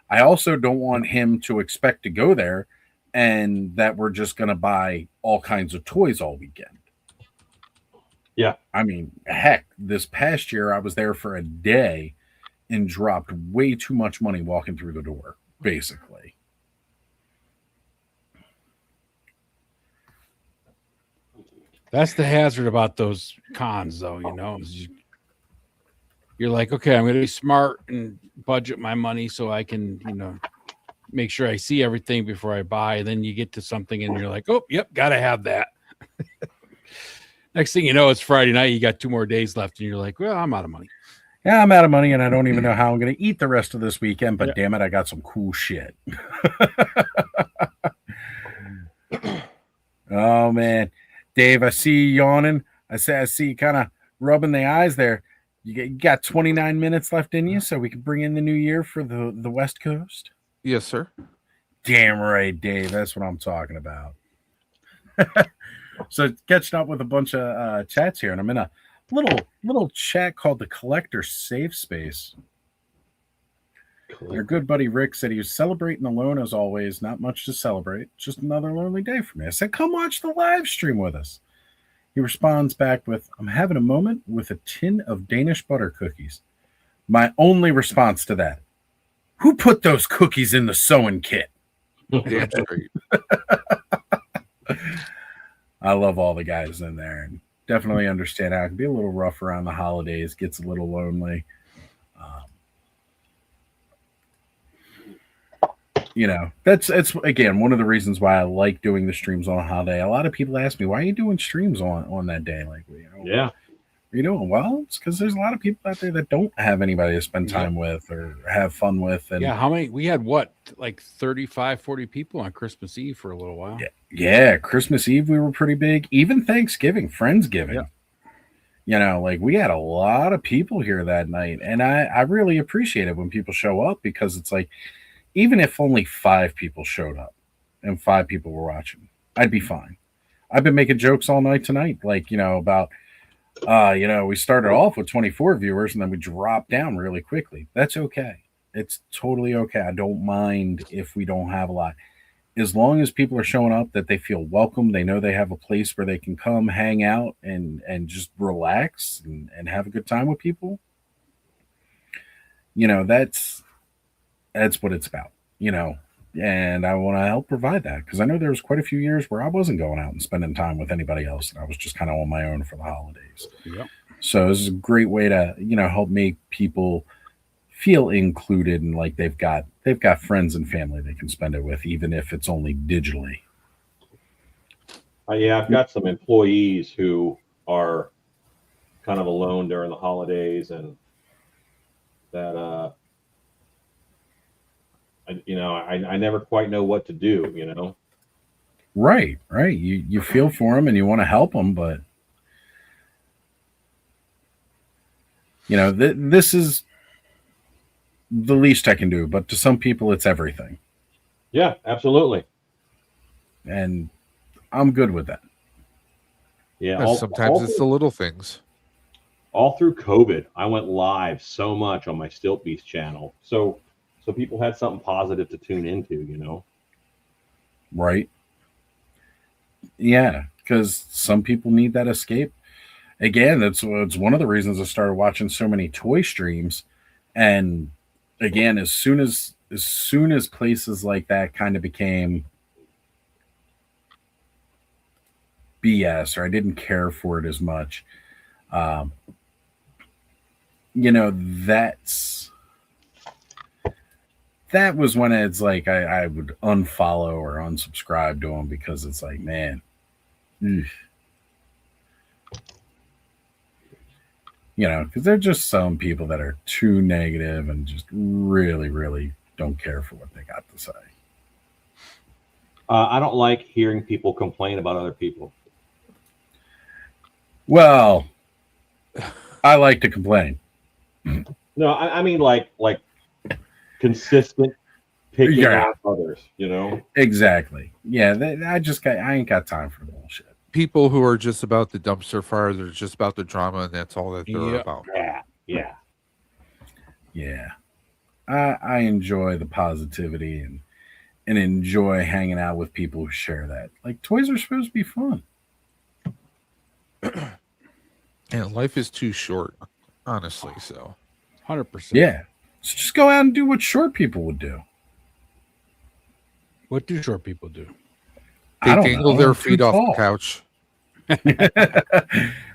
I also don't want him to expect to go there and that we're just going to buy all kinds of toys all weekend.
Yeah.
I mean, heck, this past year I was there for a day and dropped way too much money walking through the door, basically.
That's the hazard about those cons, though, you're like, okay, I'm going to be smart and budget my money so I can, make sure I see everything before I buy. And then you get to something and you're like, oh, yep, got to have that. Next thing you know, it's Friday night. You got 2 more days left and you're like, well, I'm out of money.
Yeah, I'm out of money and I don't even know how I'm going to eat the rest of this weekend, but damn it, I got some cool shit. Oh, man. Dave, I see you yawning. I see you kind of rubbing the eyes there. You got 29 minutes left in you, so we can bring in the new year for the West Coast?
Yes, sir.
Damn right, Dave. That's what I'm talking about. So catching up with a bunch of chats here, and I'm in a little chat called the Collector Safe Space. Your good buddy Rick said he was celebrating alone as always. Not much to celebrate. Just another lonely day for me. I said, come watch the live stream with us. He responds back with, I'm having a moment with a tin of Danish butter cookies. My only response to that, who put those cookies in the sewing kit?
Damn straight.
I love all the guys in there and definitely understand how it can be a little rough around the holidays, gets a little lonely. It's again one of the reasons why I like doing the streams on a holiday. A lot of people ask me, why are you doing streams on that day? Like,
yeah,
are you doing? Well, it's because there's a lot of people out there that don't have anybody to spend time with or have fun with. And
how many? We had like 35, 40 people on Christmas Eve for a little while.
Yeah, Christmas Eve we were pretty big. Even Thanksgiving, Friendsgiving. Yeah. Like we had a lot of people here that night, and I really appreciate it when people show up because it's like, even if only 5 people showed up and 5 people were watching, I'd be fine. I've been making jokes all night tonight, like, about, we started off with 24 viewers and then we dropped down really quickly. That's okay. It's totally okay. I don't mind if we don't have a lot. As long as people are showing up, that they feel welcome, they know they have a place where they can come hang out and just relax and have a good time with people. That's what it's about, and I want to help provide that because I know there was quite a few years where I wasn't going out and spending time with anybody else, and I was just kind of on my own for the holidays.
Yep.
So this is a great way to, help make people feel included and like they've got friends and family they can spend it with, even if it's only digitally.
Yeah, I've got some employees who are kind of alone during the holidays, and that I never quite know what to do,
Right. You feel for them and you want to help them, but this is the least I can do, but to some people it's everything.
Yeah, absolutely.
And I'm good with that.
Yeah,
sometimes it's the little things.
All through COVID, I went live so much on my Stilt Beast channel, so people had something positive to tune into, you know.
Right. Yeah, because some people need that escape. Again, that's one of the reasons I started watching so many toy streams. And again, as soon as places like that kind of became BS, or I didn't care for it as much, you know, that was when it's like I would unfollow or unsubscribe to them, because it's like, man, you know, because there are just some people that are too negative and just really, really don't care for what they got to say.
I don't like hearing people complain about other people.
Well, I like to complain.
No, I mean like consistent picking on others, you know?
Exactly. Yeah, I ain't got time for bullshit.
People who are just about the dumpster fire, they're just about the drama, and that's all that they're about.
Yeah.
I enjoy the positivity and enjoy hanging out with people who share that. Like, toys are supposed to be fun.
And life is too short, honestly. So,
100%.
Yeah. So just go out and do what short people would do.
What do short people do?
They dangle their feet off the couch.
Do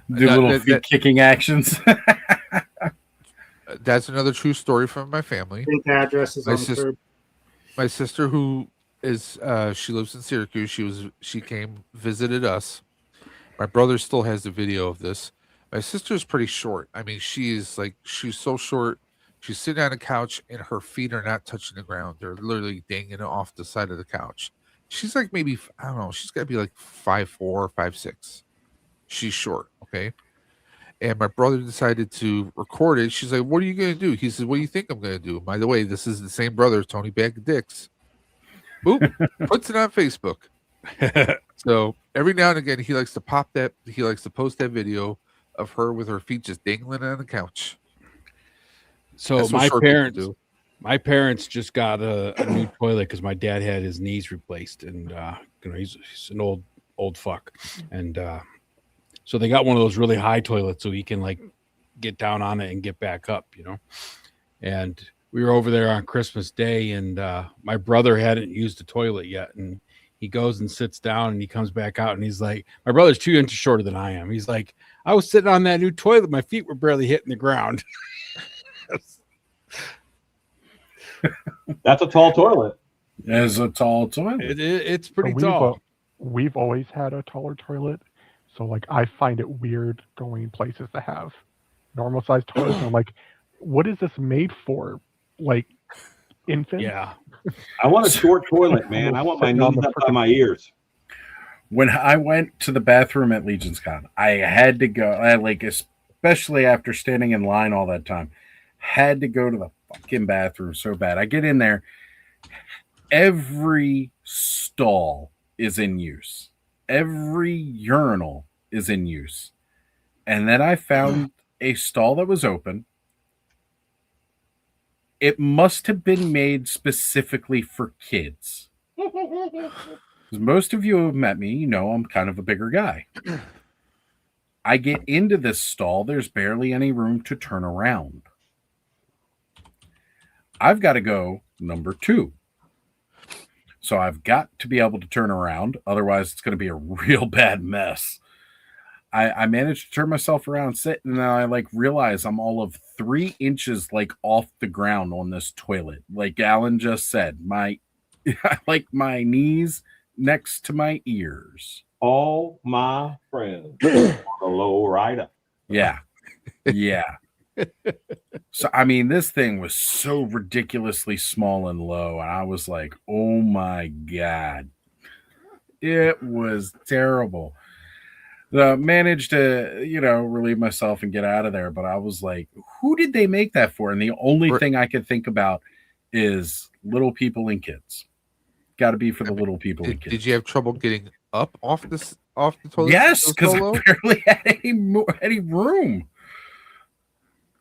little feet kicking actions.
That's another true story from my family.
Think addresses on the curb.
My sister, who is she lives in Syracuse. She came, visited us. My brother still has the video of this. My sister's pretty short. I mean, she's so short. She's sitting on a couch and her feet are not touching the ground. They're literally dangling off the side of the couch. She's like, maybe, I don't know, she's got to be like 5'4", 5'6". She's short, okay? And my brother decided to record it. She's like, what are you going to do? He says, what do you think I'm going to do? By the way, this is the same brother, Tony Bag of Dicks. Boop, puts it on Facebook. So every now and again, he likes to post that video of her with her feet just dangling on the couch.
So my parents just got a new toilet because my dad had his knees replaced, and he's an old fuck, and so they got one of those really high toilets so he can like get down on it and get back up, you know. And we were over there on Christmas Day, and my brother hadn't used the toilet yet, and he goes and sits down, and he comes back out, and he's like, my brother's 2 inches shorter than I am. He's like, I was sitting on that new toilet, my feet were barely hitting the ground.
That's a tall toilet.
It's a tall toilet.
It's pretty tall.
We've always had a taller toilet, so like I find it weird going places that have normal sized toilets. I'm like, what is this made for? Like infants?
Yeah.
I want a short toilet, man. I want my knees up by my ears.
When I went to the bathroom at Legion's Con, I had to go, especially after standing in line all that time, had to go to the fucking bathroom so bad. I get in there, every stall is in use, every urinal is in use. And then I found a stall that was open. It must have been made specifically for kids. Most of you who have met me, you know I'm kind of a bigger guy. I get into this stall, there's barely any room to turn around. I've got to go number 2. So I've got to be able to turn around, otherwise it's going to be a real bad mess. I managed to turn myself around, sit, and then I realize I'm all of 3 inches off the ground on this toilet. Like Alan just said, my knees next to my ears.
All my friends on the low rider.
Yeah. Yeah. So I mean, this thing was so ridiculously small and low, and I was like, oh my God. It was terrible. Managed to, relieve myself and get out of there. But I was like, who did they make that for? And the only thing I could think about is little people and kids. Got to be for the little people and kids.
Did you have trouble getting up off this off the toilet?
Yes, because I barely had any room.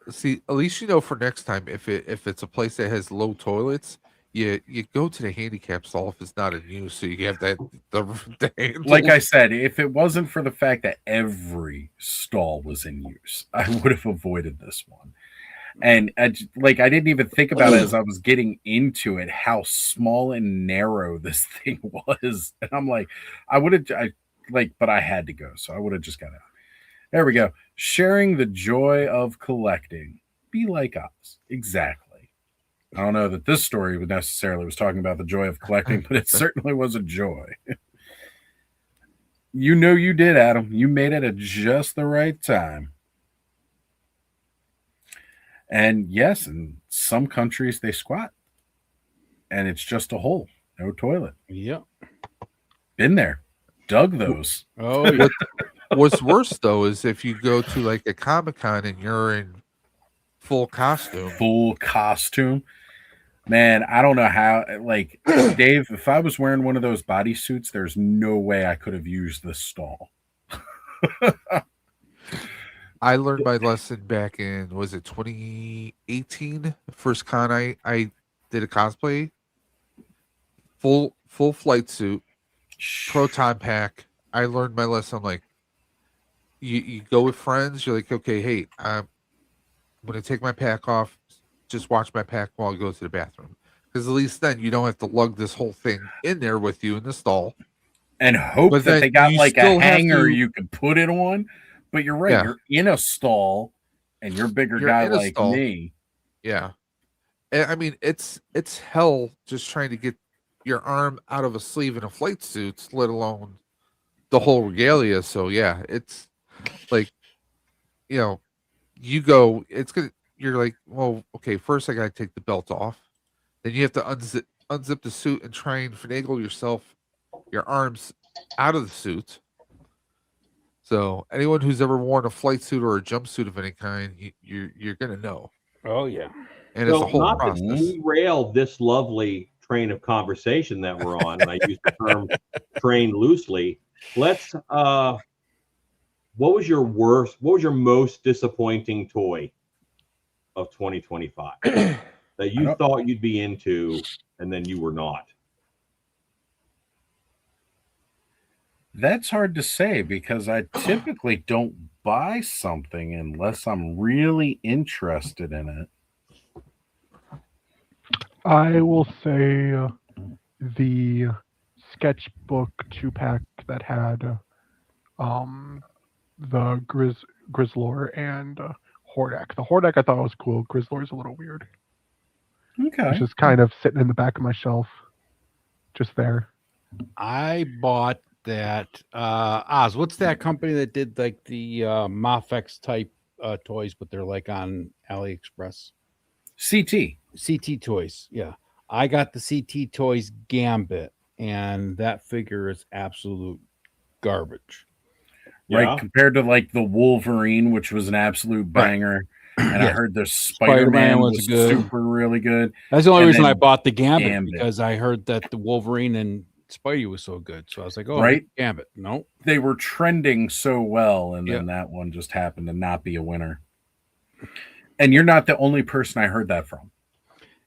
See, at least you know for next time if it's a place that has low toilets, you go to the handicap stall if it's not in use, so you have the
Like I said, if it wasn't for the fact that every stall was in use, I would have avoided this one. And I didn't even think about it as I was getting into it, how small and narrow this thing was. And I'm like, but I had to go, so I would have just got out. There we go. Sharing the joy of collecting. Be like us. Exactly. I don't know that this story would necessarily was talking about the joy of collecting, but it certainly was a joy. You know you did, Adam. You made it at just the right time. And yes, in some countries they squat. And it's just a hole. No toilet.
Yep.
Been there. Dug those.
Oh, yeah.
What's worse though is if you go to like a Comic-Con and you're in full costume.
Man, I don't know how, like, Dave, if I was wearing one of those bodysuits, there's no way I could have used this stall.
I learned my lesson back in, was it 2018? First con I did a cosplay. Full flight suit, proton pack. I learned my lesson. Like, you go with friends, you're like, okay, hey, I'm going to take my pack off. Just watch my pack while I go to the bathroom. Because at least then you don't have to lug this whole thing in there with you in the stall.
And hope that they got like a hanger you could put it on. But you're right. Yeah. You're in a stall and you're a bigger guy like me.
Yeah. And, I mean, it's hell just trying to get your arm out of a sleeve in a flight suit, let alone the whole regalia. So, yeah, it's like, you know, you go, you're like, well, okay, first I got to take the belt off. Then you have to unzip the suit and try and finagle your arms out of the suit. So anyone who's ever worn a flight suit or a jumpsuit of any kind, you're gonna know.
Oh yeah,
and it's a whole
not
process.
To derail this lovely train of conversation that we're on, and I use the term "train" loosely. Let's. What was your most disappointing toy of 2025 that you thought you'd be into, and then you were not?
That's hard to say because I typically don't buy something unless I'm really interested in it.
I will say the sketchbook 2-pack that had the Grizzlor and Hordak. The Hordak I thought was cool. Grizzlor's a little weird.
Okay.
It's just kind of sitting in the back of my shelf, just there.
I bought that Oz. What's that company that did like the Mafex type toys, but they're like on AliExpress?
CT
Toys. Yeah, I got the CT Toys Gambit, and that figure is absolute garbage.
Right, compared to like the Wolverine, which was an absolute banger. Right. And I heard the Spider-Man was super really good.
That's the only reason I bought the Gambit, because I heard that the Wolverine and Spidey was so good. So I was like, oh, right, Gambit. No,
they were trending so well, and then that one just happened to not be a winner. And you're not the only person I heard that from.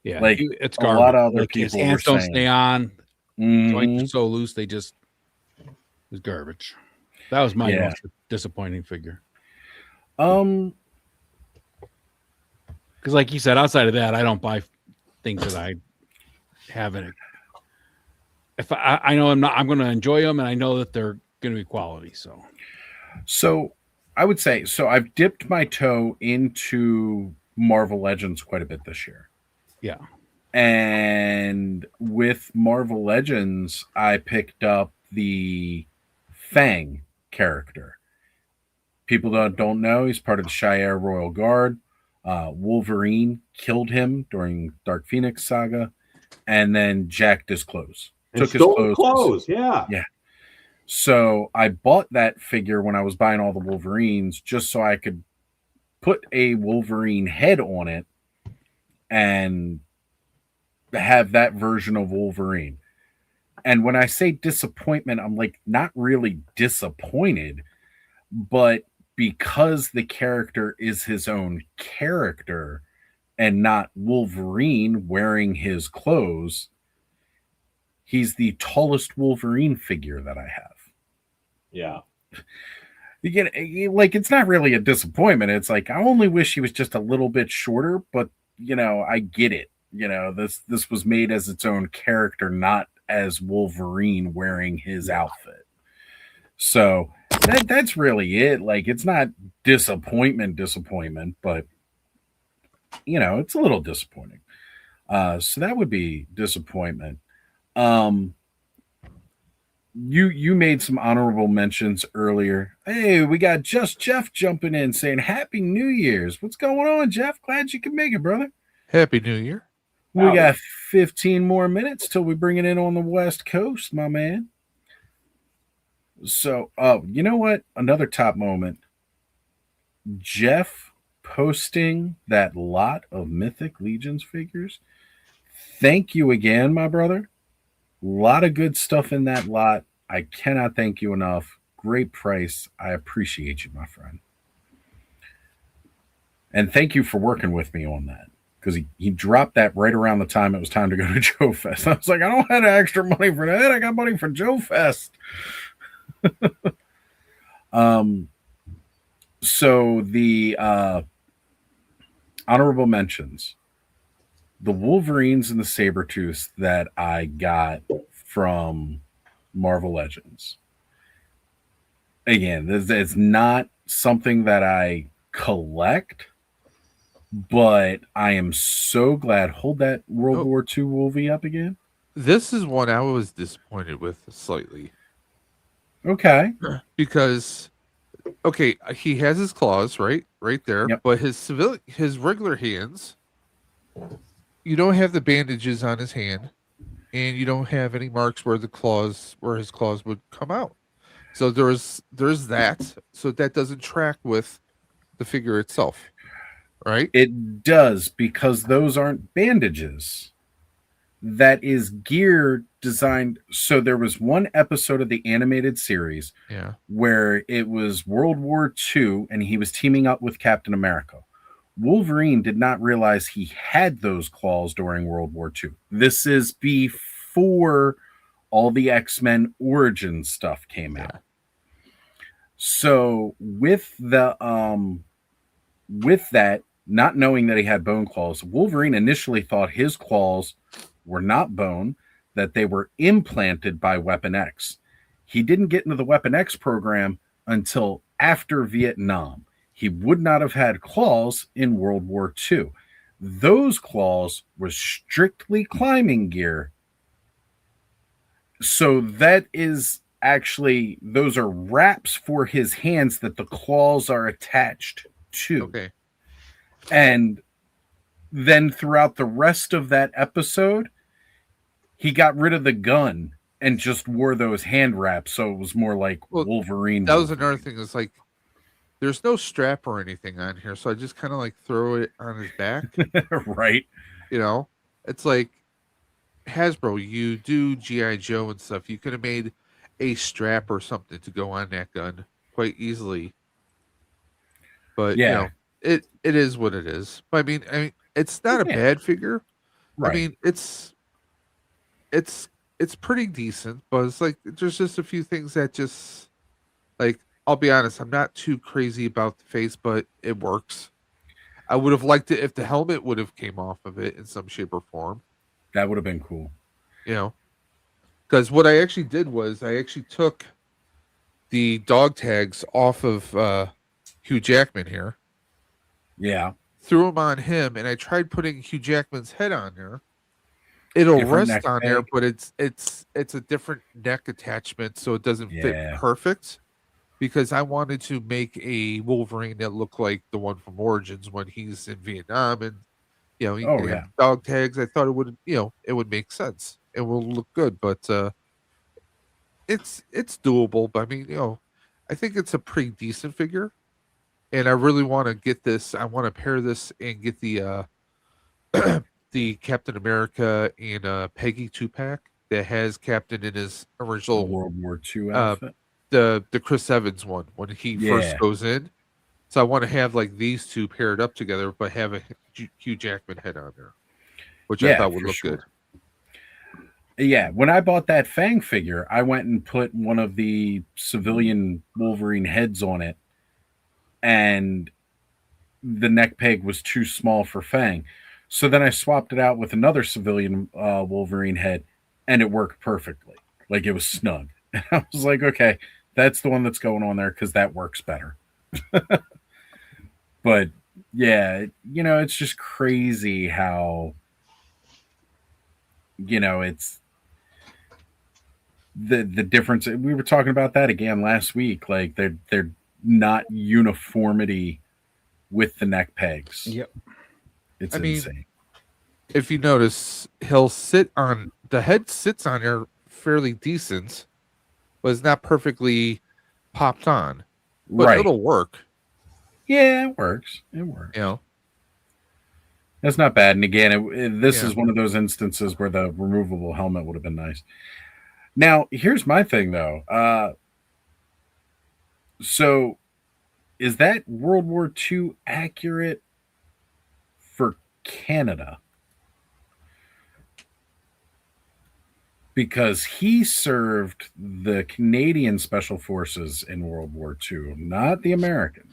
Yeah,
like
it's
a
garbage.
lot of other
like,
people
hands
were
don't
saying.
Stay on. Joints are so loose, they just was garbage. That was my most disappointing figure. Because, like you said, outside of that, I don't buy things that I haven't. If I know I'm going to enjoy them, and I know that they're going to be quality.
So I would say, I've dipped my toe into Marvel Legends quite a bit this year.
Yeah.
And with Marvel Legends, I picked up the Fang character. People don't know, he's part of the Shire Royal Guard. Wolverine killed him during Dark Phoenix saga, and then jacked his clothes.
Took his clothes. Yeah.
So I bought that figure when I was buying all the Wolverines, just so I could put a Wolverine head on it and have that version of Wolverine. And when I say disappointment, I'm like not really disappointed, but because the character is his own character and not Wolverine wearing his clothes, he's the tallest Wolverine figure that I have.
Yeah.
You get like it's not really a disappointment. It's like I only wish he was just a little bit shorter, but I get it. This was made as its own character, not as Wolverine wearing his outfit. So that's really it. Like it's not disappointment, but it's a little disappointing. So that would be disappointment. You made some honorable mentions earlier. Hey, we got Just Jeff jumping in saying Happy New Year's. What's going on, Jeff? Glad you can make it, brother.
Happy New Year.
We got 15 more minutes till we bring it in on the West Coast, my man. So, you know what? Another top moment. Jeff posting that lot of Mythic Legions figures. Thank you again, my brother. A lot of good stuff in that lot. I cannot thank you enough. Great price. I appreciate you, my friend. And thank you for working with me on that. Because he dropped that right around the time it was time to go to Joe Fest. I was like, I don't have extra money for that. I got money for Joe Fest. So the honorable mentions. The Wolverines and the Sabretooths that I got from Marvel Legends. Again, it's not something that I collect, but I am so glad. Hold that World War II Wolvie up again.
This is one I was disappointed with slightly.
Okay.
Because, he has his claws right there, but his regular hands, you don't have the bandages on his hand, and you don't have any marks where his claws would come out. So there's that. So that doesn't track with the figure itself, right?
It does, because those aren't bandages. That is gear designed. So there was one episode of the animated series where it was World War II and he was teaming up with Captain America. Wolverine did not realize he had those claws during World War II. This is before all the X-Men origin stuff came out. So with that, not knowing that he had bone claws, Wolverine initially thought his claws were not bone, that they were implanted by Weapon X. He didn't get into the Weapon X program until after Vietnam. He would not have had claws in World War II. Those claws were strictly climbing gear. So that is actually, those are wraps for his hands that the claws are attached to.
Okay.
And then throughout the rest of that episode, he got rid of the gun and just wore those hand wraps. So it was more like Wolverine.
That was another thing. It's like, there's no strap or anything on here. So I just kind of like throw it on his back.
Right.
It's like Hasbro, you do G.I. Joe and stuff. You could have made a strap or something to go on that gun quite easily. But, it is what it is. I mean, it's not a bad figure.
Right.
I mean, it's pretty decent, but it's like there's just a few things that just like, I'll be honest, I'm not too crazy about the face, but it works. I would have liked it if the helmet would have came off of it in some shape or form.
That would have been cool.
Because what I actually did was I actually took the dog tags off of Hugh Jackman here.
Yeah.
Threw them on him, and I tried putting Hugh Jackman's head on there. It'll rest on there, but it's a different neck attachment, so it doesn't fit perfect. Because I wanted to make a Wolverine that looked like the one from Origins when he's in Vietnam, and he had dog tags. I thought it would make sense. It will look good, but it's doable. But I mean, I think it's a pretty decent figure, and I really want to get this. I want to pair this and get the the Captain America and Peggy 2-pack that has Captain in his original
World War II outfit.
The Chris Evans one when he first
Yeah.
goes in. So I want to have like these two paired up together, but have a Hugh Jackman head on there, which I thought would look good.
Yeah, when I bought that Fang figure, I went and put one of the civilian Wolverine heads on it, and the neck peg was too small for Fang. So then I swapped it out with another civilian Wolverine head, and it worked perfectly. Like it was snug. And I was like, okay, that's the one that's going on there because that works better. But yeah, it's just crazy how, it's the difference. We were talking about that again last week. Like they're not uniformity with the neck pegs.
Yep.
It's
I mean,
insane.
If you notice, the head sits on there fairly decent, but it's not perfectly popped on. But
Right.
it'll work.
Yeah, it works. It works. That's not bad. And again, this is one of those instances where the removable helmet would have been nice. Now, here's my thing, though. So, is that World War II accurate for Canada? Because he served the Canadian Special Forces in World War II, not the American.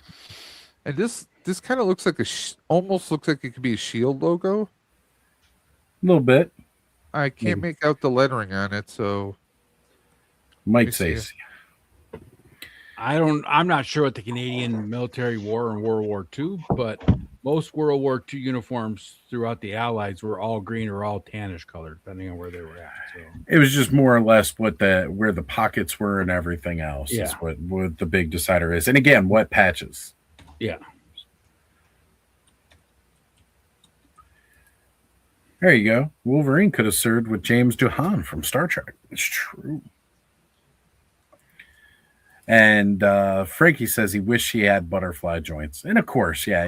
And this kind of looks like almost looks like it could be a Shield logo.
A little bit.
I can't make out the lettering on it, so
might say.
I'm not sure what the Canadian military wore in World War II, but most World War II uniforms throughout the Allies were all green or all tannish colored, depending on where they were at. So
it was just more or less where the pockets were and everything else is
Yeah.
what the big decider is. And again, wet patches.
Yeah.
There you go. Wolverine could have served with James Doohan from Star Trek. It's true. And Frankie says he wished he had butterfly joints. And of course, yeah,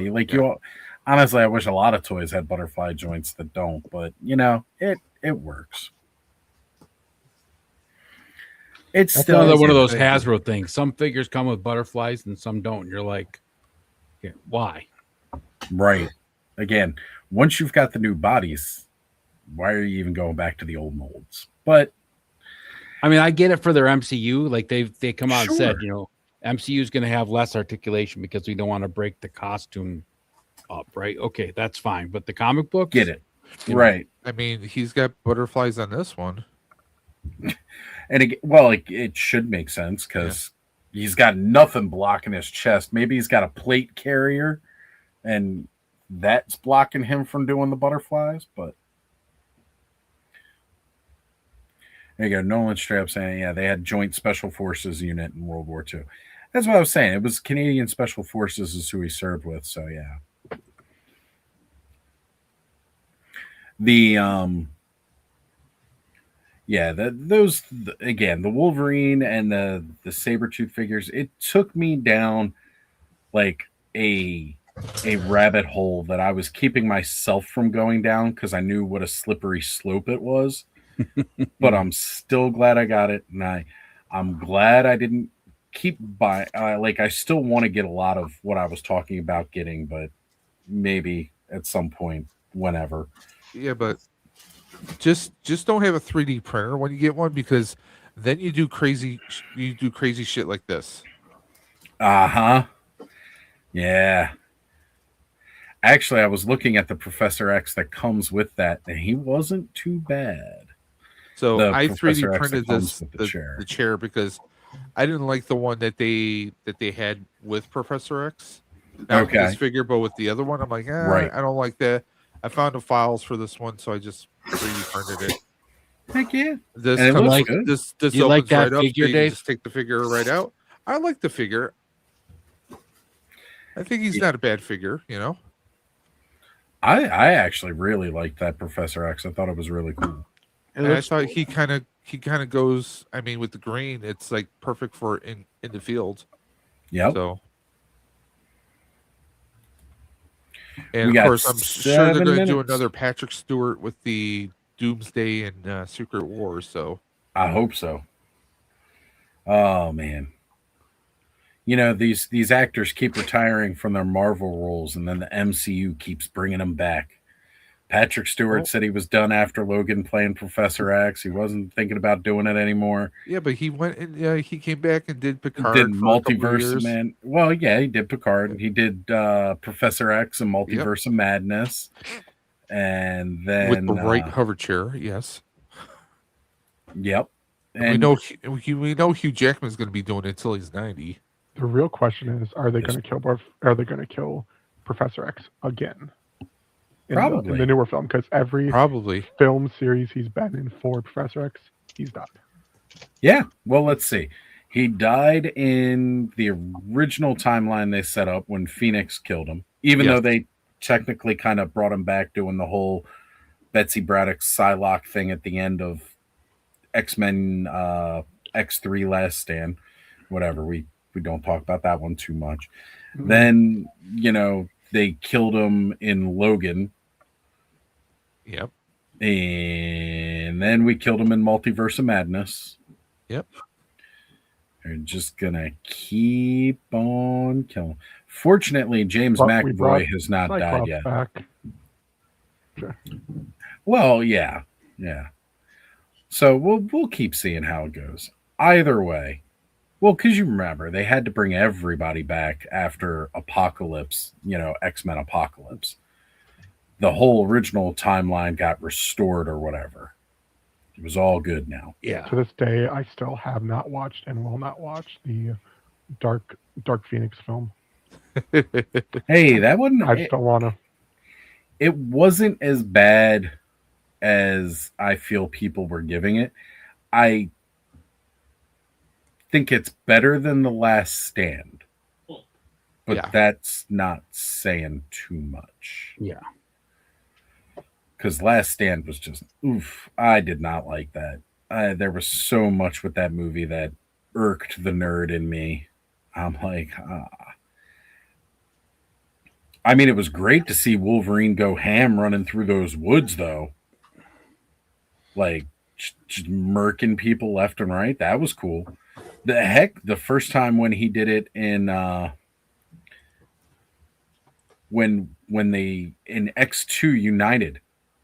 honestly, I wish a lot of toys had butterfly joints that don't, but it works. It's
That's
still
another one of those Hasbro things. Some figures come with butterflies and some don't. And you're like, yeah, why?
Right. Again, once you've got the new bodies, why are you even going back to the old molds? But
I mean, I get it for their MCU. Like they come out and said,
Sure.
MCU is going to have less articulation because we don't want to break the costume up, right? Okay, that's fine. But the comic books,
get it. Right.
I mean, he's got butterflies on this one.
And it should make sense because he's got nothing blocking his chest. Maybe he's got a plate carrier and that's blocking him from doing the butterflies. But there you go. Nolan Strap saying, yeah, they had Joint Special Forces unit in World War II. That's what I was saying. It was Canadian Special Forces is who he served with. So, yeah. The Wolverine and the Sabretooth figures, it took me down like a rabbit hole that I was keeping myself from going down because I knew what a slippery slope it was. But I'm still glad I got it, and I'm glad I didn't keep buying. I still want to get a lot of what I was talking about getting, but maybe at some point, whenever.
Yeah, but just don't have a 3D printer when you get one because then you do crazy shit like this.
Uh-huh. Yeah. Actually, I was looking at the Professor X that comes with that, and he wasn't too bad.
So
The
I
Professor
3D
X
printed
that comes
this
with
the chair because I didn't like the one that they had with Professor X. Not with this figure, but with the other one, I'm like,
Right.
I don't like that. I found the files for this one, so I just 3D printed it.
Heck yeah.
This
And it
comes,
looks good.
this
You like
opens
that
right up,
figure,
so you can
Dave?
just take the figure right out. I like the figure. I think he's not a bad figure,
I actually really liked that Professor X. I thought it was really cool.
And I thought he kind of goes. I mean, with the green, it's like perfect for in the field.
Yep.
So,
We
and of
got
course, I'm sure they're
7
going to do
minutes.
another Patrick Stewart with the Doomsday and Secret Wars. So
I hope so. Oh man. You know, these actors keep retiring from their Marvel roles, and then the MCU keeps bringing them back. Patrick Stewart said he was done after Logan playing Professor X. He wasn't thinking about doing it anymore.
Yeah, but he went and he came back and did Picard.
Did
for a couple of
Multiverse
years.
Man? Well, yeah, he did Picard. He did Professor X and Multiverse of Madness, and then
with the right hover chair. Yes.
Yep.
And we know Hugh Jackman's going to be doing it until he's 90.
The real question is: Are they going to kill? Are they going to kill Professor X again? In the newer film, because every film series he's been in for Professor X, he's died.
Yeah. Well, let's see. He died in the original timeline they set up when Phoenix killed him, even though they technically kind of brought him back doing the whole Betsy Braddock Psylocke thing at the end of X-Men X3 Last Stand. Whatever. We don't talk about that one too much. Mm-hmm. Then, you know, they killed him in Logan.
Yep.
And then we killed him in Multiverse of Madness.
Yep.
They're just gonna keep on killing. Fortunately, James McAvoy has not died yet.
Sure.
Well, yeah. So we'll keep seeing how it goes. Either way, well, because you remember they had to bring everybody back after Apocalypse. You know, X-Men Apocalypse. The whole original timeline got restored or whatever. It was all good now.
Yeah. To this day, I still have not watched and will not watch the Dark Phoenix film.
Hey, that wouldn't.
I just don't want to.
It wasn't as bad as I feel people were giving it. I think it's better than The Last Stand. But that's not saying too much.
Yeah.
Because Last Stand was just, oof, I did not like that. There was so much with that movie that irked the nerd in me. I'm like, I mean, it was great to see Wolverine go ham running through those woods, though. Like, just murking people left and right. That was cool. The first time when he did it in, when they, in X2 United,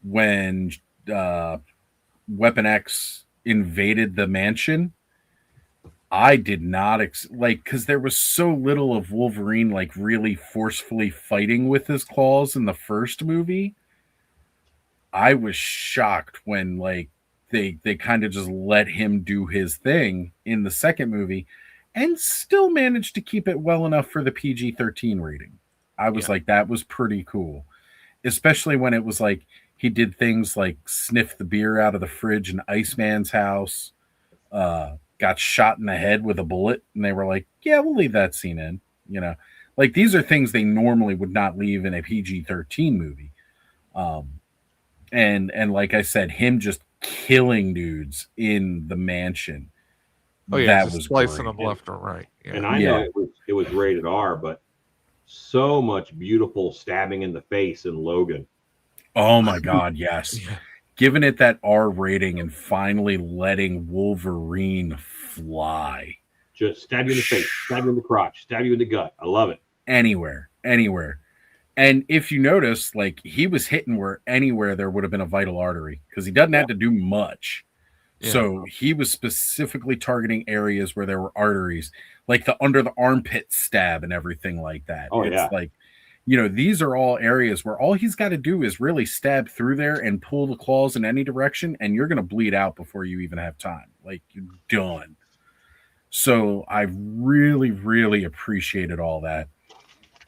when Weapon X invaded the mansion, I did not because there was so little of Wolverine like really forcefully fighting with his claws in the first movie. I was shocked when like they kind of just let him do his thing in the second movie and still managed to keep it well enough for the PG-13 rating. I was like, that was pretty cool, especially when it was like he did things like sniff the beer out of the fridge in Iceman's house, got shot in the head with a bullet, and they were like, yeah, we'll leave that scene in. You know, like these are things they normally would not leave in a PG-13 movie. And like I said, him just killing dudes in the mansion.
Oh yeah,
that
just
was
slicing
great.
them left or right. Yeah.
And I know it was rated R, but so much beautiful stabbing in the face in Logan.
Oh my God, yes. Giving it that R rating and finally letting Wolverine fly.
Just stab you in the face, stab you in the crotch, stab you in the gut. I love it.
Anywhere. And if you notice, like he was hitting where anywhere there would have been a vital artery because he doesn't have to do much. Yeah. So he was specifically targeting areas where there were arteries, like the under the armpit stab and everything like that.
Oh,
it's like, you know, these are all areas where all he's got to do is really stab through there and pull the claws in any direction, and you're going to bleed out before you even have time. Like, you're done. So I really, really appreciated all that.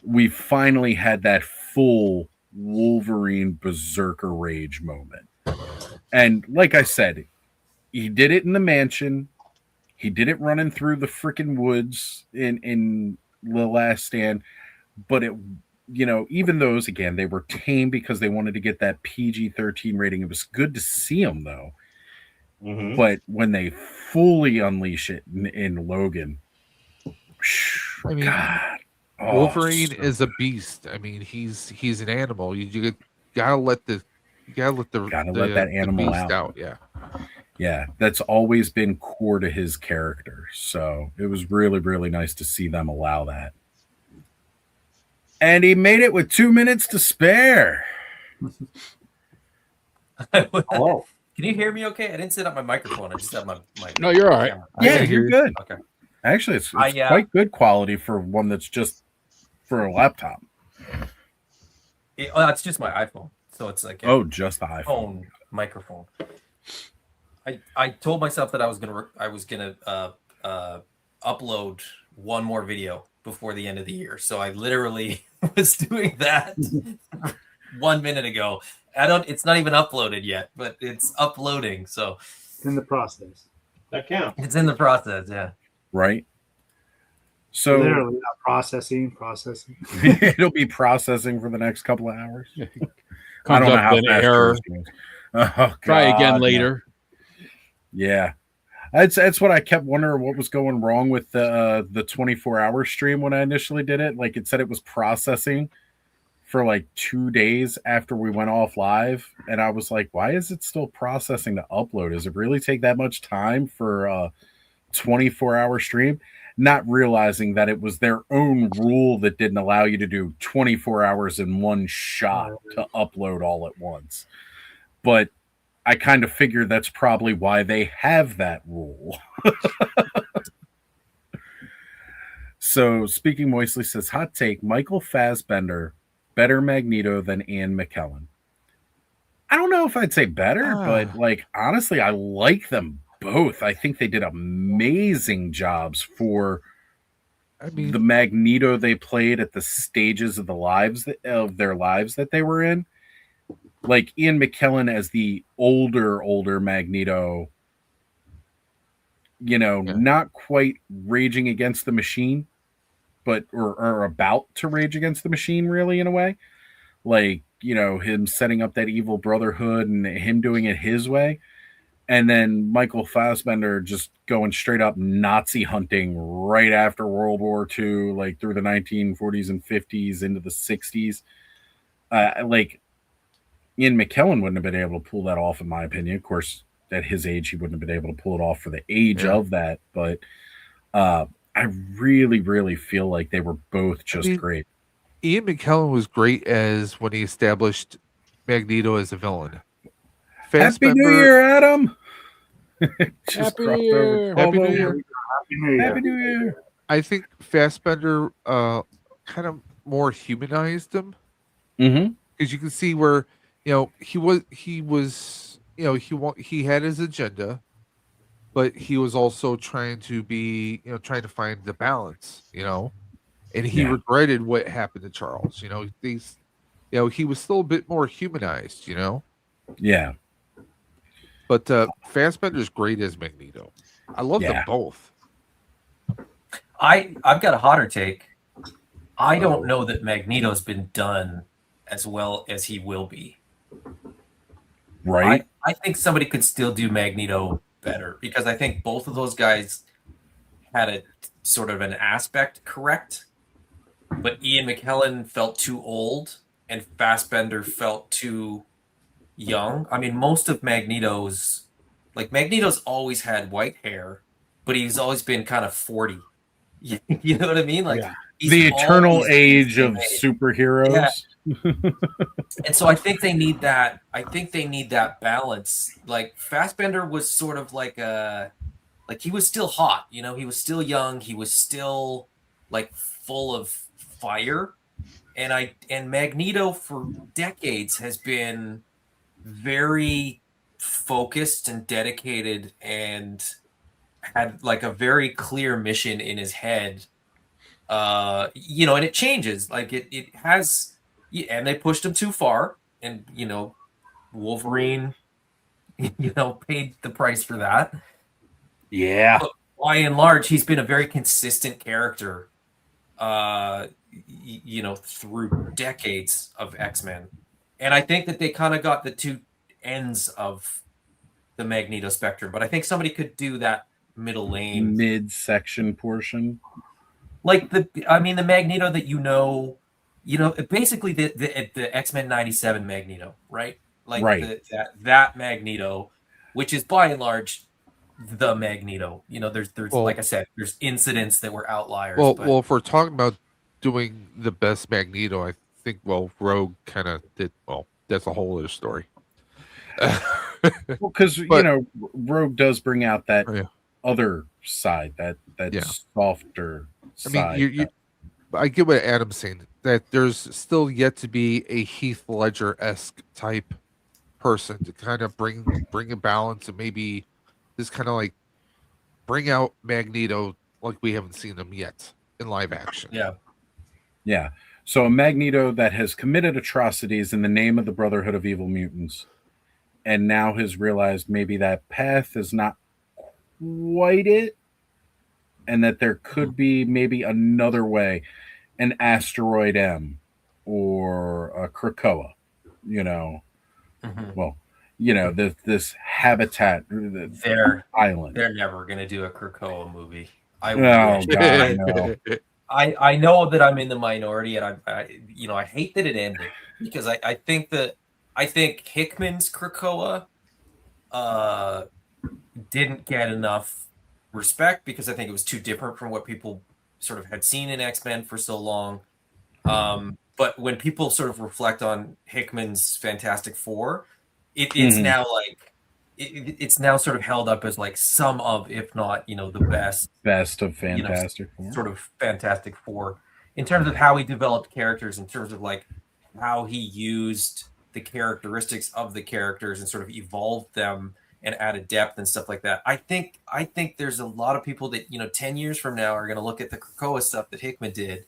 We finally had that full Wolverine Berserker Rage moment. And like I said, he did it in the mansion. He did it running through the freaking woods in The Last Stand. But it, you know, even those, again, they were tame because they wanted to get that PG-13 rating. It was good to see them, though. Mm-hmm. But when they fully unleash it in Logan,
I mean, God. Wolverine is a beast. I mean, he's an animal. You gotta let the You gotta let
let that animal
beast
out.
Yeah.
Yeah, that's always been core to his character. So it was really, really nice to see them allow that. And he made it with 2 minutes to spare.
Hello.
Can you hear me okay? I didn't set up my microphone. I just have my
No, you're all right.
camera.
Yeah, you're good.
Okay.
Actually, it's quite good quality for one that's just for a laptop.
It's just my iPhone. So it's like
just the iPhone
microphone. I told myself that I was gonna upload one more video before the end of the year. So I literally was doing that 1 minute ago. It's not even uploaded yet, but it's uploading. So
it's in the process.
That counts.
It's in the process, yeah.
Right. So
literally processing.
It'll be processing for the next couple of hours. I
Comes
don't know
up
how
with an
fast
error.
yours goes. Oh,
Try again
God,
later.
Yeah. That's what I kept wondering what was going wrong with the 24-hour stream when I initially did it. Like it said it was processing for like 2 days after we went off live. And I was like, why is it still processing to upload? Does it really take that much time for a 24-hour stream? Not realizing that it was their own rule that didn't allow you to do 24 hours in one shot to upload all at once. But I kind of figured that's probably why they have that rule. So, Speaking Moistly says, hot take, Michael Fassbender, better Magneto than Ian McKellen. I don't know if I'd say better, but like, honestly, I like them both. I think they did amazing jobs for the Magneto they played at the stages of their lives that they were in. Like Ian McKellen as the older Magneto, not quite raging against the machine, but or about to rage against the machine, really, in a way. Like, him setting up that evil brotherhood and him doing it his way. And then Michael Fassbender just going straight up Nazi hunting right after World War II, like through the 1940s and 50s into the 60s. Like, Ian McKellen wouldn't have been able to pull that off, in my opinion. Of course, at his age, he wouldn't have been able to pull it off for the age of that. But I really, really feel like they were both just great.
Ian McKellen was great as when he established Magneto as a villain.
Happy New Year, Adam!
Happy New Year!
Happy New Year!
Happy New Year!
I think Fassbender kind of more humanized him.
Mm-hmm.
Because you can see where he had his agenda, but he was also trying to find the balance, and he regretted what happened to Charles. He was still a bit more humanized,
Yeah.
But Fassbender's great as Magneto. I love them both.
I've got a hotter take. I don't know that Magneto's been done as well as he will be.
Right.
I think somebody could still do Magneto better because I think both of those guys had a sort of an aspect correct, but Ian McKellen felt too old and Fassbender felt too young. I mean, most of Magneto's always had white hair, but he's always been kind of 40. You know what I mean? Like
the eternal age of superheroes.
Yeah. And so I think they need that. I think they need that balance. Like Fassbender was sort of like he was still hot, he was still young, he was still like full of fire. And Magneto for decades has been very focused and dedicated and had like a very clear mission in his head. And it changes. Like it has. And they pushed him too far, and Wolverine, paid the price for that.
Yeah.
But by and large, he's been a very consistent character, through decades of X-Men, and I think that they kind of got the two ends of the Magneto spectrum. But I think somebody could do that middle lane,
midsection portion,
like the Magneto that basically the X-Men 97 Magneto, right? like
Right.
that Magneto, which is by and large the Magneto. You know, there's
Well-
like I said, there's incidents that were outliers.
Well,
but
well, if we're talking about doing the best Magneto, I think Rogue kind of did well. That's a whole other story.
Well, because you
But-
know, Rogue does bring out that
Yeah.
other side, that
Yeah.
softer
I mean,
side.
you I get what Adam's saying, that there's still yet to be a Heath Ledger-esque type person to kind of bring a balance and maybe just kind of like bring out Magneto like we haven't seen him yet in live action.
Yeah. So a Magneto that has committed atrocities in the name of the Brotherhood of Evil Mutants, and now has realized maybe that path is not quite it, and that there could be maybe another way, an Asteroid M or a Krakoa, you know. Well, you know, this habitat, the island.
They're never gonna do a Krakoa movie. I
Oh,
wish.
God, no.
I know that I'm in the minority, and I hate that it ended, because I think Hickman's Krakoa didn't get enough respect, because I think it was too different from what people sort of had seen in X-Men for so long. But when people sort of reflect on Hickman's Fantastic Four, it's now like it's now sort of held up as like some of, if not, the best
of Fantastic Four.
sort of Fantastic Four, in terms of how he developed characters, in terms of like how he used the characteristics of the characters and sort of evolved them and added depth and stuff like that. I think there's a lot of people that 10 years from now are going to look at the Krakoa stuff that Hickman did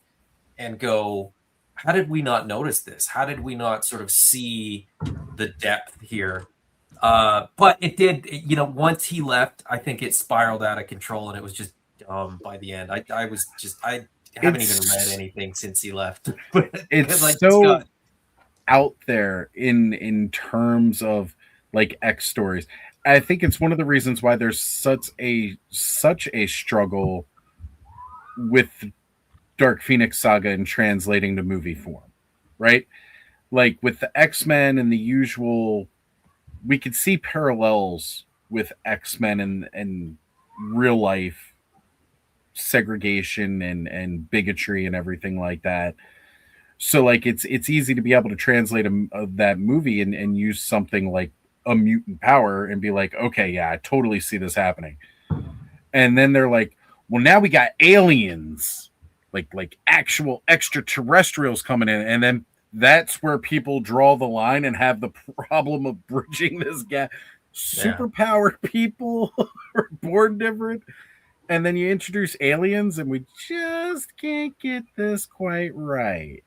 and go, how did we not notice this? How did we not sort of see the depth here? But it did, once he left, I think it spiraled out of control, and it was just dumb by the end. I haven't even read anything since he left.
It's so out there in terms of like X stories. I think it's one of the reasons why there's such a struggle with Dark Phoenix Saga and translating to movie form, right? Like with the X-Men and the usual, we could see parallels with X-Men and real life segregation and bigotry and everything like that. So like it's easy to be able to translate that movie and use something like a mutant power and be like, okay, yeah, I totally see this happening. And then they're like, well, now we got aliens, like actual extraterrestrials coming in, and then that's where people draw the line and have the problem of bridging this gap. Superpowered people are born different, and then you introduce aliens, and we just can't get this quite right.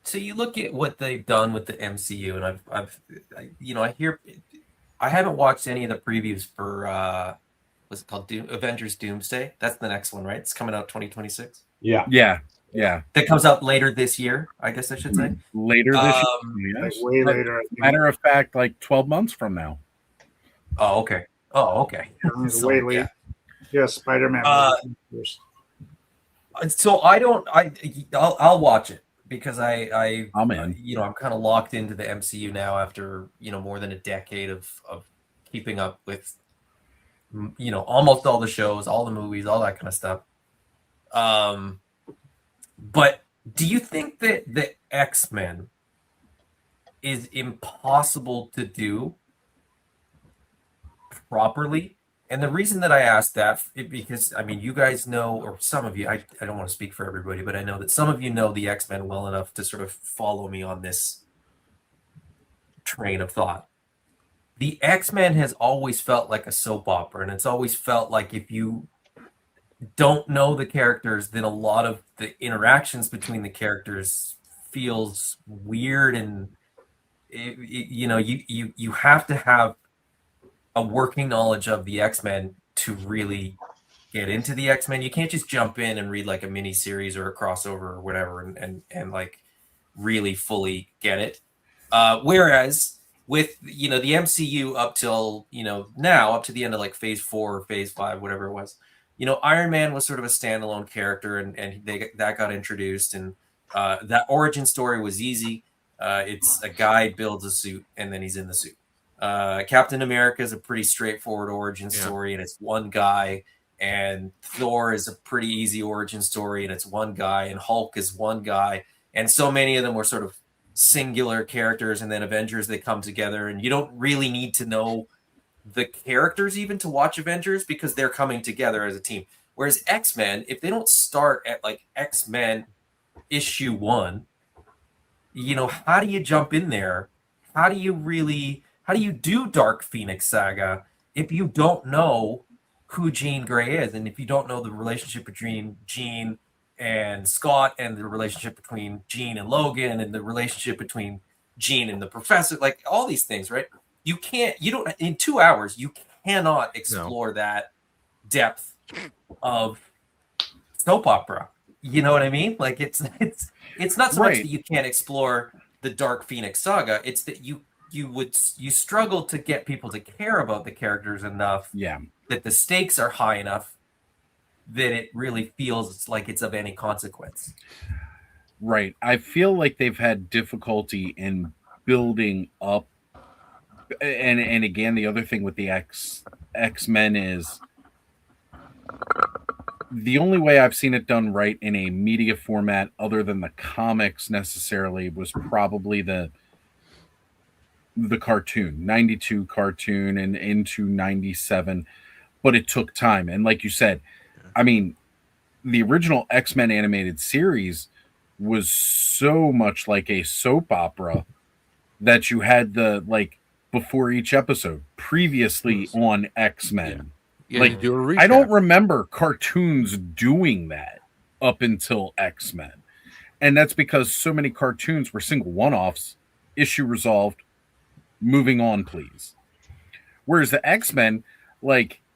So you look at what they've done with the MCU, and I haven't watched any of the previews for what's it called? Avengers Doomsday. That's the next one, right? It's coming out 2026.
Yeah.
That comes out later this year, I guess I should say.
Later this year.
Like way later. I think.
Matter of fact, like 12 months from now.
Oh, okay.
It's way late. Yeah, Spider-Man.
So I'll watch it, because
I'm in.
I'm kind of locked into the MCU now after more than a decade of keeping up with almost all the shows, all the movies, all that kind of stuff. But do you think that the X-Men is impossible to do properly? And the reason that I asked that is because, you guys know, or some of you, I don't want to speak for everybody, but I know that some of you know the X-Men well enough to sort of follow me on this train of thought. The X-Men has always felt like a soap opera, and it's always felt like if you don't know the characters, then a lot of the interactions between the characters feels weird, and you have to have a working knowledge of the X-Men to really get into the X-Men. You can't just jump in and read like a mini series or a crossover or whatever and like really fully get it. Whereas with the MCU up till now, up to the end of like phase 4 or phase 5, whatever it was, Iron Man was sort of a standalone character, and that got introduced, and That origin story was easy. It's a guy builds a suit and then he's in the suit. Captain America is a pretty straightforward origin story, and it's one guy. And Thor is a pretty easy origin story, and it's one guy. And Hulk is one guy. And so many of them were sort of singular characters. And then Avengers, they come together, and you don't really need to know the characters even to watch Avengers because they're coming together as a team. Whereas X-Men, if they don't start at like X-Men issue 1, you know, how do you jump in there? How do you do Dark Phoenix Saga if you don't know who Jean Grey is, and if you don't know the relationship between Jean and Scott, and the relationship between Jean and Logan, and the relationship between Jean and the Professor, like all these things, right? You don't in 2 hours, you cannot explore that depth of soap opera. You know what I mean? Like it's not so much that you can't explore the Dark Phoenix Saga, it's that you struggle to get people to care about the characters enough that the stakes are high enough that it really feels like it's of any consequence.
Right. I feel like they've had difficulty in building up, and again, the other thing with the X-Men is the only way I've seen it done right in a media format other than the comics necessarily was probably the cartoon, 92 cartoon and into 97, but it took time. And like you said, I mean, the original X-Men animated series was so much like a soap opera that you had before each episode previously on X-Men.
You do a recap.
I don't remember cartoons doing that up until X-Men. And that's because so many cartoons were single one-offs, issue resolved, moving on, please. Whereas the X-Men,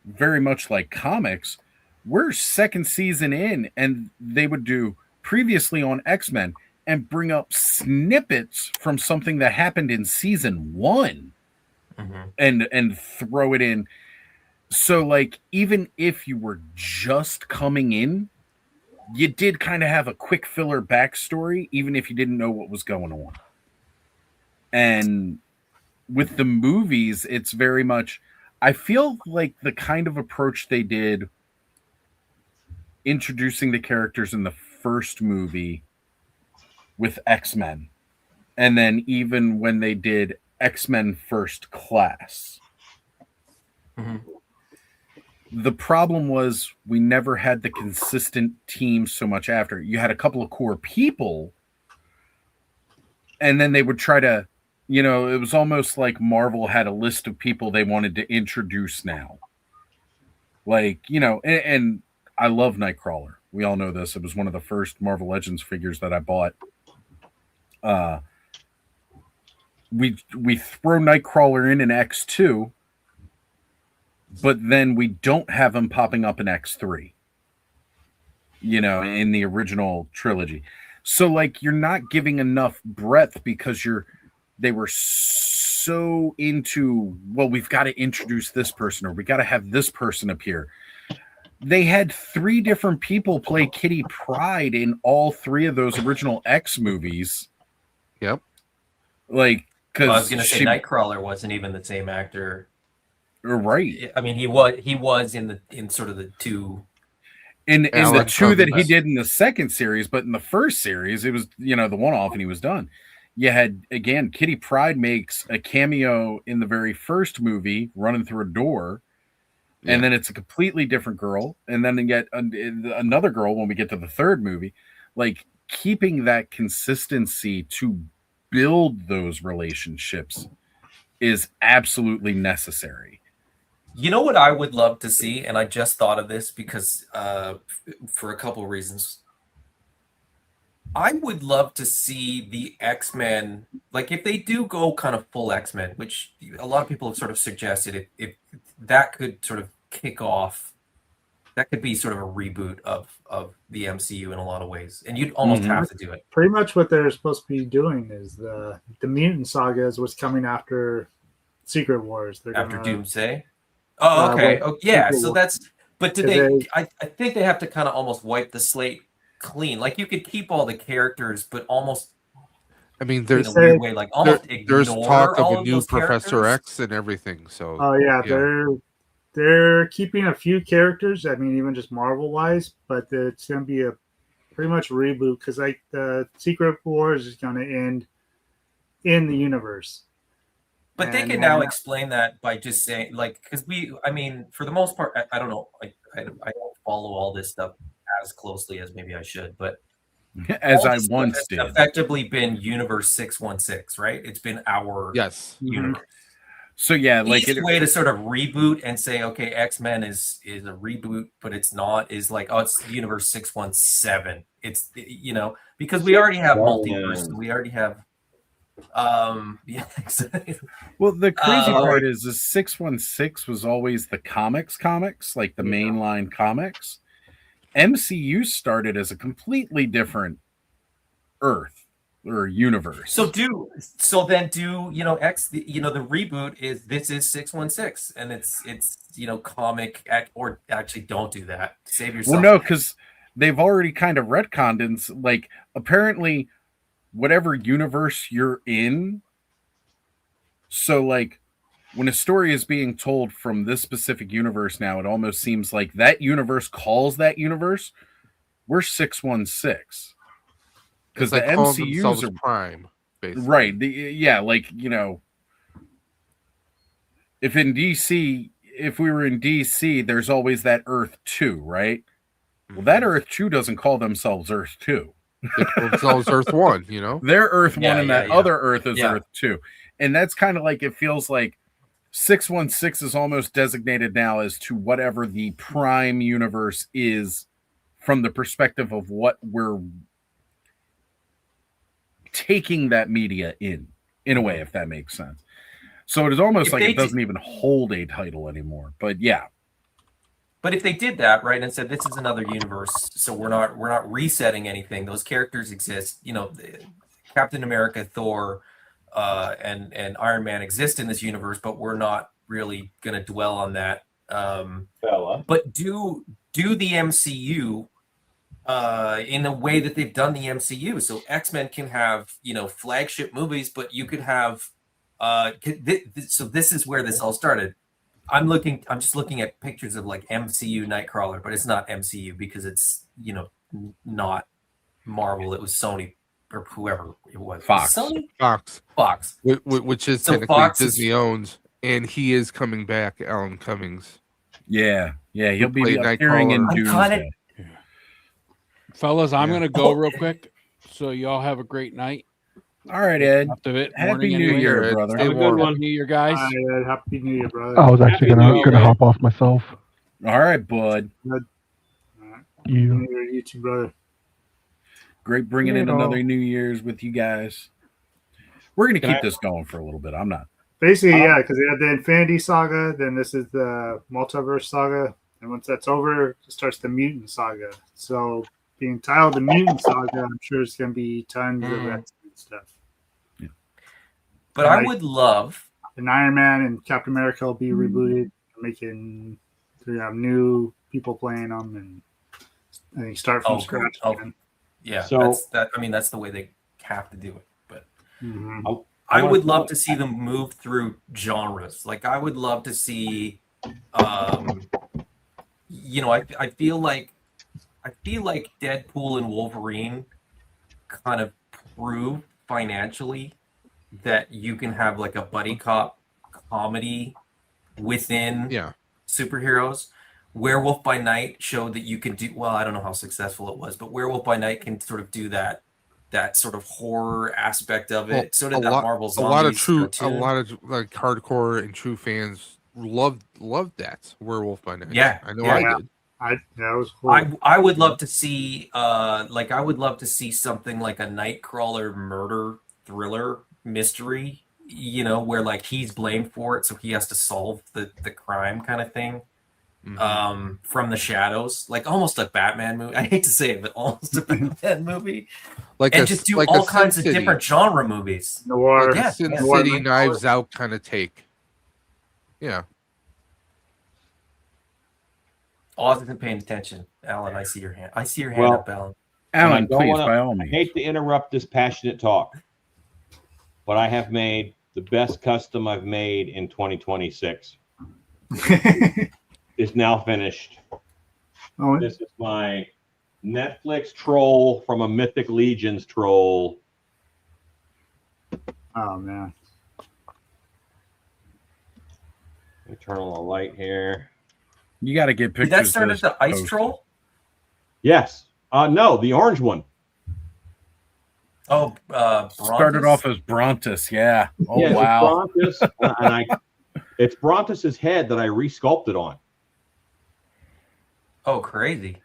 very much like comics, we're second season in, and they would do previously on X-Men and bring up snippets from something that happened in season 1 and throw it in. So, even if you were just coming in, you did kind of have a quick filler backstory, even if you didn't know what was going on. And with the movies, it's very much, I feel like the kind of approach they did introducing the characters in the first movie with X-Men, and then even when they did X-Men First Class. The problem was we never had the consistent team so much after. You had a couple of core people, and then they would try to, it was almost like Marvel had a list of people they wanted to introduce now. And I love Nightcrawler. We all know this. It was one of the first Marvel Legends figures that I bought. We throw Nightcrawler in X2, but then we don't have him popping up in X3, in the original trilogy. So you're not giving enough breadth because they were so into, well, we've got to introduce this person, or we got to have this person appear. They had 3 different people play Kitty Pryde in all 3 of those original X movies.
Yep.
Because I was going to say Nightcrawler wasn't even the same actor.
Right.
I mean, he was in sort of the 2.
In the 2 that he did in the second series, but in the first series, it was, the one-off and he was done. You had, again, Kitty Pryde makes a cameo in the very first movie, running through a door. Yeah. And then it's a completely different girl. And then you get another girl when we get to the third movie. Keeping that consistency to build those relationships is absolutely necessary.
You know what I would love to see? And I just thought of this because for a couple of reasons. I would love to see the X-Men, if they do go kind of full X-Men, which a lot of people have sort of suggested, if that could sort of kick off, that could be sort of a reboot of the MCU in a lot of ways, and you'd almost have to do it.
Pretty much what they're supposed to be doing is the mutant saga is what's coming after Secret Wars. They're
after Doomsday. Oh, okay. Yeah. So that's. But do they? I think they have to kind of almost wipe the slate clean. Like you could keep all the characters, but almost.
I mean,
in a weird way, like almost
there's
ignore
talk of
all
a
of
new
those
Professor
characters.
X and everything. So
Oh yeah, they're keeping a few characters. I mean, even just Marvel wise, but it's gonna be a pretty much reboot because like the Secret Wars is gonna end in the universe.
But they can now explain that by just saying, like, because I mean, for the most part, I don't know, I don't follow all this stuff as closely as maybe I should, but
as
all
I
this stuff
once
has
did.
effectively been Universe 616, right? It's been our universe.
So yeah, like
easy way to sort of reboot and say, okay, X-Men is a reboot, but it's not. Is like, oh, it's Universe 617. It's because we already have multiverse, and we already have. Yeah.
Well, the crazy part is the 616 was always the comics, like the mainline comics. MCU started as a completely different Earth or universe.
So then X the reboot is 616 and it's comic or actually don't do that. Save yourself.
Well, no, because they've already kind of retconned and like apparently whatever universe you're in. So like when a story is being told from this specific universe now, it almost seems like that universe calls that universe. We're 616. Because the MCUs are
Prime, basically.
Right. If we were in DC, there's always that Earth 2, right? Well, that Earth 2 doesn't call themselves Earth 2.
They call themselves Earth 1,
They're Earth 1 and that other Earth is Earth 2. And that's kind of like, it feels like 616 is almost designated now as to whatever the prime universe is from the perspective of what we're taking that media in a way, if that makes sense. So it is almost like it doesn't even hold a title anymore. But yeah.
But if they did that, right, and said this is another universe, so we're not resetting anything. Those characters exist. Captain America, Thor, and Iron Man exist in this universe, but we're not really going to dwell on that. But do the MCU in the way that they've done the MCU. So X-Men can have, flagship movies, but you could have so this is where this all started. I'm just looking at pictures of like MCU Nightcrawler, but it's not MCU because it's, not Marvel. It was Sony or whoever it was.
Fox.
Sony?
Fox. Which is so technically Fox Disney owned, and he is coming back, Alan Cummings.
Yeah, he'll be appearing in Doomsday.
Fellas, I'm going to go real quick. So y'all have a great night.
All right, Ed.
Happy
New Year, brother.
Have a good one. New Year, guys.
Happy New Year, brother.
I was actually gonna hop off myself.
All right, bud.
You too, brother.
Great bringing in another New Year's with you guys. We're gonna keep this going for a little bit. I'm not.
Basically, yeah, because they had the Infinity Saga, then this is the Multiverse Saga, and once that's over, it starts the Mutant Saga. So being titled the Mutant Saga, I'm sure it's going to be tons of X-Men stuff.
Yeah.
But I would love...
And Iron Man and Captain America will be rebooted, making new people playing them, and I think start from scratch again.
Yeah, so that's the way they have to do it. But I would love to see them move through genres. Like I would love to see, I feel like Deadpool and Wolverine kind of prove financially that you can have like a buddy cop comedy within superheroes. Werewolf by Night showed that you can do well. I don't know how successful it was, but Werewolf by Night can sort of do that sort of horror aspect of it. Well, so did that Marvel Zombies.
A lot of like hardcore and true fans loved that Werewolf by Night.
Yeah,
I know I did.
That was cool.
I would love to see I would love to see something like a Nightcrawler murder thriller mystery, where like he's blamed for it, so he has to solve the crime kind of thing. From the shadows, like almost a Batman movie. I hate to say it, but almost a Batman movie. Just do all kinds of different genre movies.
Noir,
Sin City, Knives Out kind of take. Yeah.
Oz isn't paying attention. Alan, I see your hand. I see your hand up, Alan.
Alan, please, by all
I
means.
hate to interrupt this passionate talk, but I have made the best custom I've made in 2026. Is now finished.
Oh,
This is my Netflix troll from a Mythic Legions troll.
oh man.
Let me turn on the light here.
You got to get pictures.
Did that start
of
as the ice
posted.
troll?
Yes. No, the orange one.
Oh,
started off as Brontus. Yeah. Oh
yeah,
wow.
It's Brontus, it's Brontus's head that I resculpted on.
Oh, crazy.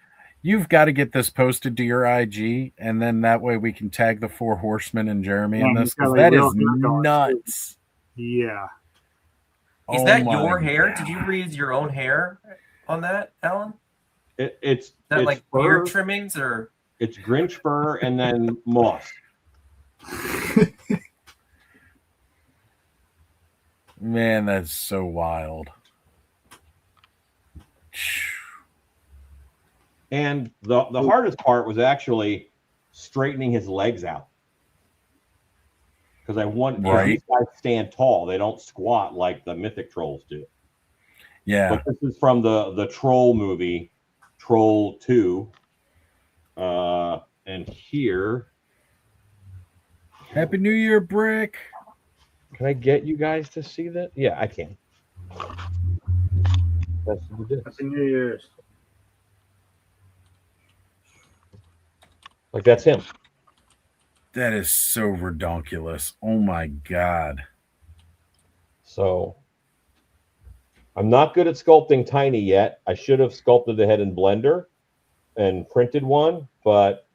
You've got to get this posted to your IG, and then that way we can tag the 4 horsemen and Jeremy in this. That is nuts.
Yeah.
Is
Oh
that
my
your hair?
God.
Did you reuse your own hair on that, Alan?
It's
that
it's
like
fur,
beard trimmings or
it's Grinch fur and then moss.
Man, that's so wild.
And the hardest part was actually straightening his legs out. Because I want these guys stand tall. They don't squat like the Mythic Trolls do.
Yeah.
But this is from the Troll movie, Troll 2. And here.
Happy New Year, Brick.
Can I get you guys to see that? Yeah, I can. That's what it is.
Happy New Year's.
Like that's him.
That is so redonkulous. Oh my God.
So I'm not good at sculpting Tiny yet. I should have sculpted the head in Blender and printed one, but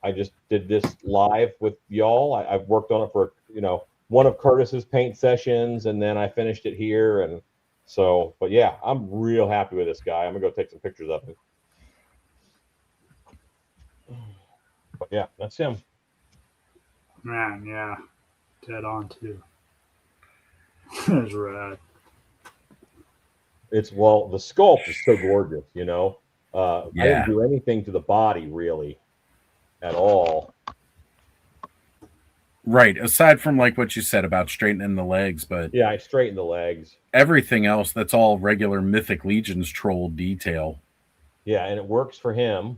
I just did this live with y'all. I've worked on it for, one of Curtis's paint sessions, and then I finished it here. And so, but yeah, I'm real happy with this guy. I'm gonna go take some pictures of him. But yeah, that's him.
Man, yeah. Dead on too. That's rad.
The sculpt is so gorgeous, I didn't do anything to the body really at all.
Right. Aside from like what you said about straightening the legs, but
yeah, I straightened the legs.
Everything else, that's all regular Mythic Legions troll detail.
Yeah, and it works for him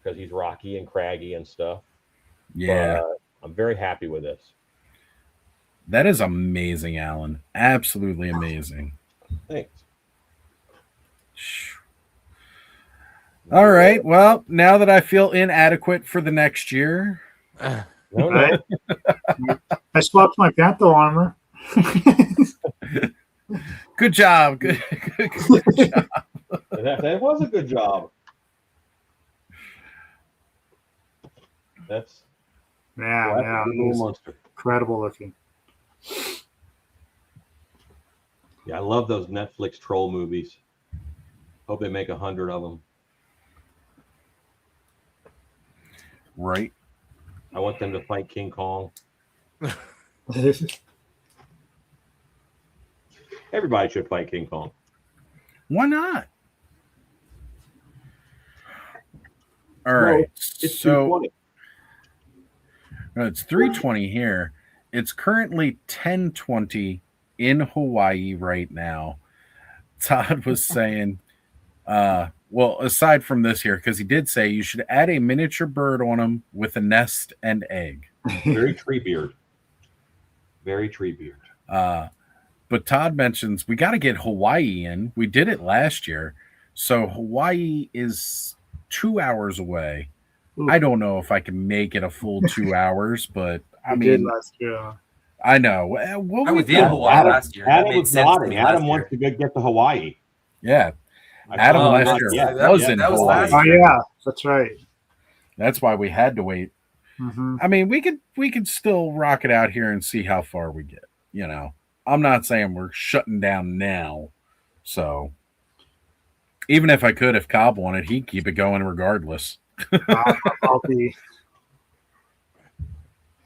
because he's rocky and craggy and stuff.
Yeah.
But I'm very happy with this.
That is amazing, Alan. Absolutely amazing.
Thanks.
All right. Well, now that I feel inadequate for the next year.
Right? I swapped my Panther armor.
Good job. Good job.
That was a good job. That's
yeah, incredible looking.
Yeah, I love those Netflix troll movies. Hope they make 100 of them.
Right.
I want them to fight King Kong. Everybody should fight King Kong.
Why not? All right.
It's
so
220.
It's 3:20 here. It's currently 10:20 in Hawaii right now. Todd was saying, well, aside from this here, because he did say you should add a miniature bird on him with a nest and egg.
Very tree beard. Very tree beard.
But Todd mentions we got to get Hawaii in. We did it last year. So Hawaii is 2 hours away. Ooh. I don't know if I can make it a full 2 hours, but I mean,
last year.
I know.
I was in Hawaii last year.
Adam was nodding. Adam wants to get to Hawaii.
Yeah. Adam last year was in Hawaii.
Oh yeah, that's right.
That's why we had to wait. Mm-hmm. I mean, we could still rock it out here and see how far we get. I'm not saying we're shutting down now. So even if I could, if Cobb wanted, he'd keep it going regardless.
I'll be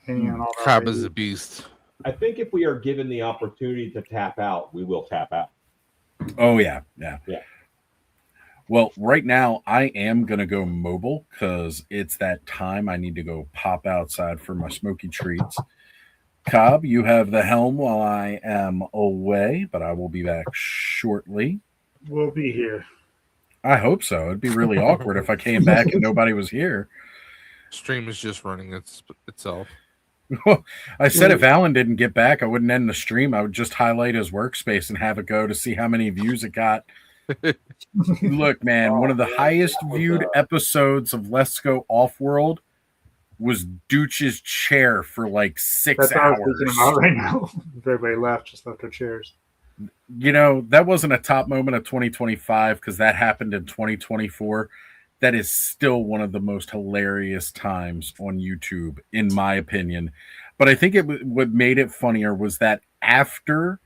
hanging on all that.
Cobb is a beast.
I think if we are given the opportunity to tap out, we will tap out.
Oh yeah. Well, right now I am gonna go mobile because it's that time. I need to go pop outside for my smoky treats. Cobb, you have the helm while I am away, but I will be back shortly.
We'll be here.
I hope so. It'd be really awkward if I came back and nobody was here.
Stream is just running itself.
I said if Alan didn't get back, I wouldn't end the stream. I would just highlight his workspace and have it go to see how many views it got. Look, man, one of the highest viewed episodes of Let's Go Off-World was Dooch's chair for like 6
That's
hours.
what I was thinking about right now. If everybody left, just left their chairs.
You know, that wasn't a top moment of 2025 because that happened in 2024. That is still one of the most hilarious times on YouTube, in my opinion. But I think what made it funnier was that after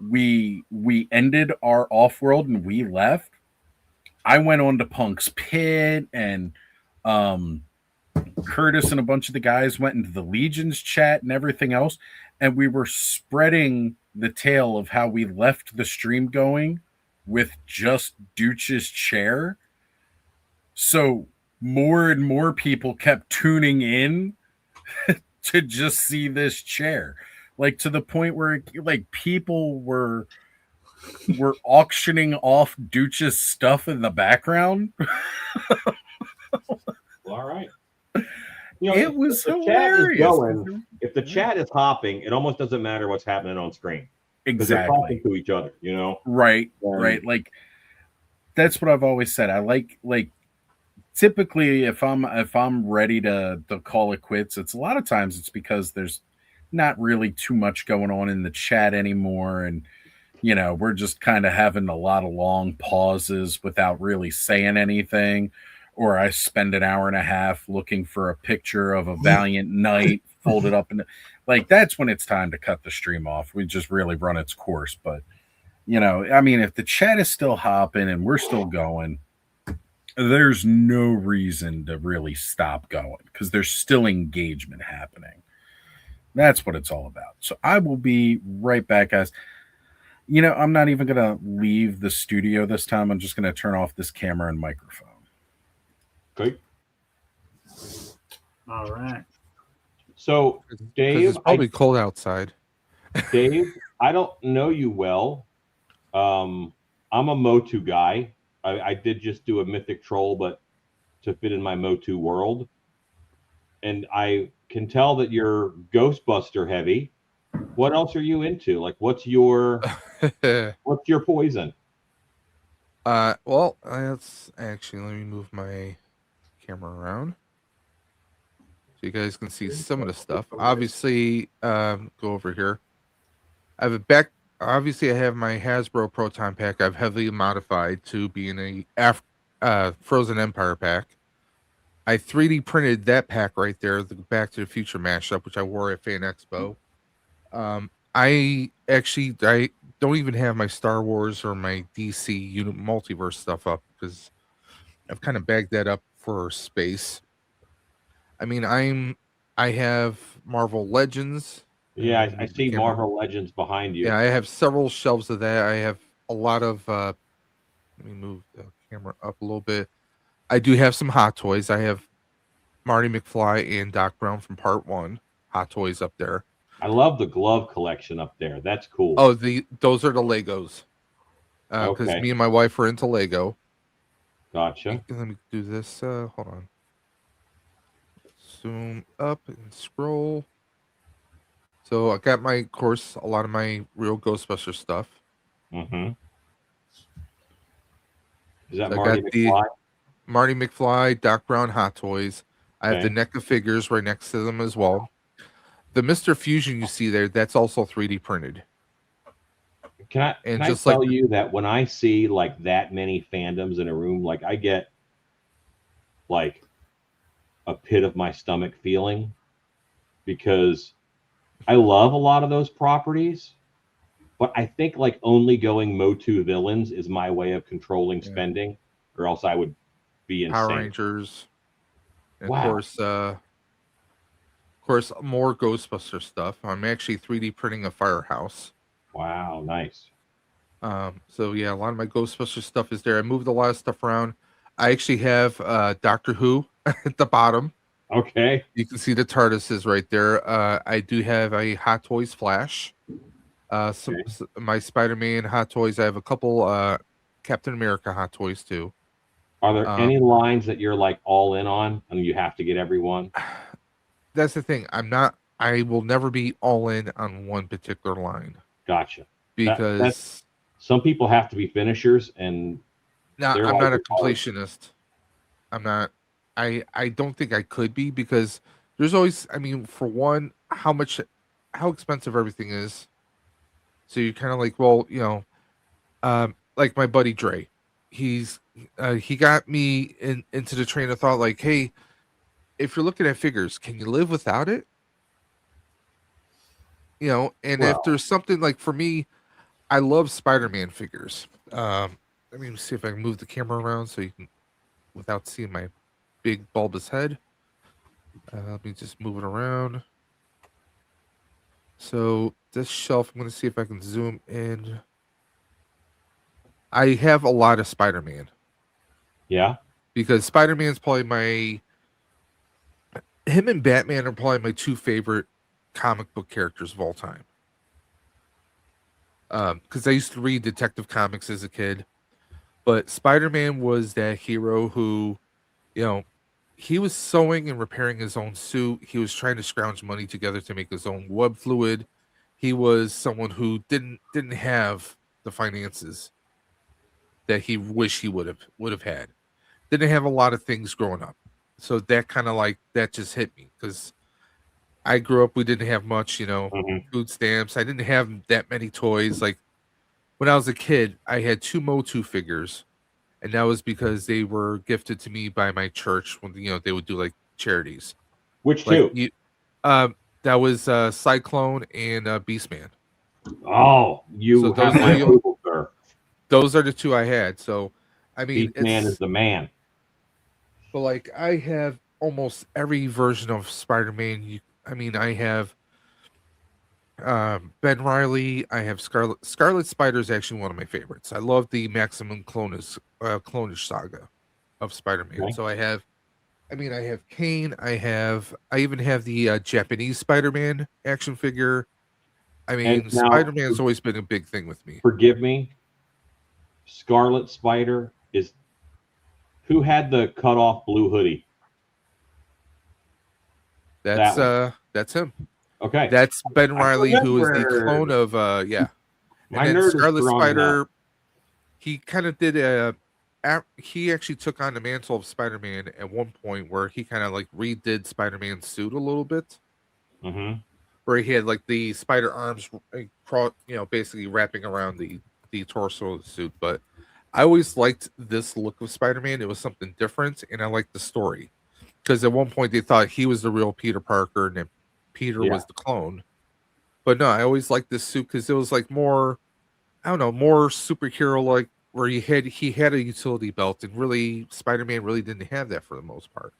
we ended our off-world and we left, I went on to Punk's Pit, and Curtis and a bunch of the guys went into the Legion's chat and everything else, and we were spreading the tale of how we left the stream going with just Dooch's chair. So more and more people kept tuning in to just see this chair, like to the point where like people were auctioning off Dooch's stuff in the background.
Well, all right. You know,
it was
if the
hilarious.
Chat is going, if the chat is hopping, it almost doesn't matter what's happening on screen.
Exactly.
They're talking to each other, you know?
Right. Like that's what I've always said. I like typically if I'm ready to call it quits, it's a lot of times it's because there's not really too much going on in the chat anymore, and you know, we're just kind of having a lot of long pauses without really saying anything, or I spend an hour and a half looking for a picture of a valiant knight folded up in like that's when it's time to cut the stream off. We just really run its course. But you know, I mean, if the chat is still hopping and we're still going, there's no reason to really stop going because there's still engagement happening. That's what it's all about. So I will be right back, guys. You know, I'm not even going to leave the studio this time. I'm just going to turn off this camera and microphone.
Okay.
All right.
So, Dave,
it's probably cold outside.
Dave, I don't know you well. I'm a Motu guy. I did just do a mythic troll, but to fit in my Motu world. And I can tell that you're Ghostbuster heavy. What else are you into? Like, what's your poison?
Well, let's actually let me move my camera around so you guys can see some of the stuff. Obviously, go over here. I have a back. Obviously, I have my Hasbro Proton pack. I've heavily modified to being a Frozen Empire pack. I 3D printed that pack right there, the Back to the Future mashup, which I wore at Fan Expo. I don't even have my Star Wars or my DC multiverse stuff up because I've kind of bagged that up for space. I mean, I have Marvel Legends.
Yeah, I see Marvel Legends behind you.
Yeah, I have several shelves of that. I have a lot of let me move the camera up a little bit. I do have some Hot Toys. I have Marty McFly and Doc Brown from Part 1 Hot Toys up there.
I love the glove collection up there. That's cool.
Oh, those are the Legos. Because
Okay.
me and my wife are into Lego.
Gotcha.
Let me do this. Hold on. Zoom up and scroll. So I got my, of course, a lot of my real Ghostbuster stuff.
Mm-hmm. Is that
So
Marty McFly?
Marty McFly, Doc Brown Hot Toys. I have the NECA figures right next to them as well. The Mr. Fusion you see there, that's also 3D printed.
Can I tell you that when I see like that many fandoms in a room, like I get like a pit of my stomach feeling because I love a lot of those properties, but I think like only going Motu villains is my way of controlling spending, or else I would be insane.
Power Rangers. And
Wow.
Of course, more Ghostbuster stuff. I'm actually 3D printing a firehouse.
Wow, nice.
So yeah, a lot of my Ghostbusters stuff is there. I moved a lot of stuff around. I actually have Doctor Who at the bottom.
Okay.
You can see the TARDIS is right there. I do have a Hot Toys Flash. My Spider-Man Hot Toys. I have a couple Captain America Hot Toys too.
Are there any lines that you're like all in on and you have to get every one?
That's the thing. I will never be all in on one particular line.
Gotcha.
Because
some people have to be finishers, and
I'm not a completionist. I'm not. I don't think I could be, because there's always. I mean, for one, how expensive everything is. So you're kind of like, well, like my buddy Dre, he got me into the train of thought, like, hey, if you're looking at figures, can you live without it? If there's something like, for me, I love Spider-Man figures. Let me see if I can move the camera around so you can, without seeing my big bulbous head. Let me just move it around. So this shelf, I'm going to see if I can zoom in. I have a lot of Spider-Man.
Yeah.
Because Spider-Man's probably him and Batman are probably my two favorite comic book characters of all time. Because I used to read Detective Comics as a kid, but Spider-Man was that hero who, he was sewing and repairing his own suit. He was trying to scrounge money together to make his own web fluid. He was someone who didn't have the finances that he wished he would have had. Didn't have a lot of things growing up, so that kind of like that just hit me, because I grew up, we didn't have much, food stamps. I didn't have that many toys. Like when I was a kid, I had 2 Motu figures, and that was because they were gifted to me by my church when they would do like charities.
Which
like,
two?
That was Cyclone and Beastman.
Oh, you have my approval, sir.
Those are the 2 I had. So, I mean,
Beastman is the man.
But like, I have almost every version of Spider-Man. I have Ben Reilly. I have Scarlet. Scarlet Spider is actually one of my favorites. I love the Maximum Clonish saga of Spider-Man.
Okay.
So I have Kane. I even have the Japanese Spider-Man action figure. Spider-Man's always been a big thing with me.
Forgive me. Scarlet Spider is who had the cut off blue hoodie?
That's him.
Okay.
That's Ben Reilly, who is the clone of yeah.
My
and then
nerd
Scarlet
is strong
Spider,
enough.
he kind of did he actually took on the mantle of Spider-Man at one point, where he kind of like redid Spider-Man's suit a little bit.
Mm-hmm.
Where he had like the spider arms, basically wrapping around the torso of the suit. But I always liked this look of Spider-Man. It was something different, and I liked the story, because at one point they thought he was the real Peter Parker and then Peter was the clone. But no, I always liked this suit because it was like more, I don't know, more superhero like, where he had a utility belt, and really Spider-Man really didn't have that for the most part.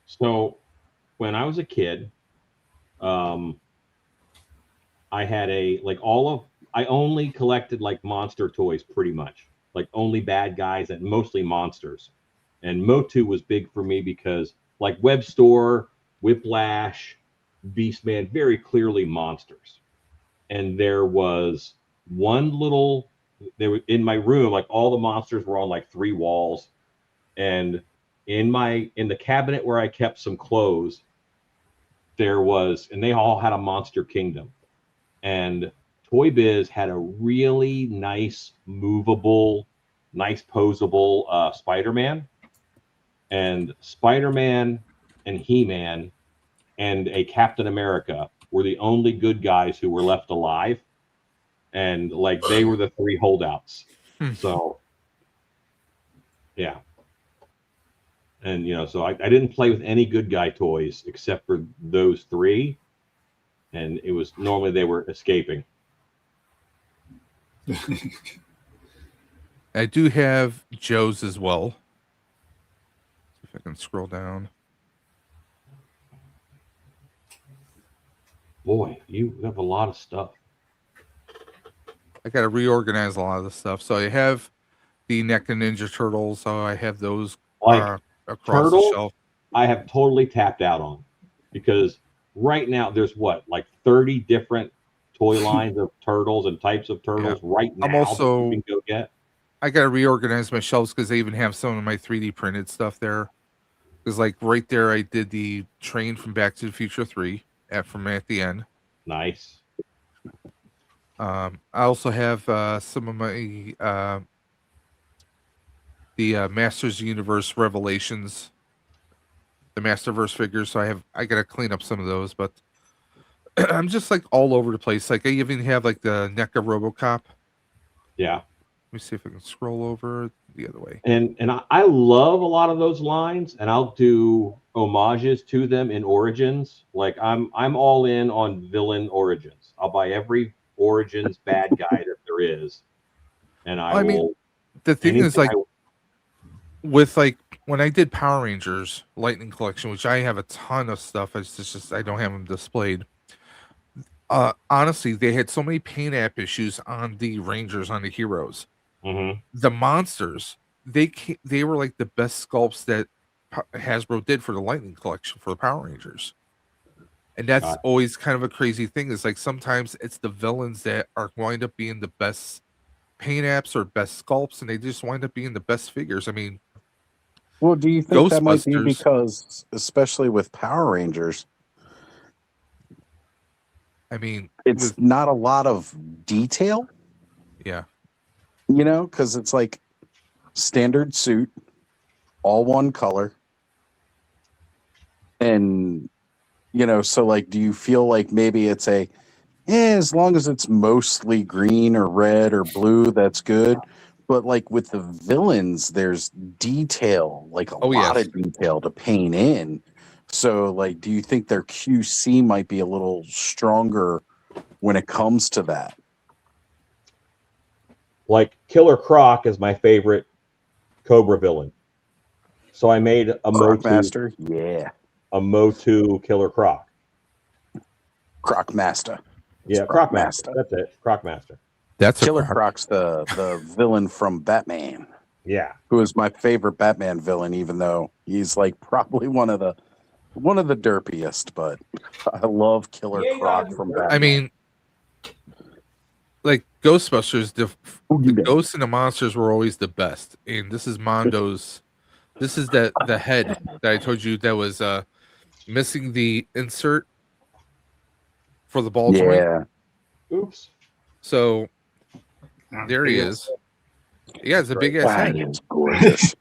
So when I was a kid, I had I only collected like monster toys, pretty much, like only bad guys and mostly monsters. And Motu was big for me because like Web Store, Whiplash, Beastman, very clearly monsters. And there was in my room, like all the monsters were on like 3 walls. And in the cabinet where I kept some clothes, and they all had a Monster Kingdom. And Toy Biz had a really nice, movable, nice posable Spider-Man. And Spider-Man and He-Man and a Captain America were the only good guys who were left alive. And like they were the 3 holdouts. So yeah. And so I didn't play with any good guy toys except for those 3. And it was normally they were escaping.
I do have Joe's as well. If I can scroll down.
Boy, you have a lot of stuff.
I got to reorganize a lot of the stuff. So I have the NECA Ninja Turtles. So I have those
Like
across the shelf.
I have totally tapped out on because right now there's like 30 different toy lines of turtles and types of turtles right now
I'm also,
that you can go get.
I got to reorganize my shelves because they even have some of my 3D printed stuff there. Because like right there, I did the train from Back to the Future 3 at the end.
Nice.
I also have some of my the Masters Universe Revelations, the Masterverse figures. So I got to clean up some of those, but I'm just like all over the place. Like I even have like the NECA RoboCop.
Yeah.
Let me see if I can scroll over the other way.
And I love a lot of those lines, and I'll do homages to them in Origins. Like I'm all in on villain Origins. I'll buy every Origins bad guy that there is, and I will.
The thing is, like, with like when I did Power Rangers Lightning Collection, which I have a ton of stuff, it's just I don't have them displayed. Honestly, they had so many paint app issues on the Rangers, on the heroes.
Mm-hmm.
The monsters, they were like the best sculpts that Hasbro did for the Lightning Collection for the Power Rangers. And that's always kind of a crazy thing, is like sometimes it's the villains that are wind up being the best paint apps or best sculpts, and they just wind up being the best figures. I mean,
well, do you think that might be because, especially with Power Rangers,
I mean,
it's not a lot of detail?
Yeah.
You know, because it's like standard suit, all one color. And, you know, so like, do you feel like maybe it's as long as it's mostly green or red or blue, that's good. But like with the villains, there's detail, like a lot of detail to paint in. So like, do you think their QC might be a little stronger when it comes to that?
Like Killer Croc is my favorite Cobra villain. So I made a
Master. Yeah.
A Motu Killer Croc.
Croc Master.
Yeah, Croc Master. That's it. Croc Master.
That's
Killer Croc's the villain from Batman.
Yeah.
Who is my favorite Batman villain, even though he's like probably one of the derpiest, but I love Killer Croc from Batman.
I mean, like Ghostbusters, the ghosts and the monsters were always the best. And this is Mondo's. This is the head that I told you that was missing the insert for the ball joint.
Oops.
So there he is. Yeah, it's a big ass head.
It's gorgeous.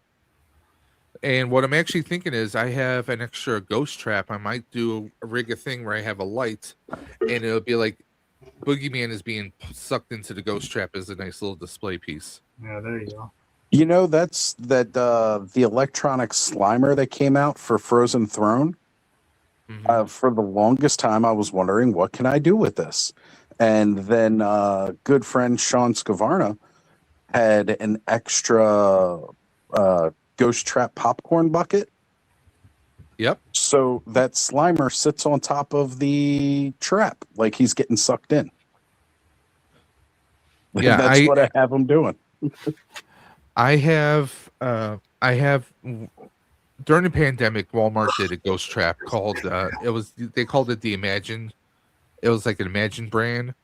And what I'm actually thinking is I have an extra ghost trap. I might do a rig a thing where I have a light, and it'll be like Boogeyman is being sucked into the ghost trap as a nice little display piece.
Yeah, there you go.
You know, that's the electronic Slimer that came out for Frozen Throne. For the longest time, I was wondering, what can I do with this? And then good friend Sean Scavarna had an extra ghost trap popcorn bucket.
Yep.
So that Slimer sits on top of the trap like he's getting sucked in.
Yeah,
that's what I have him doing.
I have during the pandemic, Walmart did a ghost trap called they called it the Imagine. It was like an Imagine brand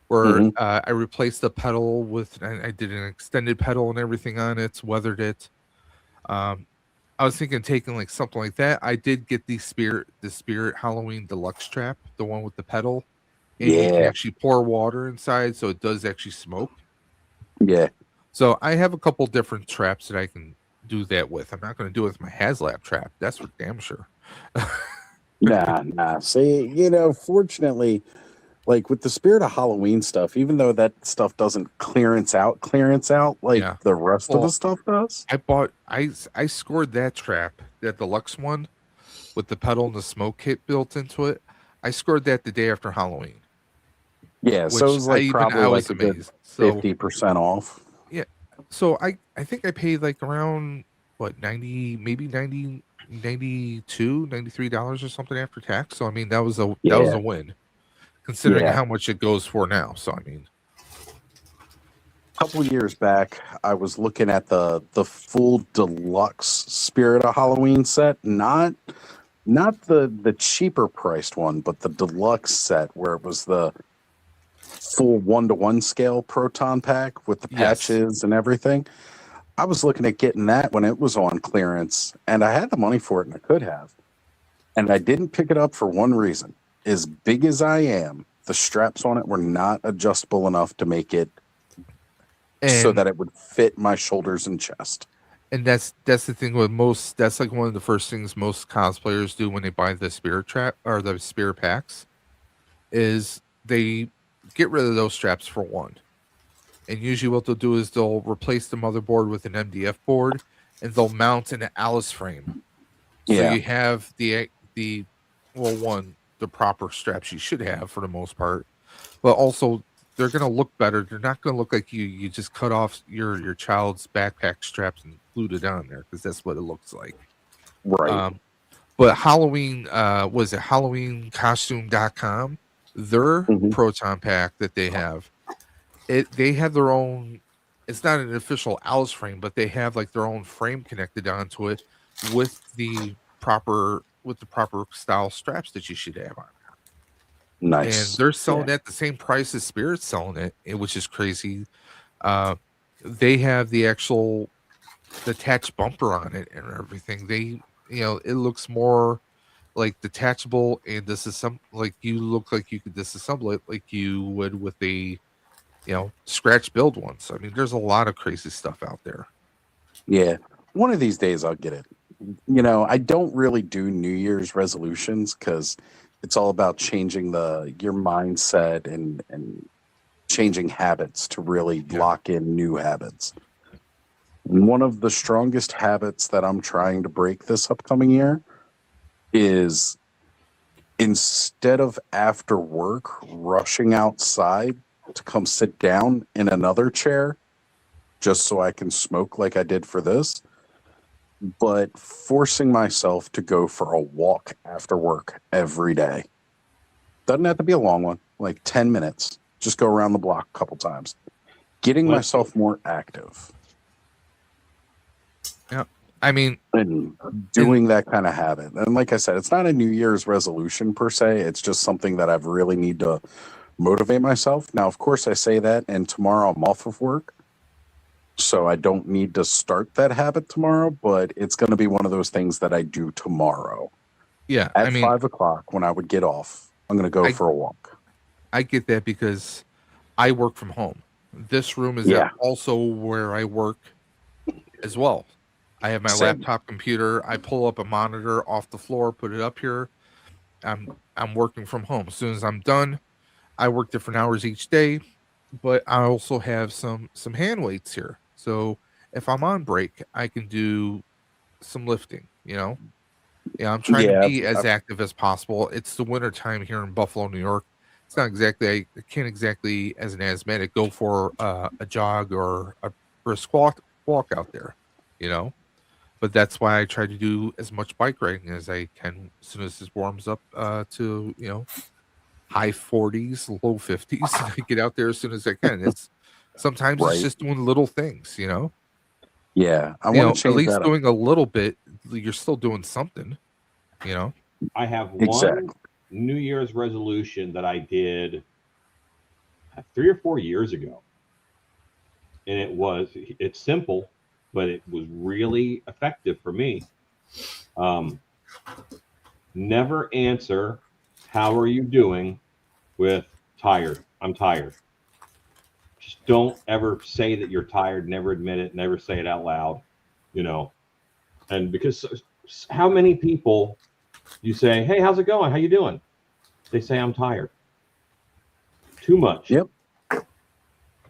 where I replaced the pedal with, I did an extended pedal and everything on it, weathered it. I was thinking taking like something like that. I did get the Spirit Halloween Deluxe trap, the one with the pedal. And you can actually pour water inside, so it does actually smoke.
Yeah.
So I have a couple different traps that I can do that with. I'm not going to do it with my HasLab trap. That's for damn sure.
Nah. See, you know, fortunately, like with the Spirit of Halloween stuff, even though that stuff doesn't clearance out like the rest of the stuff does.
I scored that trap, that deluxe one with the pedal and the smoke kit built into it. I scored that the day after Halloween.
Yeah, so it was like probably like a good 50% off.
Yeah. So I think I paid like around what, 90, maybe 90, 92, $93 or something after tax. So I mean that was a win, considering how much it goes for now. So I mean,
couple years back, I was looking at the full deluxe Spirit of Halloween set, not the cheaper priced one, but the deluxe set where it was the full 1-to-1 scale proton pack with the patches and everything. I was looking at getting that when it was on clearance, and I had the money for it, and I could have. And I didn't pick it up for one reason. As big as I am, the straps on it were not adjustable enough to make it so that it would fit my shoulders and chest.
And that's the thing with most. That's like one of the first things most cosplayers do when they buy the spirit trap or the spirit packs, is they get rid of those straps for one. And usually what they'll do is they'll replace the motherboard with an MDF board, and they'll mount an Alice frame. So you have the proper straps you should have for the most part, but also they're going to look better. They're not going to look like you just cut off your child's backpack straps and glued it on there, because that's what it looks like.
Right.
But Halloween, was it HalloweenCostume.com? Their proton pack that they have, they have their own. It's not an official Alice frame, but they have like their own frame connected onto it with the proper style straps that you should have on.
Nice.
And they're selling it at the same price as Spirit's selling it, which is crazy. They have the attached bumper on it and everything. It looks more like detachable and like you look like you could disassemble it like you would with a scratch build ones. I mean, there's a lot of crazy stuff out there.
Yeah. One of these days I'll get it. I don't really do New Year's resolutions because it's all about changing your mindset and changing habits to really lock in new habits. One of the strongest habits that I'm trying to break this upcoming year is, instead of after work rushing outside to come sit down in another chair just so I can smoke like I did for this, but forcing myself to go for a walk after work every day. Doesn't have to be a long one, like 10 minutes. Just go around the block a couple times. Getting myself more active.
Yeah. I mean,
and doing that kind of habit. And like I said, it's not a New Year's resolution per se. It's just something that I really need to motivate myself. Now, of course, I say that, and tomorrow I'm off of work, so I don't need to start that habit tomorrow, but it's going to be one of those things that I do tomorrow.
Yeah.
At 5 o'clock when I would get off, I'm going to go for a walk.
I get that because I work from home. This room is also where I work as well. I have my laptop computer. I pull up a monitor off the floor, put it up here. I'm working from home. As soon as I'm done, I work different hours each day, but I also have some hand weights here. So if I'm on break, I can do some lifting, Yeah, I'm trying to be as active as possible. It's the winter time here in Buffalo, New York. It's not exactly, I can't exactly, as an asthmatic, go for a jog or a brisk walk out there, But that's why I try to do as much bike riding as I can as soon as this warms up to, high 40s, low 50s. I get out there as soon as I can. It's sometimes it's just doing little things,
Yeah, I want to change
at least
that
doing a little bit. You're still doing something,
I have one New Year's resolution that I did 3 or 4 years ago, and it's simple, but it was really effective for me. Never answer "How are you doing?" with "tired." I'm tired. Just don't ever say that you're tired. Never admit it. Never say it out loud. And because how many people you say, "Hey, how's it going? How you doing?" They say, "I'm tired." Too much.
Yep.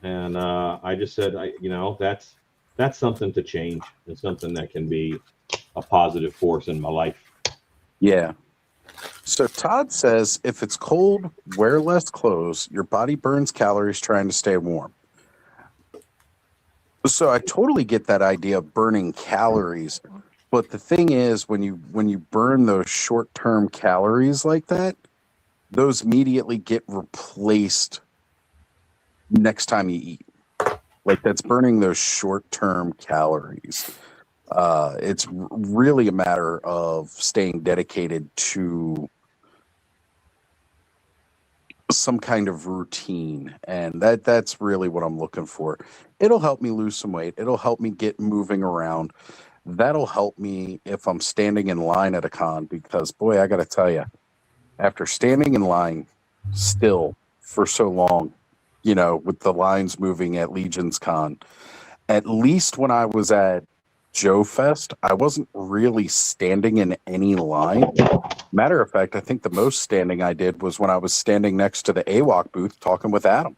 And I just said, that's something to change. It's something that can be a positive force in my life.
Yeah. So Todd says, if it's cold, wear less clothes. Your body burns calories trying to stay warm. So I totally get that idea of burning calories. But the thing is, when you burn those short-term calories like that, those immediately get replaced next time you eat. Like that's burning those short-term calories. It's really a matter of staying dedicated to some kind of routine, and that's really what I'm looking for. It'll help me lose some weight. It'll help me get moving around. That'll help me if I'm standing in line at a con, because boy, I got to tell you, after standing in line still for so long, you know, with the lines moving at Legion's Con, at least when I was at Joe Fest, I wasn't really standing in any line. Matter of fact, I think the most standing I did was when I was standing next to the AWOC booth talking with Adam.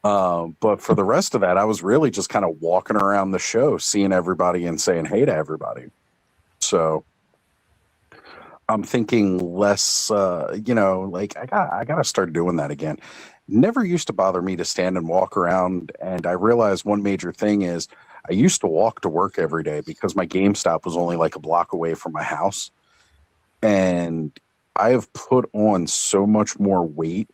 But for the rest of that, I was really just kind of walking around the show, seeing everybody and saying hey to everybody. So I'm thinking less, you know, like I got to start doing that again. Never used to bother me to stand and walk around. And I realized one major thing is I used to walk to work every day because my GameStop was only like a block away from my house. And I have put on so much more weight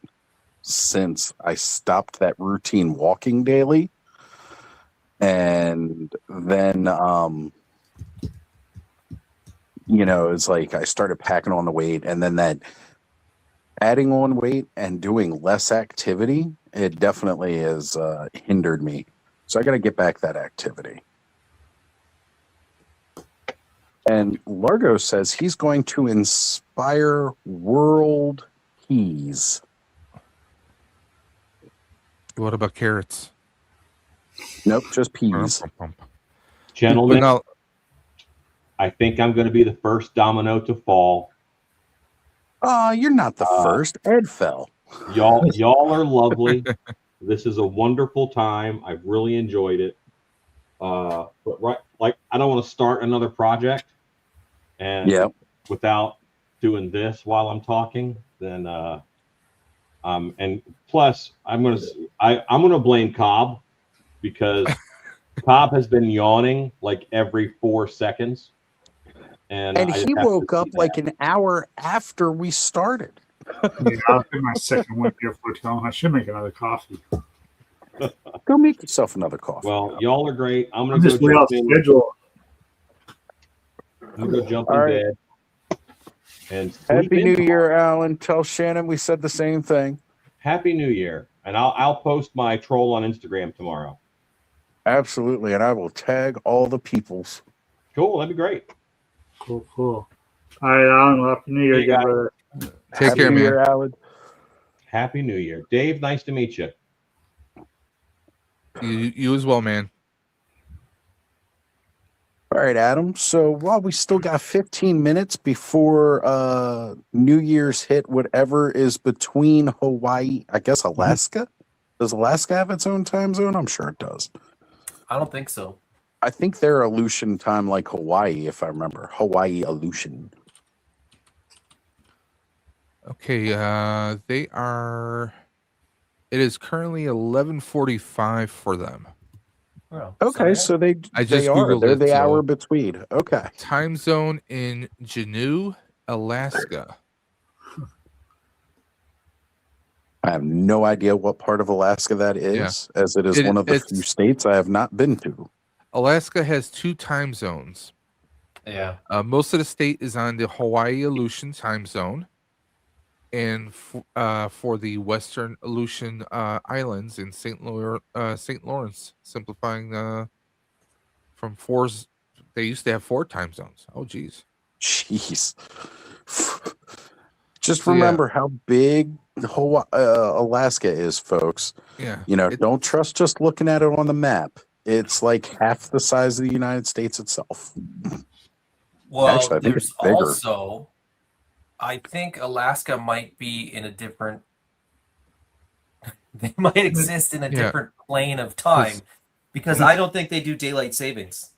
since I stopped that routine walking daily. And then, you know, it's like I started packing on the weight, and then that adding on weight and doing less activity, it definitely has hindered me. So I got to get back that activity. And Largo says he's going to inspire world peas.
What about carrots?
Nope, just peas.
Gentlemen, I think I'm going to be the first domino to fall.
You're not the first. Ed fell.
Y'all are lovely. This is a wonderful time. I've really enjoyed it. But I don't want to start another project, and without doing this while I'm talking, then and plus I'm gonna blame Cobb, because Cobb has been yawning like every 4 seconds. And
he woke up like an hour after we started.
Yeah, I'll get my second one here for I should make another coffee.
Go make yourself another coffee.
Well, y'all are great. I'm gonna
just way off schedule.
I'm gonna jump in bed. And
Happy New Year, Alan. Tell Shannon we said the same thing.
Happy New Year. And I'll post my troll on Instagram tomorrow.
Absolutely, and I will tag all the peoples.
Cool, that'd be great.
Cool. All right, Alan. Well, Happy New Year, again, brother.
Take care, man.
Alan.
Happy New Year, Dave. Nice to meet you.
You as well, man.
All right, Adam. So while we still got 15 minutes before New Year's hit, whatever is between Hawaii, I guess Alaska. Does Alaska have its own time zone? I'm sure it does.
I don't think so.
I think they're Aleutian time like Hawaii, if I remember. Hawaii Aleutian.
Okay, they are. It is currently 11:45 for them.
Oh,
okay, so they
I just
they are.
Googled
They're
it,
the
so-
hour between. Okay.
Time zone in Juneau, Alaska.
I have no idea what part of Alaska that is, as it is one of the few states I have not been to.
Alaska has 2 time zones.
Yeah.
Most of the state is on the Hawaii Aleutian time zone, and for the Western Aleutian Islands in St. Lawrence, simplifying from 4. They used to have 4 time zones. Oh, geez.
Jeez. Just remember how big Alaska is, folks.
Yeah.
You know, don't trust just looking at it on the map. It's like half the size of the United States itself.
Well,
Actually, I think
there's
it's bigger.
also, I think Alaska might be in a different. They might exist in a different plane of time, because I don't think they do daylight savings.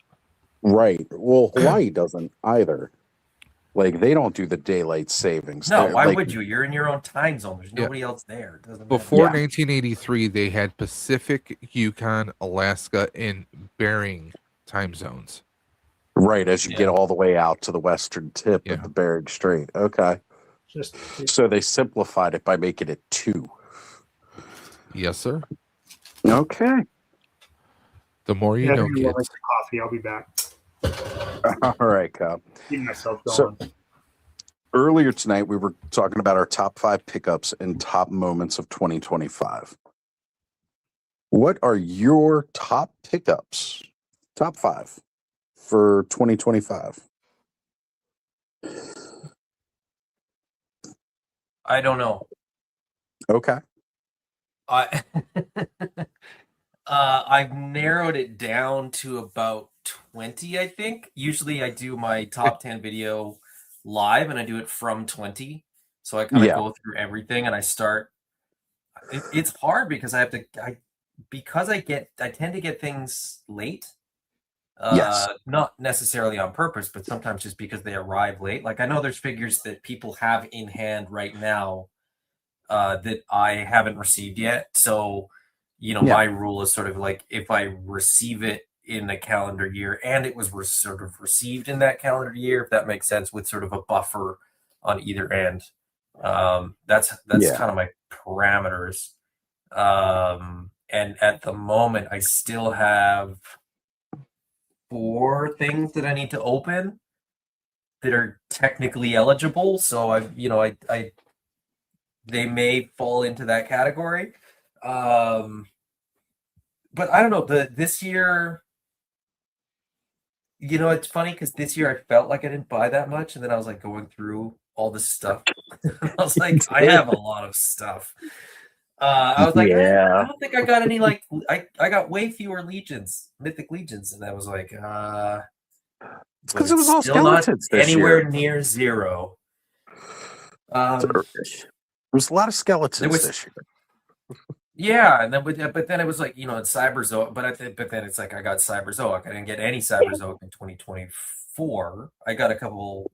Right. Well, Hawaii doesn't either. Like, they don't do the daylight savings.
No,
They're,
why
like,
would you? You're in your own time zone. There's nobody else there. It doesn't
Before
matter.
1983, they had Pacific, Yukon, Alaska, and Bering time zones.
Right, as you get all the way out to the western tip of the Bering Strait. Okay. So they simplified it by making it 2.
Yes, sir.
Okay.
The more you know,
Like
kids.
coffee. I'll be back.
All right, Cobb.
Keep myself
So
going.
earlier tonight, we were talking about our top 5 pickups and top moments of 2025. What are your top pickups, top 5 for 2025?
I don't know.
Okay.
I've narrowed it down to about 20, I think. Usually I do my top 10 video live and I do it from 20. So I kind of go through everything and I start. It's hard because I tend to get things late. Not necessarily on purpose, but sometimes just because they arrive late. Like I know there's figures that people have in hand right now that I haven't received yet. So, my rule is sort of like if I receive it in a calendar year and it was sort of received in that calendar year, if that makes sense, with sort of a buffer on either end. That's kind of my parameters. And at the moment, I still have 4 things that I need to open that are technically eligible. So I they may fall into that category. But I don't know, this year, it's funny because this year I felt like I didn't buy that much. And then I was like going through all this stuff. I was like, I have a lot of stuff. I was like, I don't think I got any, like, I got way fewer Mythic Legions. And I was like,
because it was all skeletons this
anywhere
year.
Near zero.
There was a lot of skeletons this year.
Yeah, and then but then it was like, it's Cyberzoic, but then it's like I got Cyberzoic. I didn't get any Cyberzoic in 2024. I got a couple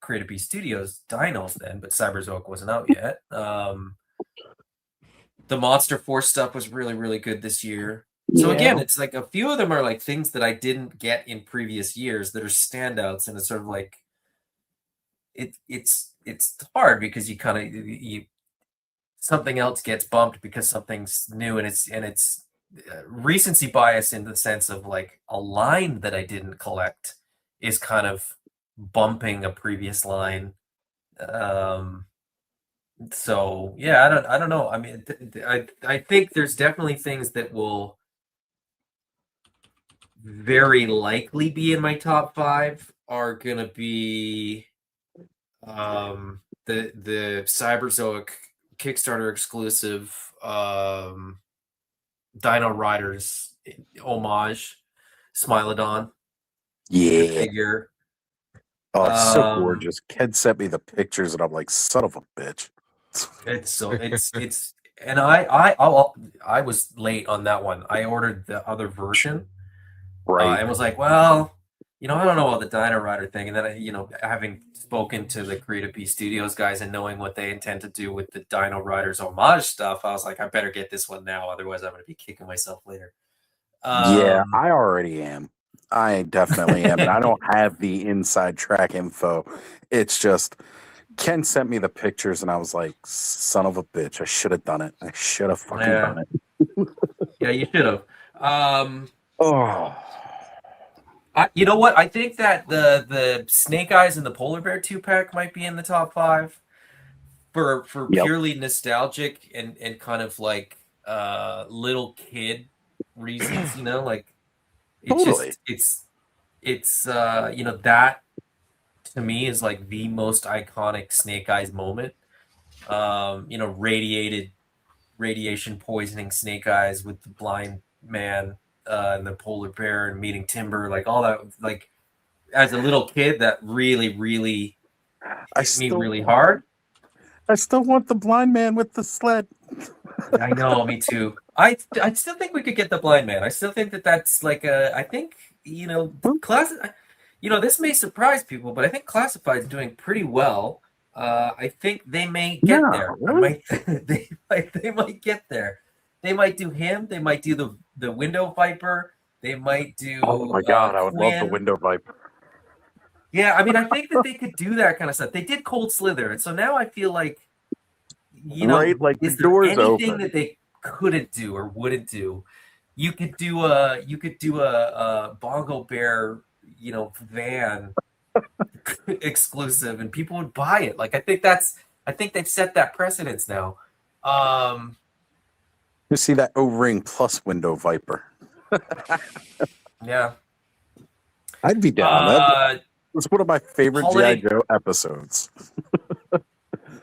Creative Beast Studios dinos then, but Cyberzoic wasn't out yet. The Monster Force stuff was really, really good this year. So again, it's like a few of them are like things that I didn't get in previous years that are standouts, and it's sort of like it's hard because you kind of something else gets bumped because something's new, and it's recency bias in the sense of like a line that I didn't collect is kind of bumping a previous line. So yeah, I don't know. I mean, I think there's definitely things that will very likely be in my top 5 are gonna be the Cyberzoic Kickstarter exclusive Dino Riders homage Smilodon figure.
Oh, it's so gorgeous. Ken sent me the pictures and I'm like, son of a bitch.
It's and I was late on that one. I ordered the other version, and was like, well, I don't know about the Dino Rider thing. And then having spoken to the Creative Beast Studios guys and knowing what they intend to do with the Dino Riders homage stuff, I was like, I better get this one now, otherwise I'm going to be kicking myself later.
Yeah, I already am. I definitely am. And I don't have the inside track info. It's just Ken sent me the pictures and I was like, son of a bitch, I should have done it. I should have fucking done it.
Yeah, you should have. You know what? I think that the Snake Eyes and the Polar Bear 2-pack might be in the top 5 for purely nostalgic and kind of like little kid reasons, like it's that to me is like the most iconic Snake Eyes moment. Radiation poisoning Snake Eyes with the blind man and the polar bear and meeting Timber, like all that, like as a little kid, that really hit me really hard.
I still want the blind man with the sled.
I know, me too. I still think we could get the blind man. I still think that's like I think, this may surprise people, but I think Classified's doing pretty well. I think they may get there. Really? They might get there. They might do him. They might do the Window Viper. They might do.
Oh my god, I would love the Window Viper.
Yeah, I mean, I think that they could do that kind of stuff. They did Cold Slither, and so now I feel like, you know,
right? Like the
is there
door's
anything
open.
that they couldn't do or wouldn't do? You could do a Bongo Bear, you know, van exclusive, and people would buy it. Like I think they've set that precedence now.
You see that O-ring plus window Viper.
Yeah,
I'd be down. That was one of my favorite
Holiday-
G.I. Joe episodes.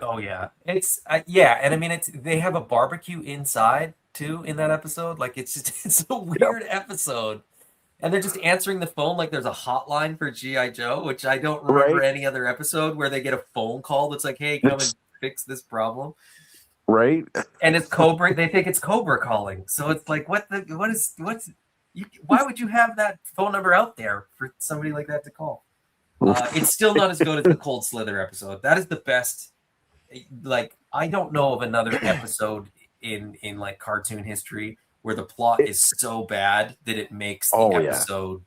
Oh yeah, it's yeah, and I mean they have a barbecue inside too in that episode. Like it's a weird episode, and they're just answering the phone like there's a hotline for GI Joe, which I don't remember any other episode where they get a phone call that's like, "Hey, come and fix this problem."
Right?
And it's Cobra. They think it's Cobra calling, so it's like, why would you have that phone number out there for somebody like that to call? It's still not as good as the Cold Slither episode. That is the best. Like I don't know of another episode in like cartoon history where the plot is so bad that it makes the episode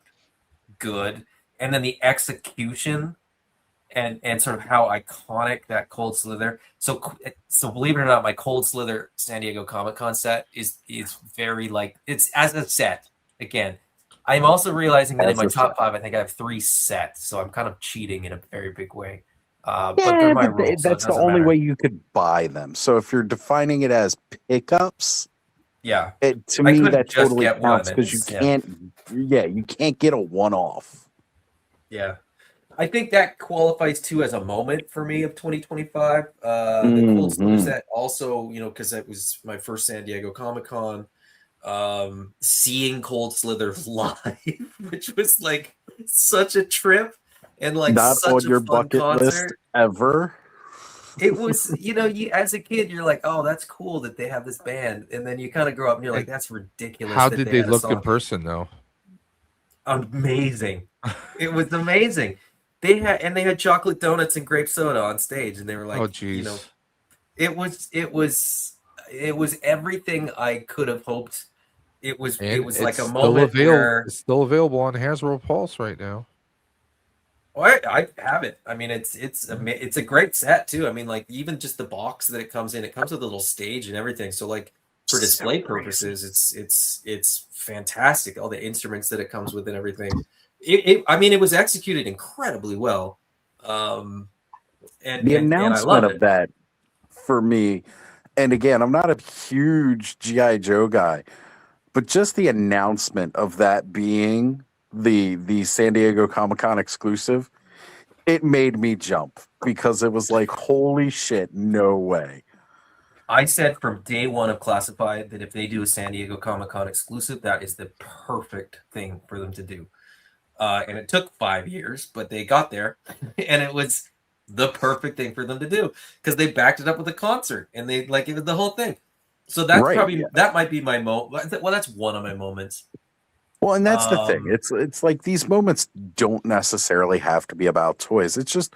good, and then the execution and sort of how iconic that Cold Slither. So believe it or not, my Cold Slither San Diego Comic-Con set is very like it's as a set. Again, I'm also realizing that in my top 5, I think I have 3 sets, so I'm kind of cheating in a very big way. But they're my rules, so
that's the only way you could buy them. So if you're defining it as pickups,
yeah,
to me that totally counts because you can't get a one-off.
Yeah, I think that qualifies too as a moment for me of 2025. The Cold Slither set also, you know, because that was my first San Diego Comic-Con. Seeing Cold Slither live, which was like such a trip. And like
not
such
on
a
your
fun
bucket
concert.
list ever.
It was, you know, you as a kid, you're like, oh, that's cool that they have this band, and then you kind of grow up and you're like, that's ridiculous.
How
that
did they
had a
look in
song.
person, though?
Amazing! It was amazing. They had chocolate donuts and grape soda on stage, and they were like,
oh, geez.
You know, it was everything I could have hoped. It was like a moment where
it's still available on Hasbro Pulse right now.
Oh, I have it. I mean, it's a great set too. I mean, like even just the box that it comes with a little stage and everything. So like for display purposes, it's fantastic. All the instruments that it comes with and everything. I mean, it was executed incredibly well. And
the announcement of that for me, and again, I'm not a huge G.I. Joe guy, but just the announcement of that being the San Diego Comic-Con exclusive, it made me jump because it was like, holy shit, no way.
I said from day one of Classified that if they do a San Diego Comic-Con exclusive, that is the perfect thing for them to do. And it took 5 years, but they got there, and it was the perfect thing for them to do because they backed it up with a concert, and they like it was the whole thing. So that's that might be my moment. Well, that's one of my moments.
Well, and that's the thing. It's like these moments don't necessarily have to be about toys. It's just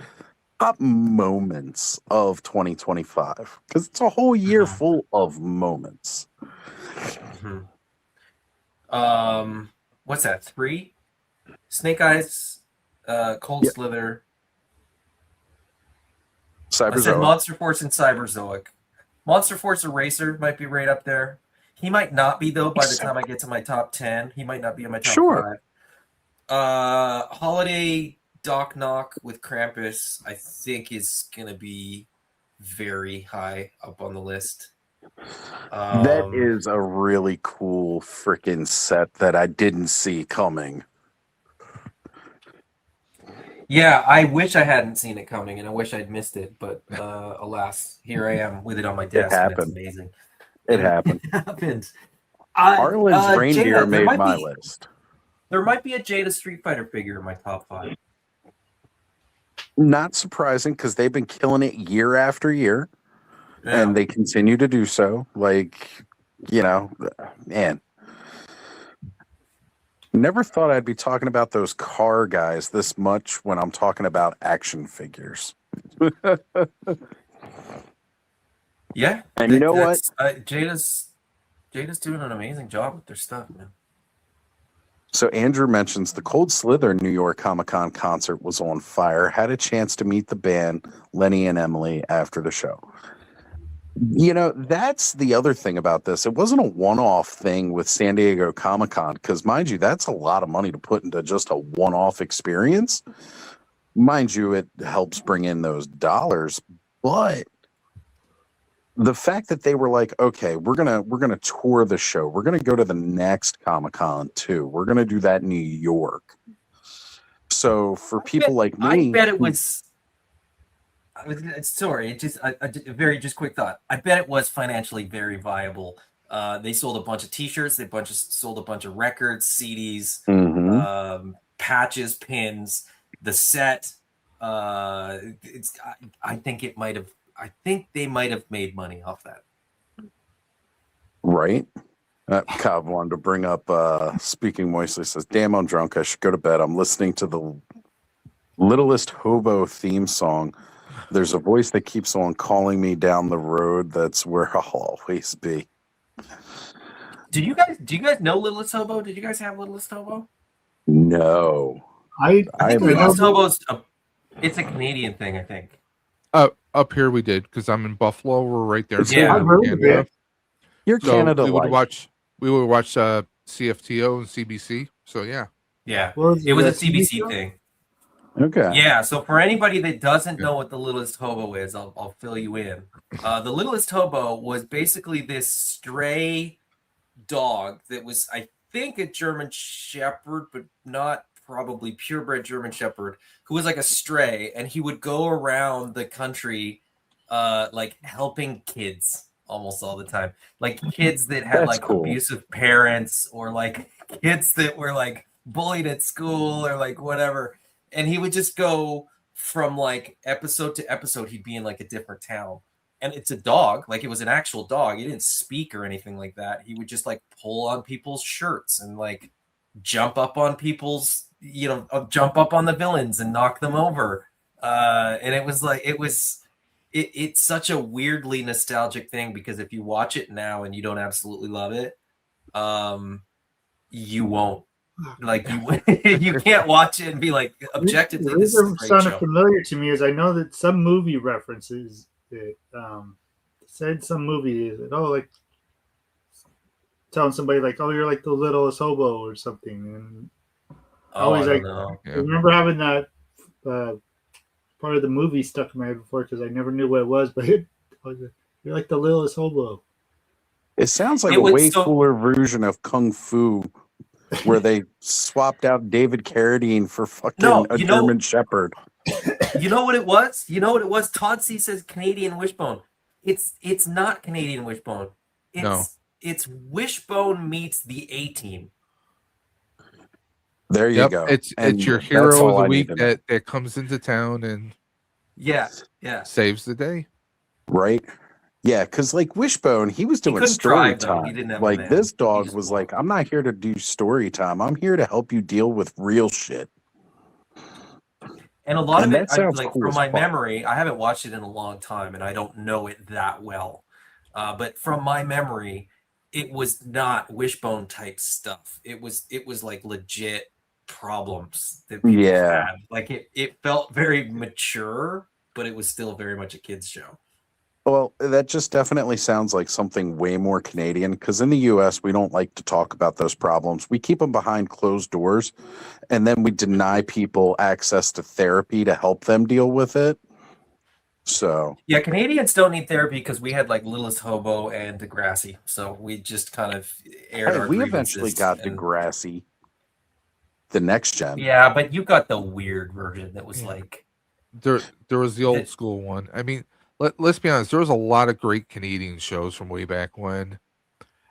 top moments of 2025 because it's a whole year full of moments.
What's that? 3? Snake Eyes, Cold Slither,
Cyberzoic.
I said Monster Force and Cyberzoic. Monster Force Eraser might be right up there. He might not be though. By the time I get to my top 10, he might not be in my top 5. Holiday Doc Knock with Krampus, I think, is gonna be very high up on the list.
That is a really cool freaking set that I didn't see coming.
Yeah, I wish I hadn't seen it coming, and I wish I'd missed it. But alas, here I am with it on my desk.
It happened.
It's amazing.
It happened.
It happened.
Arlen's reindeer
Jada,
made my list.
There might be a Jada Street Fighter figure in my top 5.
Not surprising because they've been killing it year after year, and they continue to do so. Like, you know, man. Never thought I'd be talking about those car guys this much when I'm talking about action figures.
Yeah,
and you know what?
Jada's doing an amazing job with their stuff, man.
So Andrew mentions the Cold Slither New York Comic-Con concert was on fire. Had a chance to meet the band, Lenny and Emily, after the show. You know, that's the other thing about this. It wasn't a one-off thing with San Diego Comic-Con, because mind you, that's a lot of money to put into just a one-off experience. Mind you, it helps bring in those dollars, but the fact that they were like, okay, we're gonna tour the show. We're gonna go to the next Comic-Con too. We're gonna do that in New York. So for people like me,
I bet it was. Sorry, it just a very just quick thought. I bet it was financially very viable. They sold a bunch of T-shirts. They sold a bunch of records, CDs, patches, pins, the set. I think it might have. I think they might have made money off that.
right? Cobb wanted to bring up Speaking Moistly says, damn, I'm drunk. I should go to bed. I'm listening to the Littlest Hobo theme song. There's a voice that keeps on calling me down the road. That's where I'll always be.
Do you guys know Littlest Hobo? Did you guys have Littlest Hobo?
No.
I think Littlest Hobo's it's a Canadian thing, I think.
Up here we did, because I'm in Buffalo. We're right there.
Yeah, I've heard of it.
You're
so
Canada.
We would watch CFTO and CBC. So yeah.
Yeah.
Well,
It was a
CBC
CBC thing.
Okay.
Yeah, so for anybody that doesn't know what the Littlest Hobo is, I'll fill you in. The Littlest Hobo was basically this stray dog that was, I think, a German Shepherd, but not probably purebred German Shepherd, who was like a stray, and he would go around the country like helping kids almost all the time. Like kids that had
That's
like
cool.
abusive parents, or like kids that were like bullied at school, or like whatever. And he would just go from like episode to episode. He'd be in like a different town. And it's a dog, like it was an actual dog. He didn't speak or anything like that. He would just like pull on people's shirts and like jump up on people's, jump up on the villains and knock them over. And it was like, it's such a weirdly nostalgic thing, because if you watch it now and you don't absolutely love it, you won't. Like you can't watch it and be like, objectively,
The
this is a
reason it
great
sounded
show.
familiar to me is I know that some movie references it said some movie that, like telling somebody like, oh, you're like the littlest hobo or something, and I
Oh, I
always
don't
like
know.
I remember having that part of the movie stuck in my head before, because I never knew what it was, but you're like the littlest hobo.
It sounds like
It
a
was
way
so-
cooler version of Kung Fu, where they swapped out David Carradine for fucking a German Shepherd.
You know what it was? Todd C says Canadian Wishbone. It's not Canadian Wishbone. It's Wishbone meets the A-Team.
There you go.
It's your
that's
hero
all
of the
I
week
need to know.
that comes into town and
Yeah.
saves the day.
Right? Yeah, because like Wishbone, he was doing
couldn't
story
drive, though. He
time.
didn't have a
Like
van.
this dog was like, I'm not here to do story time. I'm here to help you deal with real shit.
And a lot
And
of
that
it,
sounds
like
cool
from
as
my
fuck.
memory, I haven't watched it in a long time, and I don't know it that well. But from my memory, it was not Wishbone type stuff. It was like legit problems that people had. Like it felt very mature, but it was still very much a kids show.
Well, that just definitely sounds like something way more Canadian, because in the US, we don't like to talk about those problems. We keep them behind closed doors, and then we deny people access to therapy to help them deal with it. So,
Yeah, Canadians don't need therapy because we had like Littlest Hobo and Degrassi, so we just kind of aired
hey,
our
we
grievances.
eventually got Degrassi, the next gen.
Yeah, but you got the weird version that was like
There was the old school one. I mean, let's be honest. There was a lot of great Canadian shows from way back when.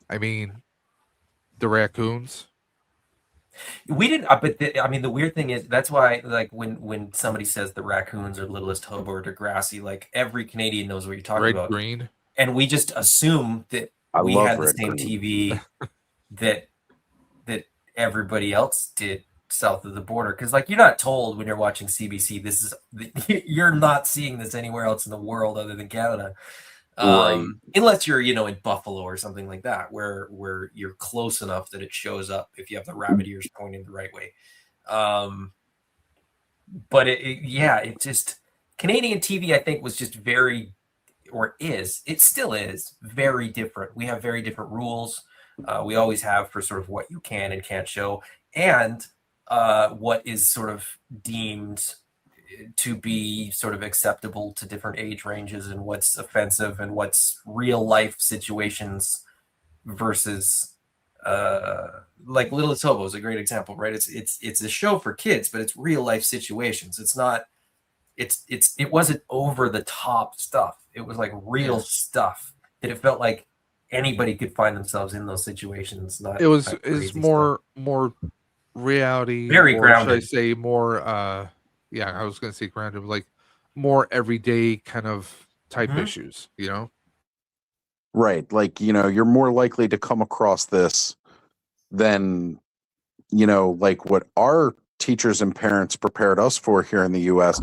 I mean, the Raccoons.
We didn't, but the weird thing is that's why, like, when somebody says the Raccoons or Littlest Hobo or Degrassi, like every Canadian knows what you're talking
Red
about.
Green.
And we just assume that
I
we
love
had the
Red
same
Green.
TV that everybody else did south of the border. Because like you're not told when you're watching CBC, you're not seeing this anywhere else in the world other than Canada.
Right.
Unless you're, in Buffalo or something like that, where you're close enough that it shows up if you have the rabbit ears pointing the right way. But it just Canadian TV, I think, was just very it still is very different. We have very different rules. We always have for sort of what you can and can't show, and what is sort of deemed to be sort of acceptable to different age ranges, and what's offensive and what's real life situations versus like Littlest Hobo is a great example, right? It's a show for kids, but it's real life situations. It's not. It wasn't over the top stuff. It was like real stuff that it felt like anybody could find themselves in those situations. Not
it's more reality,
very grounded.
Should I say more? I was going to say grounded, like more everyday kind of type issues. You know,
right? Like you're more likely to come across this than like what our teachers and parents prepared us for here in the U.S.,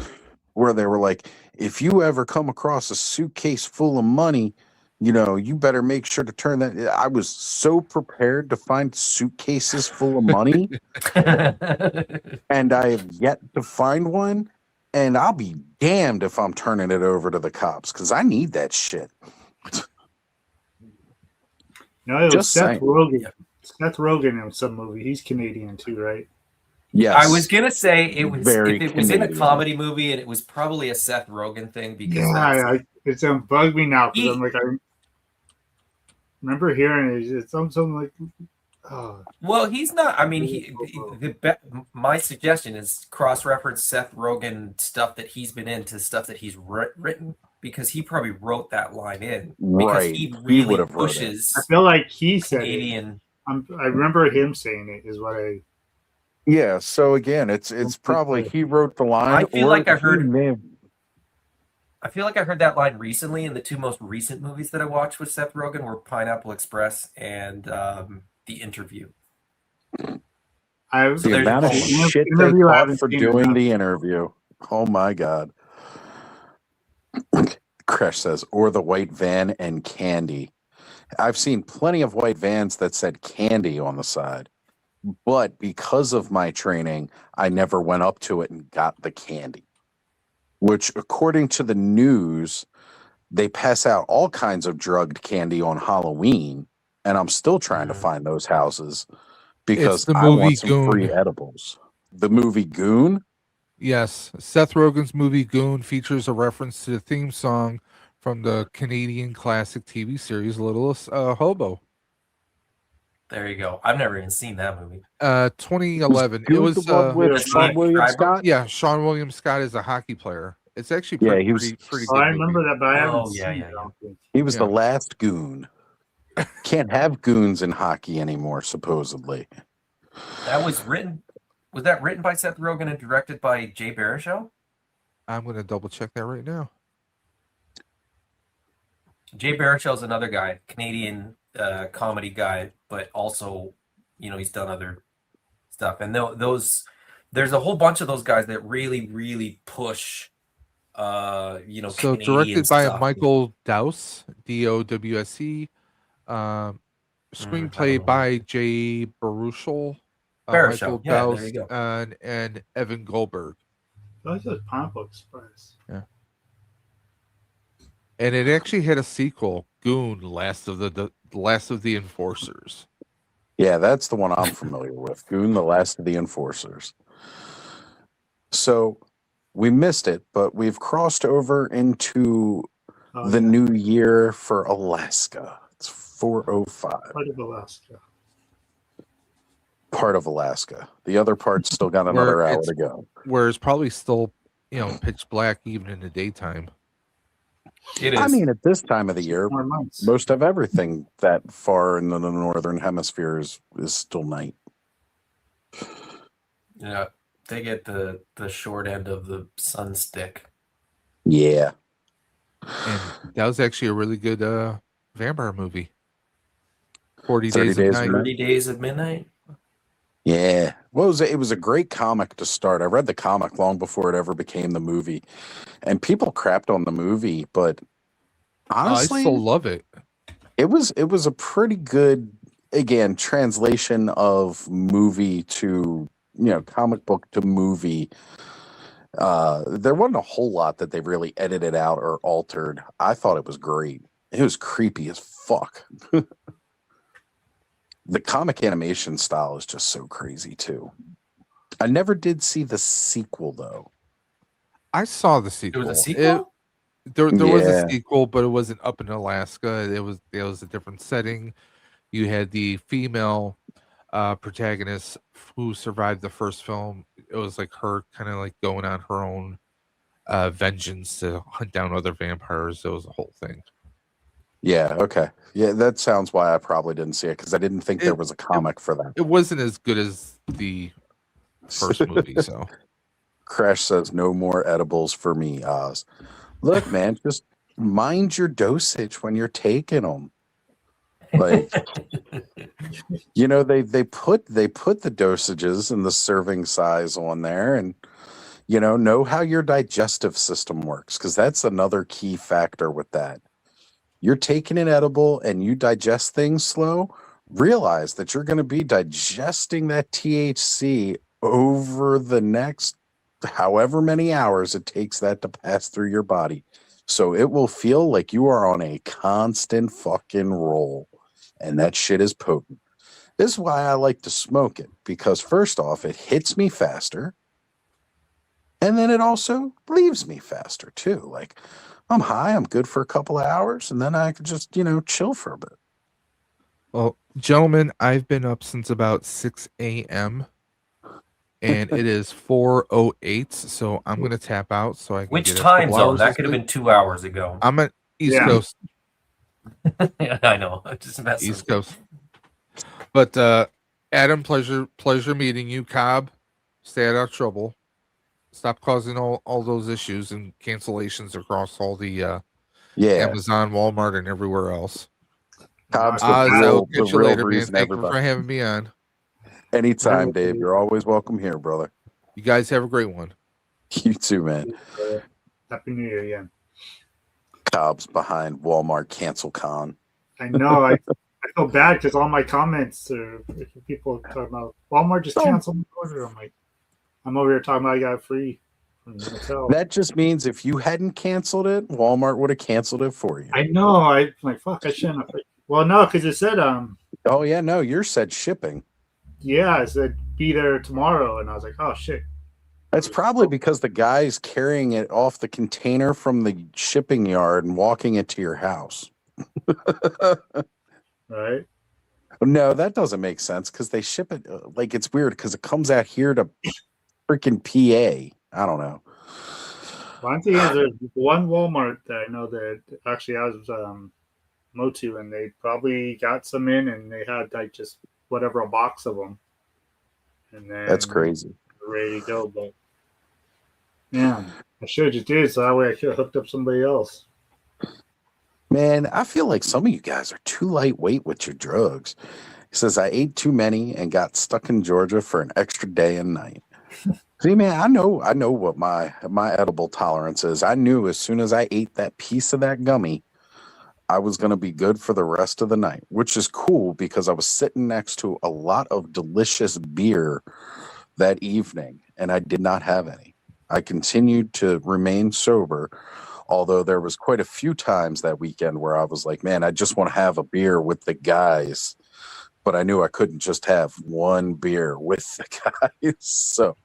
where they were like, if you ever come across a suitcase full of money, you better make sure to turn that. I was so prepared to find suitcases full of money, and I have yet to find one. And I'll be damned if I'm turning it over to the cops, because I need that shit.
No, it was Seth Rogen. Seth Rogen in some movie. He's Canadian too, right?
Yes. I was gonna say it was
Very
if it was in a comedy movie, and it was probably a Seth Rogen thing, because
it's gonna bug me now because I'm like, I remember hearing it. It's something like, oh.
Well, he's not. I mean, my suggestion is cross-reference Seth Rogen stuff that he's been into stuff that he's written, because he probably wrote that line in, because he really pushes.
I feel like he said
Canadian.
I remember him saying it. Is what I.
Yeah. So again, it's probably he wrote the line.
I feel like I heard that line recently in the two most recent movies that I watched with Seth Rogen were Pineapple Express and The Interview.
The amount of shit they got for doing The Interview. Oh my God. Crash says, or the white van and candy. I've seen plenty of white vans that said candy on the side, but because of my training, I never went up to it and got the candy, which according to the news, they pass out all kinds of drugged candy on Halloween, and I'm still trying to find those houses because I want some
Goon.
free edibles. The movie Goon?
Yes. Seth Rogen's movie Goon features a reference to the theme song from the Canadian classic TV series Littlest Hobo.
There you go. I've never even seen that movie.
2011. It was
the one with Sean William Scott?
Yeah, Sean William Scott is a hockey player. It's actually pretty good.
I remember that, but I haven't seen
it.
He was the last goon. Can't have goons in hockey anymore, supposedly.
That was written. Was that written by Seth Rogen and directed by Jay Baruchel?
I'm going to double check that right now.
Jay Baruchel is another guy, Canadian comedy guy, but also, he's done other stuff. And there's a whole bunch of those guys that really, really push,
So
Canadian
directed by
stuff.
Michael Dowse, D-O-W-S-E. Screenplay by Jay Baruchel. Michael Dowse,
there you go.
And Evan Goldberg.
I thought Pineapple Express.
Yeah. And it actually had a sequel, Goon, Last of the Enforcers.
Yeah, that's the one I'm familiar with. Goon, the Last of the Enforcers. So we missed it, but we've crossed over into the new year for Alaska. It's 4:05.
Part of Alaska.
Part of Alaska. The other part's still got another hour to go.
Where it's probably still, pitch black even in the daytime.
It is.
I mean, at this time of the year, most of everything that far in the northern hemisphere is still night.
Yeah, they get the short end of the sun stick.
Yeah.
And that was actually a really good vampire movie.
30
Days of Night.
30 Days of Midnight.
Yeah. What was it? It was a great comic to start. I read the comic long before it ever became the movie. And people crapped on the movie, but honestly,
I still love it.
It was a pretty good, again, translation of movie to, comic book to movie. There wasn't a whole lot that they really edited out or altered. I thought it was great. It was creepy as fuck. The comic animation style is just so crazy too. I never did see the sequel though.
I saw the sequel.
There was a sequel?
There was a
Yeah.
sequel, but it wasn't up in Alaska. It was a different setting. You had the female protagonist who survived the first film. It was like her kind of like going on her own vengeance to hunt down other vampires. It was a whole thing.
Yeah, okay. Yeah, that sounds why I probably didn't see it, because I didn't think there was a comic for that.
It wasn't as good as the first movie, so.
Crash says no more edibles for me, Oz. Look, man, just mind your dosage when you're taking them. Like, you know, they put the dosages and the serving size on there, and you know how your digestive system works, because that's another key factor with that. You're taking an edible and you digest things slow, realize that you're going to be digesting that THC over the next however many hours it takes that to pass through your body. So it will feel like you are on a constant fucking roll, and that shit is potent. This is why I like to smoke it, because first off, it hits me faster, and then it also leaves me faster too. Like, I'm high, I'm good for a couple of hours, and then I could just, chill for a bit.
Well, gentlemen, I've been up since about 6 a.m. and it is 4:08, so I'm going to tap out so I can
Which
get
time
a couple
zone?
hours
That
of
could have
sleep.
been 2 hours ago.
I'm at East Coast.
Yeah, I know. I'm just messing.
East Coast. But Adam, pleasure meeting you. Cobb, stay out of trouble. Stop causing all those issues and cancellations across all the Amazon, Walmart, and everywhere else.
Cobb's
Oz,
the
I'll catch you
real
later, man.
reason
Thank you for
everybody.
having me on.
Anytime, Dave. You're always welcome here, brother.
You guys have a great one.
You too, man.
Happy New Year again.
Cobb's behind Walmart cancel con.
I know. I feel bad because all my comments are people talking about Walmart just canceled my order. I'm like, I'm over here talking about I got it free from the hotel.
That just means if you hadn't canceled it, Walmart would have canceled it for you.
I know. I'm like, fuck, I shouldn't have. Well, no, because it said
Oh yeah, no, yours said shipping.
Yeah, it said be there tomorrow, and I was like, oh shit.
That's probably because the guy's carrying it off the container from the shipping yard and walking it to your house.
Right?
No, that doesn't make sense because they ship it like it's weird because it comes out here to freaking PA. I don't know.
One thing is there's one Walmart that I know that actually has Motu, and they probably got some in, and they had like just whatever a box of them, and then
That's crazy.
they're ready to go. But yeah, I should have just did it so that way I could have hooked up somebody else.
Man, I feel like some of you guys are too lightweight with your drugs. He says, I ate too many and got stuck in Georgia for an extra day and night. See, man, I know what my edible tolerance is. I knew as soon as I ate that piece of that gummy, I was going to be good for the rest of the night, which is cool because I was sitting next to a lot of delicious beer that evening, and I did not have any. I continued to remain sober, although there was quite a few times that weekend where I was like, man, I just want to have a beer with the guys, but I knew I couldn't just have one beer with the guys. So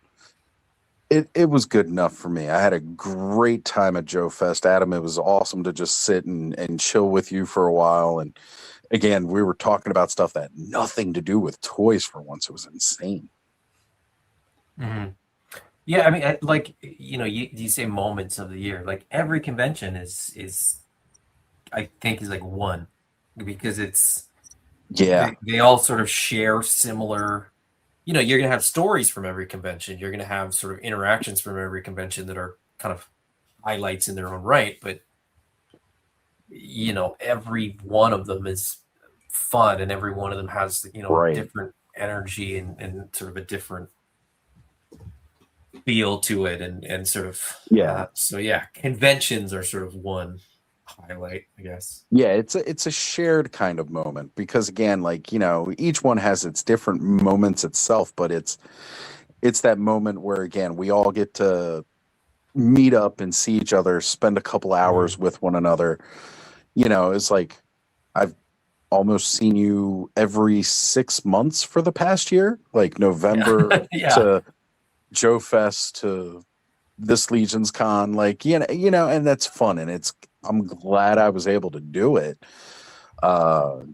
it was good enough for me. I had a great time at Joe Fest. Adam, it was awesome to just sit and chill with you for a while. And again, we were talking about stuff that had nothing to do with toys for once. It was insane.
Mm-hmm. Yeah, I mean, like, you say moments of the year. Like every convention is I think is like one, because it's they all sort of share similar. You're going to have stories from every convention. You're going to have sort of interactions from every convention that are kind of highlights in their own right. But, every one of them is fun, and every one of them has, different energy and sort of a different feel to it. And sort of, conventions are sort of one highlight, I guess.
Yeah, it's a shared kind of moment because again, like, each one has its different moments itself, but it's that moment where again we all get to meet up and see each other, spend a couple hours with one another. You know, it's like I've almost seen you every 6 months for the past year, like November to Joe Fest to this Legion's Con, like, and that's fun. And I'm glad I was able to do it. A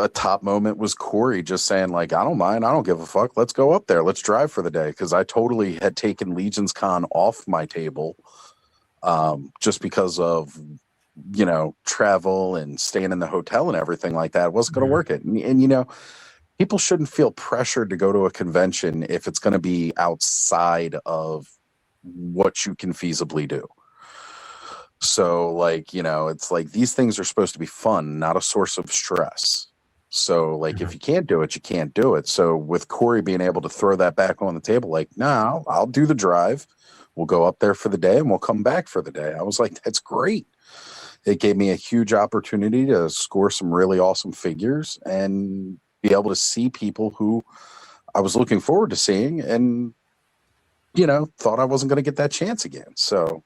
top moment was Corey just saying, like, I don't mind, I don't give a fuck, let's go up there, let's drive for the day, because I totally had taken Legion's Con off my table just because of travel and staying in the hotel and everything like that. It wasn't going to work it. And people shouldn't feel pressured to go to a convention if it's going to be outside of what you can feasibly do. So, like, it's like these things are supposed to be fun, not a source of stress. So, like, if you can't do it, you can't do it. So with Corey being able to throw that back on the table, like, no, I'll do the drive. We'll go up there for the day and we'll come back for the day. I was like, that's great. It gave me a huge opportunity to score some really awesome figures and be able to see people who I was looking forward to seeing and, thought I wasn't going to get that chance again. So,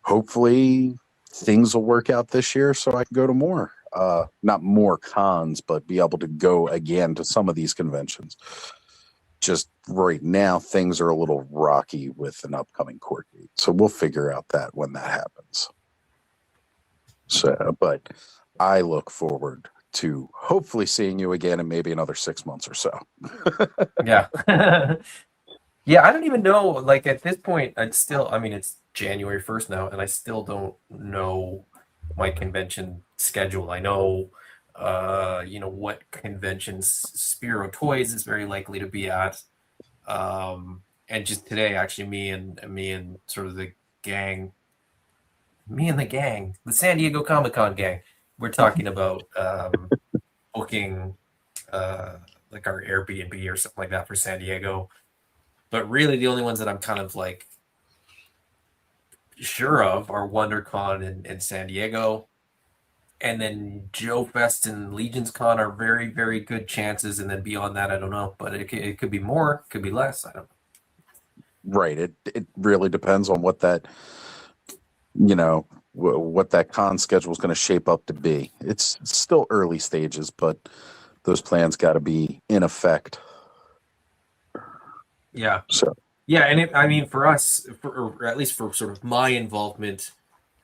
hopefully things will work out this year so I can go to more, not more cons, but be able to go again to some of these conventions. Just right now, things are a little rocky with an upcoming court date. So we'll figure out that when that happens. So, but I look forward to hopefully seeing you again in maybe another 6 months or so.
Yeah. Yeah, I don't even know, like, at this point, it's January 1st now, and I still don't know my convention schedule. I know, what conventions Spiro Toys is very likely to be at. And just today, actually, me and sort of the gang, the San Diego Comic-Con gang, we're talking about booking like our Airbnb or something like that for San Diego. But really, the only ones that I'm kind of like sure of are WonderCon and San Diego. And then Joe Fest and Legion's Con are very, very good chances. And then beyond that, I don't know. But it could be more, could be less. I don't know.
Right. It really depends on what that, what that con schedule is going to shape up to be. It's still early stages, but those plans got to be in effect.
Yeah.
So.
Yeah, and for us, or at least for sort of my involvement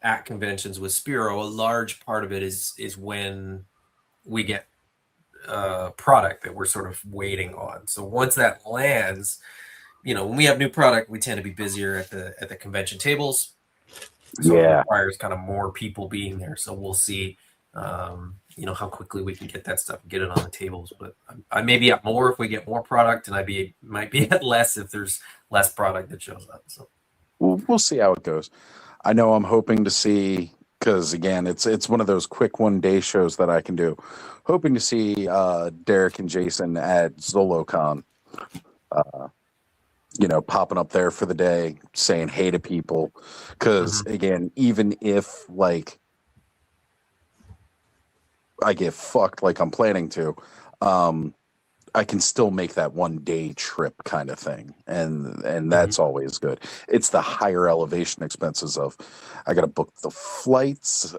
at conventions with Spiro, a large part of it is when we get product that we're sort of waiting on. So once that lands, when we have new product, we tend to be busier at the convention tables. So it requires kind of more people being there. So we'll see, how quickly we can get that stuff and get it on the tables. But I may be at more if we get more product, and might be at less if there's less product that shows up. So
we'll see how it goes. I know I'm hoping to see, because again, it's one of those quick 1-day shows that I can do. Hoping to see Derek and Jason at ZoloCon. Popping up there for the day, saying hey to people. Because again, even if like I get fucked like I'm planning to, I can still make that 1-day trip kind of thing. And that's always good. It's the higher elevation expenses of I got to book the flights,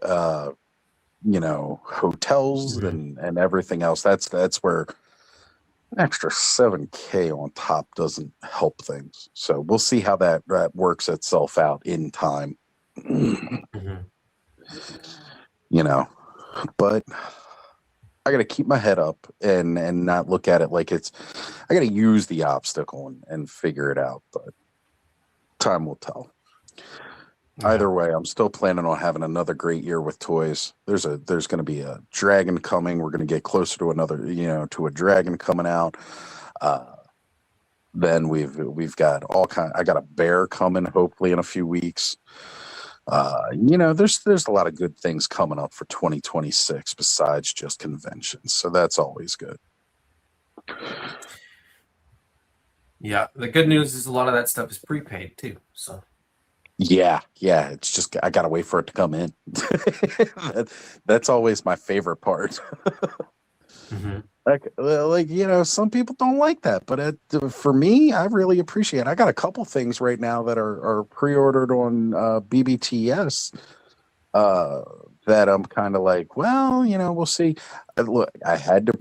hotels and everything else. That's where an extra $7,000 on top doesn't help things. So we'll see how that works itself out in time. But I got to keep my head up and not look at it like I got to use the obstacle and figure it out. But time will tell. Either way, I'm still planning on having another great year with toys. There's going to be a dragon coming. We're going to get closer to another, to a dragon coming out. Then we've got all kind. I got a bear coming hopefully in a few weeks. There's a lot of good things coming up for 2026 besides just conventions. So that's always good.
Yeah, the good news is a lot of that stuff is prepaid too. So.
Yeah. It's just I gotta wait for it to come in. That's always my favorite part. Some people don't like that, but for me, I really appreciate it. I got a couple things right now that are pre-ordered on BBTS that I'm kind of like, well, we'll see. Look, I had to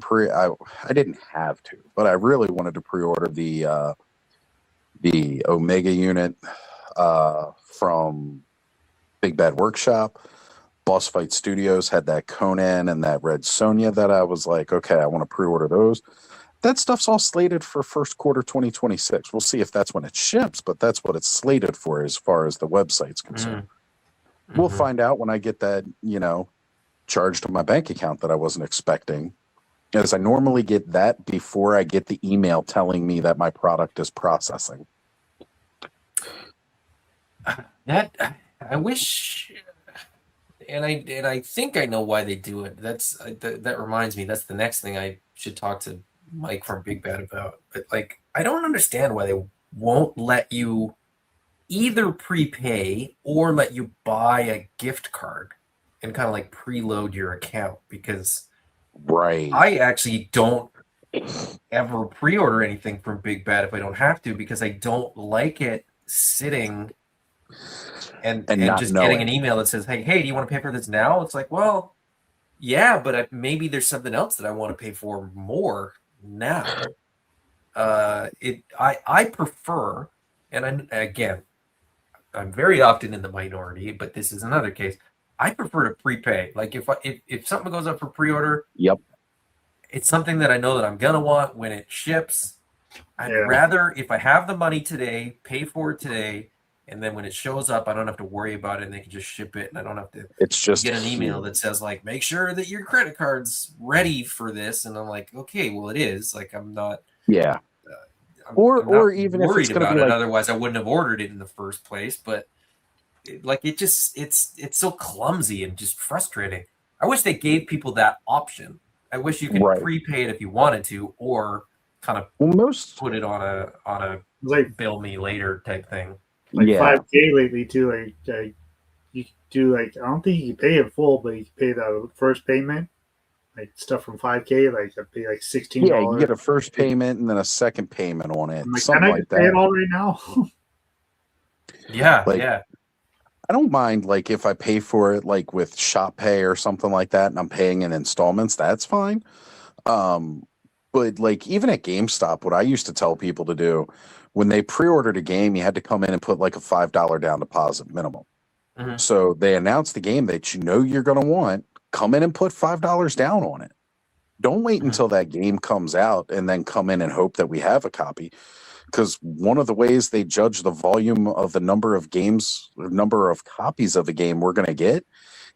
I didn't have to, but I really wanted to pre-order the Omega unit from Big Bad Workshop. Boss Fight Studios had that Conan and that Red Sonja that I was like, okay, I want to pre-order those. That stuff's all slated for first quarter 2026. We'll see if that's when it ships, but that's what it's slated for as far as the website's concerned. We'll find out when I get that, charge to my bank account that I wasn't expecting, as I normally get that before I get the email telling me that my product is processing.
That I wish, and I think I know why they do it. That reminds me. That's the next thing I should talk to Mike from Big Bad about. But I don't understand why they won't let you either prepay or let you buy a gift card and kind of preload your account, because I actually don't ever pre-order anything from Big Bad if I don't have to, because I don't like it sitting and just getting an email that says, hey, do you want to pay for this now? It's like, well, yeah, but maybe there's something else that I want to pay for more now. I prefer, and I'm very often in the minority, but this is another case. I prefer to prepay. If something goes up for pre-order, it's something that I know that I'm gonna want when it ships. I'd rather, if I have the money today, pay for it today, and then when it shows up, I don't have to worry about it, and they can just ship it, and I don't have to get an email that says make sure that your credit card's ready for this, and I'm like, okay, well, it is. I'm not.
Yeah.
Or
even
worried
if it's
about
be
it, otherwise I wouldn't have ordered it in the first place. But it's so clumsy and just frustrating. I wish they gave people that option. I wish you could prepay it if you wanted to, or kind of put it on a bill me later type thing.
5K lately too. You do I don't think you can pay in full, but you can pay the first payment. Stuff from 5K, I pay $16.
Yeah, you get a first payment and then a second payment on it. Something
can I
like that.
pay it all right now?
Yeah.
I don't mind if I pay for it with Shop Pay or something like that, and I'm paying in installments. That's fine. But even at GameStop, what I used to tell people to do when they pre-ordered a game, you had to come in and put a $5 down deposit minimum. So they announced the game that you're going to want. Come in and put $5 down on it. Don't wait until that game comes out and then come in and hope that we have a copy. Because one of the ways they judge the volume of the number of games, or number of copies of a game we're going to get,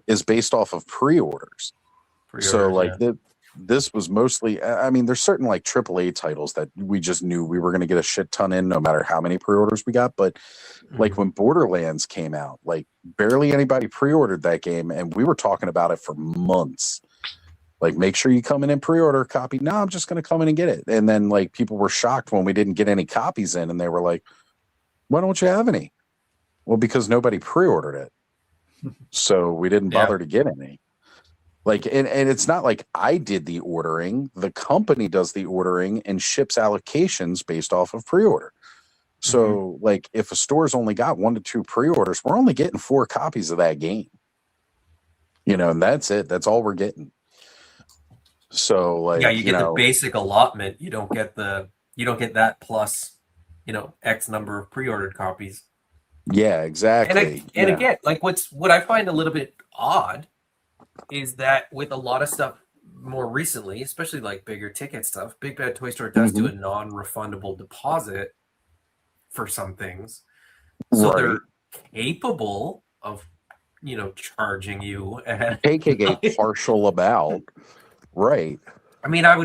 is based off of pre-orders. So this was mostly, there's certain AAA titles that we just knew we were going to get a shit ton in no matter how many pre-orders we got. But when Borderlands came out, barely anybody pre-ordered that game, and we were talking about it for months. Make sure you come in and pre-order a copy. No, I'm just going to come in and get it. And then people were shocked when we didn't get any copies in, and they were like, why don't you have any? Well, because nobody pre-ordered it. So we didn't bother to get any. And it's not like I did the ordering. The company does the ordering and ships allocations based off of pre-order. So if a store's only got 1 to 2 pre-orders, we're only getting 4 copies of that game. And that's it. That's all we're getting. So
you get the basic allotment. You don't get that plus, X number of pre-ordered copies.
Yeah, exactly.
And again, what I find a little bit odd is that with a lot of stuff more recently, especially bigger ticket stuff, Big Bad Toy Store does do a non-refundable deposit for some things. So they're capable of, charging you and
taking a partial about. Right.
There's a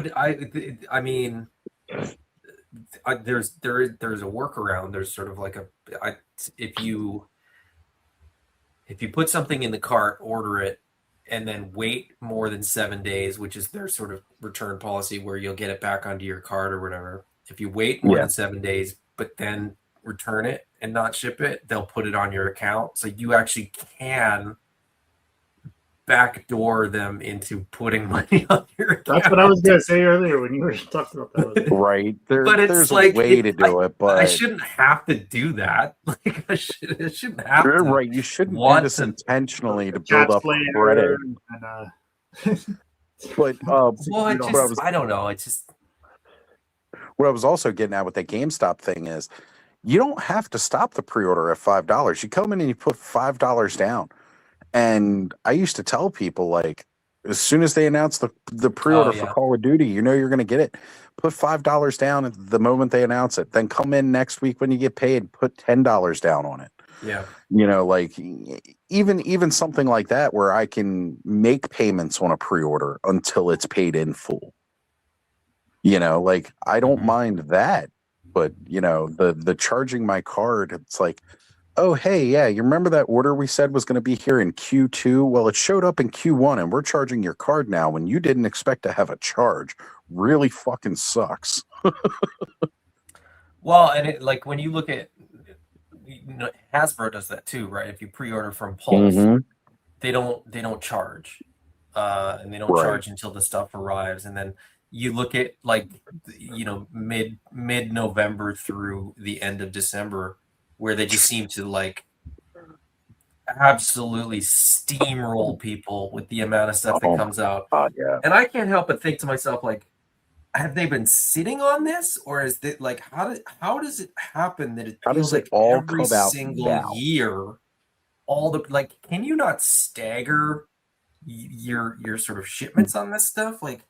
workaround. There's sort of if you put something in the cart, order it, and then wait more than 7 days, which is their sort of return policy where you'll get it back onto your card or whatever. If you wait more than 7 days, but then return it and not ship it, they'll put it on your account. So you actually can backdoor them into putting money on your account.
That's what I was gonna say earlier when you were talking about that.
Right.
But it's
there's
like
a way to do it, but
I shouldn't have to do that. Like I shouldn't have to.
right. You shouldn't do
want
this
to
intentionally to build
Cat's
up
player
credit.
and
But
well, I don't know. It's just
what I was also getting at with that GameStop thing is you don't have to stop the pre-order at $5. You come in and you put $5 down. And I used to tell people, like, as soon as they announce the pre-order for Call of Duty, you know you're going to get it. Put $5 down at the moment they announce it. Then come in next week when you get paid, put $10 down on it.
Yeah.
You know, like even something like that where I can make payments on a pre-order until it's paid in full. You know, like I don't mind that, but you know, the charging my card, it's like, oh, hey, yeah, you remember that order we said was going to be here in Q2? Well, it showed up in Q1 and we're charging your card now when you didn't expect to have a charge. Really fucking sucks.
Well, and it, like when you look at, you know, Hasbro does that too, right? If you pre-order from Pulse, they don't charge, and they don't charge until the stuff arrives. And then you look at like, you know, mid November through the end of December, where they just seem to like absolutely steamroll people with the amount of stuff that comes out.
Yeah.
And I can't help but think to myself, like, have they been sitting on this, or is it like how does it happen that it feels like every single year, all the like, can you not stagger your sort of shipments on this stuff? Like,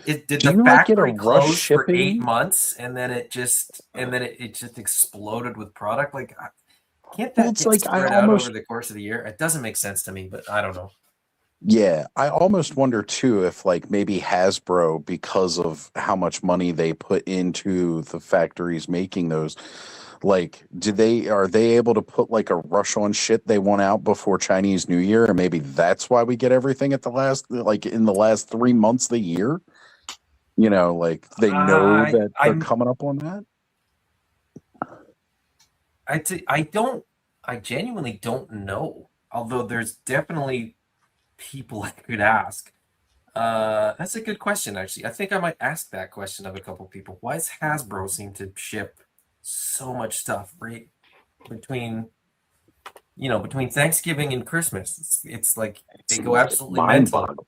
did the factory close for 8 months and then it just exploded with product? Like, can't that get spread out over the course of the year? It doesn't make sense to me, but I don't know.
Yeah, I almost wonder too if like maybe Hasbro, because of how much money they put into the factories making those, like are they able to put like a rush on shit they want out before Chinese New Year, and maybe that's why we get everything at the last, like in the last 3 months of the year? You know, like they know that they're coming up on that.
I genuinely don't know. Although there's definitely people I could ask. That's a good question, actually. I think I might ask that question of a couple people. Why does Hasbro seem to ship so much stuff right between Thanksgiving and Christmas? It's like they go absolutely mental.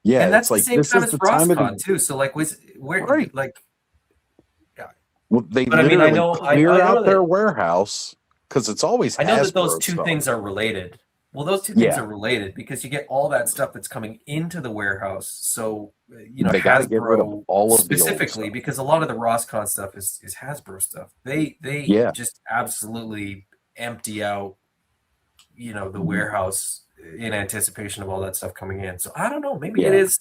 Yeah,
and that's
it's
the
like
same
this
time
is
as
the time
FrostCon too. So like, where like?
Well, they
But I mean,
literally clear out their warehouse because it's always.
I know that those
Hasbro
two
stuff.
things are related. Well, those two things are related because you get all that stuff that's coming into the warehouse. So you know,
They gotta get rid of
Hasbro
all of the old
specifically,
stuff.
because a lot of the ROSCON stuff is Hasbro stuff. They just absolutely empty out, you know, the warehouse in anticipation of all that stuff coming in. So I don't know. Maybe it is.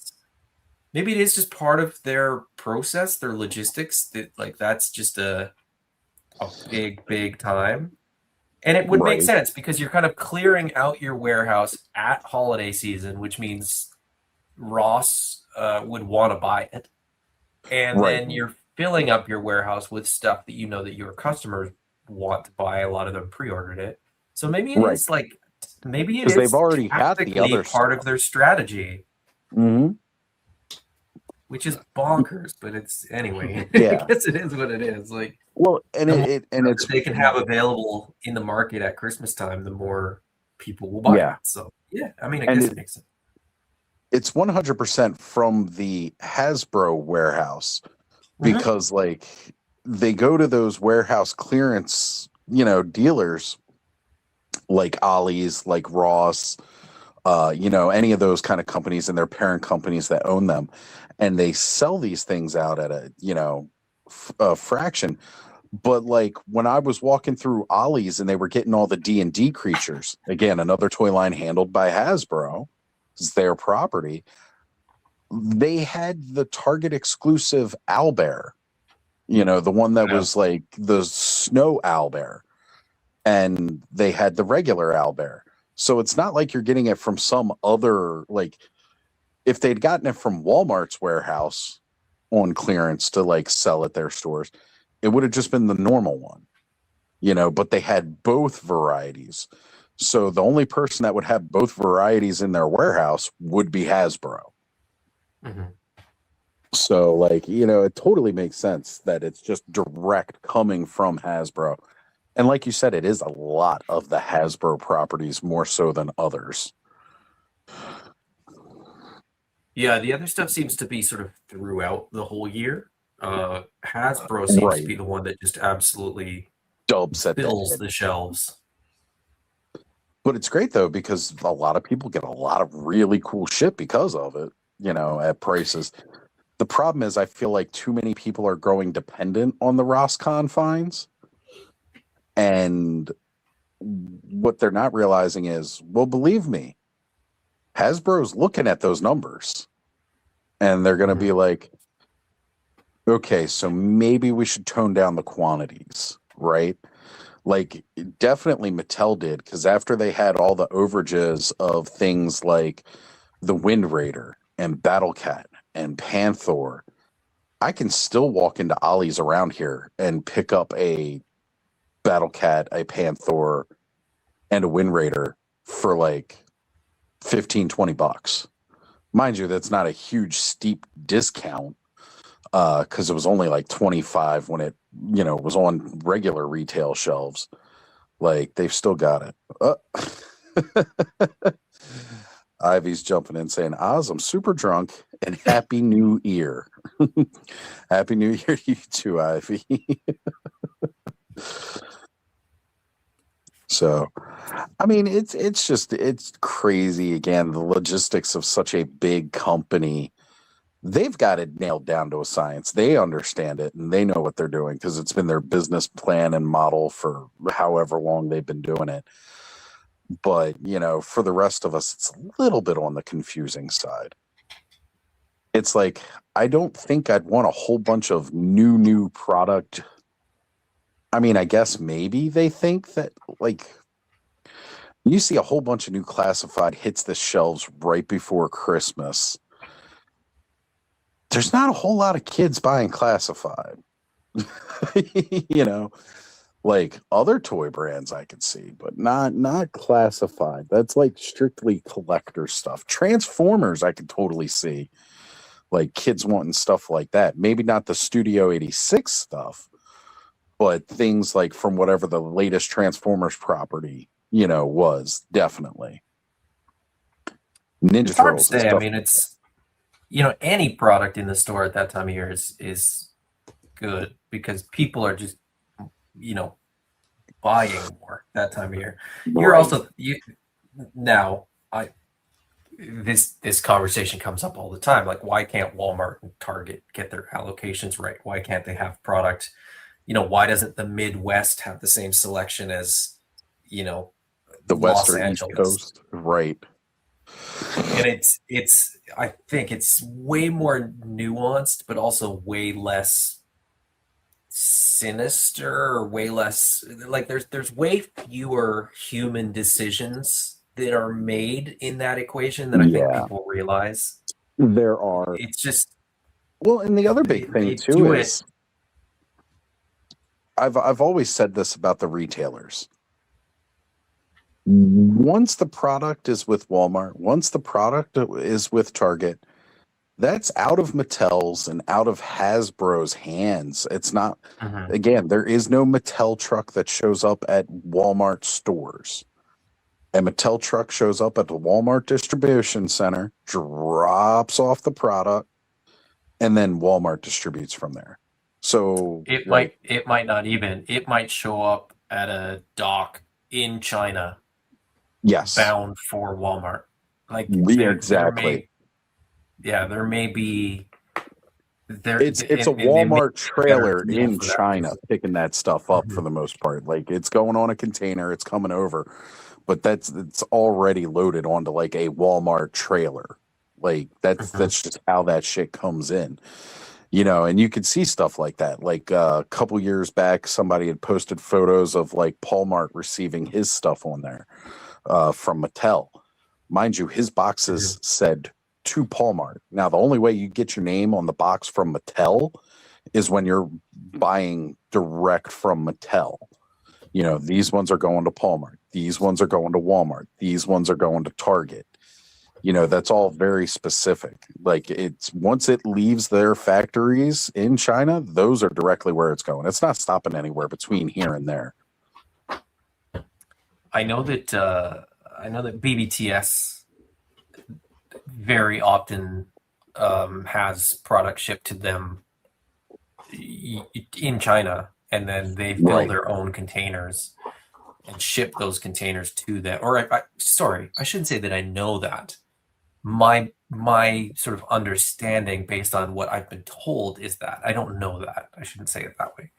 Maybe it is just part of their process, their logistics. That like that's just a big time. And it would make sense because you're kind of clearing out your warehouse at holiday season, which means Ross would want to buy it. And then you're filling up your warehouse with stuff that you know that your customers want to buy. A lot of them pre-ordered it. So maybe it is like, maybe it is
they've already had the
tactically
other
part of their strategy, which is bonkers, but it's anyway. I guess it is what it is. Like,
well, and it's
they can have available in the market at Christmas time, the more people will buy it. So yeah, I mean, I guess it makes sense.
It's 100% from the Hasbro warehouse because like they go to those warehouse clearance, you know, dealers like Ollie's, like Ross, you know, any of those kind of companies and their parent companies that own them, and they sell these things out at a, you know, a fraction. But like when I was walking through Ollie's and they were getting all the D&D creatures, again, another toy line handled by Hasbro, it's their property. They had the Target exclusive owlbear, you know, the one that was like the snow owlbear, and they had the regular owlbear. So it's not like you're getting it from some other, like if they'd gotten it from Walmart's warehouse on clearance to like sell at their stores, it would have just been the normal one, you know, but they had both varieties. So the only person that would have both varieties in their warehouse would be Hasbro.
Mhm.
So, like, you know, it totally makes sense that it's just direct coming from Hasbro. And like you said, it is a lot of the Hasbro properties more so than others.
Yeah, the other stuff seems to be sort of throughout the whole year. Hasbro seems to be the one that just absolutely fills the shelves.
But it's great though, because a lot of people get a lot of really cool shit because of it, you know, at prices. The problem is I feel like too many people are growing dependent on the Roscon finds. And what they're not realizing is, well, believe me, Hasbro's looking at those numbers. And they're going to be like, okay, so maybe we should tone down the quantities, right? Like, definitely Mattel did, because after they had all the overages of things like the Wind Raider and Battle Cat and Panther, I can still walk into Ollie's around here and pick up a Battle Cat, a Panther, and a Wind Raider for like 15, 20 bucks. Mind you, that's not a huge steep discount, because it was only like 25 when it, you know, was on regular retail shelves. Like, they've still got it. Ivy's jumping in saying, Oz, I'm super drunk and happy new year. Happy new year to you too, Ivy. So, I mean, it's crazy. Again, the logistics of such a big company, they've got it nailed down to a science. They understand it and they know what they're doing because it's been their business plan and model for however long they've been doing it. But, you know, for the rest of us, it's a little bit on the confusing side. It's like, I don't think I'd want a whole bunch of new product. I mean, I guess maybe they think that, like, you see a whole bunch of new classified hits the shelves right before Christmas. There's not a whole lot of kids buying classified. You know, like other toy brands I could see, but not classified. That's like strictly collector stuff. Transformers I could totally see, like kids wanting stuff like that. Maybe not the Studio 86 stuff, but things like from whatever the latest Transformers property, you know, was definitely. Ninja
It's hard to
Turtles.
say. I mean, it's, you know, any product in the store at that time of year is good because people are just, you know, buying more that time of year. You're also this conversation comes up all the time. Like, why can't Walmart and Target get their allocations right? Why can't they have product? You know, why doesn't the Midwest have the same selection as, you know,
the
Los
Western
Angeles?
East Coast? Right.
And it's I think it's way more nuanced, but also way less sinister, or way less, like there's way fewer human decisions that are made in that equation than I think people realize.
There are.
It's just,
well, and the other big thing too is I've always said this about the retailers. Once the product is with Walmart, once the product is with Target, that's out of Mattel's and out of Hasbro's hands. It's not, again, there is no Mattel truck that shows up at Walmart stores. A Mattel truck shows up at the Walmart distribution center, drops off the product, and then Walmart distributes from there. So
it might not even, it might show up at a dock in China.
Yes.
Bound for Walmart. Like,
exactly.
There may be
it's a Walmart trailer in China picking that stuff up for the most part. Like, it's going on a container, it's coming over, but it's already loaded onto like a Walmart trailer. Like, that's just how that shit comes in. You know, and you could see stuff like that. Like a couple years back, somebody had posted photos of like Paul Mart receiving his stuff on there from Mattel. Mind you, his boxes said to Paul Mart. Now, the only way you get your name on the box from Mattel is when you're buying direct from Mattel. You know, these ones are going to Paul Mart. These ones are going to Walmart. These ones are going to Target. You know, that's all very specific. Like, it's once it leaves their factories in China, those are directly where it's going. It's not stopping anywhere between here and there.
I know that BBTS very often has product shipped to them in China, and then they fill their own containers and ship those containers to them. Or sorry, I shouldn't say that I know that. My sort of understanding based on what I've been told is that I don't know that. I shouldn't say it that way.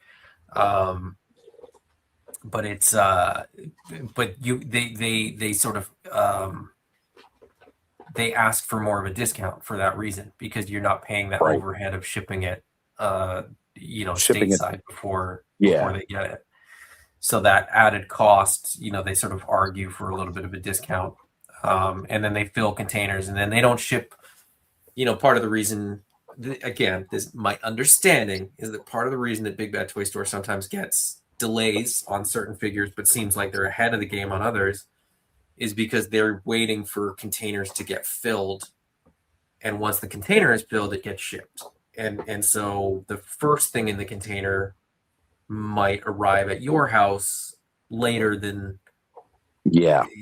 But it's but they sort of they ask for more of a discount for that reason, because you're not paying that overhead of shipping it stateside before they get it. So that added cost, they sort of argue for a little bit of a discount. And then they fill containers, and then they don't ship. Part of the reason, again, this my understanding is that part of the reason that Big Bad Toy Store sometimes gets delays on certain figures, but seems like they're ahead of the game on others, is because they're waiting for containers to get filled, and once the container is filled, it gets shipped. And so the first thing in the container might arrive at your house later than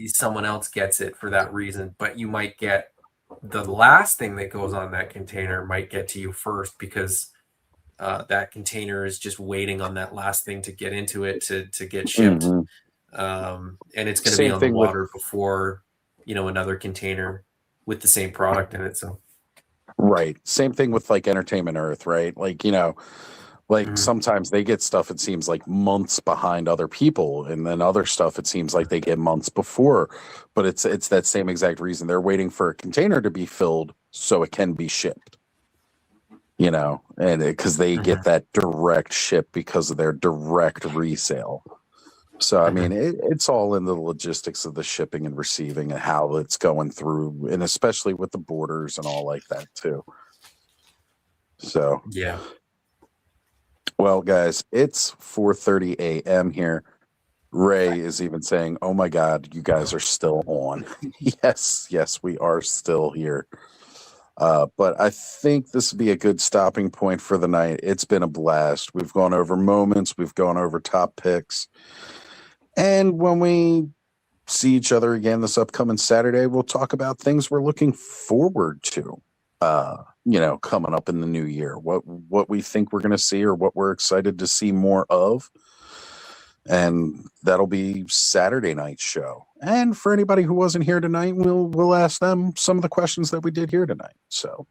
someone else gets it for that reason, but you might get the last thing that goes on that container might get to you first, because that container is just waiting on that last thing to get into it to get shipped. And it's going to be on the water before another container with the same product in it. So
same thing with like Entertainment Earth, right? Like, sometimes they get stuff, it seems like months behind other people, and then other stuff, it seems like they get months before. But it's that same exact reason. They're waiting for a container to be filled so it can be shipped. And because they get that direct ship because of their direct resale. So, I mean, it's all in the logistics of the shipping and receiving and how it's going through, and especially with the borders and all like that too. So,
yeah.
Well, guys, it's 4:30 a.m. here. Ray is even saying, "Oh my God, you guys are still on." Yes, we are still here. But I think this would be a good stopping point for the night. It's been a blast. We've gone over moments. We've gone over top picks. And when we see each other again this upcoming Saturday, we'll talk about things we're looking forward to. Coming up in the new year, what we think we're going to see or what we're excited to see more of. And that'll be Saturday night's show. And for anybody who wasn't here tonight, we'll ask them some of the questions that we did here tonight. So,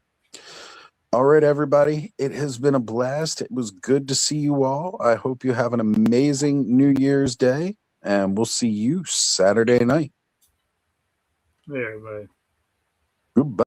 all right, everybody, it has been a blast. It was good to see you all. I hope you have an amazing New Year's Day, and we'll see you Saturday night.
There, everybody.
Goodbye.